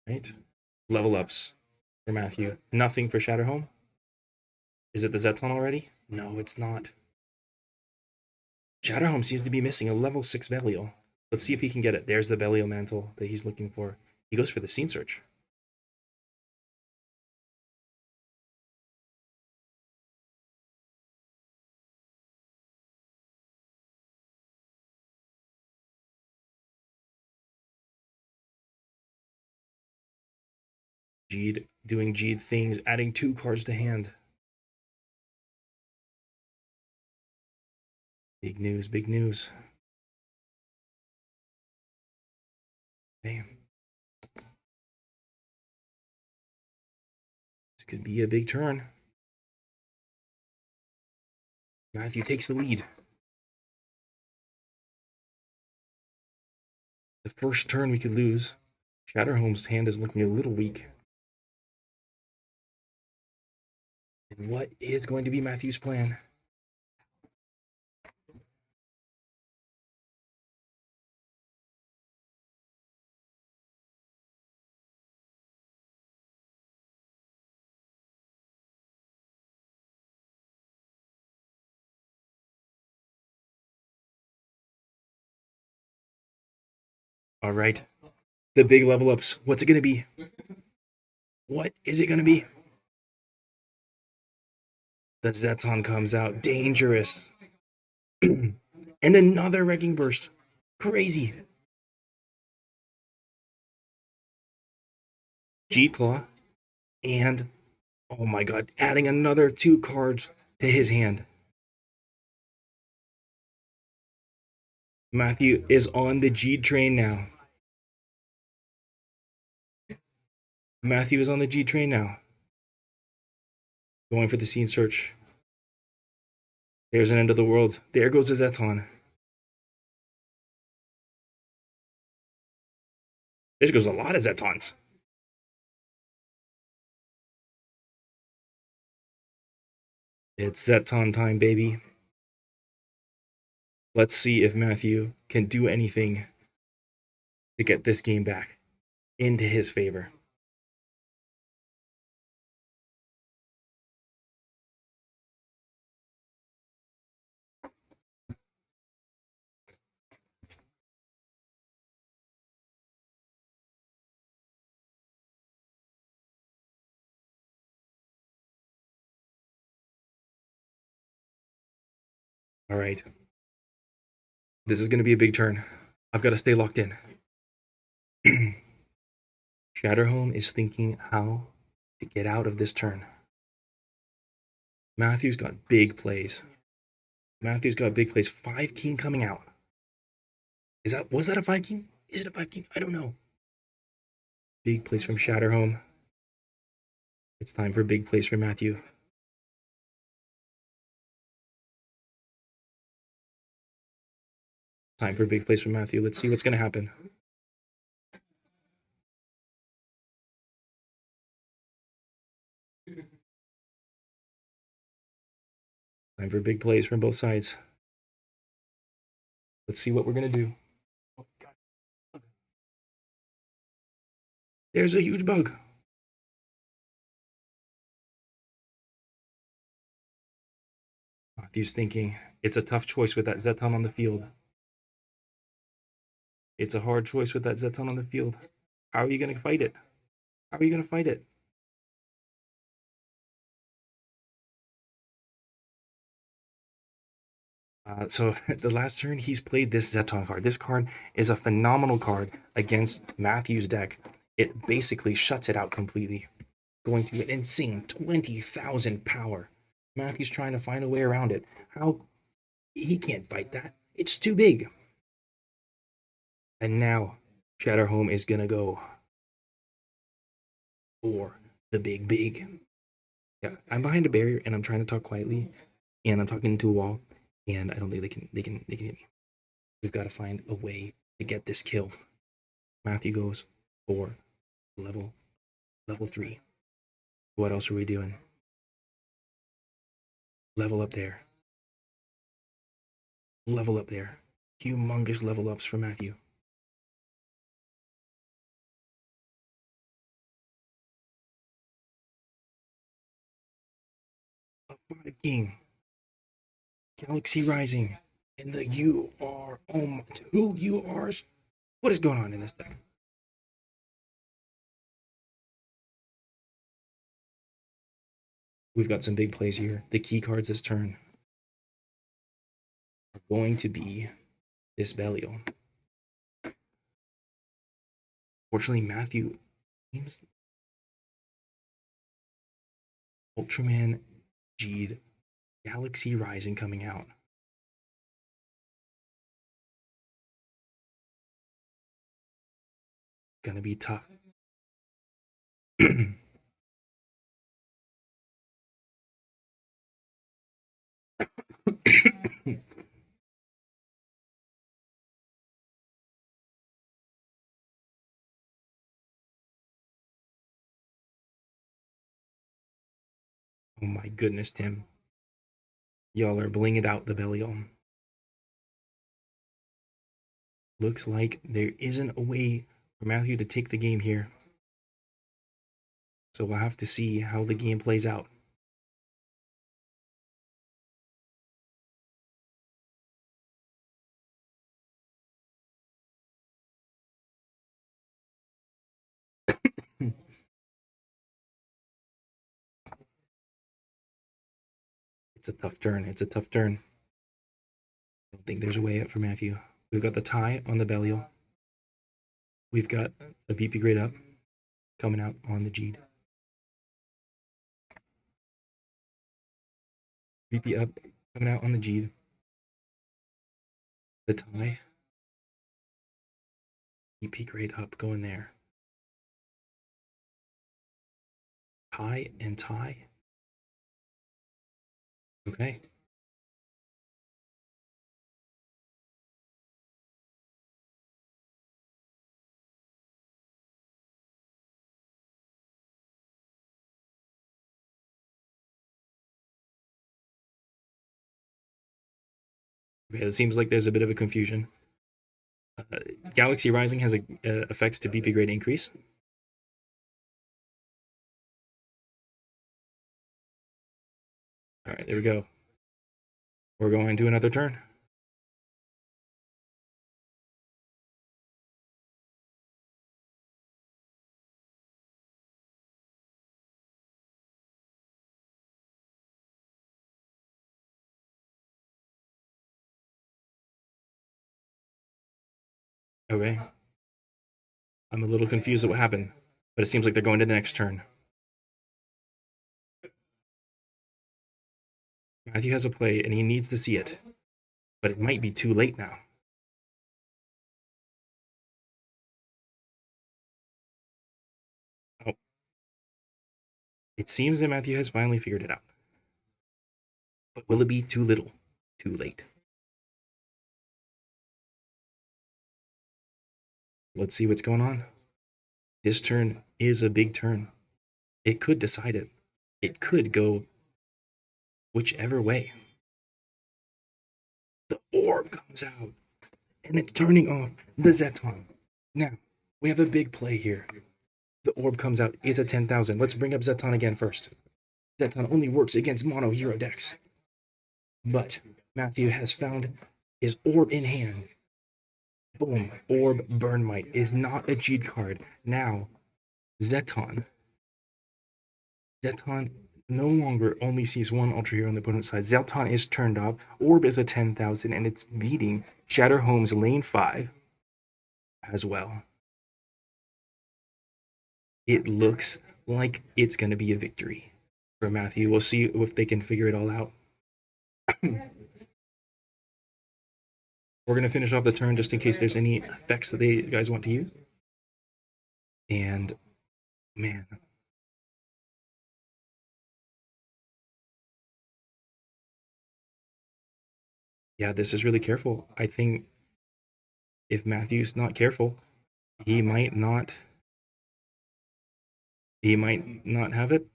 Right, level ups for Matthew. Nothing for Shatterhome. Is it the Zeton already? No, it's not. Shatterhome seems to be missing a level 6 Belial. Let's see if he can get it. There's the Belial mantle that he's looking for. He goes for the Scene Search. Jeed doing Jeed things, adding 2 cards to hand. Big news, big news. Damn. This could be a big turn. Matthew takes the lead. The first turn we could lose. Shatterhome's hand is looking a little weak. And what is going to be Matthew's plan? All right. The big level ups. What's it going to be? What is it going to be? The Zeton comes out. Dangerous. And another Wrecking Burst. Crazy. G-Claw. And, oh my god, adding another 2 cards to his hand. Matthew is on the G train now. Matthew is on the G train now. Going for the Scene Search. There's an end of the world. There goes a Zeton. There goes a lot of Zetons. It's Zeton time, baby. Let's see if Matthew can do anything to get this game back into his favor. All right. This is going to be a big turn. I've got to stay locked in. Shatterhome is thinking how to get out of this turn. Matthew's got big plays. Matthew's got big plays. 5 king coming out. Was that a 5 king? Is it a 5 king? I don't know. Big plays from Shatterhome. It's time for big plays for Matthew. Time for big plays for Matthew. Let's see what's going to happen. Time for big plays from both sides. Let's see what we're going to do. Oh, God. There's a huge bug. Matthew's thinking, it's a tough choice with that Zeton on the field. It's a hard choice with that Zeton on the field. How are you going to fight it? How are you going to fight it? So the last turn, he's played this Zeton card. This card is a phenomenal card against Matthew's deck. It basically shuts it out completely. Going to an insane 20,000 power. Matthew's trying to find a way around it. How? He can't fight that. It's too big. And now, Shatterhome is going to go for the big. Yeah, I'm behind a barrier and I'm trying to talk quietly. And I'm talking into a wall. And I don't think they can hit me. We've got to find a way to get this kill. Matthew goes for level 3. What else are we doing? Level up there. Level up there. Humongous level ups for Matthew. A 5 king. Galaxy Rising. And the UR. Oh my, 2 URs? What is going on in this deck? We've got some big plays here. The key cards this turn are going to be this Belial. Fortunately, Matthew seems Ultraman G'd Galaxy Rising coming out. Gonna be tough. Oh my goodness, Tim. Y'all are blinging out the Belial. Looks like there isn't a way for Matthew to take the game here. So we'll have to see how the game plays out. It's a tough turn. It's a tough turn. I don't think there's a way out for Matthew. We've got the tie on the Belial. We've got a BP grade up coming out on the G'd. BP up coming out on the G'd. The tie. BP grade up going there. Tie and tie. Okay. Okay, it seems like there's a bit of a confusion. Galaxy Rising has a effect to BP grade increase. All right, there we go. We're going to another turn. Okay. I'm a little confused at what happened, but it seems like they're going to the next turn. Matthew has a play, and he needs to see it. But it might be too late now. Oh. It seems that Matthew has finally figured it out. But will it be too little, too late? Let's see what's going on. This turn is a big turn. It could decide it. It could go whichever way. The orb comes out, and it's turning off the Zeton. Now, we have a big play here. The orb comes out. It's a 10,000. Let's bring up Zeton again first. Zeton only works against mono hero decks. But Matthew has found his orb in hand. Boom. Orb Burn Might is not a cheat card. Now, Zeton no longer only sees one Ultra Hero on the opponent's side. Zeton is turned off. Orb is a 10,000, and it's beating Shatterhome's lane 5 as well. It looks like it's going to be a victory for Matthew. We'll see if they can figure it all out. We're going to finish off the turn just in case there's any effects that they guys want to use. And, man. Yeah, this is really careful. I think if Matthew's not careful, he might not have it.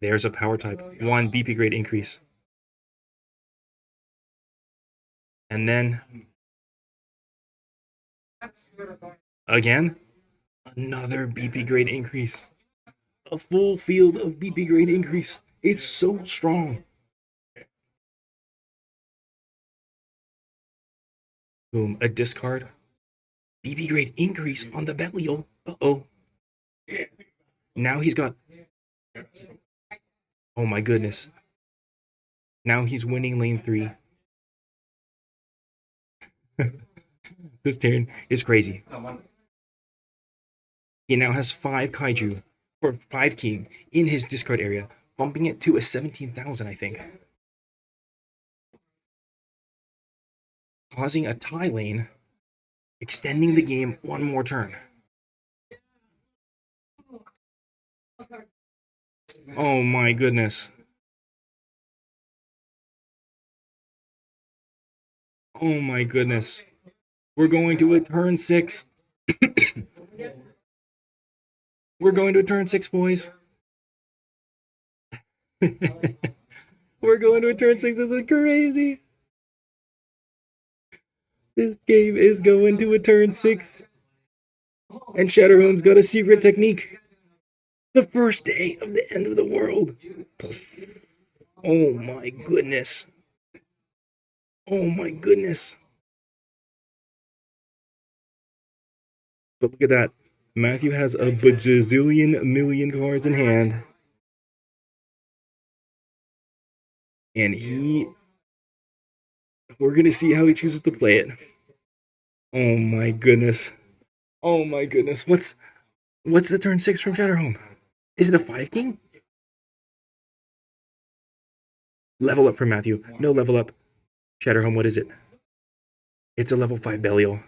There's a power type. 1 BP grade increase. And then again, another BP grade increase. A full field of BP grade increase. It's so strong. Boom, a discard. BP grade increase on the Belial. Uh-oh. Now he's got... Oh my goodness. Now he's winning lane 3. This turn is crazy. He now has 5 Kaiju, or 5 King, in his discard area, bumping it to a 17,000, I think. Causing a tie lane, extending the game one more turn. Oh my goodness. Oh my goodness. We're going to a turn 6. We're going to a turn 6, boys. We're going to a turn 6. This is crazy. This game is going to a turn 6. And Shatterhome's got a secret technique. The first day of the end of the world. Oh my goodness. Oh my goodness. But look at that. Matthew has a bajillion million cards in hand. And we're going to see how he chooses to play it. Oh my goodness. Oh my goodness. What's the turn 6 from Shatterhome? Is it a 5 king? Level up for Matthew. No level up. Shatterhome, what is it? It's a level 5 Belial.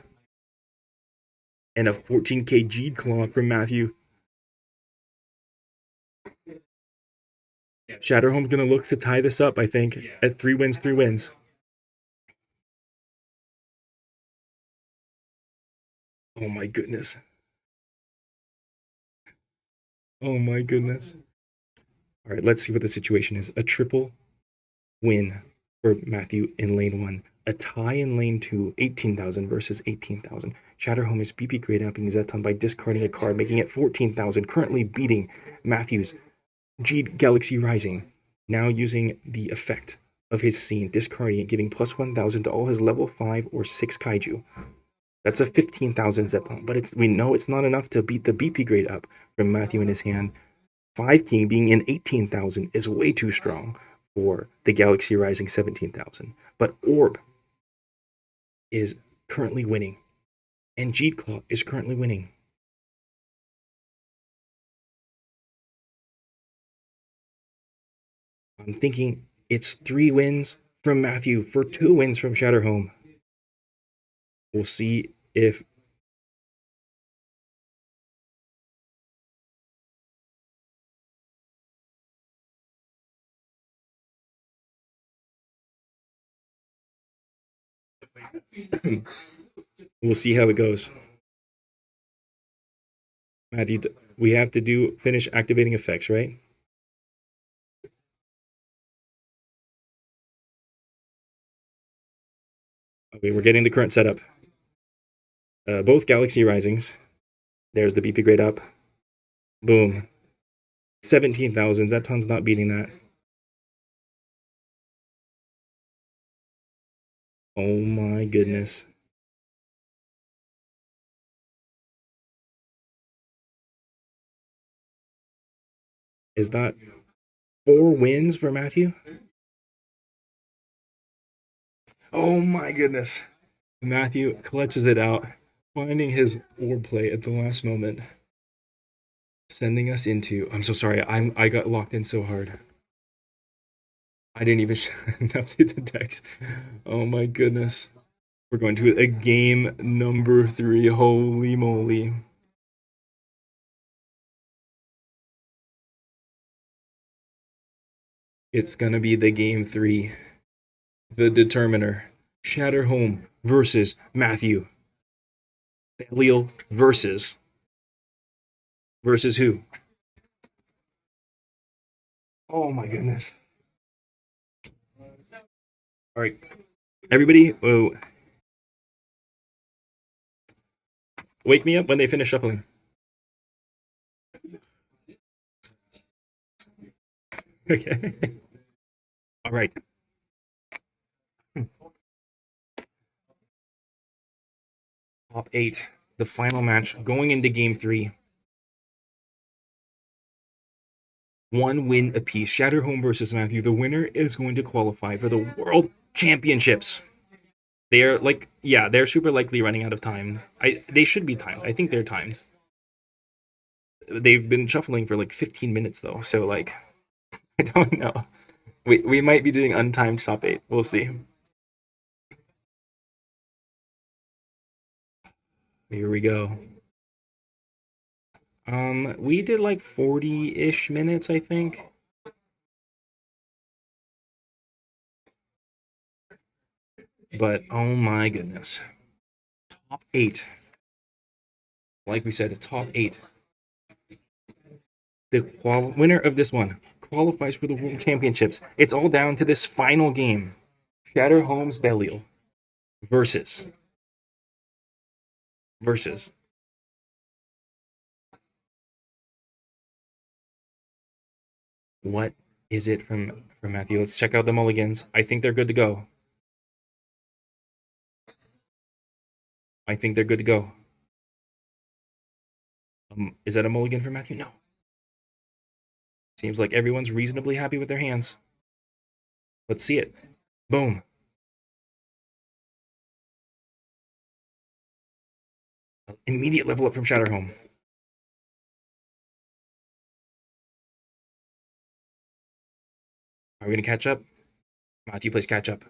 And a 14k Jeed Claw from Matthew. Shatterhome's going to look to tie this up, I think, at 3 wins, 3 wins. Oh my goodness. Oh my goodness. All right, let's see what the situation is. A triple win for Matthew in lane 1. A tie in lane 2, 18,000 versus 18,000. Shatterhome is BP grade upping Zeton by discarding a card, making it 14,000, currently beating Matthew's Jeed Galaxy Rising, now using the effect of his scene, discarding it, giving plus 1,000 to all his level 5 or 6 Kaiju. That's a 15,000 Zeton, but we know it's not enough to beat the BP grade up from Matthew in his hand. 5 King being in 18,000 is way too strong for the Galaxy Rising 17,000. But Orb is currently winning, and Jeed Claw is currently winning. I'm thinking It's 3 wins from Matthew for 2 wins from Shatterhome. We'll see if we'll see how it goes. Matthew, we have to finish activating effects, right? Okay, we're getting the current setup. Both Galaxy Risings. There's the BP grade up. Boom. 17,000. Zeton's not beating that. Oh my goodness. Is that 4 wins for Matthew? Oh my goodness. Matthew clutches it out, finding his orb play at the last moment. Sending us into. I'm so sorry. I got locked in so hard. I didn't even update the decks. Oh my goodness. We're going to a game number 3. Holy moly. It's gonna be the game 3. The determiner. Shatterhome versus Matthew. Belial versus who? Oh my goodness. All right, everybody, wake me up when they finish shuffling. Okay. All right. Top 8, the final match going into game 3. 1 win apiece. Shatterhome versus Matthew. The winner is going to qualify for the World Championships. They're they're super likely running out of time. They should be timed. I think they're timed. They've been shuffling for like 15 minutes though, so like I don't know. We might be doing untimed top 8. We'll see. Here we go. We did like 40-ish minutes, I think. But oh my goodness. Top 8. Like we said, a top 8. The winner of this one qualifies for the World Championships. It's all down to this final game. Shatterhome's Belial versus what is it from Matthew? Let's check out the mulligans. I think they're good to go. Is that a mulligan for Matthew? No. Seems like everyone's reasonably happy with their hands. Let's see it. Boom. Immediate level up from Shatterhome. Are we going to catch up? Matthew plays catch up.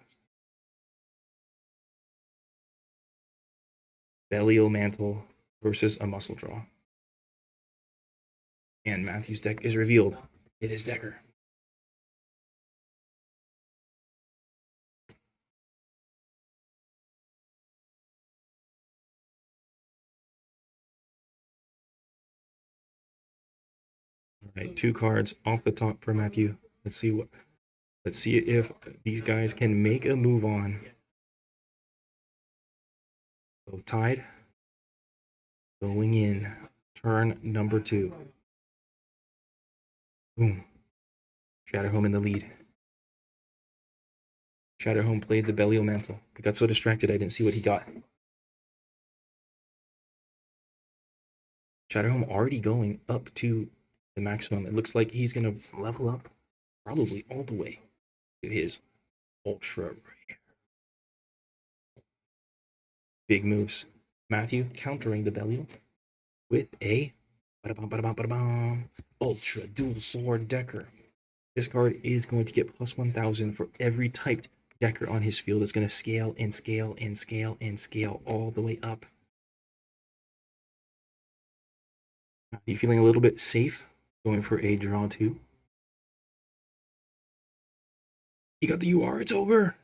Belial Mantle versus a muscle draw. And Matthew's deck is revealed. It is Decker. All right, 2 cards off the top for Matthew. Let's see if these guys can make a move on. Both tied. Going in. Turn number 2. Boom. Shatterhome in the lead. Shatterhome played the Belial Mantle. I got so distracted I didn't see what he got. Shatterhome already going up to the maximum. It looks like he's going to level up probably all the way to his ultra rare. Big moves. Matthew countering the Belial with a ultra dual sword Decker. This card is going to get plus 1,000 for every typed Decker on his field. It's going to scale and scale and scale and scale all the way up. Are you feeling a little bit safe going for a draw 2? You got the UR, it's over.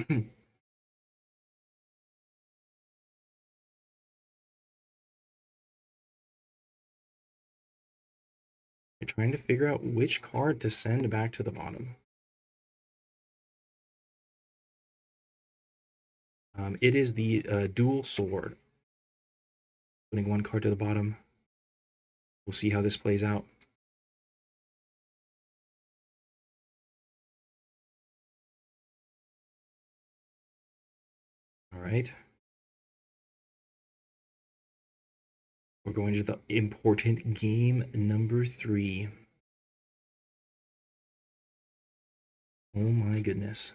You're trying to figure out which card to send back to the bottom. It is the dual sword. Putting one card to the bottom. We'll see how this plays out. All right. We're going to the important game number 3. Oh my goodness.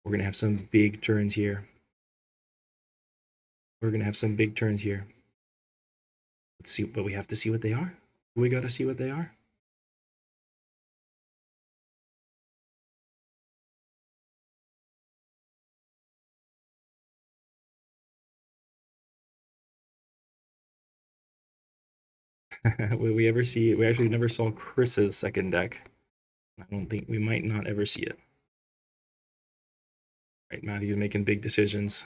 We're going to have some big turns here. Let's see, but we have to see what they are. We got to see what they are. Will we ever see it? We actually never saw Chris's second deck. I don't think we might not ever see it. Right, Matthew's making big decisions.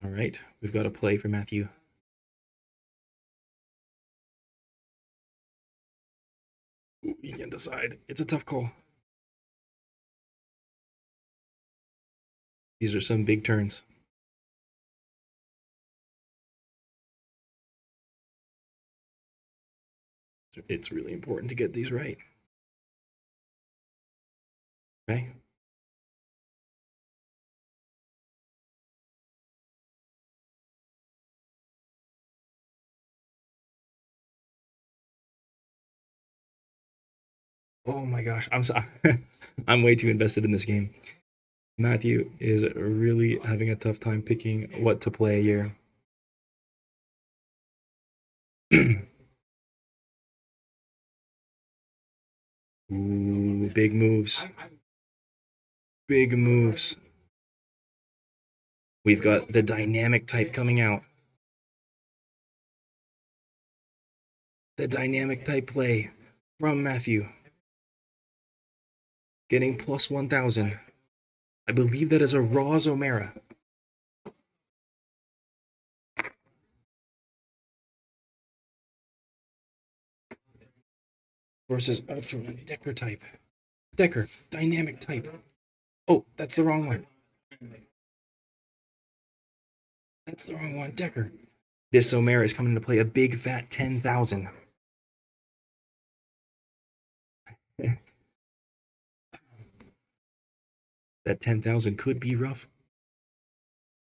All right, we've got a play for Matthew. Ooh, he can't decide. It's a tough call. These are some big turns. It's really important to get these right. Okay. Oh my gosh, I'm so I'm way too invested in this game. Matthew is really having a tough time picking what to play here. Ooh, big moves. Big moves. We've got the dynamic type coming out. The dynamic type play from Matthew. Getting plus 1,000. I believe that is a raw Zomera. Versus Ultra Decker type. Decker, dynamic type. Oh, that's the wrong one. That's the wrong one, Decker. This Zomera is coming to play a big fat 10,000. That 10,000 could be rough.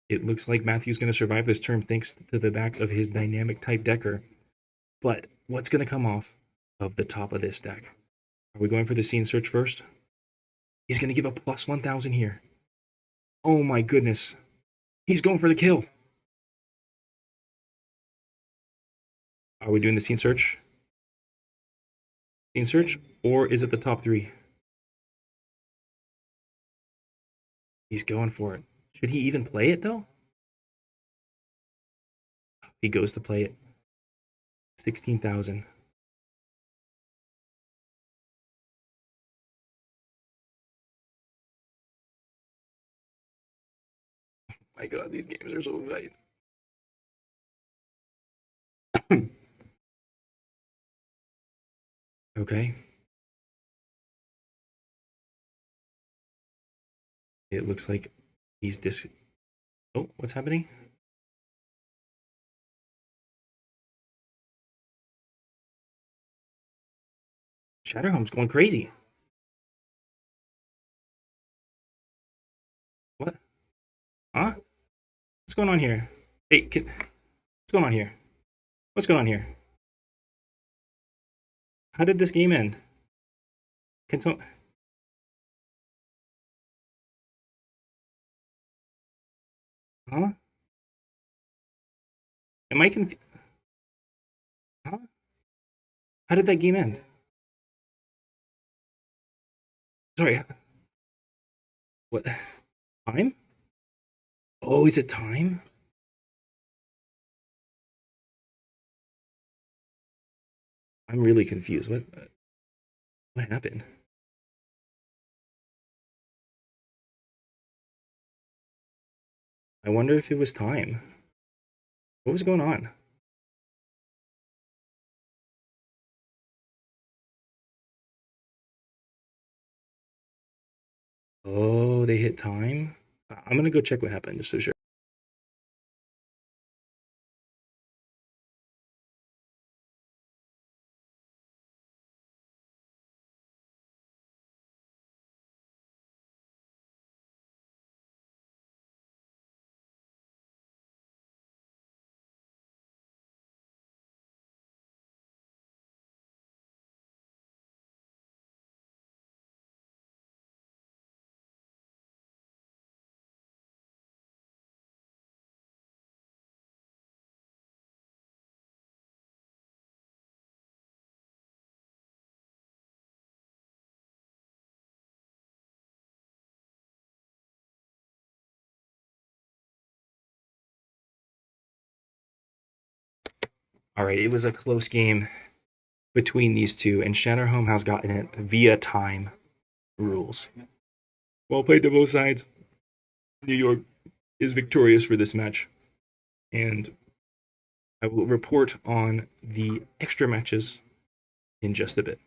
It looks like Matthew's going to survive this term thanks to the back of his dynamic type Decker. But what's going to come off of the top of this deck? Are we going for the scene search first? He's going to give a plus 1,000 here. Oh my goodness. He's going for the kill. Are we doing the scene search? Scene search? Or is it the top 3? He's going for it. Should he even play it, though? He goes to play it. 16,000. My god, these games are so tight. Okay. It looks like he's Oh, what's happening? Shatterhome's going crazy. What? Huh? What's going on here? Hey, what's going on here? What's going on here? How did this game end? Can some... Huh? Am I confused? Huh? How did that game end? Sorry. What? Time? Oh, is it time? I'm really confused. What happened? I wonder if it was time. What was going on? Oh, they hit time? I'm gonna go check what happened just so sure. All right, it was a close game between these two, and Shatterhome has gotten it via time rules. Well played to both sides. New York is victorious for this match, and I will report on the extra matches in just a bit.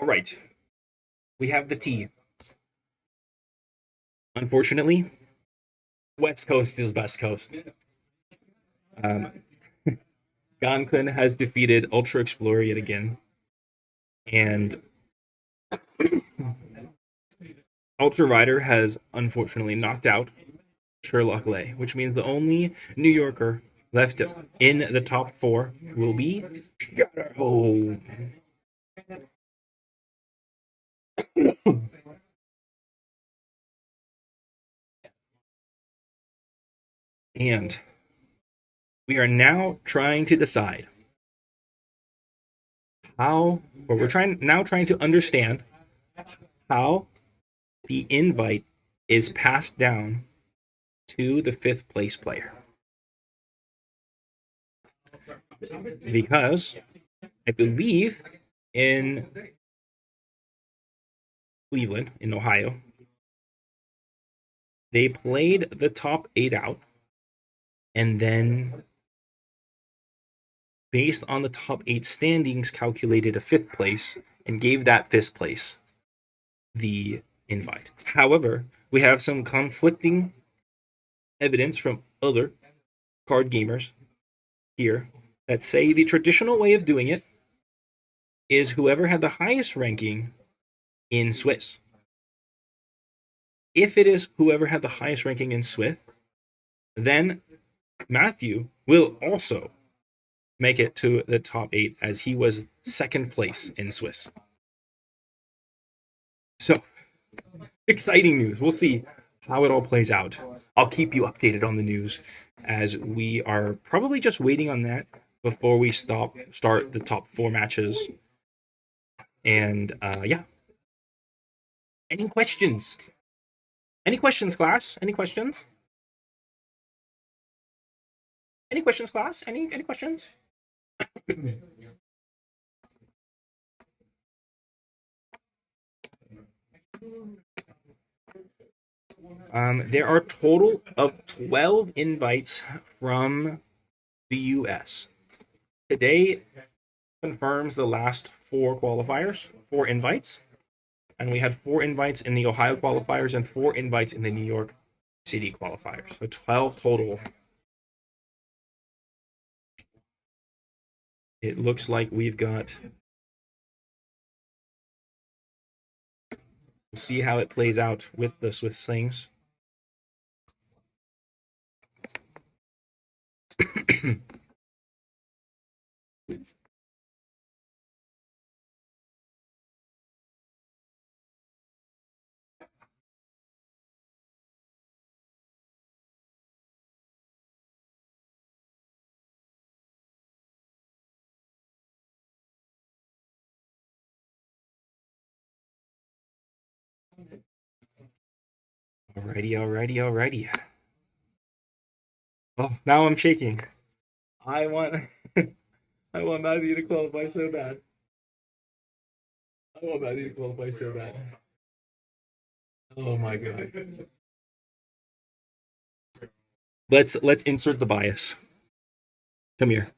All right, we have the tea. Unfortunately, West Coast is Best Coast. Um, Gankun has defeated Ultra Explorer yet again, and Ultra Rider has unfortunately knocked out Sherlock Lay, which means the only New Yorker left in the top four will be Shatterhole. And we are now trying to decide how, or we're trying to understand how the invite is passed down to the 5th place player. Because I believe in Cleveland, in Ohio, they played the top 8 out, and then based on the top 8 standings, calculated a 5th place and gave that 5th place the invite. However, we have some conflicting evidence from other card gamers here that say the traditional way of doing it is whoever had the highest ranking in Swiss. If it is whoever had the highest ranking in Swiss, then Matthew will also make it to the top 8 as he was 2nd place in Swiss. So, exciting news. We'll see how it all plays out. I'll keep you updated on the news as we are probably just waiting on that before we start the top 4 matches. And yeah. Any questions? Any questions, class? Any questions? Any questions, class? Any questions? There are a total of 12 invites from the US. Today confirms the last 4 qualifiers, 4 invites. And we had 4 invites in the Ohio qualifiers and 4 invites in the New York City qualifiers. So 12 total. It looks like we've got... We'll see how it plays out with the Swiss things. Alrighty. Oh, now I'm shaking. I want Matthew to qualify so bad. Oh my god. Let's insert the bias. Come here.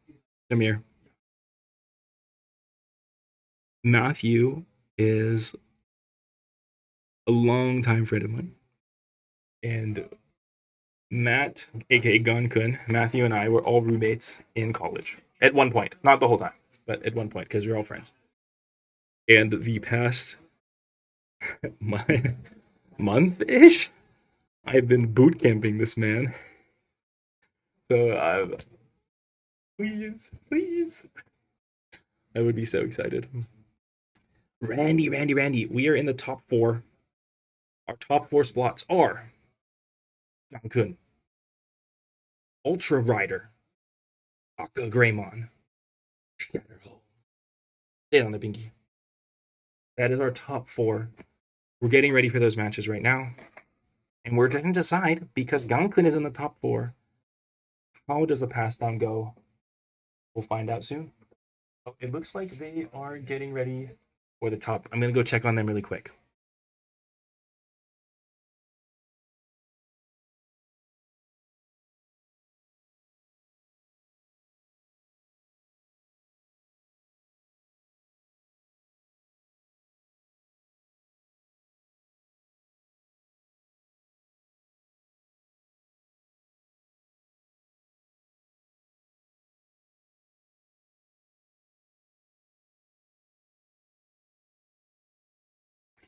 Matthew is a long-time friend of mine. And Matt, aka Gun-kun, Matthew and I were all roommates in college. At one point. Not the whole time, but at one point, because we're all friends. And the past month-ish, I've been boot camping this man. So please. I would be so excited. Randy. We are in the top 4. Our top 4 spots are Gun-kun, Ultra Rider, Aka Greymon, Shatterhole. Stay on the binky. That is our top 4. We're getting ready for those matches right now. And we're going to decide, because Gun-kun is in the top 4, how does the pass down go? We'll find out soon. Oh, it looks like they are getting ready for the top. I'm going to go check on them really quick.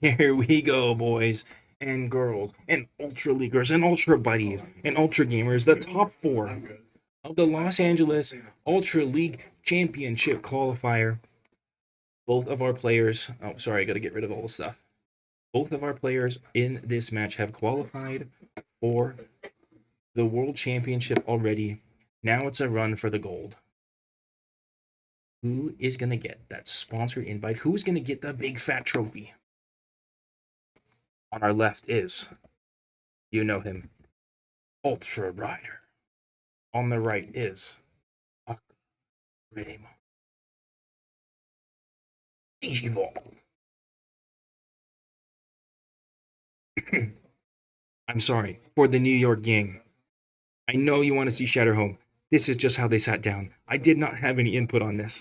Here we go, boys and girls, and Ultra Leaguers, and Ultra Buddies, and Ultra Gamers, the top 4 of the Los Angeles Ultra League Championship Qualifier. Both of our players, oh, sorry, I gotta get rid of all the stuff. Both of our players in this match have qualified for the World Championship already. Now it's a run for the gold. Who is gonna get that sponsored invite? Who's gonna get the big fat trophy? On our left is, you know him, Ultra Rider. On the right is Greymon. Digivolve. I'm sorry, for the New York gang. I know you want to see Shatterhome. This is just how they sat down. I did not have any input on this.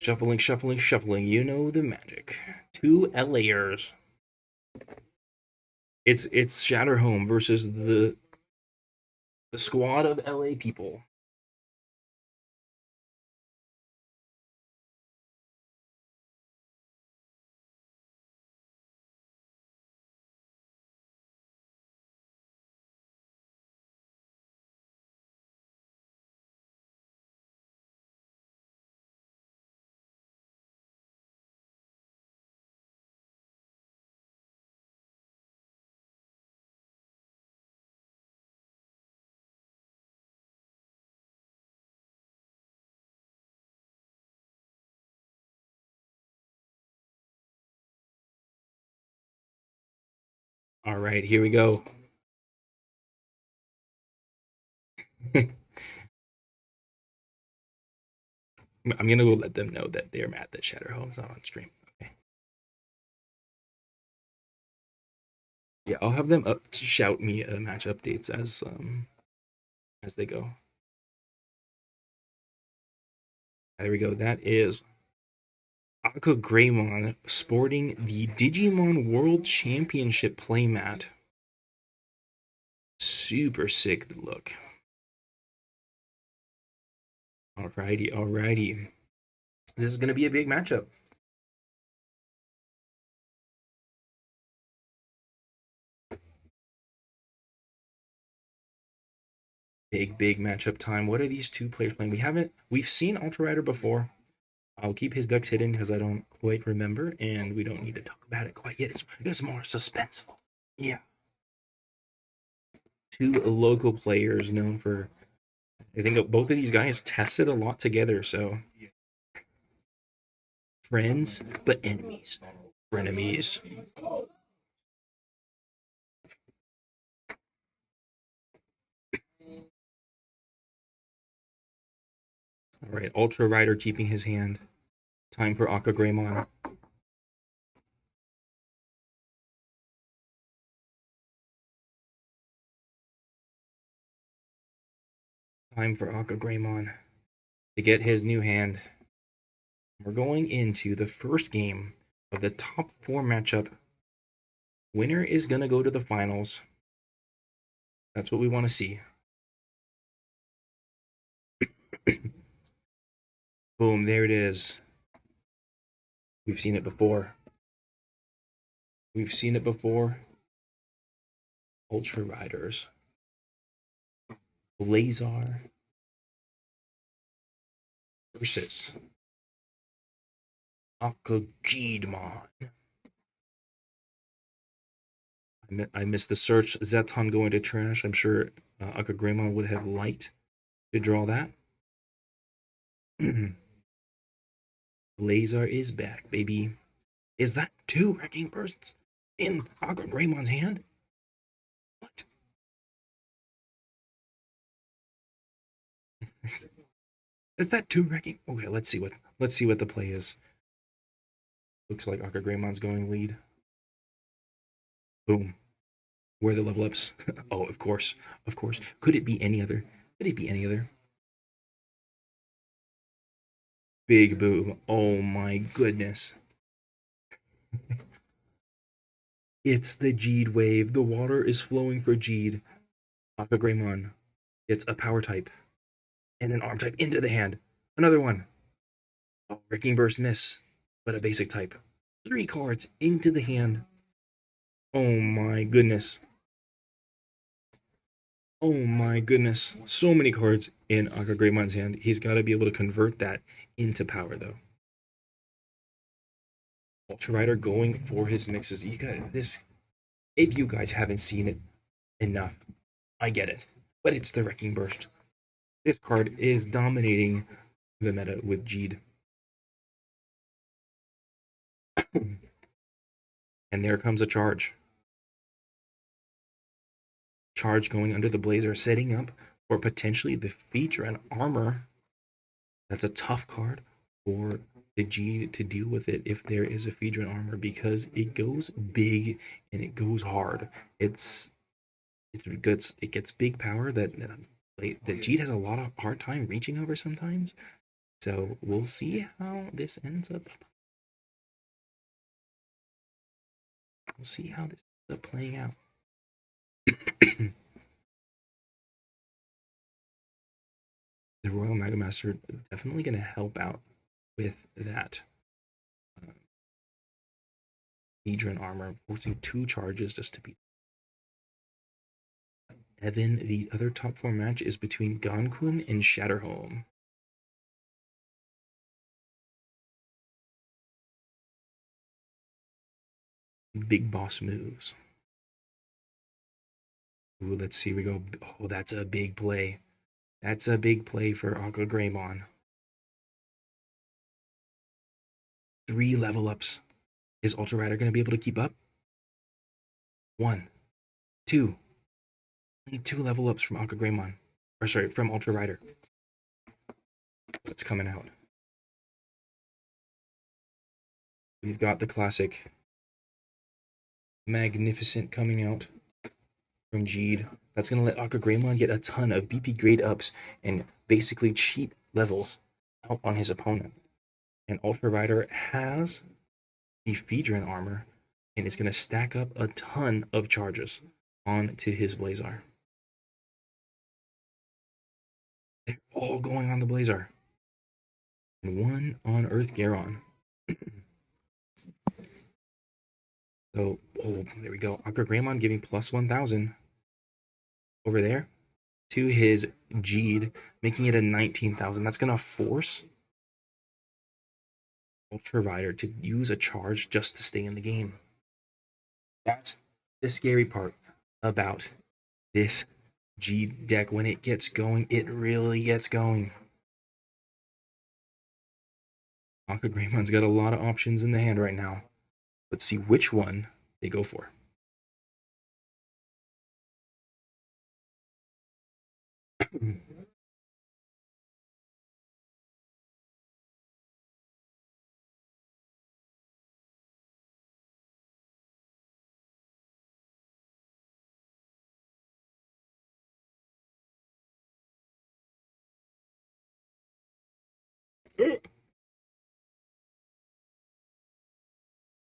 Shuffling, shuffling, shuffling. You know the magic. 2 LAers. It's Shatterhome versus the squad of LA people. All right, here we go. I'm gonna go let them know that they're mad that Shatterhome's not on stream. Okay. Yeah, I'll have them up to shout me match updates as they go. There we go. That is Aqua Greymon sporting the Digimon World Championship playmat. Super sick look. Alrighty, alrighty. This is gonna be a big matchup. Big matchup time. What are these two players playing? We've seen Ultra Rider before. I'll keep his ducks hidden because I don't quite remember, and we don't need to talk about it quite yet. It's more suspenseful. Yeah. Two local players known for, I think both of these guys tested a lot together, so friends, but enemies. Frenemies. All right, Ultra Rider keeping his hand. Time for Aqua Greymon. Time for Aqua Greymon to get his new hand. We're going into the first game of the top 4 matchup. Winner is going to go to the finals. That's what we want to see. Boom, there it is. We've seen it before. We've seen it before. Ultra Riders. Blazar versus Akagidmon. I missed the search. Zeton going to trash. I'm sure Akagreymon would have liked to draw that. Blazar is back, baby. Is that 2 wrecking bursts in Akagremon's hand? What? Is that 2 wrecking? Okay, let's see what the play is. Looks like Akagremon's going lead. Boom. Where are the level ups? Oh, of course. Of course. Could it be any other? Could it be any other? Big boom. Oh my goodness. It's the Jeed wave. The water is flowing for Jeed. Akagreymon gets a power type and an arm type into the hand. Another one. Oh, Wrecking Burst miss, but a basic type. 3 cards into the hand. Oh my goodness. Oh my goodness. So many cards in Akagremon's hand. He's got to be able to convert that into power, though. Ultra Rider going for his mixes. You got this. If you guys haven't seen it, enough. I get it. But it's the Wrecking Burst. This card is dominating the meta with Jeed. And there comes a charge. Charge going under the Blazer, setting up for potentially the feature and armor. That's a tough card for the G to deal with it if there is a feature and armor, because it goes big and it goes hard. It gets big power that G has a lot of hard time reaching over sometimes. So we'll see how this ends up. We'll see how this ends up playing out. The Royal Mega Master definitely going to help out with that. Hedron armor, forcing 2 charges just to beat. Evan, the other top 4 match is between Gankun and Shatterhome. Big boss moves. Ooh, let's see. We go. Oh, that's a big play. That's a big play for Aqua Greymon. 3 level ups. Is Ultra Rider going to be able to keep up? 1, 2. Only 2 level ups from Aqua Greymon. Or sorry, from Ultra Rider. What's coming out? We've got the classic Magnificent coming out from Jeed. That's going to let Aqua Greymon get a ton of BP grade ups and basically cheat levels out on his opponent. And Ultra Rider has the Feedron armor and is going to stack up a ton of charges onto his Blazar. They're all going on the Blazar. And 1 on Earth Garon. So, there we go. Aqua Greymon giving plus 1,000 over there to his Jeed, making it a 19,000. That's going to force Ultra Rider to use a charge just to stay in the game. That's the scary part about this Jeed deck. When it gets going, it really gets going. Aqua Greymon's got a lot of options in the hand right now. Let's see which one they go for.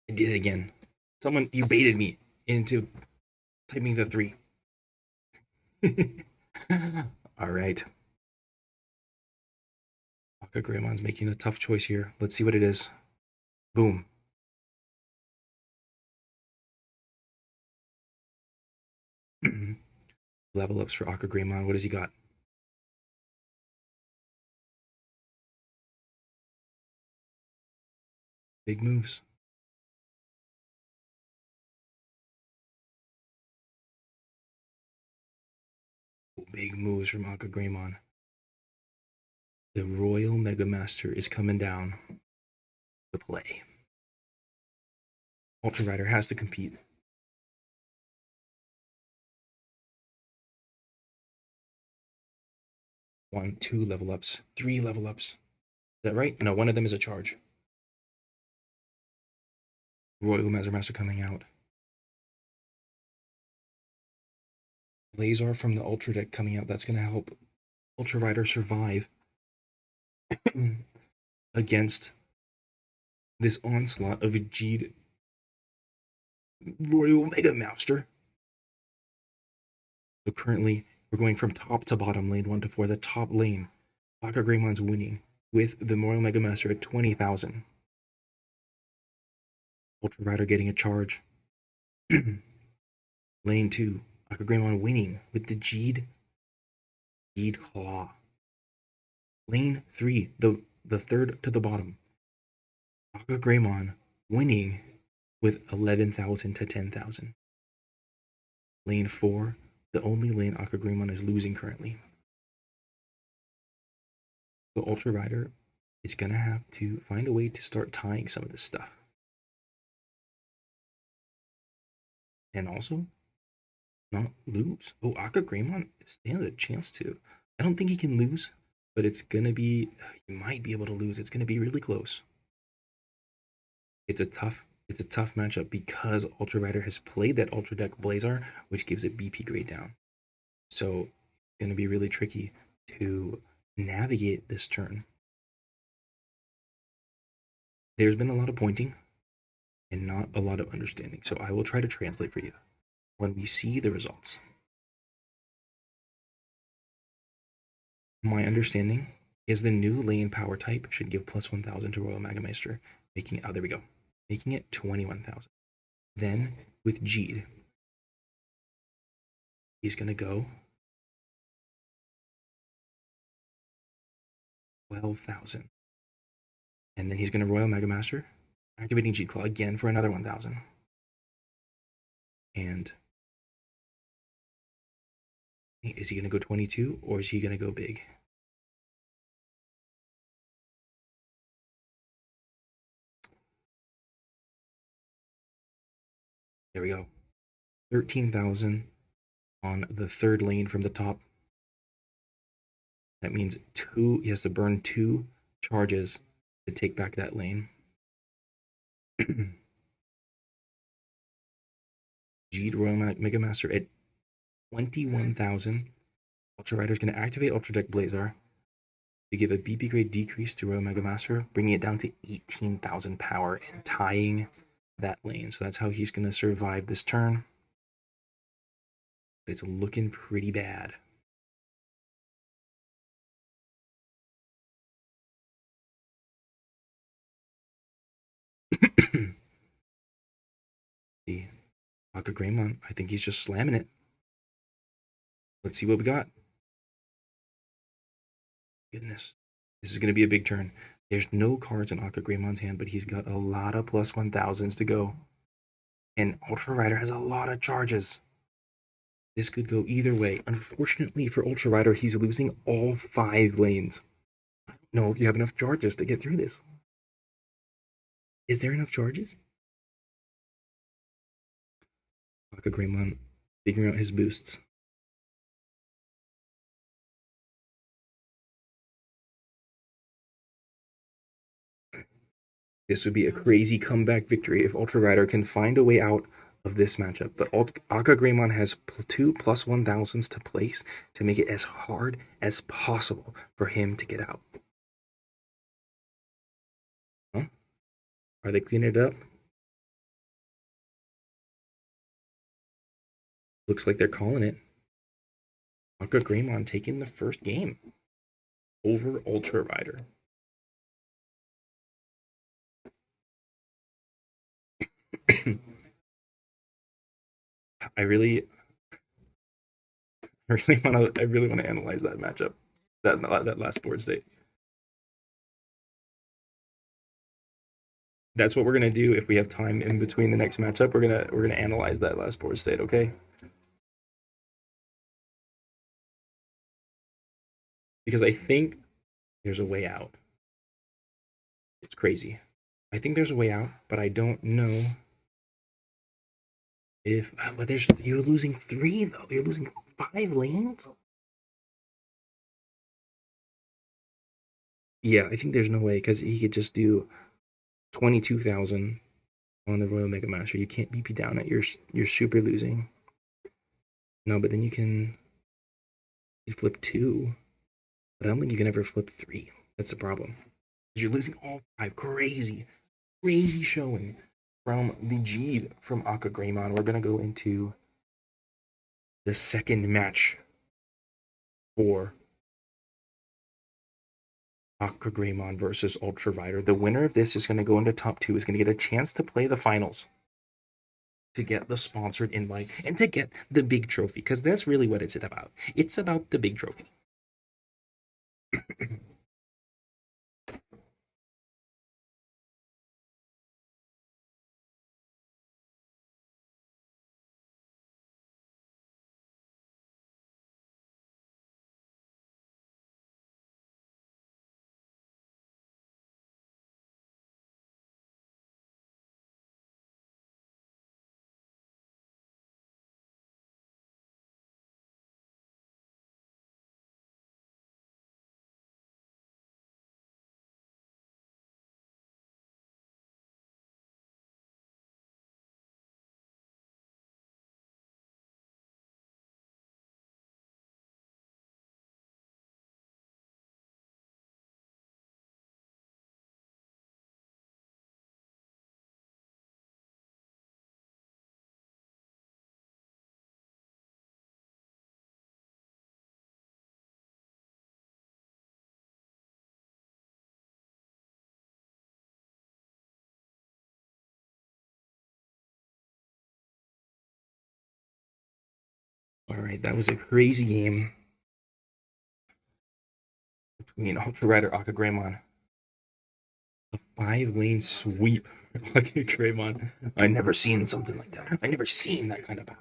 I did it again. Someone, you baited me into typing the 3. All right. Aqua Greymon's making a tough choice here. Let's see what it is. Boom. Level ups for Aqua Greymon. What has he got? Big moves. Big moves from Aqua Greymon. The Royal Mega Master is coming down to play. Ultra Rider has to compete. 1, 2 level ups, 3 level ups. Is that right? No, one of them is a charge. Royal Mega Master coming out. Blazar from the Ultra deck coming out. That's going to help Ultra Rider survive against this onslaught of a Jeed Royal Mega Master. So currently, we're going from top to bottom, lane 1 to 4. The top lane, Aqua Greymon's winning with the Royal Mega Master at 20,000. Ultra Rider getting a charge. Lane 2, Aqua Greymon winning with the Jeed Claw. Lane 3, the third to the bottom, Aqua Greymon winning with 11,000 to 10,000. Lane 4, the only lane Akagrimon is losing currently. So Ultra Rider is going to have to find a way to start tying some of this stuff. And also, not lose. Oh, Akagrimon stands a chance to. I don't think he can lose, but it's going to be, he might be able to lose. It's going to be really close. It's a tough matchup because Ultra Rider has played that Ultra Deck Blazar, which gives it BP grade down. So it's going to be really tricky to navigate this turn. There's been a lot of pointing and not a lot of understanding. So I will try to translate for you when we see the results. My understanding is the new lane power type should give plus 1,000 to Royal Magameister, making it, oh, there we go, making it 21,000. Then with Jeed, he's going to go 12,000. And then he's going to Royal Magameister, activating Jeed Claw again for another 1,000. And is he going to go 22 or is he going to go big? There we go. 13,000 on the third lane from the top. That means he has to burn 2 charges to take back that lane. Jeed Royal Megamaster at 21,000. Ultra Rider is going to activate Ultra Deck Blazar to give a BP grade decrease to Royal Megamaster, bringing it down to 18,000 power and tying that lane. So that's how he's going to survive this turn. It's looking pretty bad. The Akagrimon, I think he's just slamming it. Let's see what we got. Goodness, this is going to be a big turn. There's no cards in Akagrimon's hand, but he's got a lot of plus 1,000s to go. And Ultra Rider has a lot of charges. This could go either way. Unfortunately for Ultra Rider, he's losing all 5 lanes. I don't know if you have enough charges to get through this. Is there enough charges? Akagrimon figuring out his boosts. This would be a crazy comeback victory if Ultra Rider can find a way out of this matchup. But Akagrimon has 2 plus 1,000s to place to make it as hard as possible for him to get out. Huh? Are they cleaning it up? Looks like they're calling it. Akagrimon taking the first game over Ultra Rider. I really want to analyze that matchup, that last board state. That's what we're gonna do if we have time in between the next matchup. We're gonna analyze that last board state, okay? Because I think there's a way out. It's crazy. I think there's a way out, but I don't know if. But you're losing 3 though. You're losing 5 lanes. Yeah, I think there's no way because he could just do 22,000 on the Royal Mega Master. You can't BP down it. You're super losing. No, but then you flip 2. But I don't think you can ever flip 3. That's the problem. You're losing all 5. Crazy showing from the Jeed from Akagrimon. We're gonna go into the second match for Akagrimon versus Ultra Rider. The winner of this is gonna go into top 2. Is gonna get a chance to play the finals, to get the sponsored invite and to get the big trophy, because that's really what it's about. It's about the big trophy. All right, that was a crazy game between Ultra Rider Akagreymon. A 5-lane sweep. Akagreymon. I never seen something like that. I never seen that kind of power.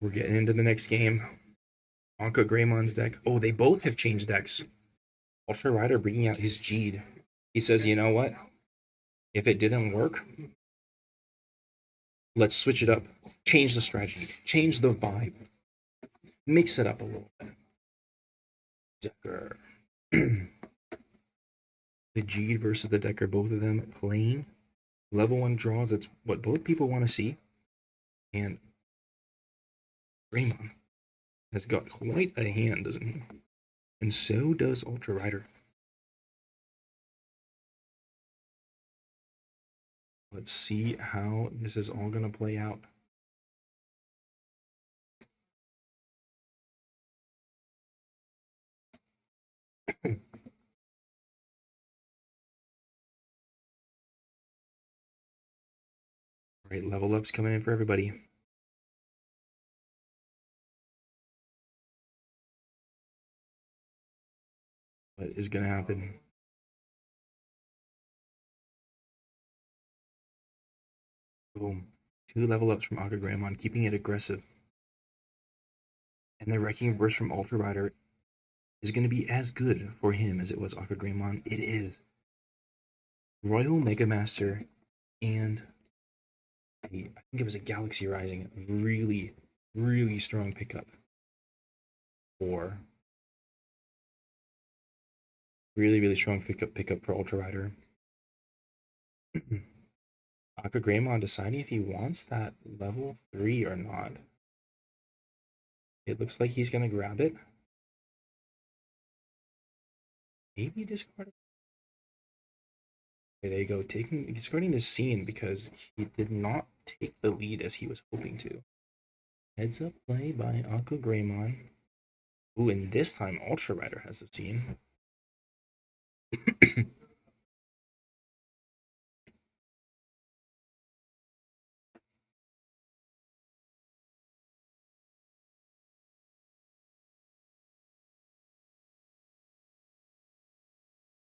We're getting into the next game. Akagreymon deck. Oh, they both have changed decks. Ultra Rider bringing out his Jeed. He says, you know what? If it didn't work, let's switch it up. Change the strategy. Change the vibe. Mix it up a little bit. Decker. The Jeed versus the Decker, both of them playing level 1 draws. That's what both people want to see. And Greymon has got quite a hand, doesn't he? And so does Ultra Rider. Let's see how this is all going to play out. All right, level ups coming in for everybody. What is going to happen? Boom. 2 level ups from Akagreymon, keeping it aggressive. And the Wrecking Burst from Ultra Rider is going to be as good for him as it was Akagreymon. It is. Royal Mega Master and I think it was a Galaxy Rising. Really, really strong pickup for really strong pickup for Ultra Rider. Akagreymon deciding if he wants that level 3 or not. It looks like he's gonna grab it. Maybe discard it. Okay, there you go. Discarding the scene because he did not take the lead as he was hoping to. Heads up play by Akagreymon. Ooh, and this time Ultra Rider has the scene.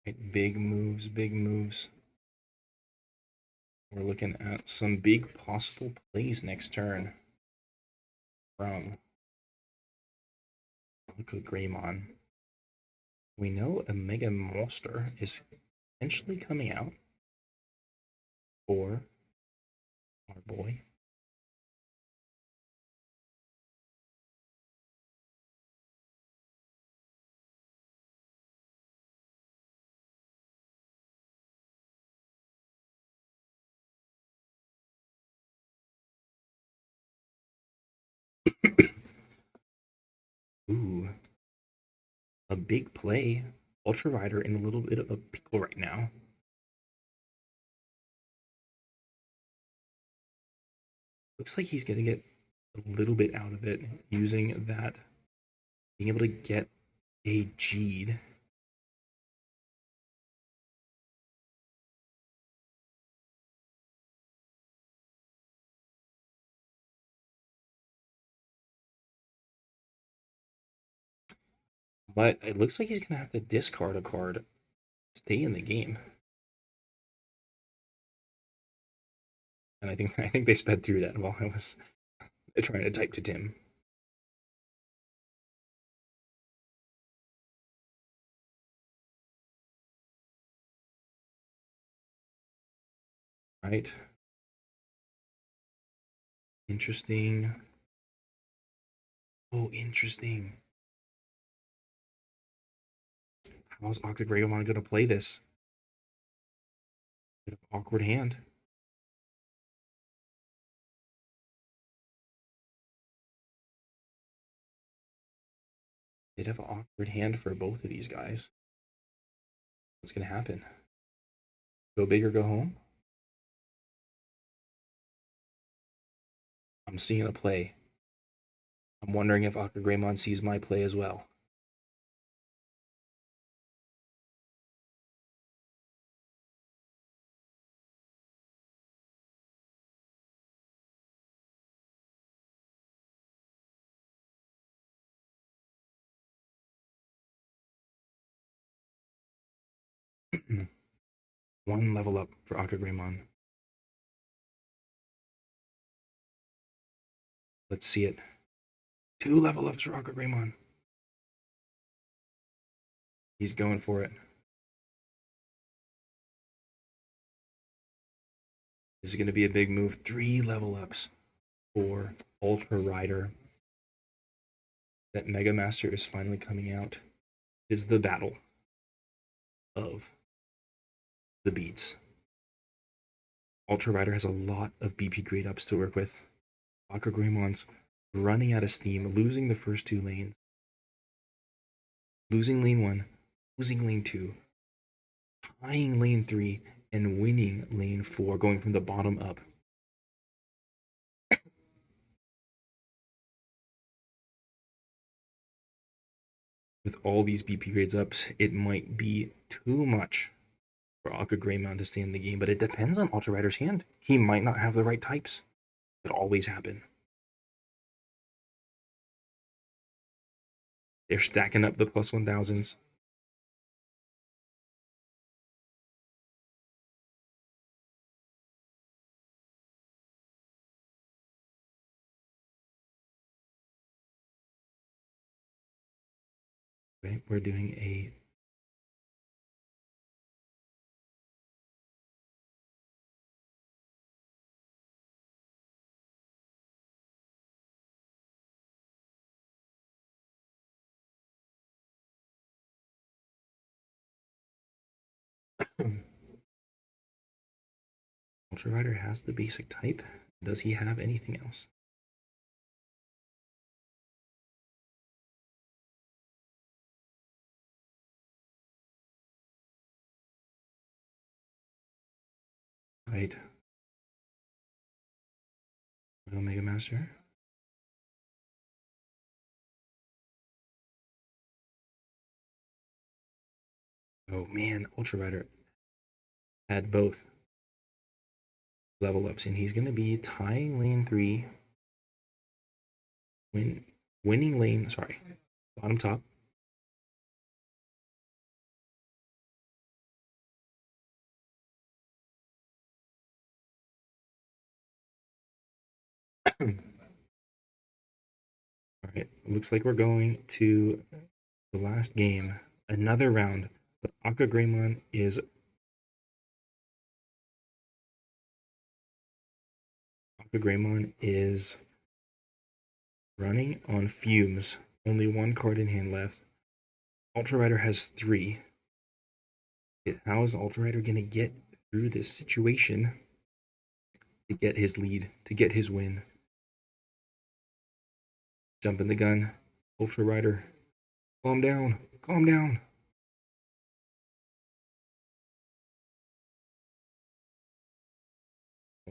Right, big moves, big moves. We're looking at some big possible plays next turn from Greymon. We know a Mega Monster is potentially coming out for our boy. Ooh, a big play. Ultra Rider in a little bit of a pickle right now. Looks like he's gonna get a little bit out of it using that, being able to get a G'd. But it looks like he's gonna have to discard a card to stay in the game. And I think they sped through that while I was trying to type to Tim. Right. Interesting. Oh, interesting. How's Octagravon gonna play this? Bit of awkward hand. Bit of an awkward hand for both of these guys. What's gonna happen? Go big or go home? I'm seeing a play. I'm wondering if Akagreymon sees my play as well. One level up for Akagreymon. Let's see it. 2 level ups for Akagreymon. He's going for it. This is going to be a big move. 3 level ups for Ultra Rider. That Mega Master is finally coming out. Is the battle of the beats. Ultra Rider has a lot of BP grade ups to work with. Akagremon's running out of steam, losing the first 2 lanes. Losing lane 1, losing lane 2, tying lane 3, and winning lane 4, going from the bottom up. With all these BP grades ups, it might be too much for Akagreymon to stay in the game, but it depends on Ultra Rider's hand. He might not have the right types. It could always happen. They're stacking up the plus 1000s. Okay, we're doing a Ultra Rider has the basic type. Does he have anything else? Right. Omega Master. Oh man, Ultra Rider had both level ups, and he's gonna be tying lane 3, winning lane. Sorry, bottom top. All right, looks like we're going to the last game, another round. But Akagreymon is running on fumes. Only 1 card in hand left. Ultra Rider has 3. How is Ultra Rider gonna get through this situation to get his lead, to get his win? Jumping the gun. Ultra Rider, calm down, calm down.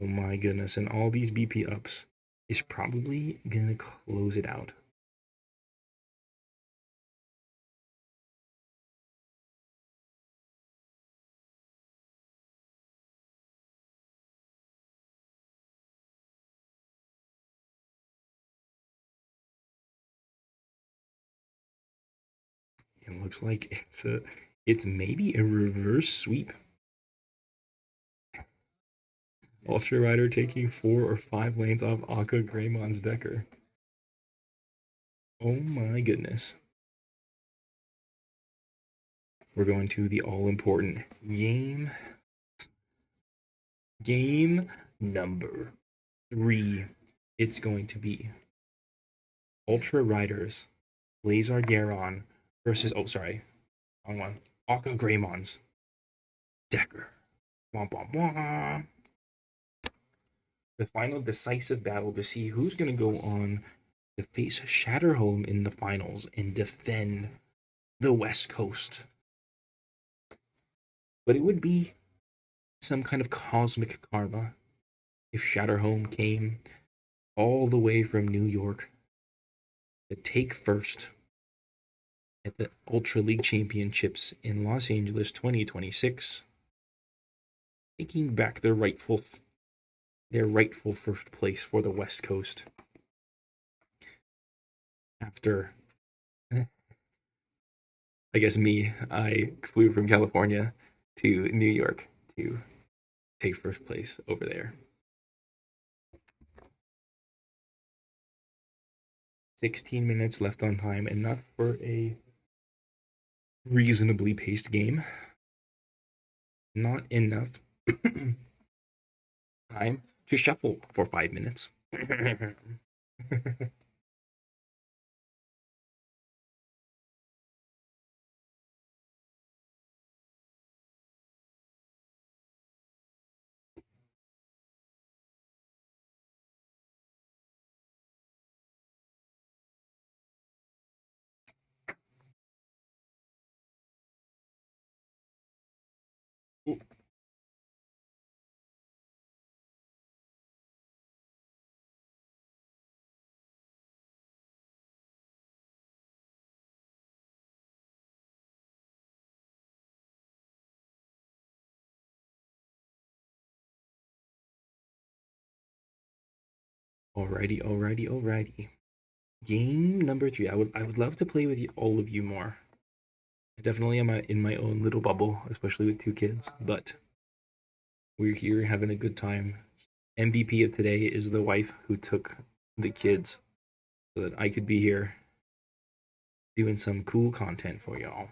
Oh my goodness, and all these BP ups is probably gonna close it out. It looks like it's maybe a reverse sweep. Ultra Rider taking 4 or 5 lanes off Akagremon's Decker. Oh my goodness. We're going to the all-important game. Game number 3. It's going to be Ultra Riders, Blazar Garon versus, oh sorry, wrong one, Akagremon's Decker. Wah, wah, wah. The final decisive battle to see who's going to go on to face Shatterhome in the finals and defend the West Coast. But it would be some kind of cosmic karma if Shatterhome came all the way from New York to take first at the Ultra League Championships in Los Angeles 2026, taking back their rightful first place for the West Coast. After, I guess I flew from California to New York to take first place over there. 16 minutes left on time, enough for a reasonably paced game. Not enough time to shuffle for 5 minutes. Alrighty. Game number 3. I would love to play with all of you more. I definitely am in my own little bubble, especially with 2 kids, but we're here having a good time. MVP of today is the wife who took the kids so that I could be here doing some cool content for y'all.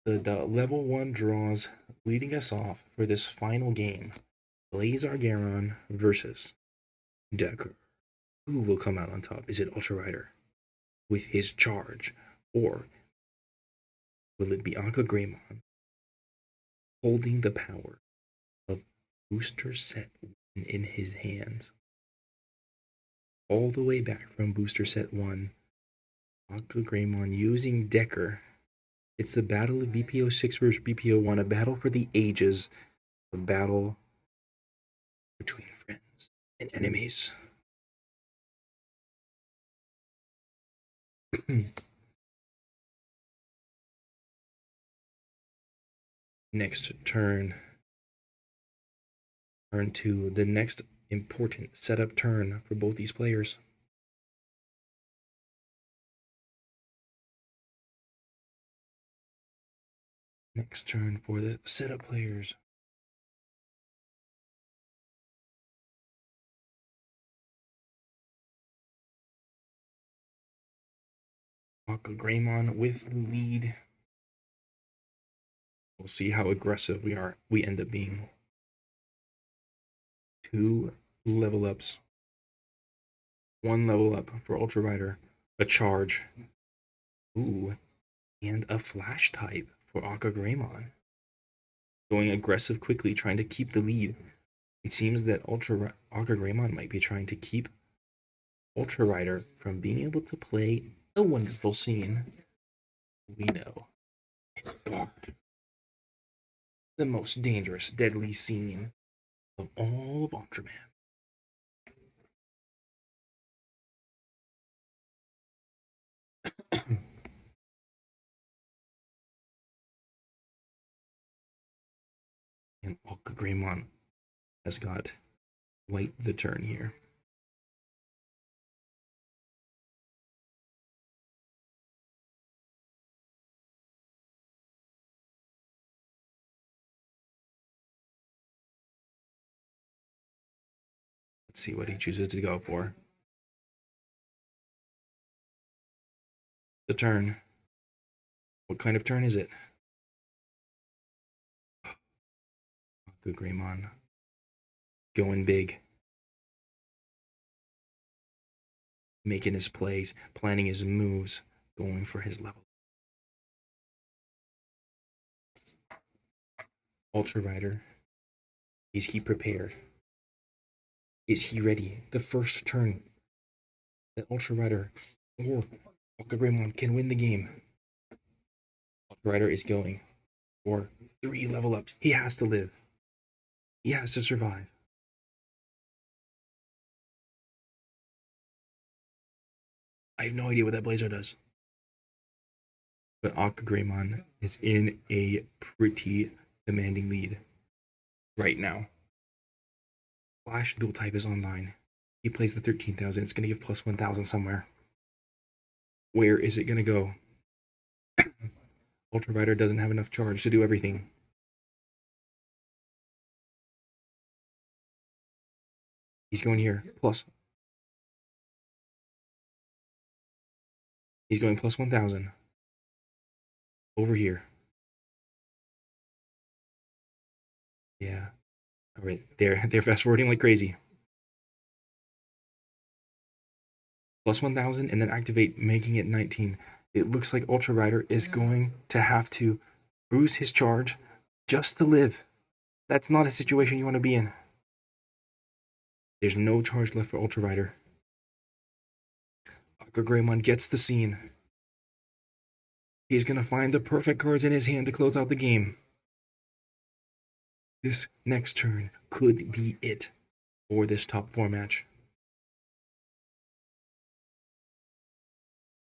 The level 1 draws leading us off for this final game. Blaze Argaron versus Decker. Who will come out on top? Is it Ultra Rider with his charge? Or will it be Aqua Greymon holding the power of Booster Set 1 in his hands? All the way back from Booster Set 1, Aqua Greymon using Decker. It's the battle of BPO 6 versus BPO 1, a battle for the ages, a battle between friends and enemies. Next turn 2, the next important setup turn for both these players. Next turn for the setup players. Aqua Greymon with the lead. We'll see how aggressive we end up being. 2 level ups. 1 level up for Ultra Rider. A charge. Ooh. And a flash type for Aqua Greymon. Going aggressive quickly, trying to keep the lead. It seems that Aqua Greymon might be trying to keep Ultra Rider from being able to play a wonderful scene. We know it's guard. The most dangerous, deadly scene of all of Ultraman. And Aqua Greymon has got White the turn here. Let's see what he chooses to go for. The turn. What kind of turn is it? Good Greymon. Going big. Making his plays, planning his moves, going for his level. Ultra Rider. Is he prepared? Is he ready? The first turn that Ultra Rider or Aqua Greymon can win the game. Ultra Rider is going for 3 level ups. He has to live. He has to survive. I have no idea what that Blazer does. But Aqua Greymon is in a pretty demanding lead right now. Flash dual type is online. He plays the 13,000. It's going to give plus 1,000 somewhere. Where is it going to go? Ultra Rider doesn't have enough charge to do everything. He's going here, plus. He's going plus 1,000. Over here. Yeah. All right, they're fast forwarding like crazy. Plus 1,000 and then activate, making it 19. It looks like Ultra Rider is going to have to bruise his charge just to live. That's not a situation you want to be in. There's no charge left for Ultra Rider. Greymon gets the scene. He's going to find the perfect cards in his hand to close out the game. This next turn could be it for this top 4 match.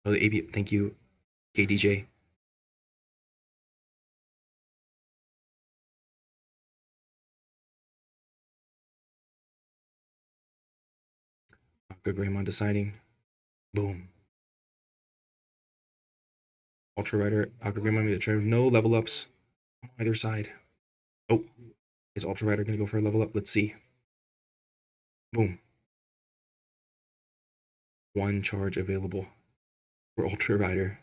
Oh, the AB, thank you, KDJ. Greymon deciding. Boom. Ultra Rider, Greymon made the turn. No level ups on either side. Oh, is Ultra Rider going to go for a level up? Let's see. Boom. 1 charge available for Ultra Rider.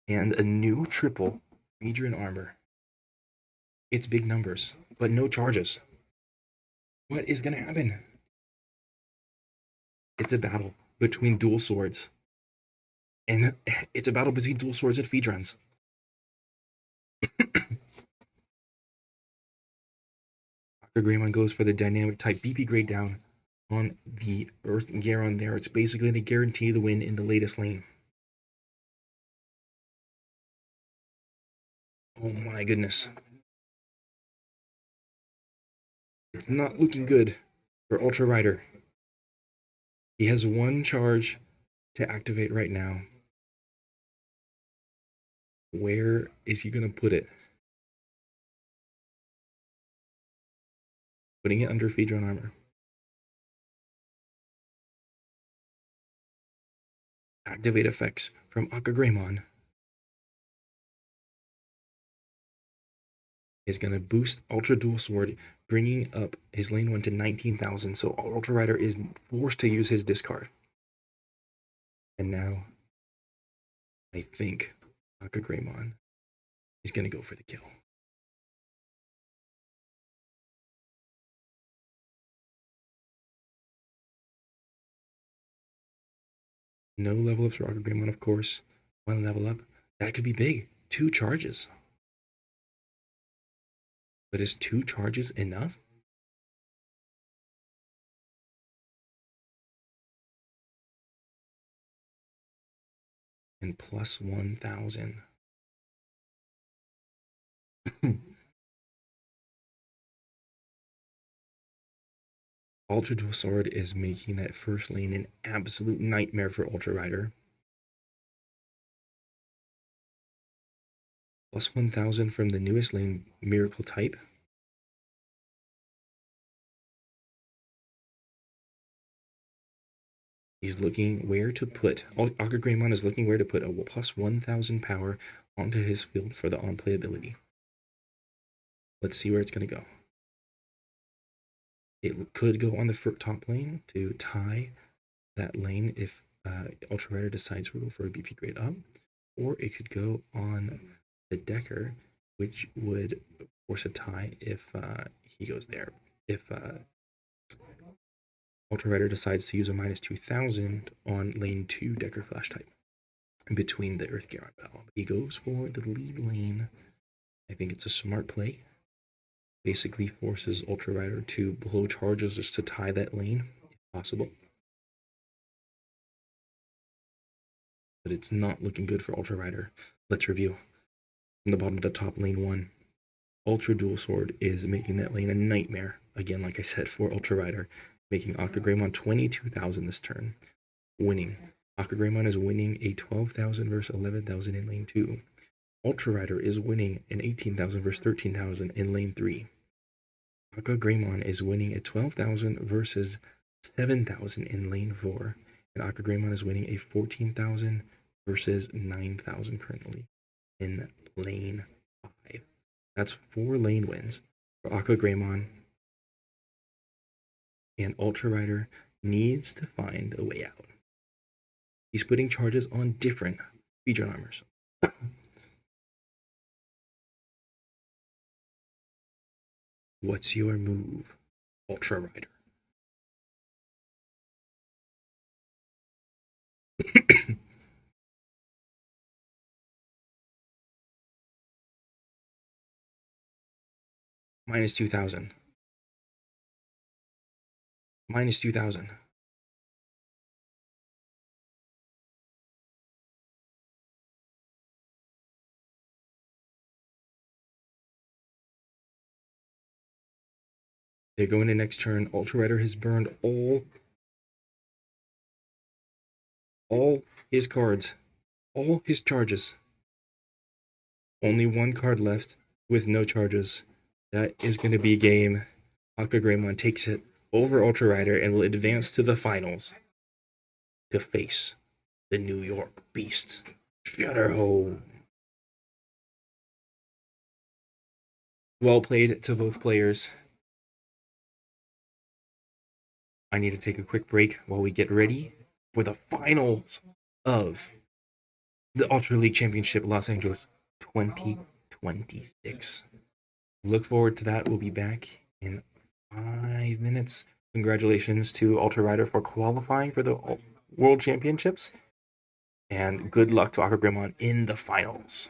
And a new triple, Major in armor. It's big numbers, but no charges. What is going to happen? It's a battle between dual swords. And it's a battle between dual swords and Feedrons. Greymon goes for the dynamic type BP grade down on the Earth Garon there. It's basically to guarantee the win in the latest lane. Oh my goodness. It's not looking good for Ultra Rider. He has 1 charge to activate right now. Where is he going to put it? Putting it under Feedron armor. Activate effects from Greymon is going to boost Ultra Dual Sword, bringing up his lane 1 to 19,000. So Ultra Rider is forced to use his discard. And now, I think Greymon is going to go for the kill. No level ups for Greymon, of course. 1 level up. That could be big. 2 charges. But is 2 charges enough? And plus 1,000. Ultra Dual Sword is making that first lane an absolute nightmare for Ultra Rider. Plus 1,000 from the newest lane, Miracle type. He's looking where to put. Greymon is looking where to put a plus 1,000 power onto his field for the on-play ability. Let's see where it's going to go. It could go on the top lane to tie that lane if Ultra Rider decides to go for a BP grade up, or it could go on the Decker, which would force a tie if he goes there. If Ultra Rider decides to use a minus 2,000 on lane 2 Decker Flash type between the Earth Garon battle. He goes for the lead lane. I think it's a smart play. Basically forces Ultra Rider to blow charges just to tie that lane, if possible. But it's not looking good for Ultra Rider. Let's review. From the bottom to the top, lane 1. Ultra Dual Sword is making that lane a nightmare. Again, like I said, for Ultra Rider. Making Greymon 22,000 this turn. Winning. Greymon is winning a 12,000 versus 11,000 in lane 2. Ultra Rider is winning an 18,000 versus 13,000 in lane 3. Greymon is winning at 12,000 versus 7,000 in lane 4. And Greymon is winning a 14,000 versus 9,000 currently in lane 5. That's 4 lane wins for Aqua Greymon. And Ultra Rider needs to find a way out. He's putting charges on different feature armors. What's your move, Ultra Rider? Minus 2,000. Minus 2,000. They go into next turn. Ultra Rider has burned all his cards, all his charges. Only one card left with no charges. That is going to be game. Aqua Greymon takes it over Ultra Rider and will advance to the finals to face the New York Beast, Shutterhole. Well played to both players. I need to take a quick break while we get ready for the finals of the Ultra League Championship Los Angeles 2026. Look forward to that. We'll be back in 5 minutes. Congratulations to Ultra Rider for qualifying for the World Championships. And good luck to Aqua Greymon in the finals.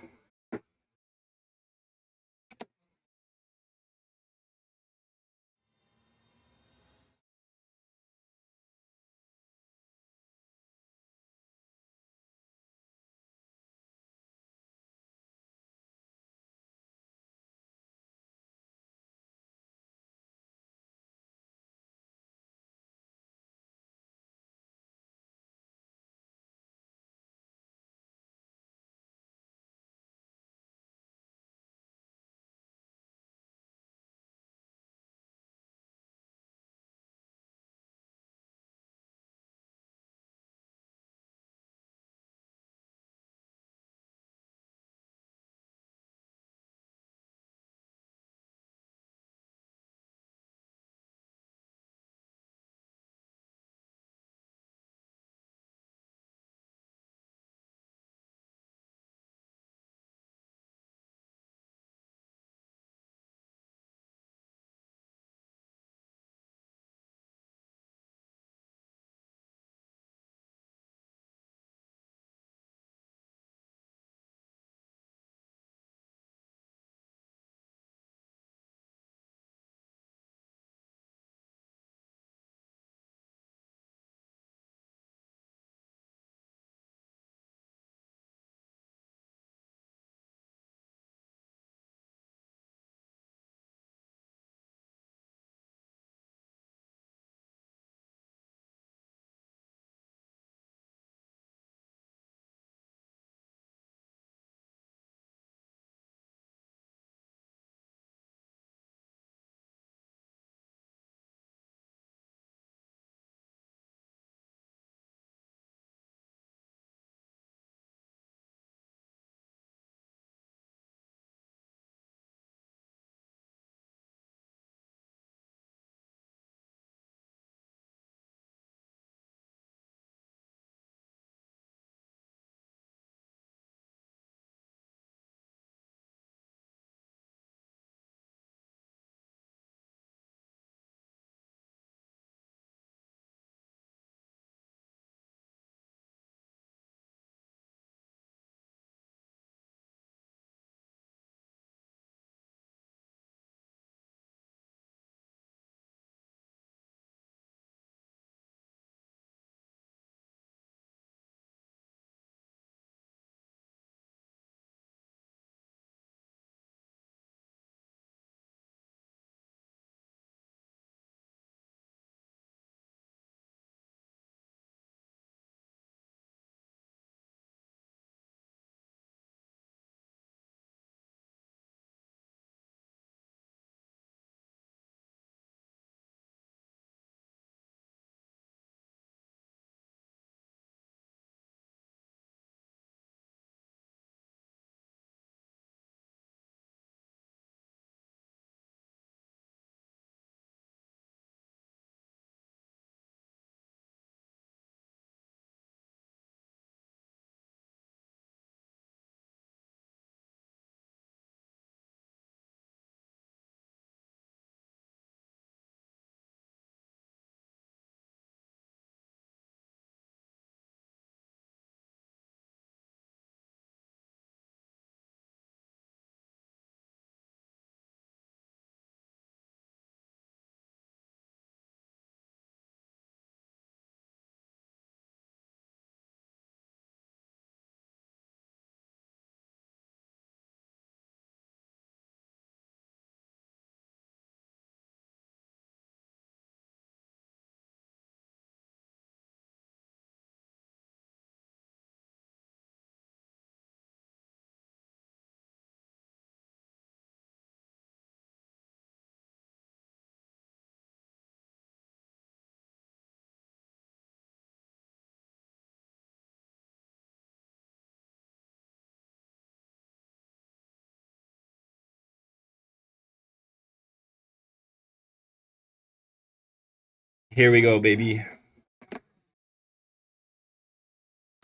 Here we go, baby.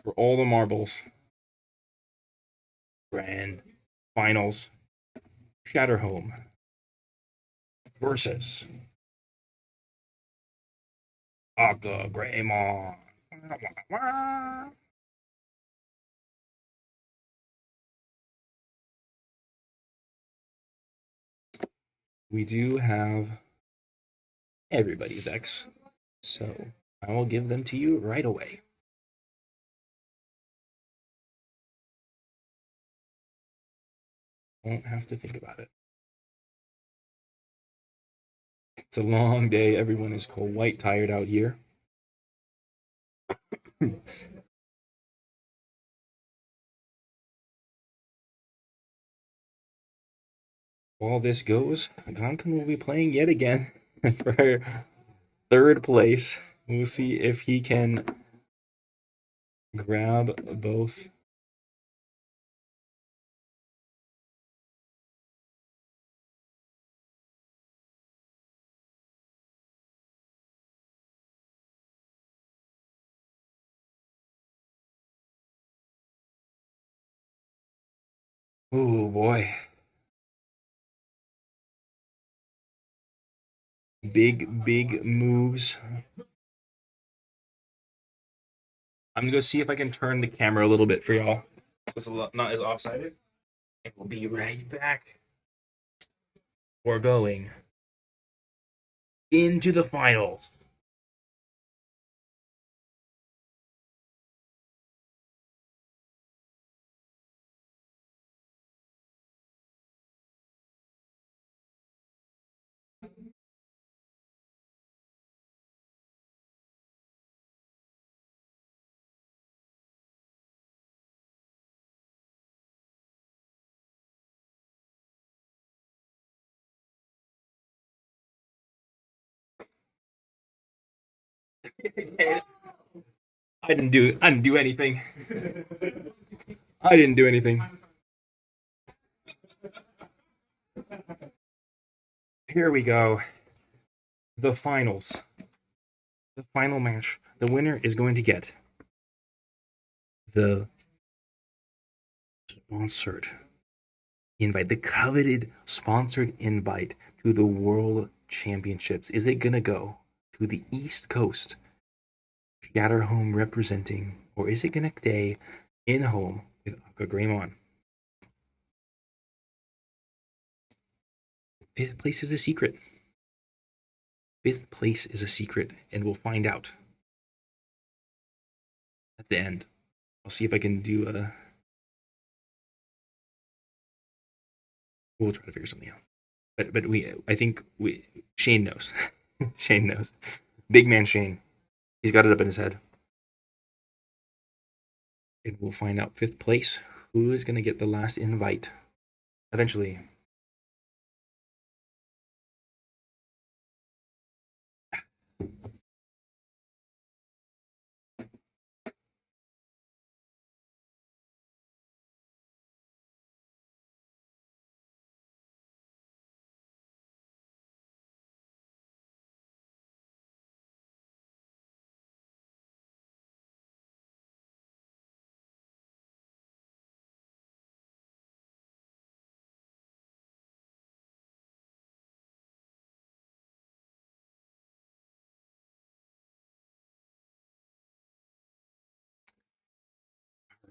For all the marbles. Grand finals. Shatterhome versus Aka Greymon. We do have everybody's decks, so I will give them to you right away. Won't have to think about it. It's a long day. Everyone is quite tired out here. While this goes, Gonkan will be playing yet again for third place. We'll see if he can grab both. Oh boy. Big moves. I'm gonna go see if I can turn the camera a little bit for y'all. So it's not as offsided. And we'll be right back. We're going into the finals. I didn't do anything. I didn't do anything. Here we go. The finals. The final match. The winner is going to get the sponsored invite, the coveted sponsored invite to the World Championships. Is it gonna go to the East Coast Shatterhome representing, or is it gonna stay in home with Aka Greymon? Fifth place is a secret. Fifth place is a secret, and we'll find out at the end. I'll see if I can do a. We'll try to figure something out. But I think Shane knows. Shane knows. Big man Shane. He's got it up in his head. And we'll find out fifth place who is going to get the last invite eventually.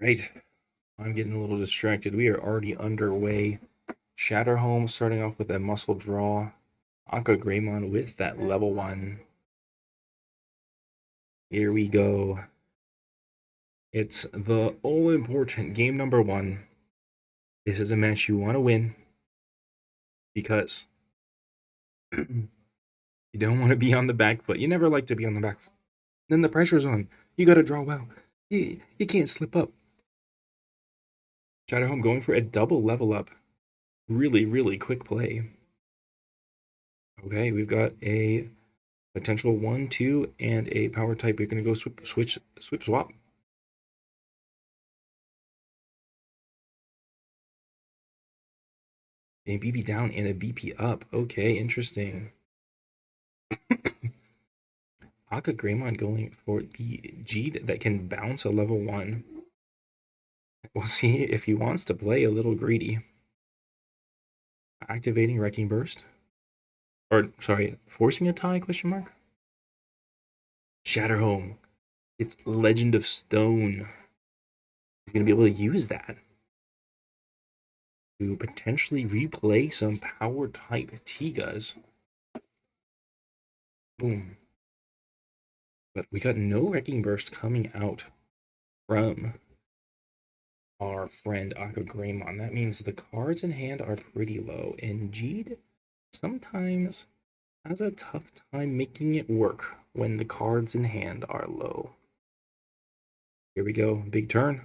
Right. I'm getting a little distracted. We are already underway. Shatterhome starting off with a muscle draw. Aka Greymon with that level 1. Here we go. It's the all-important game number 1. This is a match you want to win because you don't want to be on the back foot. You never like to be on the back foot. Then the pressure's on. You got to draw well. You can't slip up. Shatterhome going for a double level up. Really quick play. Okay, we've got a potential 1, 2, and a power type. We're going to go swap. A BP down and a BP up. Okay, interesting. Akagreymon going for the Jeed that can bounce a level 1. We'll see if he wants to play a little greedy. Activating Wrecking Burst. Or, sorry, forcing a tie, question mark? Shatterhome. It's Legend of Stone. He's going to be able to use that to potentially replay some power-type Tigas. Boom. But we got no Wrecking Burst coming out from our friend Akagreymon. That means the cards in hand are pretty low, and Jeed sometimes has a tough time making it work when the cards in hand are low. Here we go, big turn.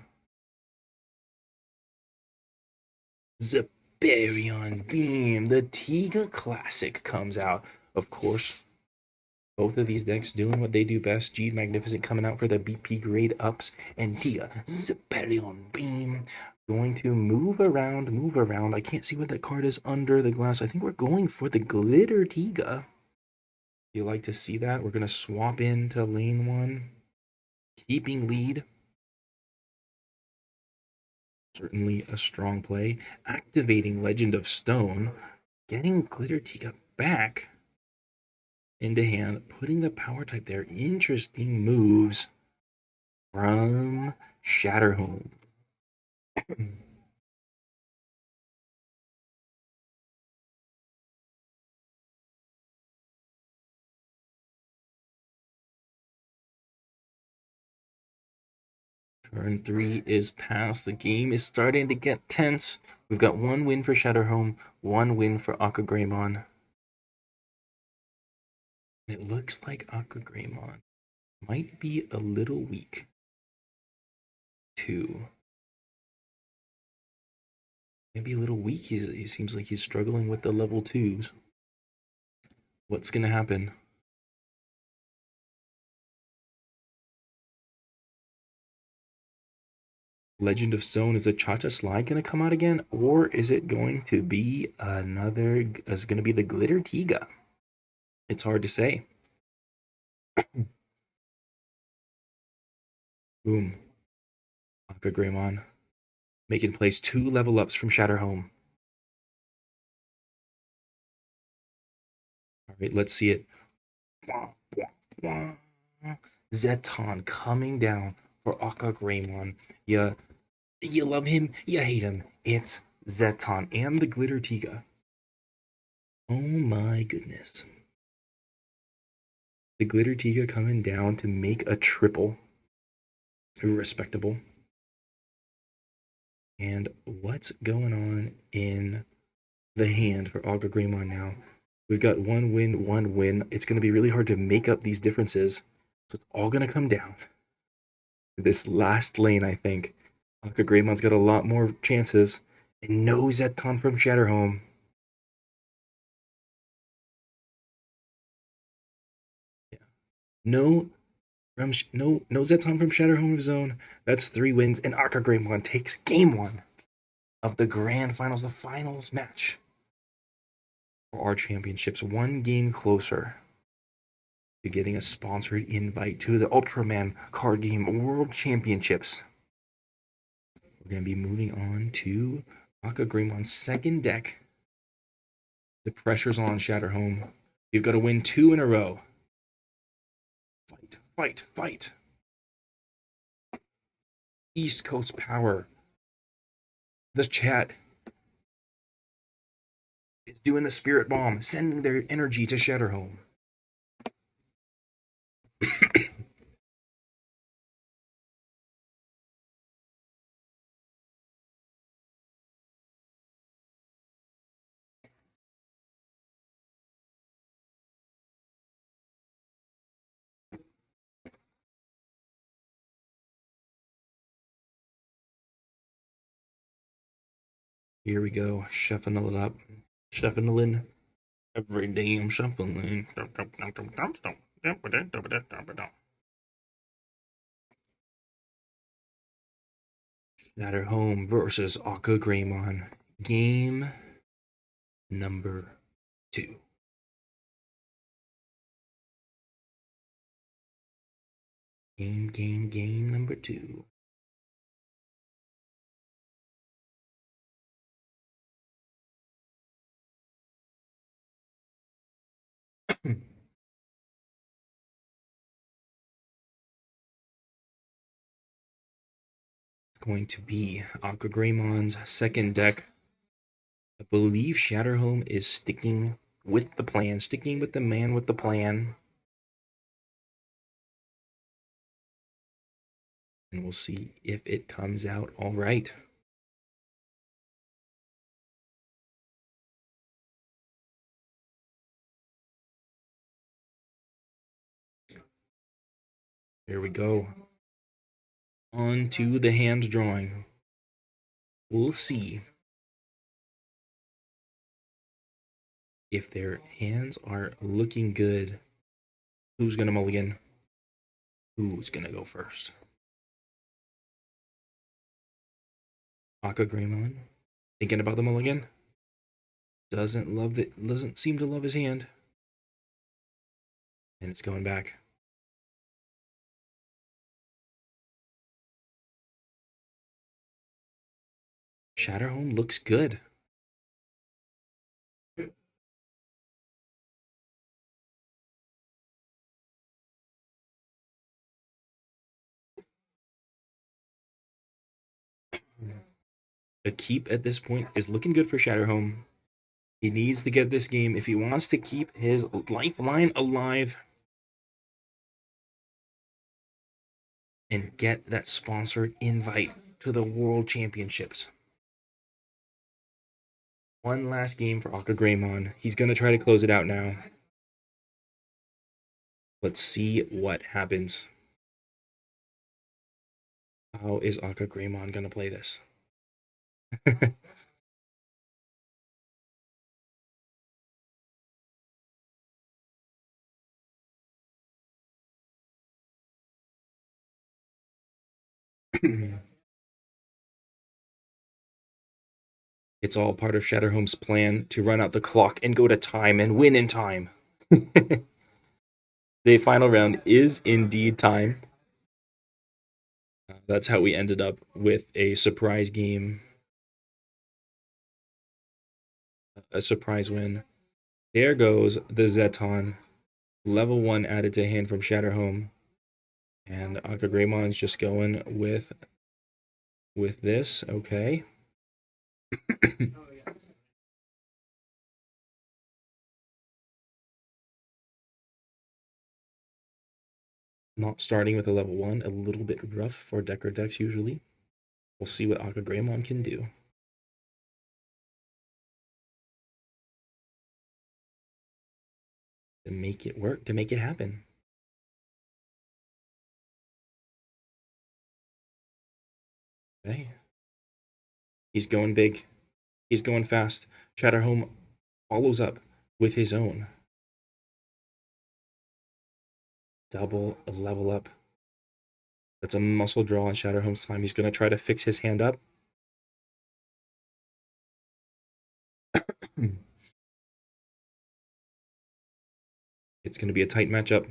Zeparion Beam, the Tiga Classic comes out. Of course, both of these decks doing what they do best. Jeed Magnificent coming out for the BP grade ups, and Tiga Zeparion Beam going to move around, move around. I can't see what that card is under the glass. I think we're going for the Glitter Tiga. You like to see that? We're going to swap into lane 1, keeping lead. Certainly a strong play. Activating Legend of Stone, getting Glitter Tiga back into hand, putting the power type there. Interesting moves from Shatterhome. Turn 3 is past. The game is starting to get tense. We've got 1 win for Shatterhome, 1 win for Akagreymon. And it looks like Akagreymon might be a little weak to maybe a little weak. He seems like he's struggling with the level 2s. What's going to happen? Legend of Stone, is a Cha-Cha Slide going to come out again? Or is it going to be another, is it going to be the Glitter Tiga? It's hard to say. Boom. Akagreymon making plays 2 level ups from Shatterhome. Alright, let's see it. Zeton coming down for Akagreymon. You love him, you hate him. It's Zeton and the Glitter Tiga. Oh my goodness. The Glitter Tiga coming down to make a triple. Respectable. And what's going on in the hand for Akagreymon now? We've got 1 win, 1 win. It's going to be really hard to make up these differences. So it's all going to come down to this last lane, I think. Akagreymon got a lot more chances. And no Zeton from Shatterhome. Yeah. No Zeton from Shatterhome Zone. That's 3 wins. And Akagreymon takes game 1 of the grand finals, the finals match for our championships. 1 game closer to getting a sponsored invite to the Ultraman Card Game World Championships. We're going to be moving on to Akagreymon second deck. The pressure's on Shatterhome. You've got to win 2 in a row. Fight, fight, fight. East Coast Power. The chat is doing the Spirit Bomb, sending their energy to Shatterhome. Here we go, shuffling it up. Shuffling. Every day I'm shuffling. Shatterhome versus Akagreymon. Game number 2. Game number 2. It's going to be Aqua Greymon's second deck. I believe Shatterhome is sticking with the plan, sticking with the man with the plan. And we'll see if it comes out all right. Here we go. On to the hand drawing. We'll see if their hands are looking good. Who's going to mulligan? Who's going to go first? Aqua Greymon, thinking about the mulligan. Doesn't seem to love his hand. And it's going back. Shatterhome looks good. A keep at this point is looking good for Shatterhome. He needs to get this game if he wants to keep his lifeline alive and get that sponsored invite to the World Championships. One last game for Aqua Greymon. He's going to try to close it out now. Let's see what happens. How is Aqua Greymon going to play this? It's all part of Shatterhome's plan to run out the clock and go to time and win in time. The final round is indeed time. That's how we ended up with a surprise game. A surprise win. There goes the Zeton. Level 1 added to hand from Shatterhome. And Aqua Greymon's just going with this. Okay. Not starting with a level 1, a little bit rough for Decker decks usually. We'll see what Aqua Greymon can do. To make it work, to make it happen. Okay. He's going big. He's going fast. Shatterhome follows up with his own. Double a level up. That's a muscle draw on Shatterhome's time. He's going to try to fix his hand up. It's going to be a tight matchup.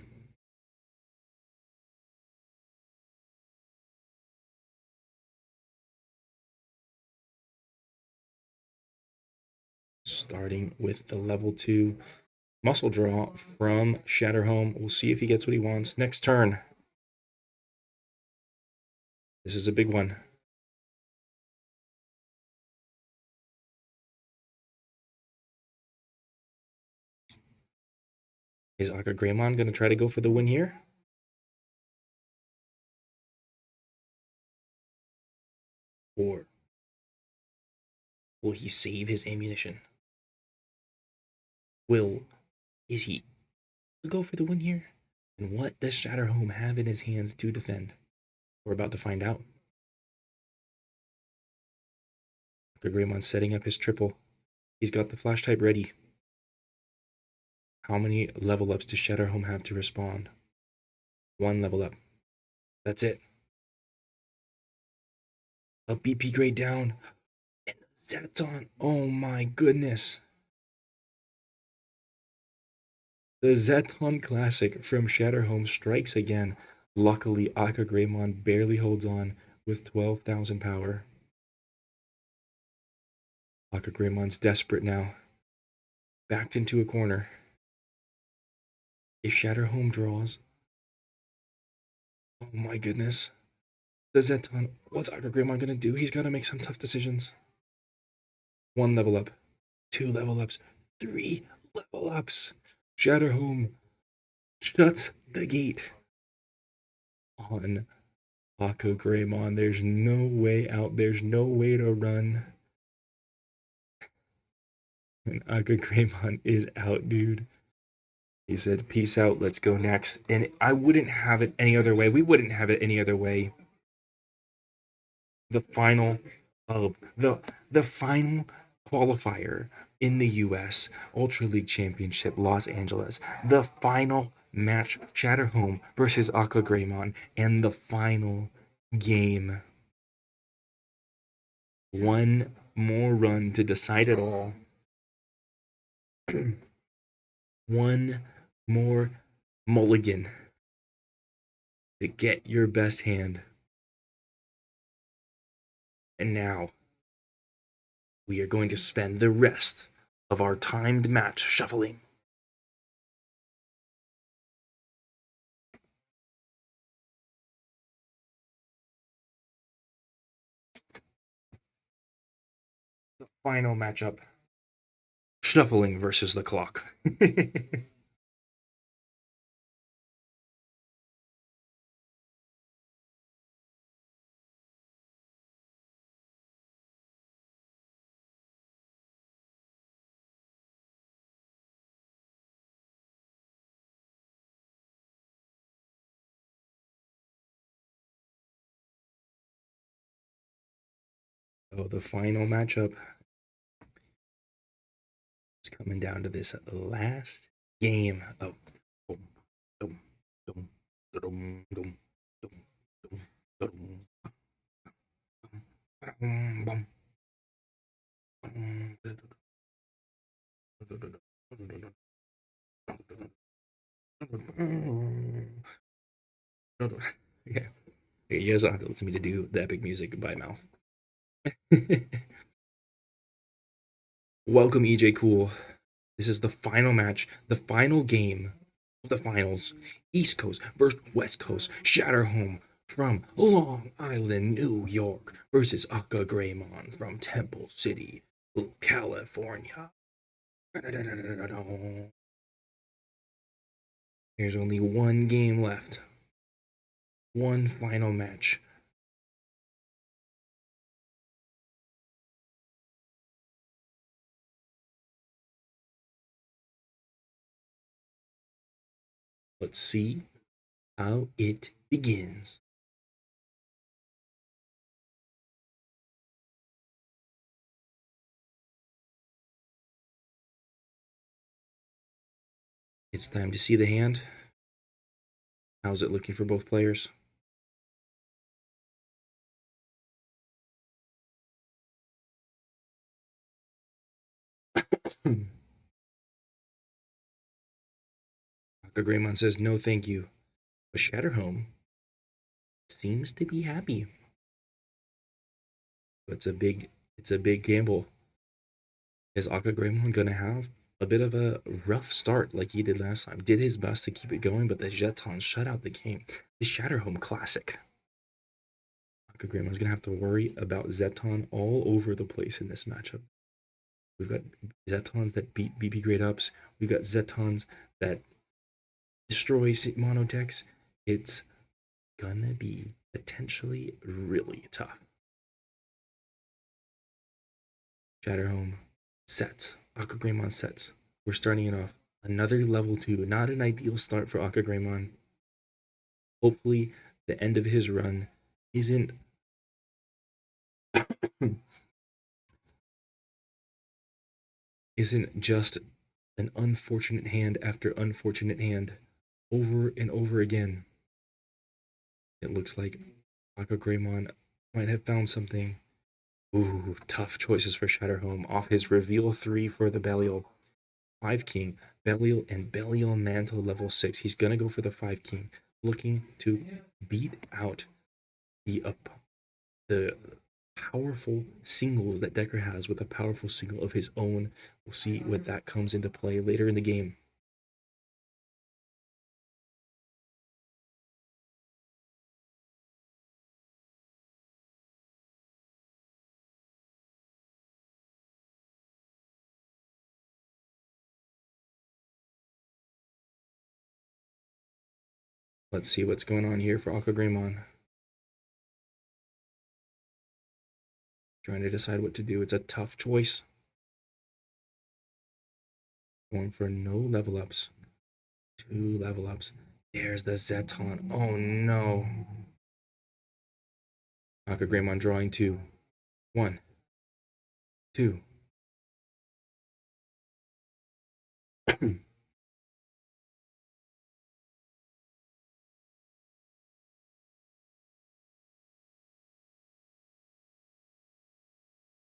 Starting with the level 2 muscle draw from Shatterhome. We'll see if he gets what he wants. Next turn. This is a big one. Is Aqua Greymon going to try to go for the win here? Or will he save his ammunition? Is he to go for the win here? And what does Shatterhome have in his hands to defend? We're about to find out. Aqua Greymon setting up his triple. He's got the flash type ready. How many level ups does Shatterhome have to respond? 1 level up. That's it. A BP grade down. And Zeton. Oh my goodness. The Zeton Classic from Shatterhome strikes again. Luckily, Aka Greymon barely holds on with 12,000 power. Aka Greymon's desperate now. Backed into a corner. If Shatterhome draws. Oh my goodness. The Zeton. What's Aka Greymon gonna do? He's gotta make some tough decisions. 1 level up. 2 level ups. 3 level ups. Shatterhome shuts the gate on Aka Greymon. There's no way out. There's no way to run. And Aka Greymon is out, dude. He said, peace out, let's go next. And I wouldn't have it any other way. We wouldn't have it any other way. The final of the final qualifier in the US Ultra League Championship, Los Angeles. The final match, Shatterhome versus Aka Greymon, and the final game. One more run to decide it all. One more mulligan to get your best hand. And now, we are going to spend the rest of our timed match shuffling. The final matchup, shuffling versus the clock. Oh, the final matchup is coming down to this last game. Oh, boom, boom, boom, boom, boom, boom, boom, boom, Okay. You guys don't have to listen to me to do the epic music by mouth. Welcome, EJ Cool. This is the final match, the final game of the finals. East Coast versus West Coast. Shatterhome from Long Island, New York versus Aka Greymon from Temple City, California. There's only one game left. One final match. Let's see how it begins. It's time to see the hand. How's it looking for both players? Aka Greymon says no thank you. But Shatterhome seems to be happy. It's a big gamble. Is Aka Greymon gonna have a bit of a rough start like he did last time? Did his best to keep it going, but the Jetons shut out the game. The Shatterhome Classic. Aka Greymon's gonna have to worry about Zeton all over the place in this matchup. We've got Zetons that beat BB grade ups. We've got Zetons that destroy monotechs. It's gonna be potentially really tough. Shatterhome sets. Aka Greymon sets. We're starting it off. Another level 2. Not an ideal start for Aka Greymon. Hopefully, the end of his run isn't isn't just an unfortunate hand after unfortunate hand over and over again. It looks like Aka Greymon might have found something. Ooh, tough choices for Shatterhome. Off his reveal 3 for the Belial. 5 King, Belial, and Belial Mantle level 6. He's gonna go for the 5 King. looking to beat out the powerful singles that Decker has with a powerful single of his own. We'll see what that comes into play later in the game. Let's see what's going on here for Akagreymon. Trying to decide what to do. It's a tough choice. Going for no level ups. 2 level ups. There's the Zeton. Oh no. Akagreymon drawing 2. 1. 2.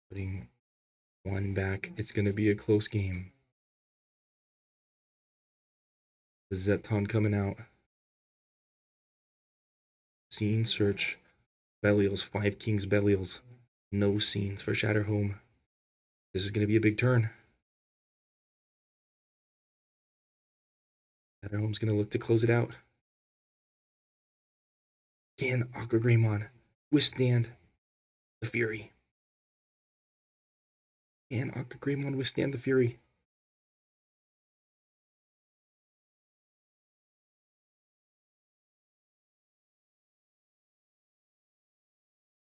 Putting 1 back. It's going to be a close game. The Zeton coming out. Scene search. Belials. 5 Kings Belials. No scenes for Shatterhome. This is going to be a big turn. Shatterhome's going to look to close it out. Can Akagreymon withstand the Fury? Can Akagreymon withstand the Fury?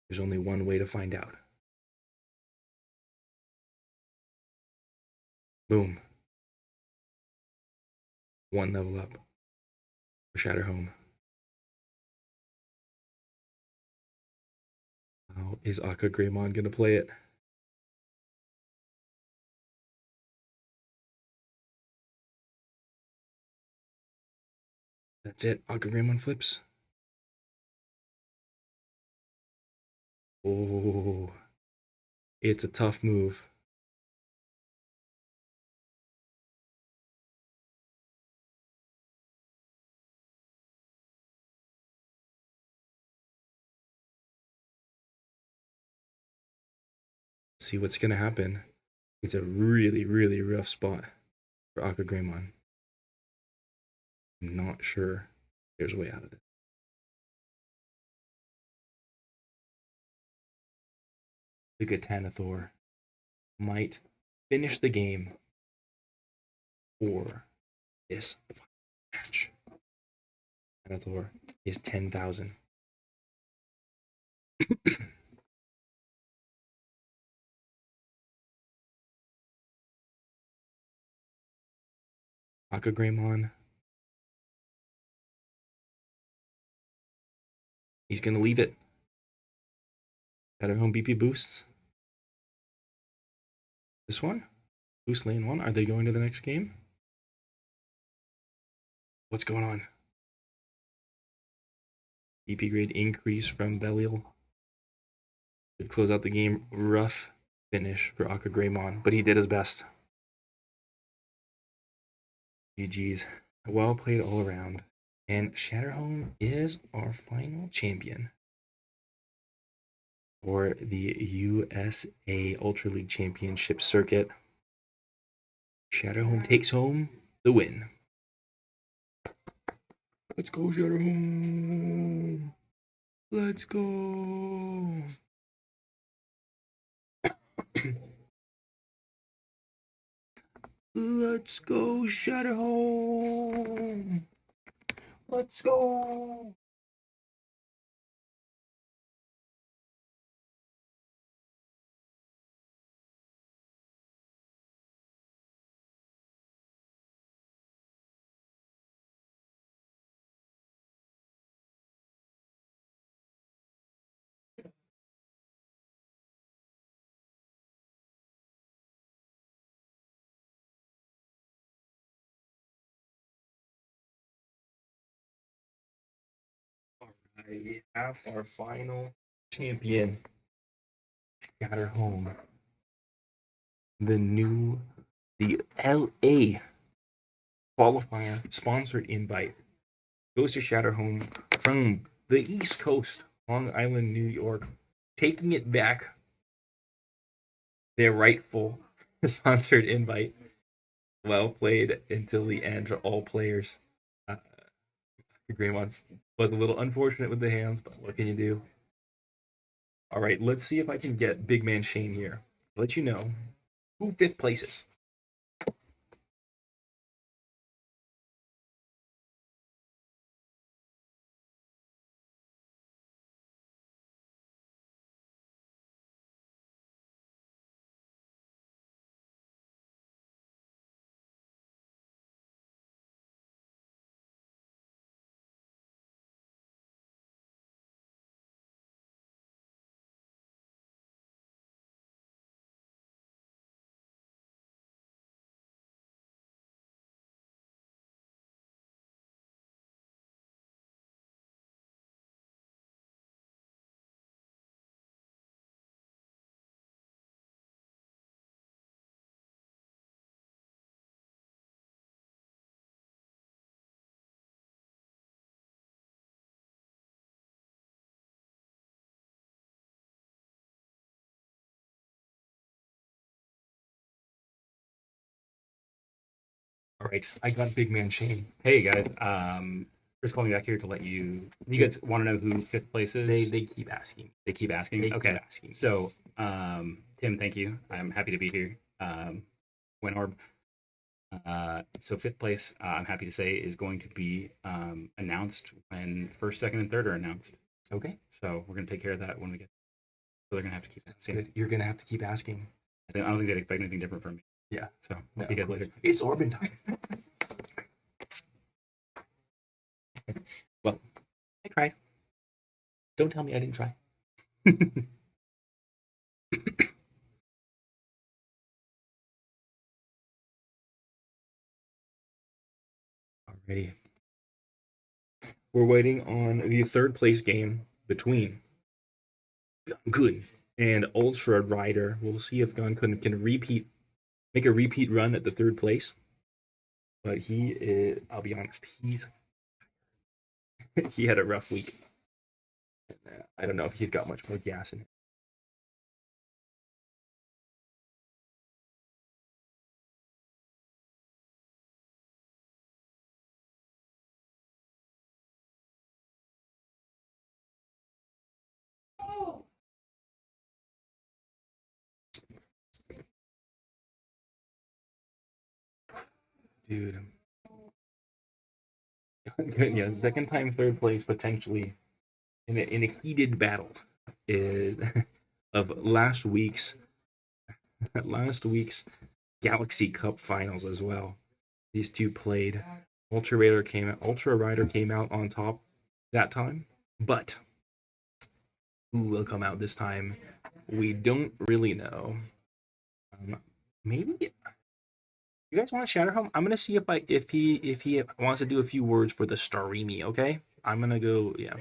There's only one way to find out. Boom. 1 level up for Shatterhome. How is Akagreymon going to play it? That's it. Akagreymon flips. Oh, it's a tough move. See what's going to happen. It's a really, really rough spot for Akagreymon. I'm not sure there's a way out of it. The Gitanathor might finish the game for this match. Gitanathor is 10,000. Akagreymon. He's going to leave it. Shatterhome BP boosts. This one? Boost lane 1. Are they going to the next game? What's going on? BP grade increase from Belial. Should close out the game. Rough finish for Akagreymon, but he did his best. GG's. Well played all around. And Shatterhome is our final champion for the USA Ultra League Championship circuit. Shatterhome takes home the win. Let's go, Shatterhome. Let's go. Let's go, Shatterhome. Let's go. We have our final champion, Shatterhome. The LA qualifier sponsored invite goes to Shatterhome from the East Coast, Long Island, New York, taking it back their rightful sponsored invite. Well played until the end for all players. Uh, Greymon was a little unfortunate with the hands, but what can you do? All right, let's see if I can get Big Man Shane here. Let you know who fifth places. All right, I got Big Man Shane. Hey guys, just calling back here to let you guys want to know who fifth place is? They keep asking. They keep asking. They Okay. keep asking. So, Tim, thank you. I'm happy to be here. Winorb. So fifth place, I'm happy to say, is going to be announced when first, second, and third are announced. Okay, So we're gonna take care of that when we get. So they're gonna have to keep that's asking. good. You're gonna have to keep asking. I don't think they'd expect anything different from me. Yeah. So we'll Yeah, see you of guys course. later. It's Orban time. Well, I tried. Don't tell me I didn't try. Alrighty. We're waiting on the third place game between Gun and Ultra Rider. We'll see if Gun can make a repeat run at the third place. But he is, I'll be honest, he had a rough week. I don't know if he's got much more gas in him. Dude. Yeah, second time third place potentially in a heated battle is of last week's Galaxy Cup finals as well. These two played. Ultra Rider came out on top that time, but who will come out this time? We don't really know. Maybe you guys want to Shatterhome? I'm gonna see if he wants to do a few words for the Starimi. Okay, I'm gonna go. Yeah.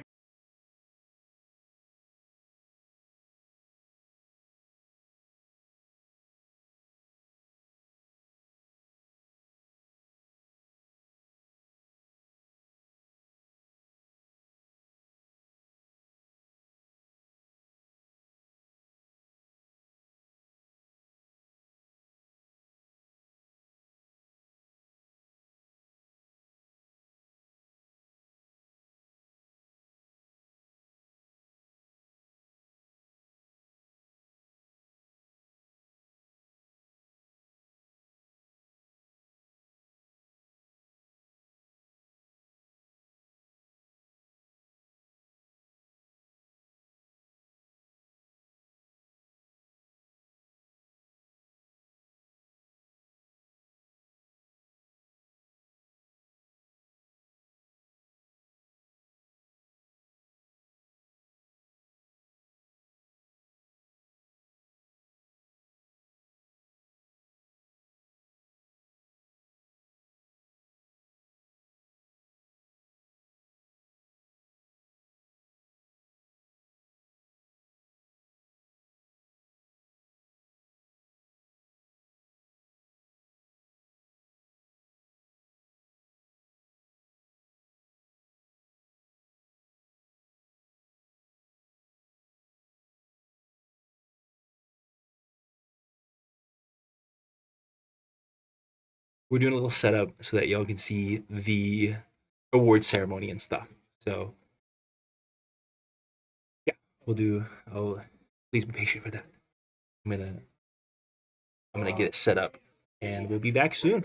we're doing a little setup so that y'all can see the award ceremony and stuff. So yeah, we'll do. Oh, please be patient for that. I'm gonna get it set up, and we'll be back soon.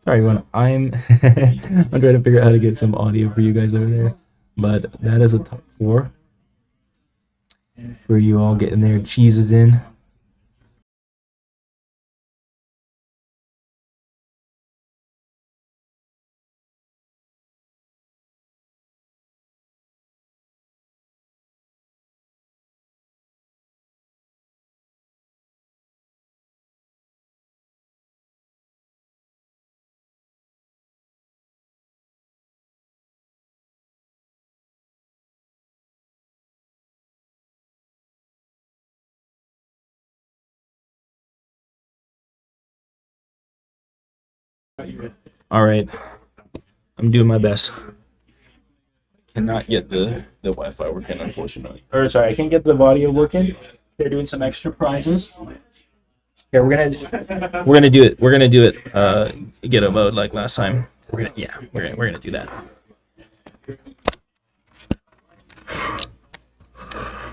Sorry, everyone. I'm I'm trying to figure out how to get some audio for you guys over there, but that is a top 4 for you all getting their cheeses in. All right, I'm doing my best. Cannot get the Wi-Fi working, unfortunately. Or sorry, I can't get the audio working. They're doing some extra prizes. Here, we're gonna do it. We're gonna do it. Get a mode like last time. We're gonna do that.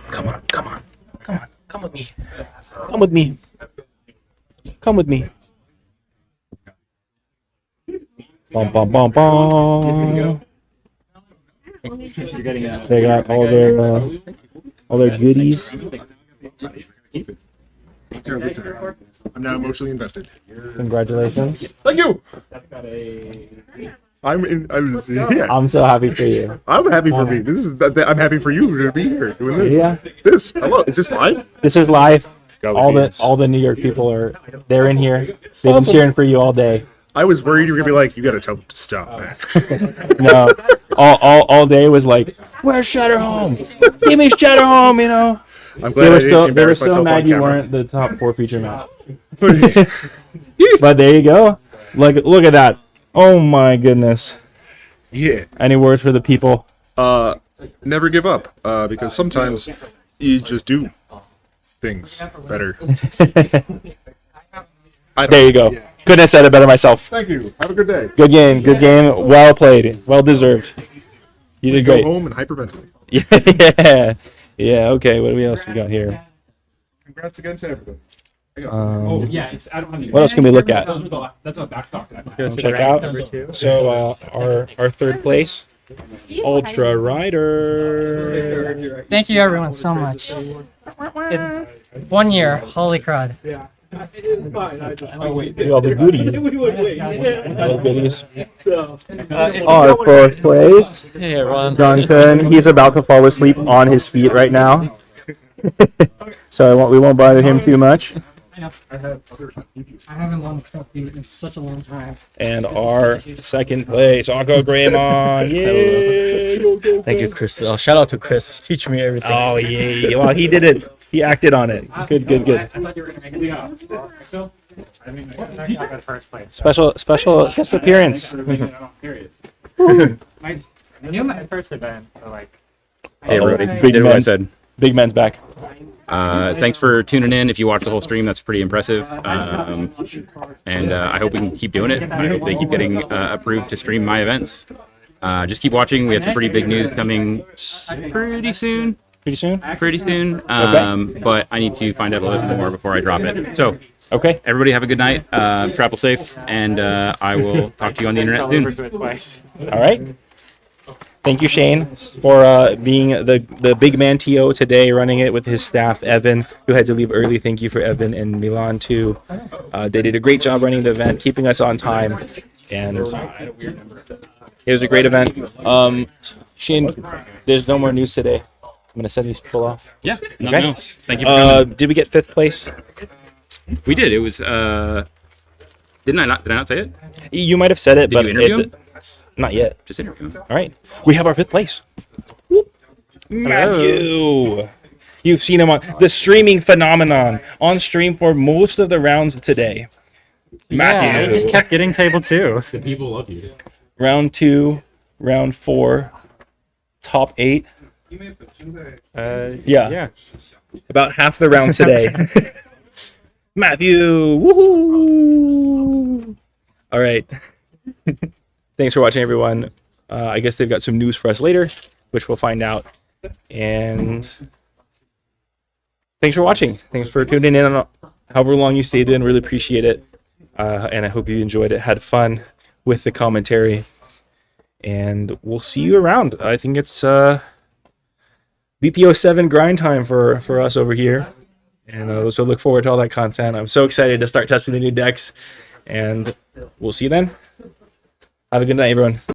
Come on, come on, come on, come with me. Come with me. Come with me. Bum, bum, bum, bum. They got all their goodies. I'm now emotionally invested. Congratulations. Thank you. Yeah. I'm so happy for you. I'm happy for me. I'm happy for you to be here doing this. Yeah. Hello. Is this live? This is live. Go All the New York people they're in here. They've been Awesome. cheering for you all day. I was worried you were gonna be like, you gotta tell them to stop, man. No, all day was like, where's Shutterhome? Give me Shutterhome, you know. I'm glad They were still mad you weren't the top 4 feature match. But there you go. Look at that. Oh my goodness. Yeah. Any words for the people? Never give up. Because sometimes you just do things better. There you go. Yeah. Couldn't have said it better myself. Thank you. Have a good day. Good game. Well played. Well deserved. You did great. Go home and hyperventilate. Yeah. Yeah. Okay. What else we got here? Congrats again to everybody. Yeah, it's, I don't have any. What else can we look at? That's a backstock that I have. Check out. So our third place, Ultra Rider. Thank you everyone so much. 1 year, holy crud. All the goodies. All the goodies. Our fourth place, Hey everyone. Duncan. He's about to fall asleep on his feet right now. So we won't bother him too much. I haven't won a trophy in such a long time. And our second place, Akko Greymon. Yay! Thank you, Chris. Shout out to Chris. Teach me everything. Oh yeah. Well, he did it. He acted on it. Good. Special guest appearance. I knew my first event, but like. Hey everybody, Big did what I men's- said. Big Man's back. Thanks for tuning in. If you watched the whole stream, that's pretty impressive. And I hope we can keep doing it. I hope they keep getting approved to stream my events. Just keep watching. We have some pretty big news coming pretty soon. But I need to find out a little bit more before I drop it. So, Okay. everybody have a good night. Travel safe, and I will talk to you on the internet soon. All right. Thank you, Shane, for being the big man TO today, running it with his staff, Evan, who had to leave early. Thank you for Evan and Milan, too. They did a great job running the event, keeping us on time, and it was a great event. Shane, there's no more news today. I'm going to send these people off. Yeah, Okay. nothing else. Thank you for coming. Did we get 5th place? We did. It was. Did I not say it? You might have said it, Did but you interview him? not yet. Just interview him. All right. We have our 5th place. Matthew. You've seen him on the streaming phenomenon on stream for most of the rounds today. Matthew. I just kept getting table 2. The people love you. Round 2, round 4, top 8. Yeah. About half the rounds today. Matthew. Woohoo! All right. Thanks for watching, everyone. I guess they've got some news for us later, which we'll find out. And thanks for watching. Thanks for tuning in on however long you stayed in. Really appreciate it. And I hope you enjoyed it, had fun with the commentary. And we'll see you around. I think it's BPO 7 grind time for us over here. And so look forward to all that content. I'm so excited to start testing the new decks. And we'll see you then. Have a good night, everyone.